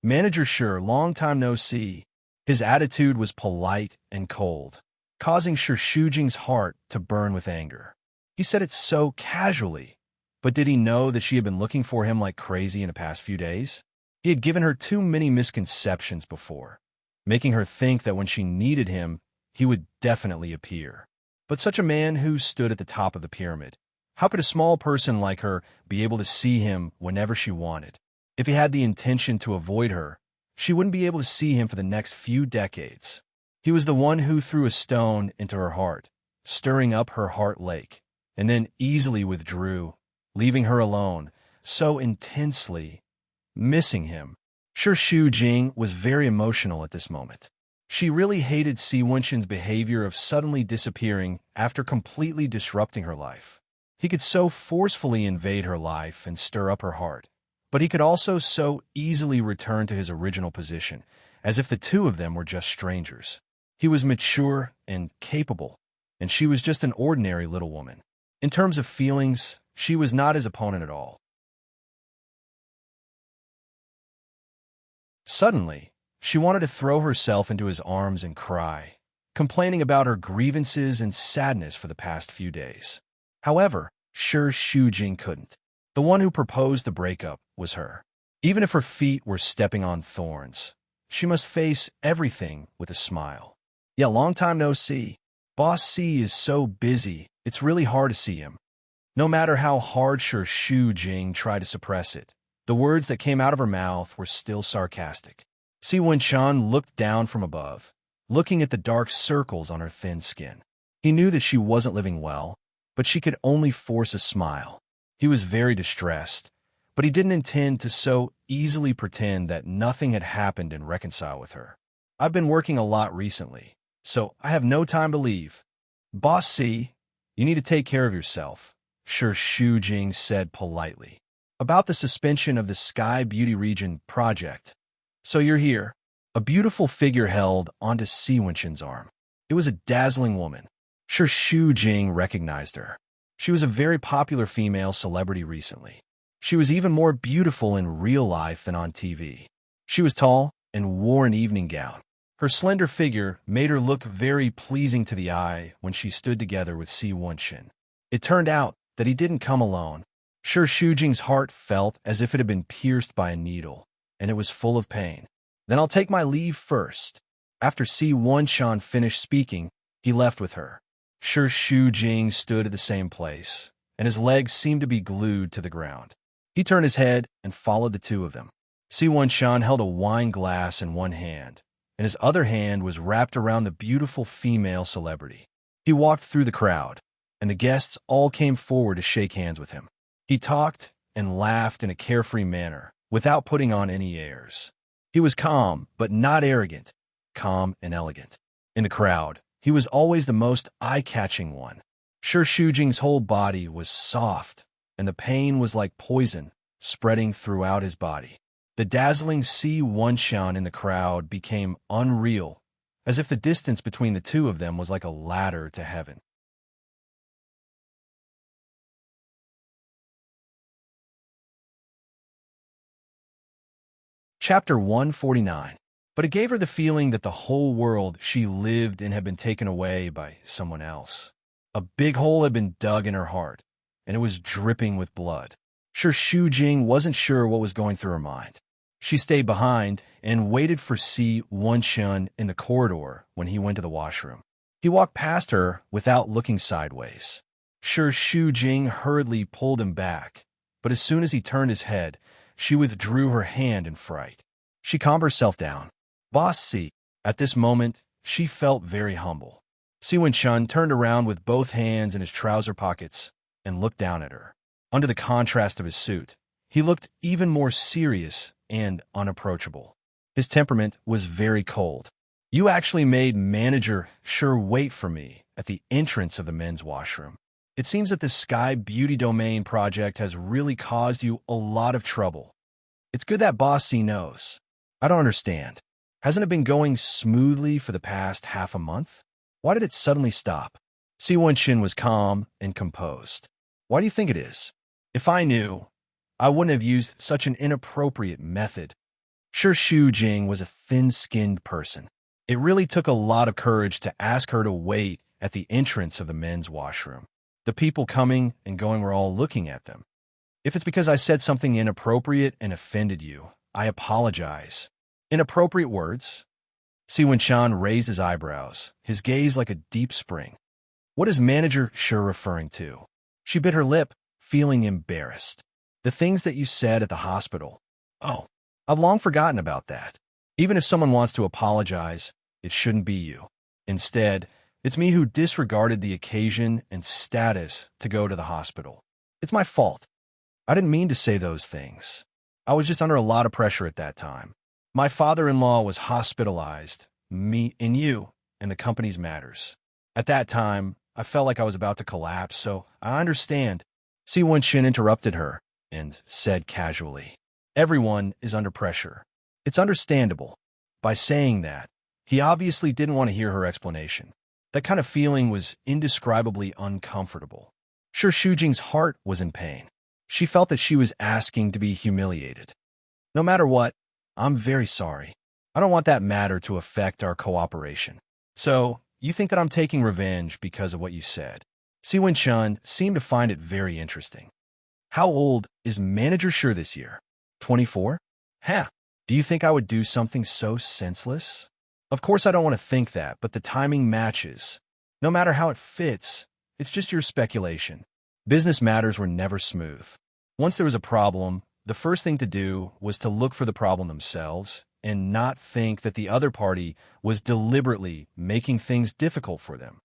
A: Manager Shi, long time no see. His attitude was polite and cold, causing Shi Jing's heart to burn with anger. He said it so casually, but did he know that she had been looking for him like crazy in the past few days? He had given her too many misconceptions before, making her think that when she needed him, he would definitely appear. But such a man who stood at the top of the pyramid, how could a small person like her be able to see him whenever she wanted? If he had the intention to avoid her, she wouldn't be able to see him for the next few decades. He was the one who threw a stone into her heart, stirring up her heart lake, and then easily withdrew, leaving her alone, so intensely, missing him. Shi Jing was very emotional at this moment. She really hated Si Wenshun's behavior of suddenly disappearing after completely disrupting her life. He could so forcefully invade her life and stir up her heart, but he could also so easily return to his original position, as if the two of them were just strangers. He was mature and capable, and she was just an ordinary little woman. In terms of feelings, she was not his opponent at all. Suddenly, she wanted to throw herself into his arms and cry, complaining about her grievances and sadness for the past few days. However, Shi Jing couldn't. The one who proposed the breakup was her. Even if her feet were stepping on thorns, she must face everything with a smile. Yeah, long time no see. Boss C is so busy, it's really hard to see him. No matter how hard Shi Jing tried to suppress it, the words that came out of her mouth were still sarcastic. Si Wenshun looked down from above, looking at the dark circles on her thin skin. He knew that she wasn't living well, but she could only force a smile. He was very distressed, but he didn't intend to so easily pretend that nothing had happened and reconcile with her. I've been working a lot recently, so I have no time to leave. Boss C, you need to take care of yourself, Shi Jing said politely. About the suspension of the Sky Beauty Region project. So you're here. A beautiful figure held onto Si Wenshin's arm. It was a dazzling woman. Sure, Shu Jing recognized her. She was a very popular female celebrity recently. She was even more beautiful in real life than on TV. She was tall and wore an evening gown. Her slender figure made her look very pleasing to the eye when she stood together with Si Wenshin. It turned out that he didn't come alone. Sure, Shu Jing's heart felt as if it had been pierced by a needle, and it was full of pain. Then I'll take my leave first. After Si Wenshan finished speaking, he left with her. Sure, Shu Jing stood at the same place, and his legs seemed to be glued to the ground. He turned his head and followed the two of them. Si Wenshan held a wine glass in one hand, and his other hand was wrapped around the beautiful female celebrity. He walked through the crowd, and the guests all came forward to shake hands with him. He talked and laughed in a carefree manner, without putting on any airs. He was calm, but not arrogant, calm and elegant. In the crowd, he was always the most eye-catching one. Sure, Shu Jing's whole body was soft, and the pain was like poison, spreading throughout his body. The dazzling Si Wenshan in the crowd became unreal, as if the distance between the two of them was like a ladder to heaven. Chapter 149. But it gave her the feeling that the whole world she lived in had been taken away by someone else. A big hole had been dug in her heart, and it was dripping with blood. Sure, Shu Jing wasn't sure what was going through her mind. She stayed behind and waited for Si Wenshan in the corridor when he went to the washroom. He walked past her without looking sideways. Sure, Shu Jing hurriedly pulled him back, but as soon as he turned his head, she withdrew her hand in fright. She calmed herself down. Boss Si. At this moment, she felt very humble. Si Wenshan turned around with both hands in his trouser pockets and looked down at her. Under the contrast of his suit, he looked even more serious and unapproachable. His temperament was very cold. You actually made manager Sure wait for me at the entrance of the men's washroom. It seems that this Sky Beauty Domain project has really caused you a lot of trouble. It's good that Boss C knows. I don't understand. Hasn't it been going smoothly for the past half a month? Why did it suddenly stop? Si Wenshin was calm and composed. Why do you think it is? If I knew, I wouldn't have used such an inappropriate method. Sure, Shu Jing was a thin-skinned person. It really took a lot of courage to ask her to wait at the entrance of the men's washroom. The people coming and going were all looking at them. If it's because I said something inappropriate and offended you, I apologize. Inappropriate words? Si Wenshan raised his eyebrows, his gaze like a deep spring. What is manager Sure referring to? She bit her lip, feeling embarrassed. The things that you said at the hospital. Oh, I've long forgotten about that. Even if someone wants to apologize, it shouldn't be you. Instead, it's me who disregarded the occasion and status to go to the hospital. It's my fault. I didn't mean to say those things. I was just under a lot of pressure at that time. My father-in-law was hospitalized, me and you, and the company's matters. At that time, I felt like I was about to collapse, so I understand. Si Wenshin interrupted her and said casually, everyone is under pressure. It's understandable. By saying that, he obviously didn't want to hear her explanation. That kind of feeling was indescribably uncomfortable. Sure, Shu Jing's heart was in pain. She felt that she was asking to be humiliated. No matter what, I'm very sorry. I don't want that matter to affect our cooperation. So, you think that I'm taking revenge because of what you said? Si Wenshan seemed to find it very interesting. How old is Manager Sure this year? 24? Ha! Do you think I would do something so senseless? Of course I don't want to think that, but the timing matches. No matter how it fits, it's just your speculation. Business matters were never smooth. Once there was a problem, the first thing to do was to look for the problem themselves and not think that the other party was deliberately making things difficult for them.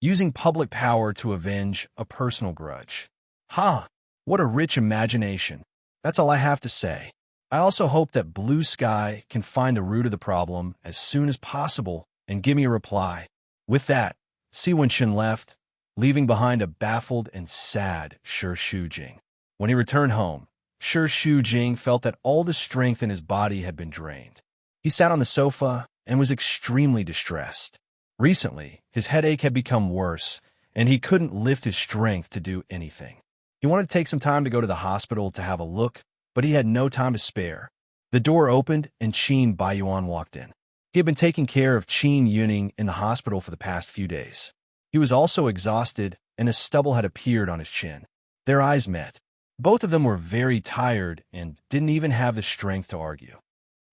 A: Using public power to avenge a personal grudge. Ha! What a rich imagination. That's all I have to say. I also hope that Blue Sky can find the root of the problem as soon as possible and give me a reply. With that, Si Wenshin left, leaving behind a baffled and sad Sure Shu Jing. When he returned home, Shu Jing felt that all the strength in his body had been drained. He sat on the sofa and was extremely distressed. Recently, his headache had become worse, and he couldn't lift his strength to do anything. He wanted to take some time to go to the hospital to have a look, but he had no time to spare. The door opened, and Qin Baiyuan walked in. He had been taking care of Qin Yuning in the hospital for the past few days. He was also exhausted, and a stubble had appeared on his chin. Their eyes met. Both of them were very tired and didn't even have the strength to argue.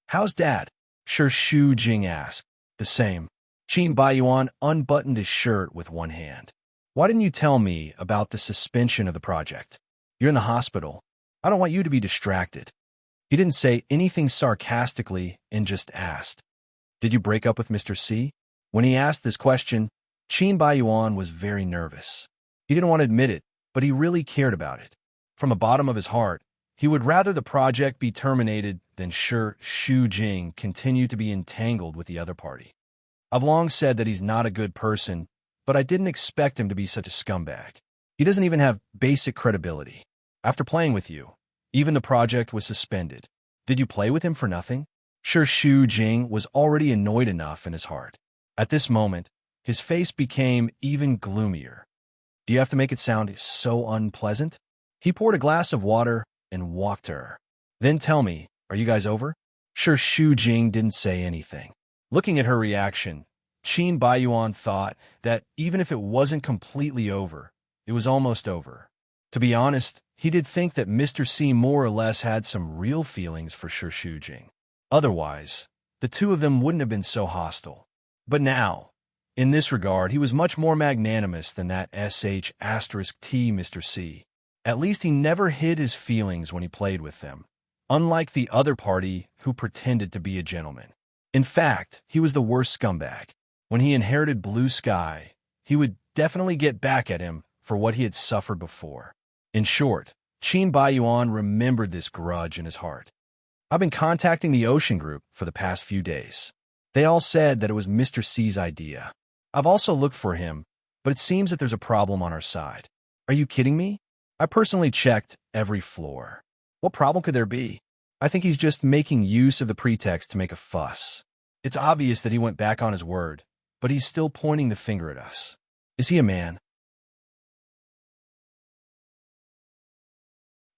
A: "How's Dad?" Shu Jing asked. "The same." Qin Baiyuan unbuttoned his shirt with one hand. "Why didn't you tell me about the suspension of the project? You're in the hospital. I don't want you to be distracted." He didn't say anything sarcastically and just asked, "Did you break up with Mr. C?" When he asked this question, Qin Baiyuan was very nervous. He didn't want to admit it, but he really cared about it. From the bottom of his heart, he would rather the project be terminated than Shu Jing continue to be entangled with the other party. "I've long said that he's not a good person, but I didn't expect him to be such a scumbag. He doesn't even have basic credibility. After playing with you, even the project was suspended. Did you play with him for nothing?" Shu Jing was already annoyed enough in his heart. At this moment, his face became even gloomier. "Do you have to make it sound so unpleasant?" He poured a glass of water and walked to her. "Then tell me, are you guys over?" Shu Jing didn't say anything. Looking at her reaction, Qin Baiyuan thought that even if it wasn't completely over, it was almost over. To be honest, he did think that Mr. C more or less had some real feelings for Shu Jing. Otherwise, the two of them wouldn't have been so hostile. But now, in this regard, he was much more magnanimous than that sh*t Mr. C. At least he never hid his feelings when he played with them, unlike the other party who pretended to be a gentleman. In fact, he was the worst scumbag. When he inherited Blue Sky, he would definitely get back at him for what he had suffered before. In short, Qin Baiyuan remembered this grudge in his heart. "I've been contacting the Ocean Group for the past few days. They all said that it was Mr. C's idea. I've also looked for him, but it seems that there's a problem on our side." "Are you kidding me? I personally checked every floor. What problem could there be? I think he's just making use of the pretext to make a fuss. It's obvious that he went back on his word, but he's still pointing the finger at us. Is he a man?"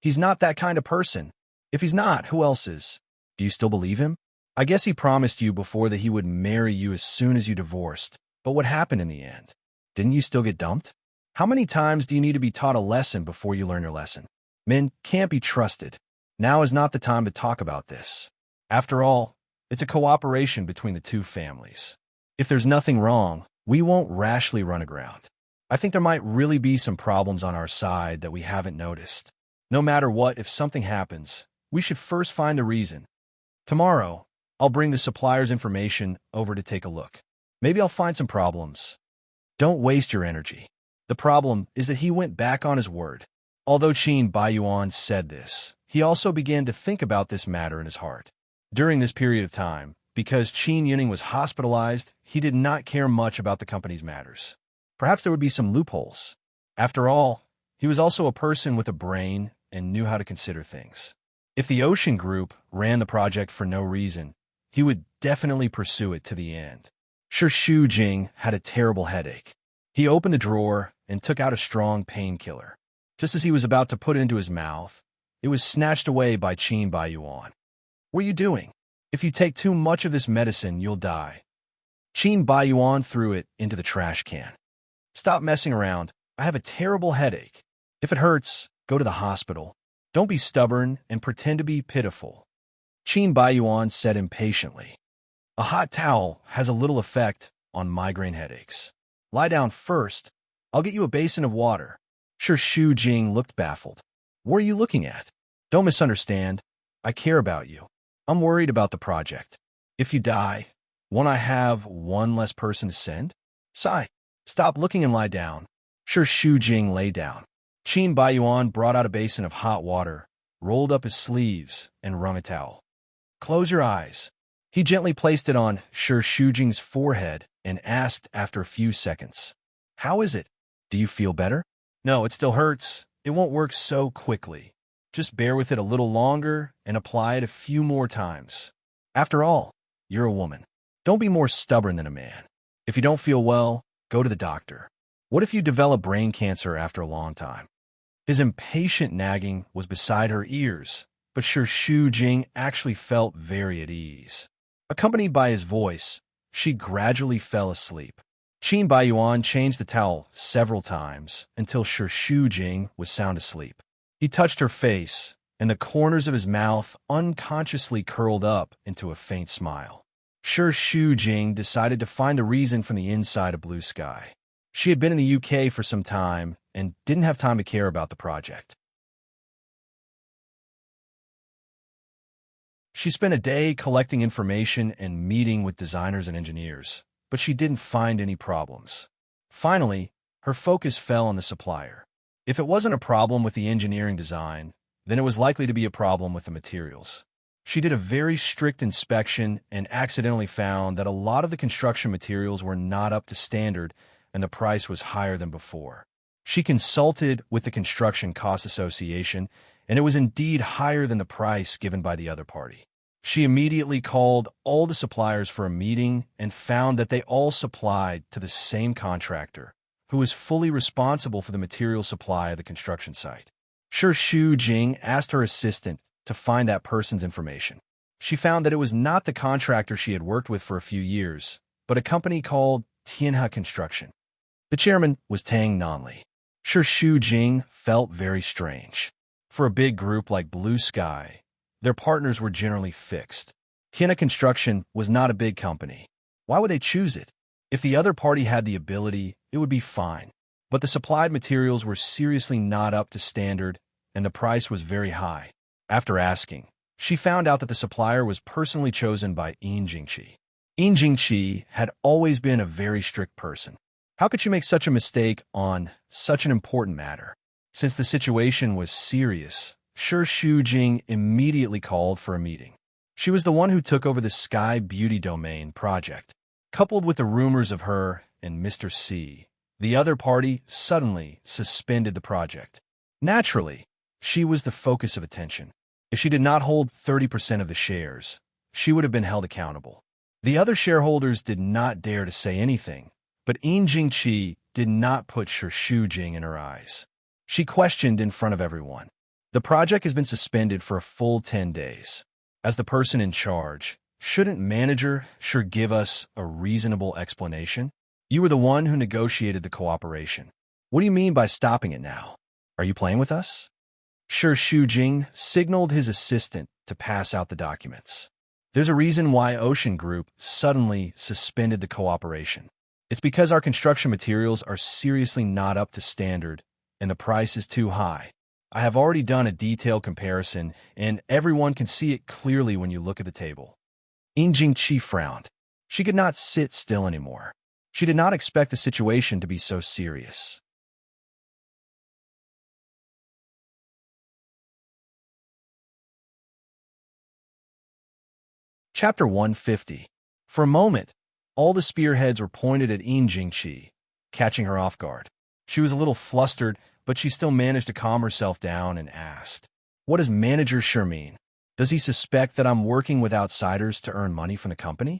A: "He's not that kind of person. If he's not, who else is? Do you still believe him? I guess he promised you before that he would marry you as soon as you divorced. But what happened in the end? Didn't you still get dumped? How many times do you need to be taught a lesson before you learn your lesson? Men can't be trusted. Now is not the time to talk about this. After all, it's a cooperation between the two families. If there's nothing wrong, we won't rashly run aground. I think there might really be some problems on our side that we haven't noticed. No matter what, if something happens, we should first find the reason. Tomorrow, I'll bring the supplier's information over to take a look. Maybe I'll find some problems. Don't waste your energy. The problem is that he went back on his word." Although Qin Baiyuan said this, he also began to think about this matter in his heart. During this period of time, because Qin Yuning was hospitalized, he did not care much about the company's matters. Perhaps there would be some loopholes. After all, he was also a person with a brain and knew how to consider things. If the Ocean Group ran the project for no reason, he would definitely pursue it to the end. Shu Jing had a terrible headache. He opened the drawer and took out a strong painkiller. Just as he was about to put it into his mouth, it was snatched away by Qin Baiyuan. "What are you doing? If you take too much of this medicine, you'll die." Qin Baiyuan threw it into the trash can. "Stop messing around. I have a terrible headache. If it hurts, go to the hospital. Don't be stubborn and pretend to be pitiful." Qin Baiyuan said impatiently. "A hot towel has a little effect on migraine headaches. Lie down first. I'll get you a basin of water." Shu Jing looked baffled. "What are you looking at? Don't misunderstand. I care about you. I'm worried about the project. If you die, won't I have one less person to send?" "Sigh. Stop looking and lie down." Shu Jing lay down. Qin Baiyuan brought out a basin of hot water, rolled up his sleeves, and wrung a towel. "Close your eyes." He gently placed it on Shu Jing's forehead and asked after a few seconds, "How is it? Do you feel better?" "No, it still hurts. It won't work so quickly." Just bear with it a little longer and apply it a few more times. After all, you're a woman. Don't be more stubborn than a man. If you don't feel well, go to the doctor. What if you develop brain cancer after a long time? His impatient nagging was beside her ears, but Shu Jing actually felt very at ease. Accompanied by his voice, she gradually fell asleep. Qin Baiyuan changed the towel several times until Shu Jing was sound asleep. He touched her face, and the corners of his mouth unconsciously curled up into a faint smile. Shu Jing decided to find a reason from the inside of Blue Sky. She had been in the UK for some time and didn't have time to care about the project. She spent a day collecting information and meeting with designers and engineers, but she didn't find any problems. Finally, her focus fell on the supplier. If it wasn't a problem with the engineering design, then it was likely to be a problem with the materials. She did a very strict inspection and accidentally found that a lot of the construction materials were not up to standard and the price was higher than before. She consulted with the Construction Cost Association, and it was indeed higher than the price given by the other party. She immediately called all the suppliers for a meeting and found that they all supplied to the same contractor, who was fully responsible for the material supply of the construction site. Shu Jing asked her assistant to find that person's information. She found that it was not the contractor she had worked with for a few years, but a company called Tianhe Construction. The chairman was Tang Nanli. Shu Jing felt very strange. For a big group like Blue Sky, their partners were generally fixed. Tianhe Construction was not a big company. Why would they choose it? If the other party had the ability, it would be fine. But the supplied materials were seriously not up to standard, and the price was very high. After asking, she found out that the supplier was personally chosen by Yin Jingqi. Yin Jingqi had always been a very strict person. How could she make such a mistake on such an important matter? Since the situation was serious, Shu Jing immediately called for a meeting. She was the one who took over the Sky Beauty Domain project. Coupled with the rumors of her and Mr. C, the other party suddenly suspended the project. Naturally, she was the focus of attention. If she did not hold 30% of the shares, she would have been held accountable. The other shareholders did not dare to say anything, but Yin Jingqi did not put Shu Jing in her eyes. She questioned in front of everyone. The project has been suspended for a full 10 days. As the person in charge, shouldn't manager sure give us a reasonable explanation? You were the one who negotiated the cooperation. What do you mean by stopping it now? Are you playing with us? Shu Jing signaled his assistant to pass out the documents. There's a reason why Ocean Group suddenly suspended the cooperation. It's because our construction materials are seriously not up to standard, and the price is too high. I have already done a detailed comparison, and everyone can see it clearly when you look at the table. Yin Jingqi frowned. She could not sit still anymore. She did not expect the situation to be so serious. Chapter 150. For a moment, all the spearheads were pointed at Yin Jingqi, catching her off guard. She was a little flustered, but she still managed to calm herself down and asked, "What does manager sure mean? Does he suspect that I'm working with outsiders to earn money from the company?"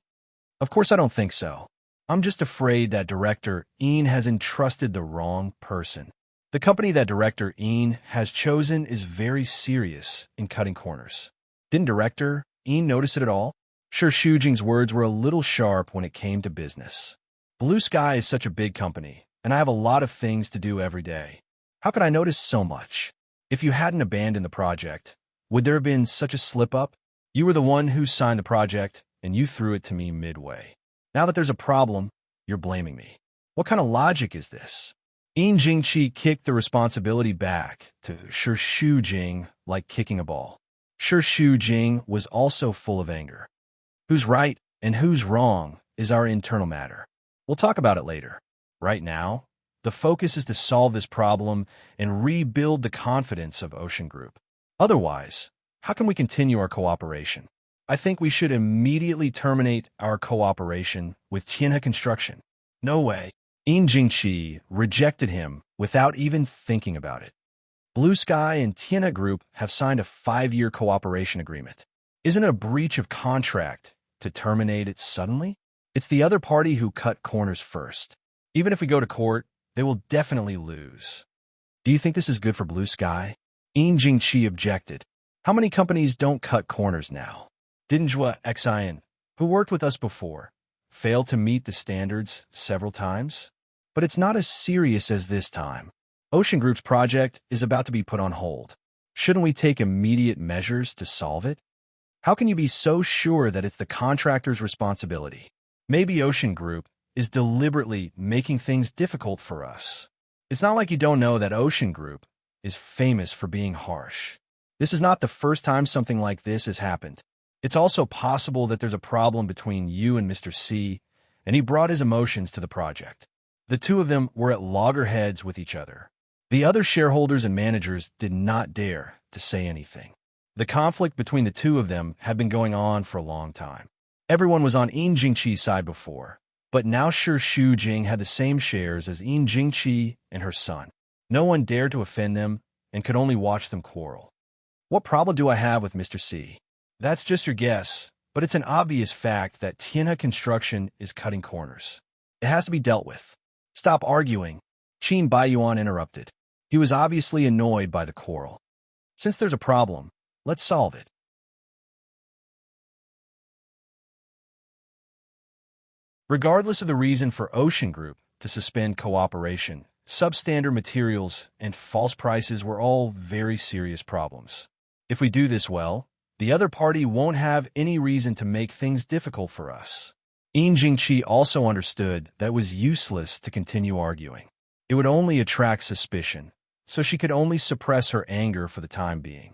A: "Of course I don't think so. I'm just afraid that Director Yin has entrusted the wrong person. The company that Director Yin has chosen is very serious in cutting corners." Didn't Director Yin notice it at all? Shu Jing's words were a little sharp when it came to business. Blue Sky is such a big company, and I have a lot of things to do every day. How could I notice so much? If you hadn't abandoned the project, would there have been such a slip-up? You were the one who signed the project, and you threw it to me midway. Now that there's a problem, you're blaming me. What kind of logic is this? Yin Jingqi kicked the responsibility back to Shu Jing like kicking a ball. Shu Jing was also full of anger. Who's right and who's wrong is our internal matter. We'll talk about it later. Right now, the focus is to solve this problem and rebuild the confidence of Ocean Group. Otherwise, how can we continue our cooperation? I think we should immediately terminate our cooperation with Tianhe Construction. No way. Yin Jingqi rejected him without even thinking about it. Blue Sky and Tiana Group have signed a 5-year cooperation agreement. Isn't it a breach of contract to terminate it suddenly? It's the other party who cut corners first. Even if we go to court, they will definitely lose. Do you think this is good for Blue Sky? Yin Jingqi objected. How many companies don't cut corners now? Didn't Jua Xian, who worked with us before, fail to meet the standards several times? But it's not as serious as this time. Ocean Group's project is about to be put on hold. Shouldn't we take immediate measures to solve it? How can you be so sure that it's the contractor's responsibility? Maybe Ocean Group is deliberately making things difficult for us. It's not like you don't know that Ocean Group is famous for being harsh. This is not the first time something like this has happened. It's also possible that there's a problem between you and Mr. C, and he brought his emotions to the project. The two of them were at loggerheads with each other. The other shareholders and managers did not dare to say anything. The conflict between the two of them had been going on for a long time. Everyone was on Yin Jingqi's side before, but now Shi Shujing had the same shares as Yin Jingqi and her son. No one dared to offend them and could only watch them quarrel. What problem do I have with Mr. C? That's just your guess, but it's an obvious fact that Tianhe Construction is cutting corners. It has to be dealt with. Stop arguing, Qin Baiyuan interrupted. He was obviously annoyed by the quarrel. Since there's a problem, let's solve it. Regardless of the reason for Ocean Group to suspend cooperation, substandard materials and false prices were all very serious problems. If we do this well, the other party won't have any reason to make things difficult for us. Yin Jingqi also understood that it was useless to continue arguing. It would only attract suspicion, so she could only suppress her anger for the time being.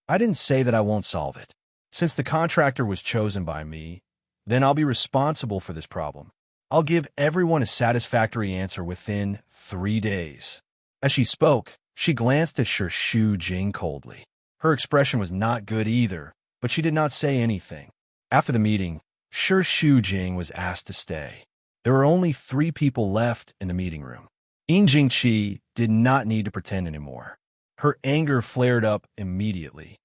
A: I didn't say that I won't solve it. Since the contractor was chosen by me, then I'll be responsible for this problem. I'll give everyone a satisfactory answer within 3 days. As she spoke, she glanced at Shi Shujing coldly. Her expression was not good either, but she did not say anything. After the meeting, Shi Shujing was asked to stay. There were only 3 people left in the meeting room. Yin Jingqi did not need to pretend anymore. Her anger flared up immediately.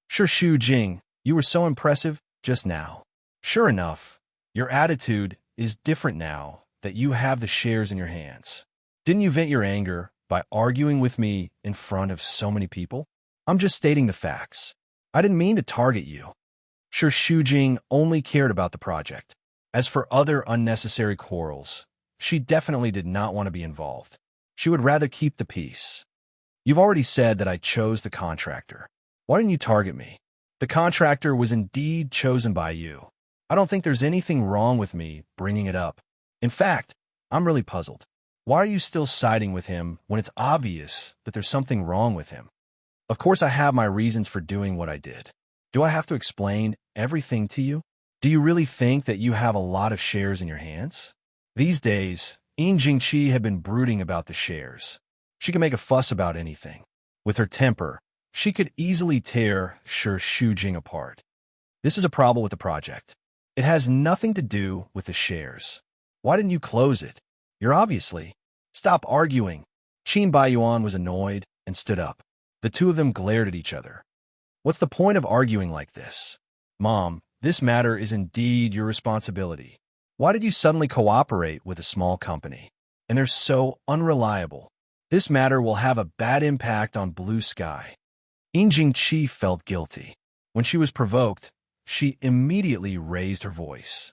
A: Shi Shujing, you were so impressive just now. Sure enough, your attitude is different now that you have the shares in your hands. Didn't you vent your anger by arguing with me in front of so many people? I'm just stating the facts. I didn't mean to target you. Shi Shujing only cared about the project. As for other unnecessary quarrels, she definitely did not want to be involved. She would rather keep the peace. You've already said that I chose the contractor. Why didn't you target me? The contractor was indeed chosen by you. I don't think there's anything wrong with me bringing it up. In fact, I'm really puzzled. Why are you still siding with him when it's obvious that there's something wrong with him? Of course, I have my reasons for doing what I did. Do I have to explain everything to you? Do you really think that you have a lot of shares in your hands? These days, Yin Jingqi had been brooding about the shares. She could make a fuss about anything. With her temper, she could easily tear Shi Shujing apart. This is a problem with the project. It has nothing to do with the shares. Why didn't you close it? You're obviously. Stop arguing. Qin Baiyuan was annoyed and stood up. The two of them glared at each other. What's the point of arguing like this? Mom, this matter is indeed your responsibility. Why did you suddenly cooperate with a small company? And they're so unreliable. This matter will have a bad impact on Blue Sky. Yin Jingqi felt guilty. When she was provoked, she immediately raised her voice.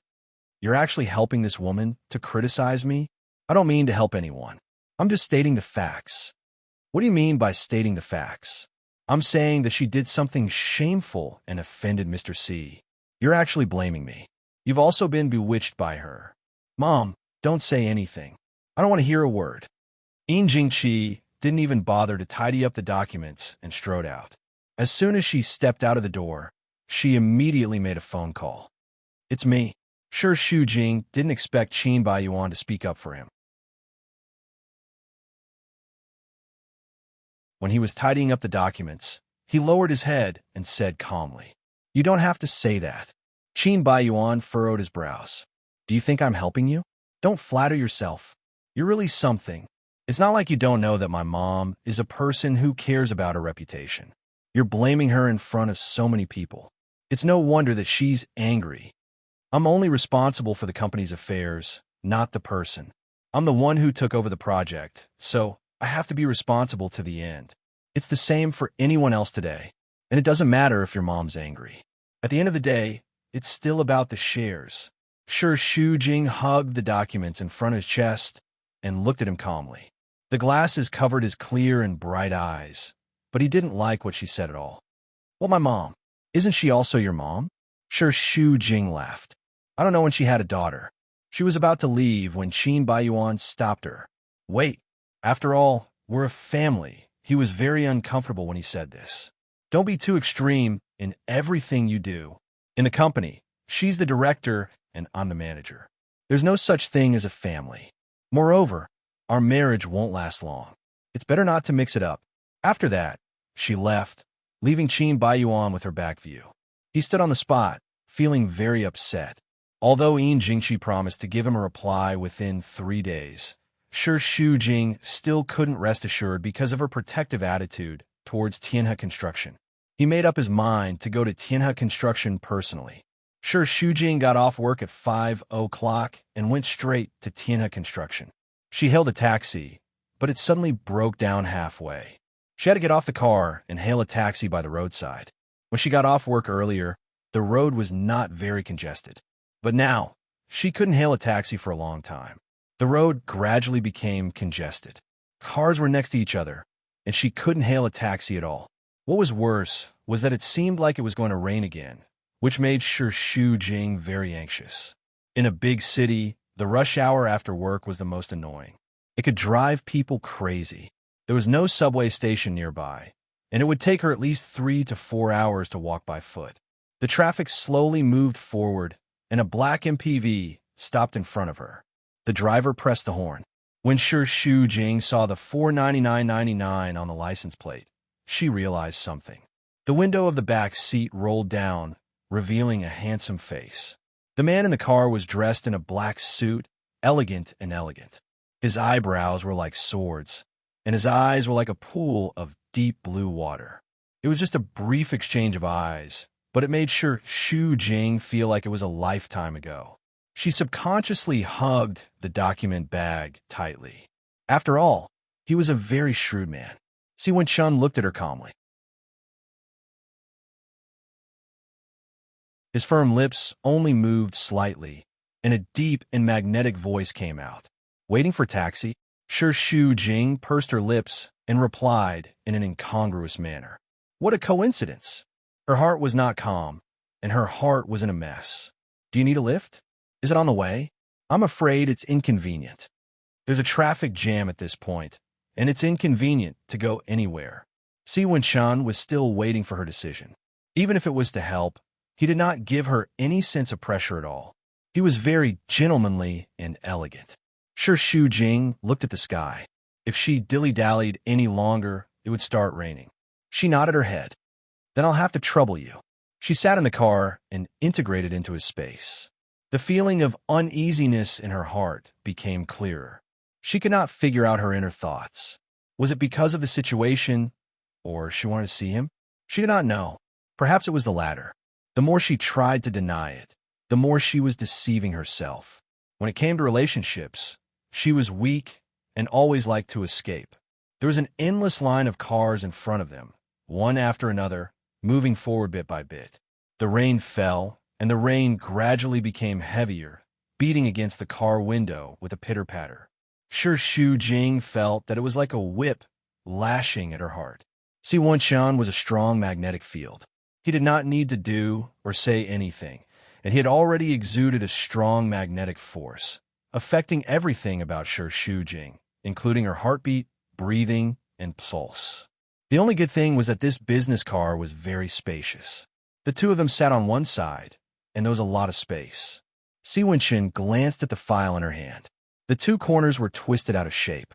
A: You're actually helping this woman to criticize me? I don't mean to help anyone. I'm just stating the facts. What do you mean by stating the facts? I'm saying that she did something shameful and offended Mr. C. You're actually blaming me. You've also been bewitched by her. Mom, don't say anything. I don't want to hear a word. Yin Jingqi didn't even bother to tidy up the documents and strode out. As soon as she stepped out of the door, she immediately made a phone call. It's me. Shi Shujing didn't expect Qin Baiyuan to speak up for him. When he was tidying up the documents, he lowered his head and said calmly, You don't have to say that. Qin Baiyuan furrowed his brows. Do you think I'm helping you? Don't flatter yourself. You're really something. It's not like you don't know that my mom is a person who cares about her reputation. You're blaming her in front of so many people. It's no wonder that she's angry. I'm only responsible for the company's affairs, not the person. I'm the one who took over the project, so I have to be responsible to the end. It's the same for anyone else today, and it doesn't matter if your mom's angry. At the end of the day, it's still about the shares. Sure, Shu Jing hugged the documents in front of his chest and looked at him calmly. The glasses covered his clear and bright eyes, but he didn't like what she said at all. Well, my mom. Isn't she also your mom? Sure, Shu Jing laughed. I don't know when she had a daughter. She was about to leave when Qin Baiyuan stopped her. Wait, after all, we're a family. He was very uncomfortable when he said this. Don't be too extreme in everything you do. In the company, she's the director and I'm the manager. There's no such thing as a family. Moreover, our marriage won't last long. It's better not to mix it up. After that, she left, leaving Qin Baiyuan with her back view. He stood on the spot, feeling very upset. Although Yin Jingxi promised to give him a reply within 3 days, Shu Jing still couldn't rest assured because of her protective attitude towards Tianhe Construction. He made up his mind to go to Tianhe Construction personally. Shu Jing got off work at 5 o'clock and went straight to Tianhe Construction. She hailed a taxi, but it suddenly broke down halfway. She had to get off the car and hail a taxi by the roadside. When she got off work earlier, the road was not very congested. But now, she couldn't hail a taxi for a long time. The road gradually became congested. Cars were next to each other, and she couldn't hail a taxi at all. What was worse was that it seemed like it was going to rain again, which made Shu Jing very anxious. In a big city, the rush hour after work was the most annoying. It could drive people crazy. There was no subway station nearby, and it would take her at least 3 to 4 hours to walk by foot. The traffic slowly moved forward, and a black MPV stopped in front of her. The driver pressed the horn. When Shu Jing saw the 499.99 on the license plate, she realized something. The window of the back seat rolled down, revealing a handsome face. The man in the car was dressed in a black suit, elegant and elegant. His eyebrows were like swords, and his eyes were like a pool of deep blue water. It was just a brief exchange of eyes, but it made Shu Jing feel like it was a lifetime ago. She subconsciously hugged the document bag tightly. After all, he was a very shrewd man. Si Wenchun looked at her calmly. His firm lips only moved slightly, and a deep and magnetic voice came out. Waiting for taxi, Shu Jing pursed her lips and replied in an incongruous manner. What a coincidence! Her heart was not calm, and her heart was in a mess. Do you need a lift? Is it on the way? I'm afraid it's inconvenient. There's a traffic jam at this point, and it's inconvenient to go anywhere. Si Wenchun was still waiting for her decision. Even if it was to help, he did not give her any sense of pressure at all. He was very gentlemanly and elegant. Shu Jing looked at the sky. If she dilly-dallied any longer, it would start raining. She nodded her head. Then I'll have to trouble you. She sat in the car and integrated into his space. The feeling of uneasiness in her heart became clearer. She could not figure out her inner thoughts. Was it because of the situation, or she wanted to see him? She did not know. Perhaps it was the latter. The more she tried to deny it, the more she was deceiving herself. When it came to relationships, she was weak and always liked to escape. There was an endless line of cars in front of them, one after another, moving forward bit by bit. The rain fell, and the rain gradually became heavier, beating against the car window with a pitter-patter. Shu Jing felt that it was like a whip lashing at her heart. Si Wenchun was a strong magnetic field. He did not need to do or say anything, and he had already exuded a strong magnetic force, affecting everything about Shu Jing, including her heartbeat, breathing, and pulse. The only good thing was that this business car was very spacious. The two of them sat on one side, and there was a lot of space. Si Wenchun glanced at the file in her hand. The two corners were twisted out of shape.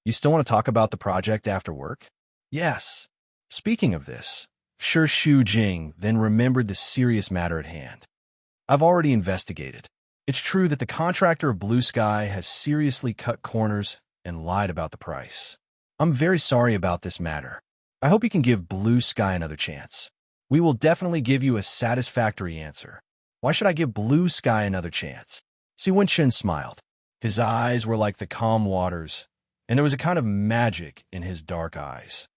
A: You still want to talk about the project after work? Yes. Speaking of this, Shu Jing then remembered the serious matter at hand. I've already investigated. It's true that the contractor of Blue Sky has seriously cut corners and lied about the price. I'm very sorry about this matter. I hope you can give Blue Sky another chance. We will definitely give you a satisfactory answer. Why should I give Blue Sky another chance? Si Wenchen smiled. His eyes were like the calm waters, and there was a kind of magic in his dark eyes.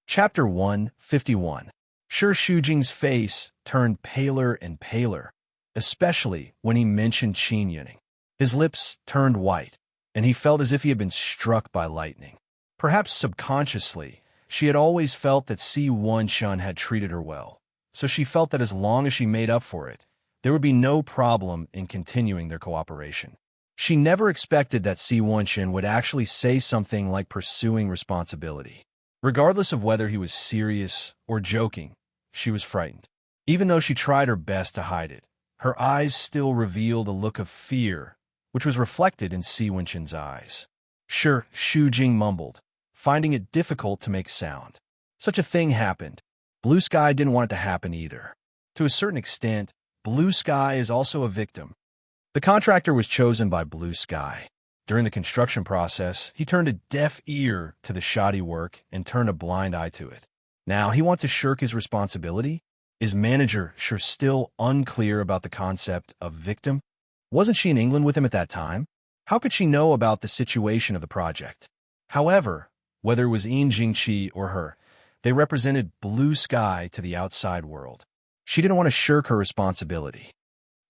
A: Chapter 151. Shi Shujing's face turned paler and paler, especially when he mentioned Qin Yuning. His lips turned white, and he felt as if he had been struck by lightning. Perhaps subconsciously, she had always felt that Si Wenshun had treated her well, so she felt that as long as she made up for it, there would be no problem in continuing their cooperation. She never expected that Si Wenshun would actually say something like pursuing responsibility. Regardless of whether he was serious or joking, she was frightened. Even though she tried her best to hide it, her eyes still revealed a look of fear, which was reflected in Si Wenshun's eyes. Shi Shujing mumbled, finding it difficult to make sound. Such a thing happened. Blue Sky didn't want it to happen either. To a certain extent, Blue Sky is also a victim. The contractor was chosen by Blue Sky. During the construction process, he turned a deaf ear to the shoddy work and turned a blind eye to it. Now, he wants to shirk his responsibility? Is manager Shi still unclear about the concept of victim? Wasn't she in England with him at that time? How could she know about the situation of the project? However, whether it was Yin Jingqi or her, they represented Blue Sky to the outside world. She didn't want to shirk her responsibility.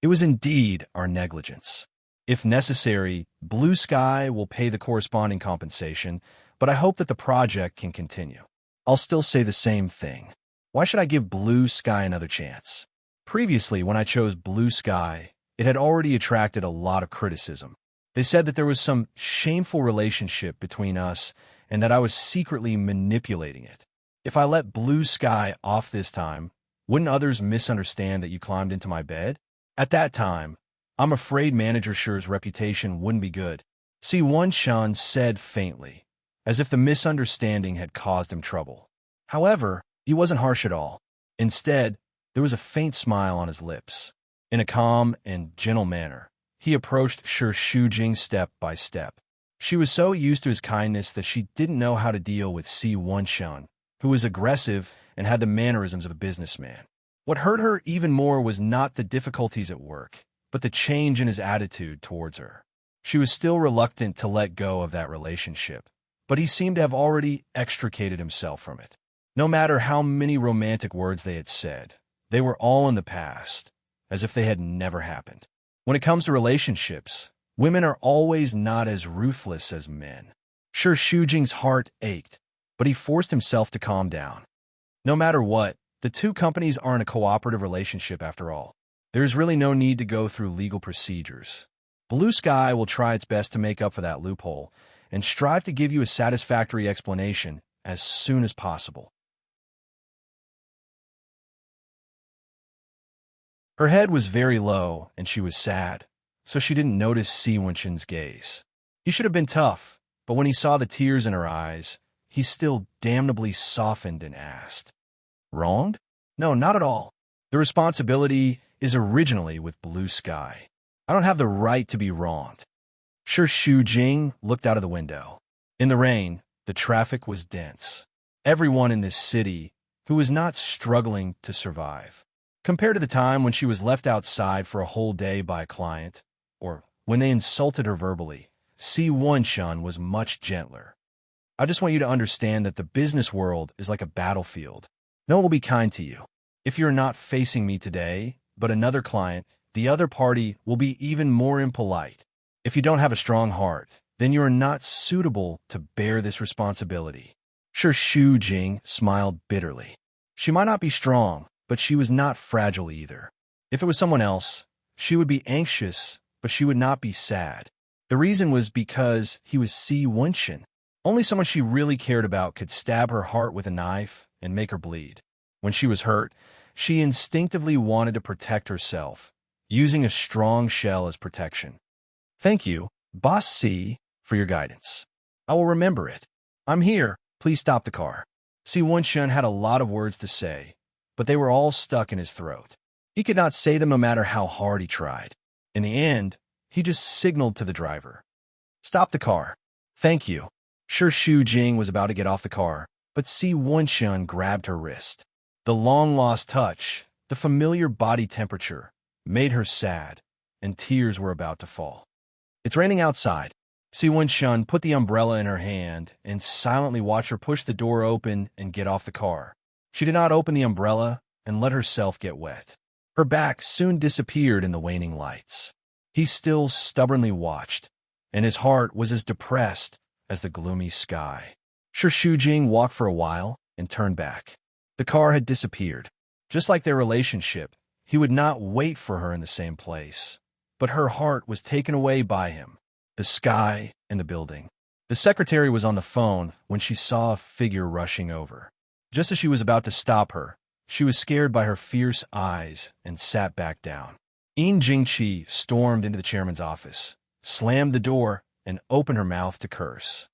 A: It was indeed our negligence. If necessary, Blue Sky will pay the corresponding compensation, but I hope that the project can continue. I'll still say the same thing. Why should I give Blue Sky another chance? Previously, when I chose Blue Sky, it had already attracted a lot of criticism. They said that there was some shameful relationship between us and that I was secretly manipulating it. If I let Blue Sky off this time, wouldn't others misunderstand that you climbed into my bed? At that time, I'm afraid Manager Shi's reputation wouldn't be good. Si Wenshun said faintly, as if the misunderstanding had caused him trouble. However, he wasn't harsh at all. Instead, there was a faint smile on his lips. In a calm and gentle manner, he approached Shi Shujing step by step. She was so used to his kindness that she didn't know how to deal with Si Wenshun, who was aggressive and had the mannerisms of a businessman. What hurt her even more was not the difficulties at work, but the change in his attitude towards her. She was still reluctant to let go of that relationship, but he seemed to have already extricated himself from it. No matter how many romantic words they had said, they were all in the past, as if they had never happened. When it comes to relationships, women are always not as ruthless as men. Shi Shujing's heart ached, but he forced himself to calm down. No matter what, the two companies are in a cooperative relationship after all. There is really no need to go through legal procedures. Blue Sky will try its best to make up for that loophole and strive to give you a satisfactory explanation as soon as possible. Her head was very low and she was sad, so she didn't notice Si Wenshun's gaze. He should have been tough, but when he saw the tears in her eyes, he still damnably softened and asked, "Wronged? No, not at all. The responsibility is originally with Blue Sky. I don't have the right to be wronged." Shi Shujing looked out of the window. In the rain, the traffic was dense. Everyone in this city who was not struggling to survive. Compared to the time when she was left outside for a whole day by a client, or when they insulted her verbally, Si Wenshun was much gentler. I just want you to understand that the business world is like a battlefield. No one will be kind to you. If you're not facing me today, but another client, the other party will be even more impolite. If you don't have a strong heart, then you are not suitable to bear this responsibility. Shi Shujing smiled bitterly. She might not be strong, but she was not fragile either. If it was someone else, she would be anxious, but she would not be sad. The reason was because he was Si Wenshun. Only someone she really cared about could stab her heart with a knife and make her bleed. When she was hurt, she instinctively wanted to protect herself, using a strong shell as protection. Thank you, Boss C, for your guidance. I will remember it. I'm here. Please stop the car. Si Wenshun had a lot of words to say, but they were all stuck in his throat. He could not say them no matter how hard he tried. In the end, he just signaled to the driver. "Stop the car." "Thank you." Shu Jing was about to get off the car, but Si Wenshun grabbed her wrist. The long-lost touch, the familiar body temperature, made her sad, and tears were about to fall. "It's raining outside." Si Wenshun put the umbrella in her hand and silently watched her push the door open and get off the car. She did not open the umbrella and let herself get wet. Her back soon disappeared in the waning lights. He still stubbornly watched, and his heart was as depressed as the gloomy sky. Shu Jing walked for a while and turned back. The car had disappeared. Just like their relationship, he would not wait for her in the same place. But her heart was taken away by him, the sky and the building. The secretary was on the phone when she saw a figure rushing over. Just as she was about to stop her, she was scared by her fierce eyes and sat back down. Jingqi stormed into the chairman's office, slammed the door, and opened her mouth to curse.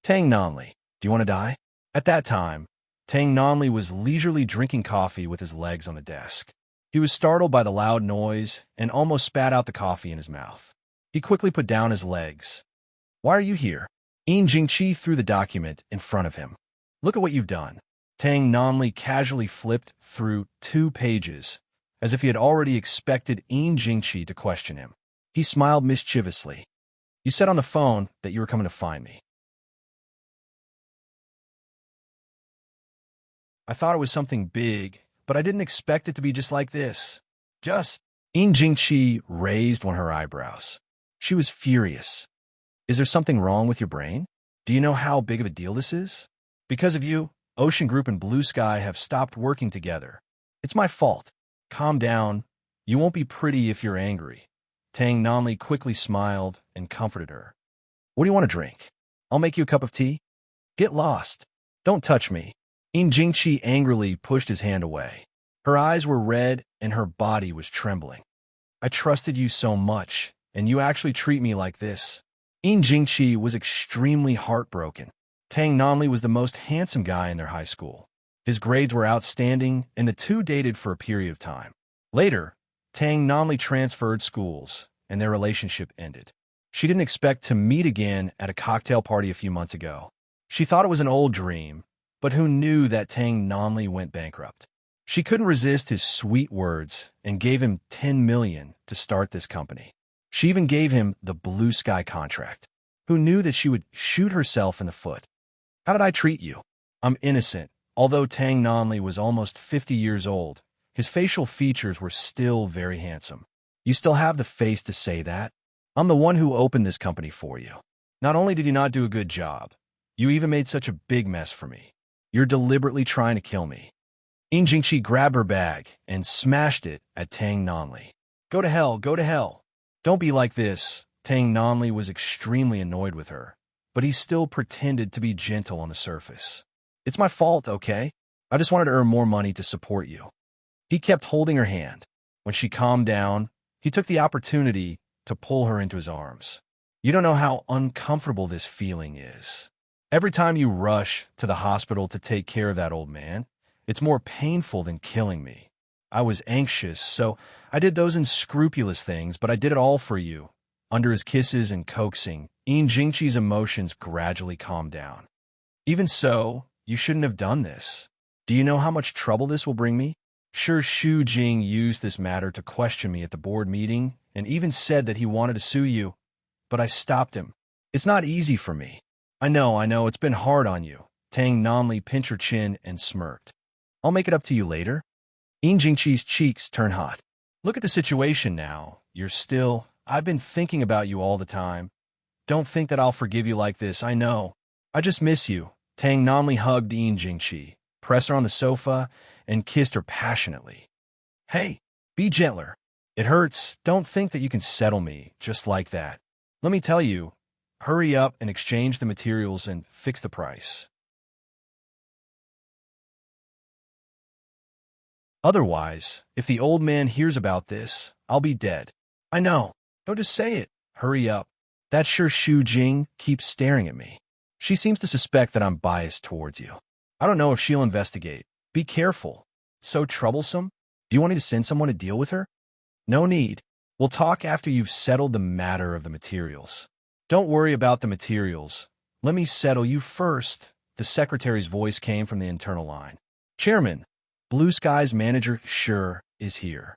A: "Tang Nanli, do you want to die?" At that time, Tang Nanli was leisurely drinking coffee with his legs on the desk. He was startled by the loud noise and almost spat out the coffee in his mouth. He quickly put down his legs. "Why are you here?" Jingqi threw the document in front of him. "Look at what you've done." Tang Nanli casually flipped through 2 pages, as if he had already expected Jingqi to question him. He smiled mischievously. "You said on the phone that you were coming to find me." "I thought it was something big, but I didn't expect it to be just like this." "Just..." Jingqi raised one of her eyebrows. She was furious. "Is there something wrong with your brain? Do you know how big of a deal this is? Because of you, Ocean Group and Blue Sky have stopped working together. It's my fault." "Calm down. You won't be pretty if you're angry." Tang Nanli quickly smiled and comforted her. "What do you want to drink? I'll make you a cup of tea." "Get lost. Don't touch me." Jingqi angrily pushed his hand away. Her eyes were red and her body was trembling. "I trusted you so much, and you actually treat me like this." Jingqi was extremely heartbroken. Tang Nanli was the most handsome guy in their high school. His grades were outstanding, and the two dated for a period of time. Later, Tang Nanli transferred schools, and their relationship ended. She didn't expect to meet again at a cocktail party a few months ago. She thought it was an old dream, but who knew that Tang Nanli went bankrupt? She couldn't resist his sweet words and gave him 10 million to start this company. She even gave him the Blue Sky contract. Who knew that she would shoot herself in the foot? "How did I treat you?" "I'm innocent." Although Tang Nanli was almost 50 years old, his facial features were still very handsome. "You still have the face to say that? I'm the one who opened this company for you. Not only did you not do a good job, you even made such a big mess for me. You're deliberately trying to kill me." Jingqi grabbed her bag and smashed it at Tang Nanli. "Go to hell, go to hell." "Don't be like this." Tang Nanli was extremely annoyed with her, but he still pretended to be gentle on the surface. "It's my fault, okay? I just wanted to earn more money to support you." He kept holding her hand. When she calmed down, he took the opportunity to pull her into his arms. "You don't know how uncomfortable this feeling is. Every time you rush to the hospital to take care of that old man, it's more painful than killing me. I was anxious, so I did those unscrupulous things, but I did it all for you." Under his kisses and coaxing, Jingqi's emotions gradually calmed down. "Even so, you shouldn't have done this. Do you know how much trouble this will bring me?" Shu Jing used this matter to question me at the board meeting and even said that he wanted to sue you, but I stopped him. "It's not easy for me." I know, it's been hard on you." Tang Nanli pinched her chin and smirked. "I'll make it up to you later." Jingqi's cheeks turned hot. "Look at the situation now. I've been thinking about you all the time. Don't think that I'll forgive you like this, I know. I just miss you." Tang Nanli hugged Jingqi, pressed her on the sofa, and kissed her passionately. "Hey, be gentler. It hurts. Don't think that you can settle me just like that. Let me tell you, hurry up and exchange the materials and fix the price. Otherwise, if the old man hears about this, I'll be dead." "I know. Don't just say it. Hurry up." That Shu Jing keeps staring at me. She seems to suspect that I'm biased towards you. I don't know if she'll investigate. Be careful. So troublesome? Do you want me to send someone to deal with her? No need. We'll talk after you've settled the matter of the materials. Don't worry about the materials. Let me settle you first. The secretary's voice came from the internal line. Chairman, Blue Sky's manager, Sure, is here.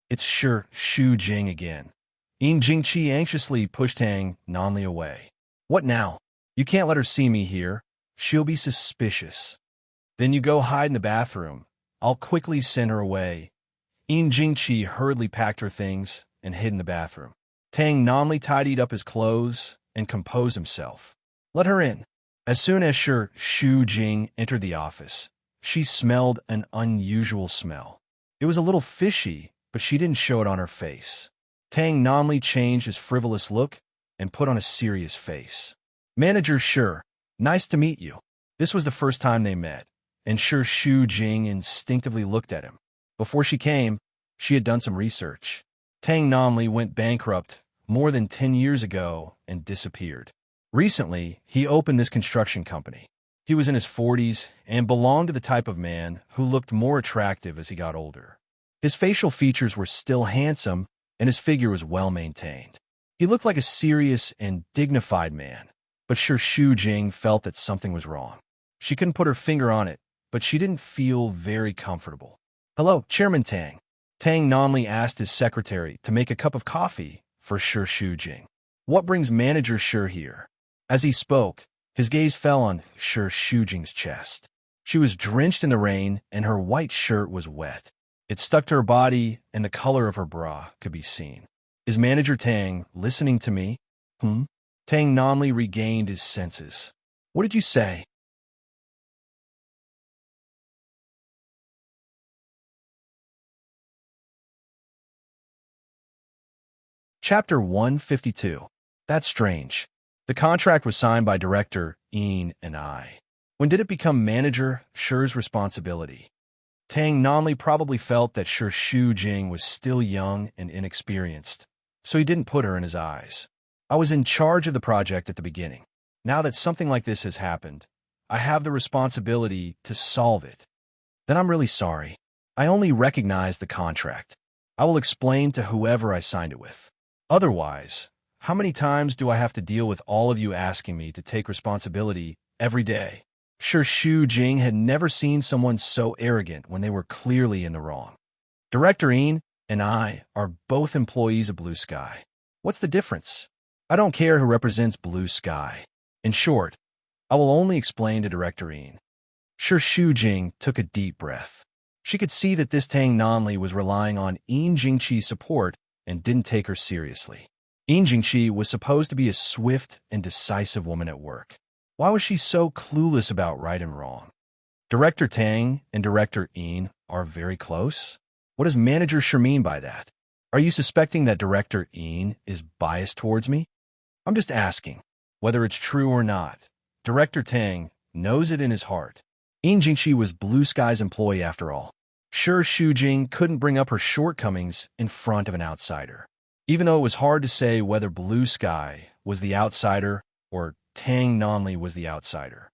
A: It's Sure Shu Jing again. Yin Jingqi anxiously pushed Tang Nanli away. What now? You can't let her see me here. She'll be suspicious. Then you go hide in the bathroom. I'll quickly send her away. Yin Jingqi hurriedly packed her things and hid in the bathroom. Tang Nanli tidied up his clothes and composed himself. Let her in. As soon as Sure Shu Jing entered the office, she smelled an unusual smell. It was a little fishy, but she didn't show it on her face. Tang Nanli changed his frivolous look and put on a serious face. Manager Sure, nice to meet you. This was the first time they met, and Sure Shu Jing instinctively looked at him. Before she came, she had done some research. Tang Nanli went bankrupt more than 10 years ago and disappeared. Recently, he opened this construction company. He was in his 40s and belonged to the type of man who looked more attractive as he got older. His facial features were still handsome, and his figure was well maintained. He looked like a serious and dignified man, but Sure Shu Jing felt that something was wrong. She couldn't put her finger on it, but she didn't feel very comfortable. Hello, Chairman Tang. Tang Nanli asked his secretary to make a cup of coffee for Sure Shu Jing. What brings Manager Sure here? As he spoke, his gaze fell on Sure Shu Jing's chest. She was drenched in the rain, and her white shirt was wet. It stuck to her body, and the color of her bra could be seen. Is Manager Tang listening to me? Tang Nanli regained his senses. What did you say? Chapter 152. That's strange. The contract was signed by Director Yin and I. When did it become Manager Sure's responsibility? Tang Nanli probably felt that Sure Shu Jing was still young and inexperienced, so he didn't put her in his eyes. I was in charge of the project at the beginning. Now that something like this has happened, I have the responsibility to solve it. Then I'm really sorry. I only recognize the contract. I will explain to whoever I signed it with. Otherwise, how many times do I have to deal with all of you asking me to take responsibility every day? Sure Shu Jing had never seen someone so arrogant when they were clearly in the wrong. Director Yin and I are both employees of Blue Sky. What's the difference? I don't care who represents Blue Sky. In short, I will only explain to Director Yin. Sure Shu Jing took a deep breath. She could see that this Tang Nanli was relying on Yin Jingqi's support and didn't take her seriously. Yin Jingqi was supposed to be a swift and decisive woman at work. Why was she so clueless about right and wrong? Director Tang and Director Yin are very close? What does Manager Sure mean by that? Are you suspecting that Director Yin is biased towards me? I'm just asking, whether it's true or not. Director Tang knows it in his heart. Yin Jingqi was Blue Sky's employee after all. Sure Shu Jing couldn't bring up her shortcomings in front of an outsider. Even though it was hard to say whether Blue Sky was the outsider or Tang Nanli was the outsider.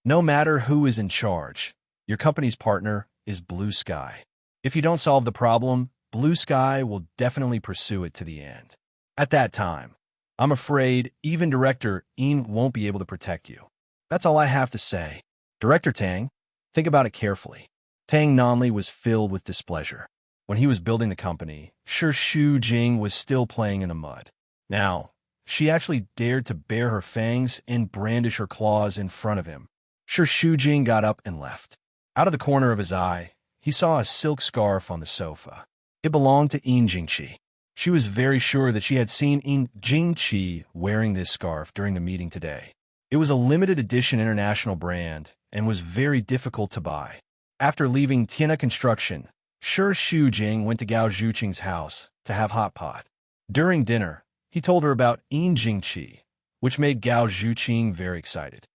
A: No matter who is in charge, your company's partner is Blue Sky. If you don't solve the problem, Blue Sky will definitely pursue it to the end. At that time, I'm afraid even Director Yin won't be able to protect you. That's all I have to say. Director Tang, think about it carefully. Tang Nanli was filled with displeasure. When he was building the company, Sure Shu Jing was still playing in the mud. Now, she actually dared to bare her fangs and brandish her claws in front of him. Sure Shu Jing got up and left. Out of the corner of his eye, he saw a silk scarf on the sofa. It belonged to Yin Jingqi. She was very sure that she had seen Yin Jingqi wearing this scarf during the meeting today. It was a limited edition international brand and was very difficult to buy. After leaving Tiana Construction, Sure Shu Jing went to Gao Zhuqing's house to have hot pot. During dinner, he told her about Yin Jingqi, which made Gao Zhuqing very excited.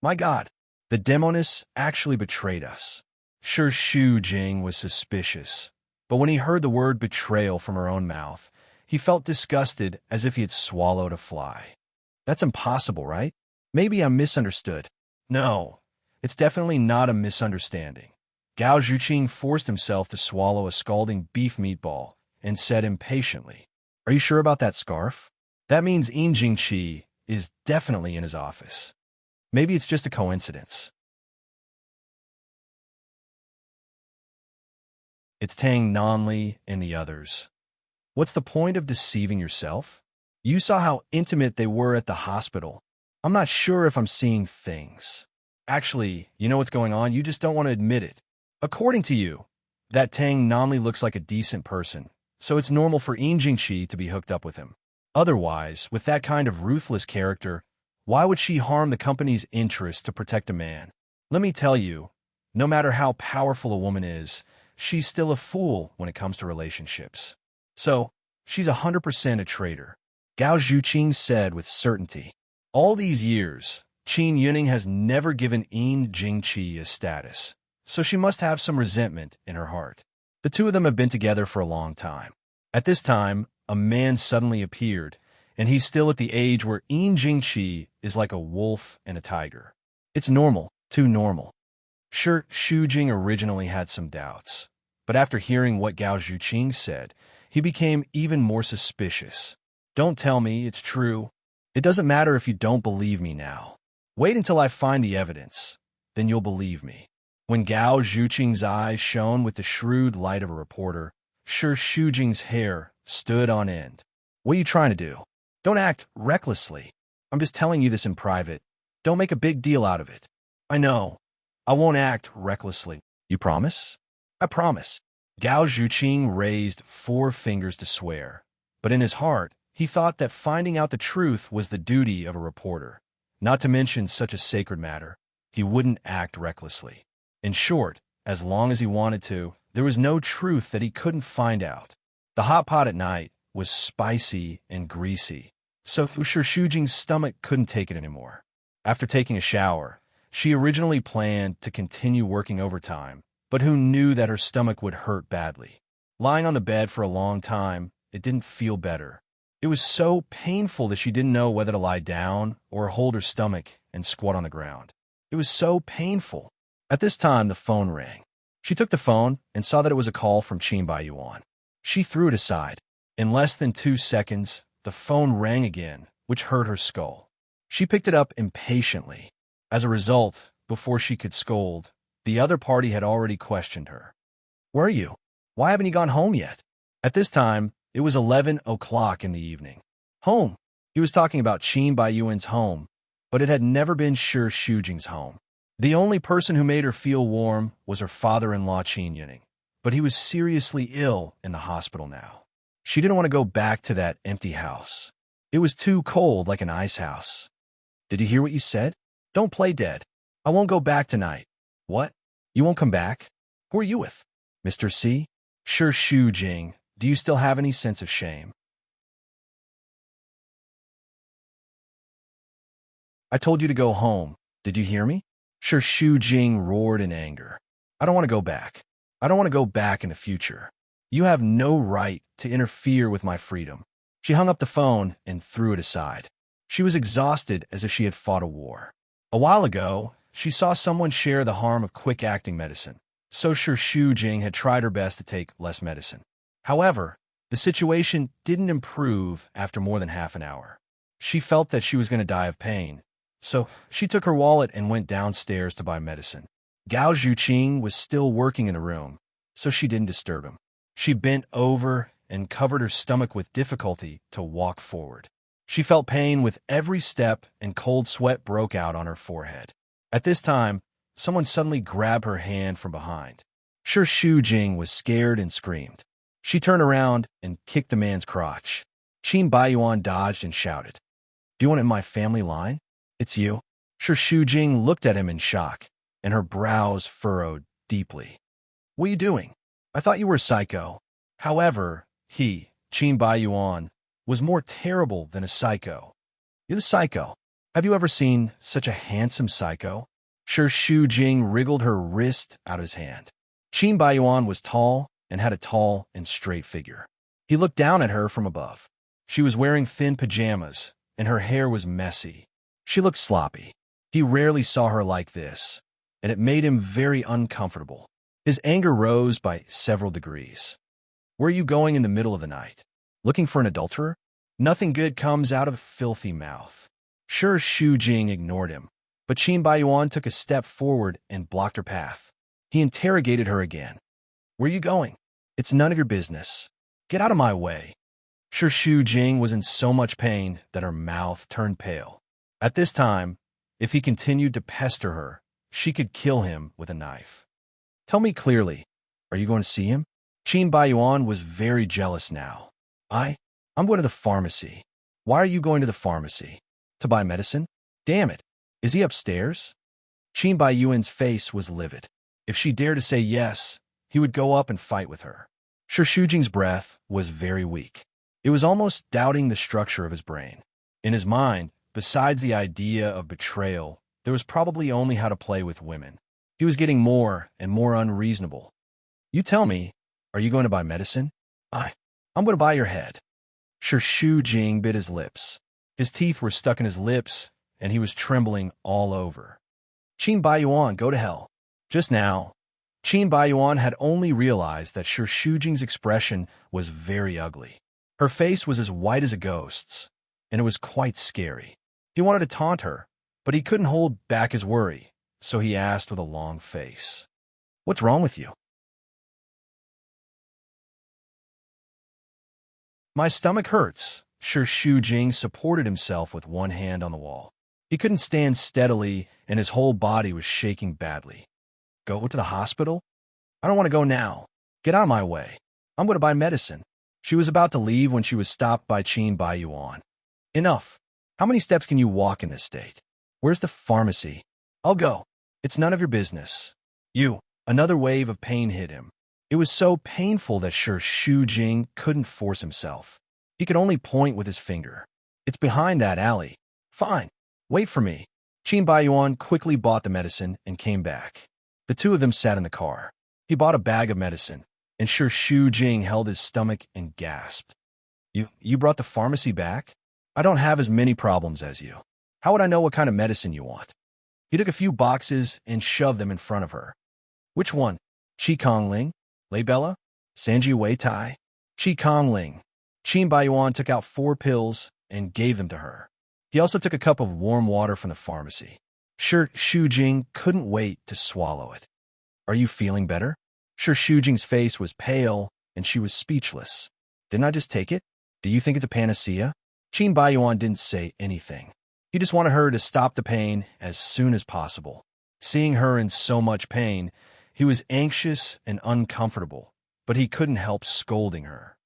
A: My God, the demoness actually betrayed us. Sure Shu Jing was suspicious, but when he heard the word betrayal from her own mouth, he felt disgusted as if he had swallowed a fly. That's impossible, right? Maybe I'm misunderstood. No, it's definitely not a misunderstanding. Gao Zhuqing forced himself to swallow a scalding beef meatball and said impatiently, "Are you sure about that scarf? That means Yin Jingqi is definitely in his office. Maybe it's just a coincidence." It's Tang Nanli and the others. What's the point of deceiving yourself? You saw how intimate they were at the hospital. I'm not sure if I'm seeing things. Actually, you know what's going on, you just don't want to admit it. According to you, that Tang Nanli looks like a decent person, so it's normal for Yin Jingqi to be hooked up with him. Otherwise, with that kind of ruthless character, why would she harm the company's interest to protect a man? Let me tell you, no matter how powerful a woman is, she's still a fool when it comes to relationships. So, she's 100% a traitor, Gao Zhuqing said with certainty. All these years, Qin Yuning has never given Yin Jingqi a status, so she must have some resentment in her heart. The two of them have been together for a long time. At this time, a man suddenly appeared, and he's still at the age where Yin Jingqi is like a wolf and a tiger. It's normal, too normal. Sure, Jing originally had some doubts, but after hearing what Gao Zhuqing said, he became even more suspicious. Don't tell me it's true. It doesn't matter if you don't believe me now. Wait until I find the evidence, then you'll believe me. When Gao Zhuqing's eyes shone with the shrewd light of a reporter, Shu Jing's hair stood on end. What are you trying to do? Don't act recklessly. I'm just telling you this in private. Don't make a big deal out of it. I know. I won't act recklessly. You promise? I promise. Gao Zhuqing raised 4 fingers to swear, but in his heart, he thought that finding out the truth was the duty of a reporter. Not to mention such a sacred matter, he wouldn't act recklessly. In short, as long as he wanted to, there was no truth that he couldn't find out. The hot pot at night was spicy and greasy, so Shu Jing's stomach couldn't take it anymore. After taking a shower, she originally planned to continue working overtime, but who knew that her stomach would hurt badly. Lying on the bed for a long time, it didn't feel better. It was so painful that she didn't know whether to lie down or hold her stomach and squat on the ground. It was so painful. At this time, the phone rang. She took the phone and saw that it was a call from Qin Baiyuan. She threw it aside. In less than 2 seconds, the phone rang again, which hurt her skull. She picked it up impatiently. As a result, before she could scold, the other party had already questioned her. "Where are you? Why haven't you gone home yet?" At this time, it was 11 o'clock in the evening. Home. He was talking about Qin Baiyuan's home, but it had never been Shu Jing's home. The only person who made her feel warm was her father-in-law Qin Yuning, but he was seriously ill in the hospital now. She didn't want to go back to that empty house. It was too cold, like an ice house. "Did you hear what you said? Don't play dead. I won't go back tonight." "What? You won't come back? Who are you with? Mr. C? Shu Jing, do you still have any sense of shame?" "I told you to go home. Did you hear me?" Shu Jing roared in anger. "I don't want to go back. I don't want to go back in the future. You have no right to interfere with my freedom." She hung up the phone and threw it aside. She was exhausted as if she had fought a war. A while ago, she saw someone share the harm of quick-acting medicine, so Shu Jing had tried her best to take less medicine. However, the situation didn't improve after more than half an hour. She felt that she was going to die of pain, so she took her wallet and went downstairs to buy medicine. Gao Zhuqing was still working in the room, so she didn't disturb him. She bent over and covered her stomach with difficulty to walk forward. She felt pain with every step and cold sweat broke out on her forehead. At this time, someone suddenly grabbed her hand from behind. Shu Jing was scared and screamed. She turned around and kicked the man's crotch. Qin Baiyuan dodged and shouted, "Do you want it in my family line? It's you?" Shu Jing looked at him in shock, and her brows furrowed deeply. "What are you doing? I thought you were a psycho." However, he, Qin Baiyuan, was more terrible than a psycho. "You're the psycho. Have you ever seen such a handsome psycho?" Shu Jing wriggled her wrist out of his hand. Qin Baiyuan was tall and had a tall and straight figure. He looked down at her from above. She was wearing thin pajamas, and her hair was messy. She looked sloppy. He rarely saw her like this, and it made him very uncomfortable. His anger rose by several degrees. Where are you going in the middle of the night? Looking for an adulterer? Nothing good comes out of a filthy mouth. Sure, Shu Jing ignored him, but Qin Baiyuan took a step forward and blocked her path. He interrogated her again. Where are you going? It's none of your business. Get out of my way. Sure, Shu Jing was in so much pain that her mouth turned pale. At this time, if he continued to pester her, she could kill him with a knife. Tell me clearly, are you going to see him? Qin Baiyuan was very jealous now. I'm going to the pharmacy. Why are you going to the pharmacy? To buy medicine? Damn it. Is he upstairs? Qin Baiyuan's face was livid. If she dared to say yes, he would go up and fight with her. Sure, Shu Jing's breath was very weak. It was almost doubting the structure of his brain. In his mind, besides the idea of betrayal, there was probably only how to play with women. He was getting more and more unreasonable. You tell me, are you going to buy medicine? I'm going to buy your head. Sure, Shu Jing bit his lips. His teeth were stuck in his lips, and he was trembling all over. Qin Baiyuan, go to hell. Just now, Qin Baiyuan had only realized that Sure Shu Jing's expression was very ugly. Her face was as white as a ghost's, and it was quite scary. He wanted to taunt her, but he couldn't hold back his worry, so he asked with a long face, What's wrong with you? My stomach hurts. Sure Shu Jing supported himself with one hand on the wall. He couldn't stand steadily, and his whole body was shaking badly. Go to the hospital? I don't want to go now. Get out of my way. I'm going to buy medicine. She was about to leave when she was stopped by Qin Baiyuan. Enough. How many steps can you walk in this state? Where's the pharmacy? I'll go. It's none of your business. You. Another wave of pain hit him. It was so painful that Sure Shu Jing couldn't force himself. He could only point with his finger. It's behind that alley. Fine. Wait for me. Qin Baiyuan quickly bought the medicine and came back. The two of them sat in the car. He bought a bag of medicine, and Sure Shu Jing held his stomach and gasped. You brought the pharmacy back? I don't have as many problems as you. How would I know what kind of medicine you want? He took a few boxes and shoved them in front of her. Which one? Qi Kongling? Lei Bella? Sanji Wei Tai? Qi Kongling. Qin Baiyuan took out 4 pills and gave them to her. He also took a cup of warm water from the pharmacy. Sure Shu Jing couldn't wait to swallow it. Are you feeling better? Sure Shu Jing's face was pale, and she was speechless. Didn't I just take it? Do you think it's a panacea? Qin Baiyuan didn't say anything. He just wanted her to stop the pain as soon as possible. Seeing her in so much pain, he was anxious and uncomfortable, but he couldn't help scolding her.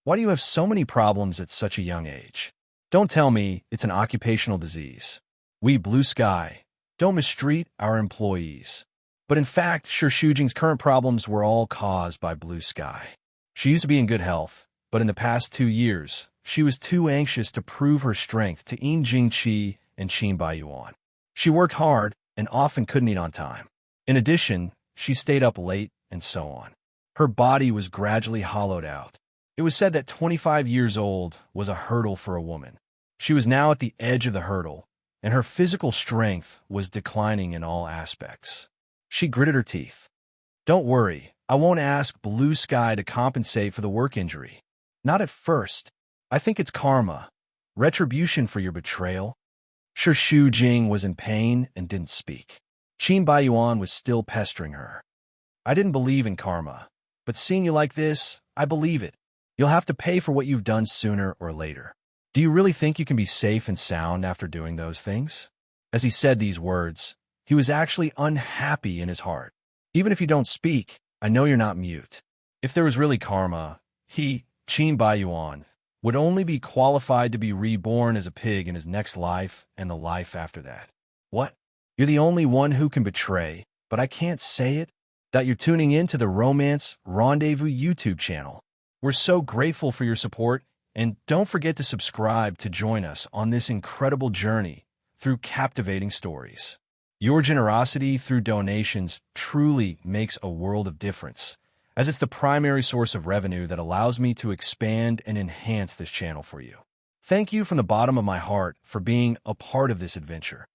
A: Why do you have so many problems at such a young age? Don't tell me it's an occupational disease. We Blue Sky don't mistreat our employees. But in fact, Sure Shu Jing's current problems were all caused by Blue Sky. She used to be in good health, but in the past 2 years, she was too anxious to prove her strength to Yin Jingqi and Qin Baiyuan. She worked hard and often couldn't eat on time. In addition, she stayed up late and so on. Her body was gradually hollowed out. It was said that 25 years old was a hurdle for a woman. She was now at the edge of the hurdle, and her physical strength was declining in all aspects. She gritted her teeth. Don't worry, I won't ask Blue Sky to compensate for the work injury. Not at first. I think it's karma, retribution for your betrayal. Sure Shu Jing was in pain and didn't speak. Qin Baiyuan was still pestering her. I didn't believe in karma, but seeing you like this, I believe it. You'll have to pay for what you've done sooner or later. Do you really think you can be safe and sound after doing those things? As he said these words, he was actually unhappy in his heart. Even if you don't speak, I know you're not mute. If there was really karma, he, Qin Baiyuan, would only be qualified to be reborn as a pig in his next life and the life after that. What? You're the only one who can betray, but I can't say it? That you're tuning in to the Romance Rendezvous YouTube channel. We're so grateful for your support, and don't forget to subscribe to join us on this incredible journey through captivating stories. Your generosity through donations truly makes a world of difference, as it's the primary source of revenue that allows me to expand and enhance this channel for you. Thank you from the bottom of my heart for being a part of this adventure.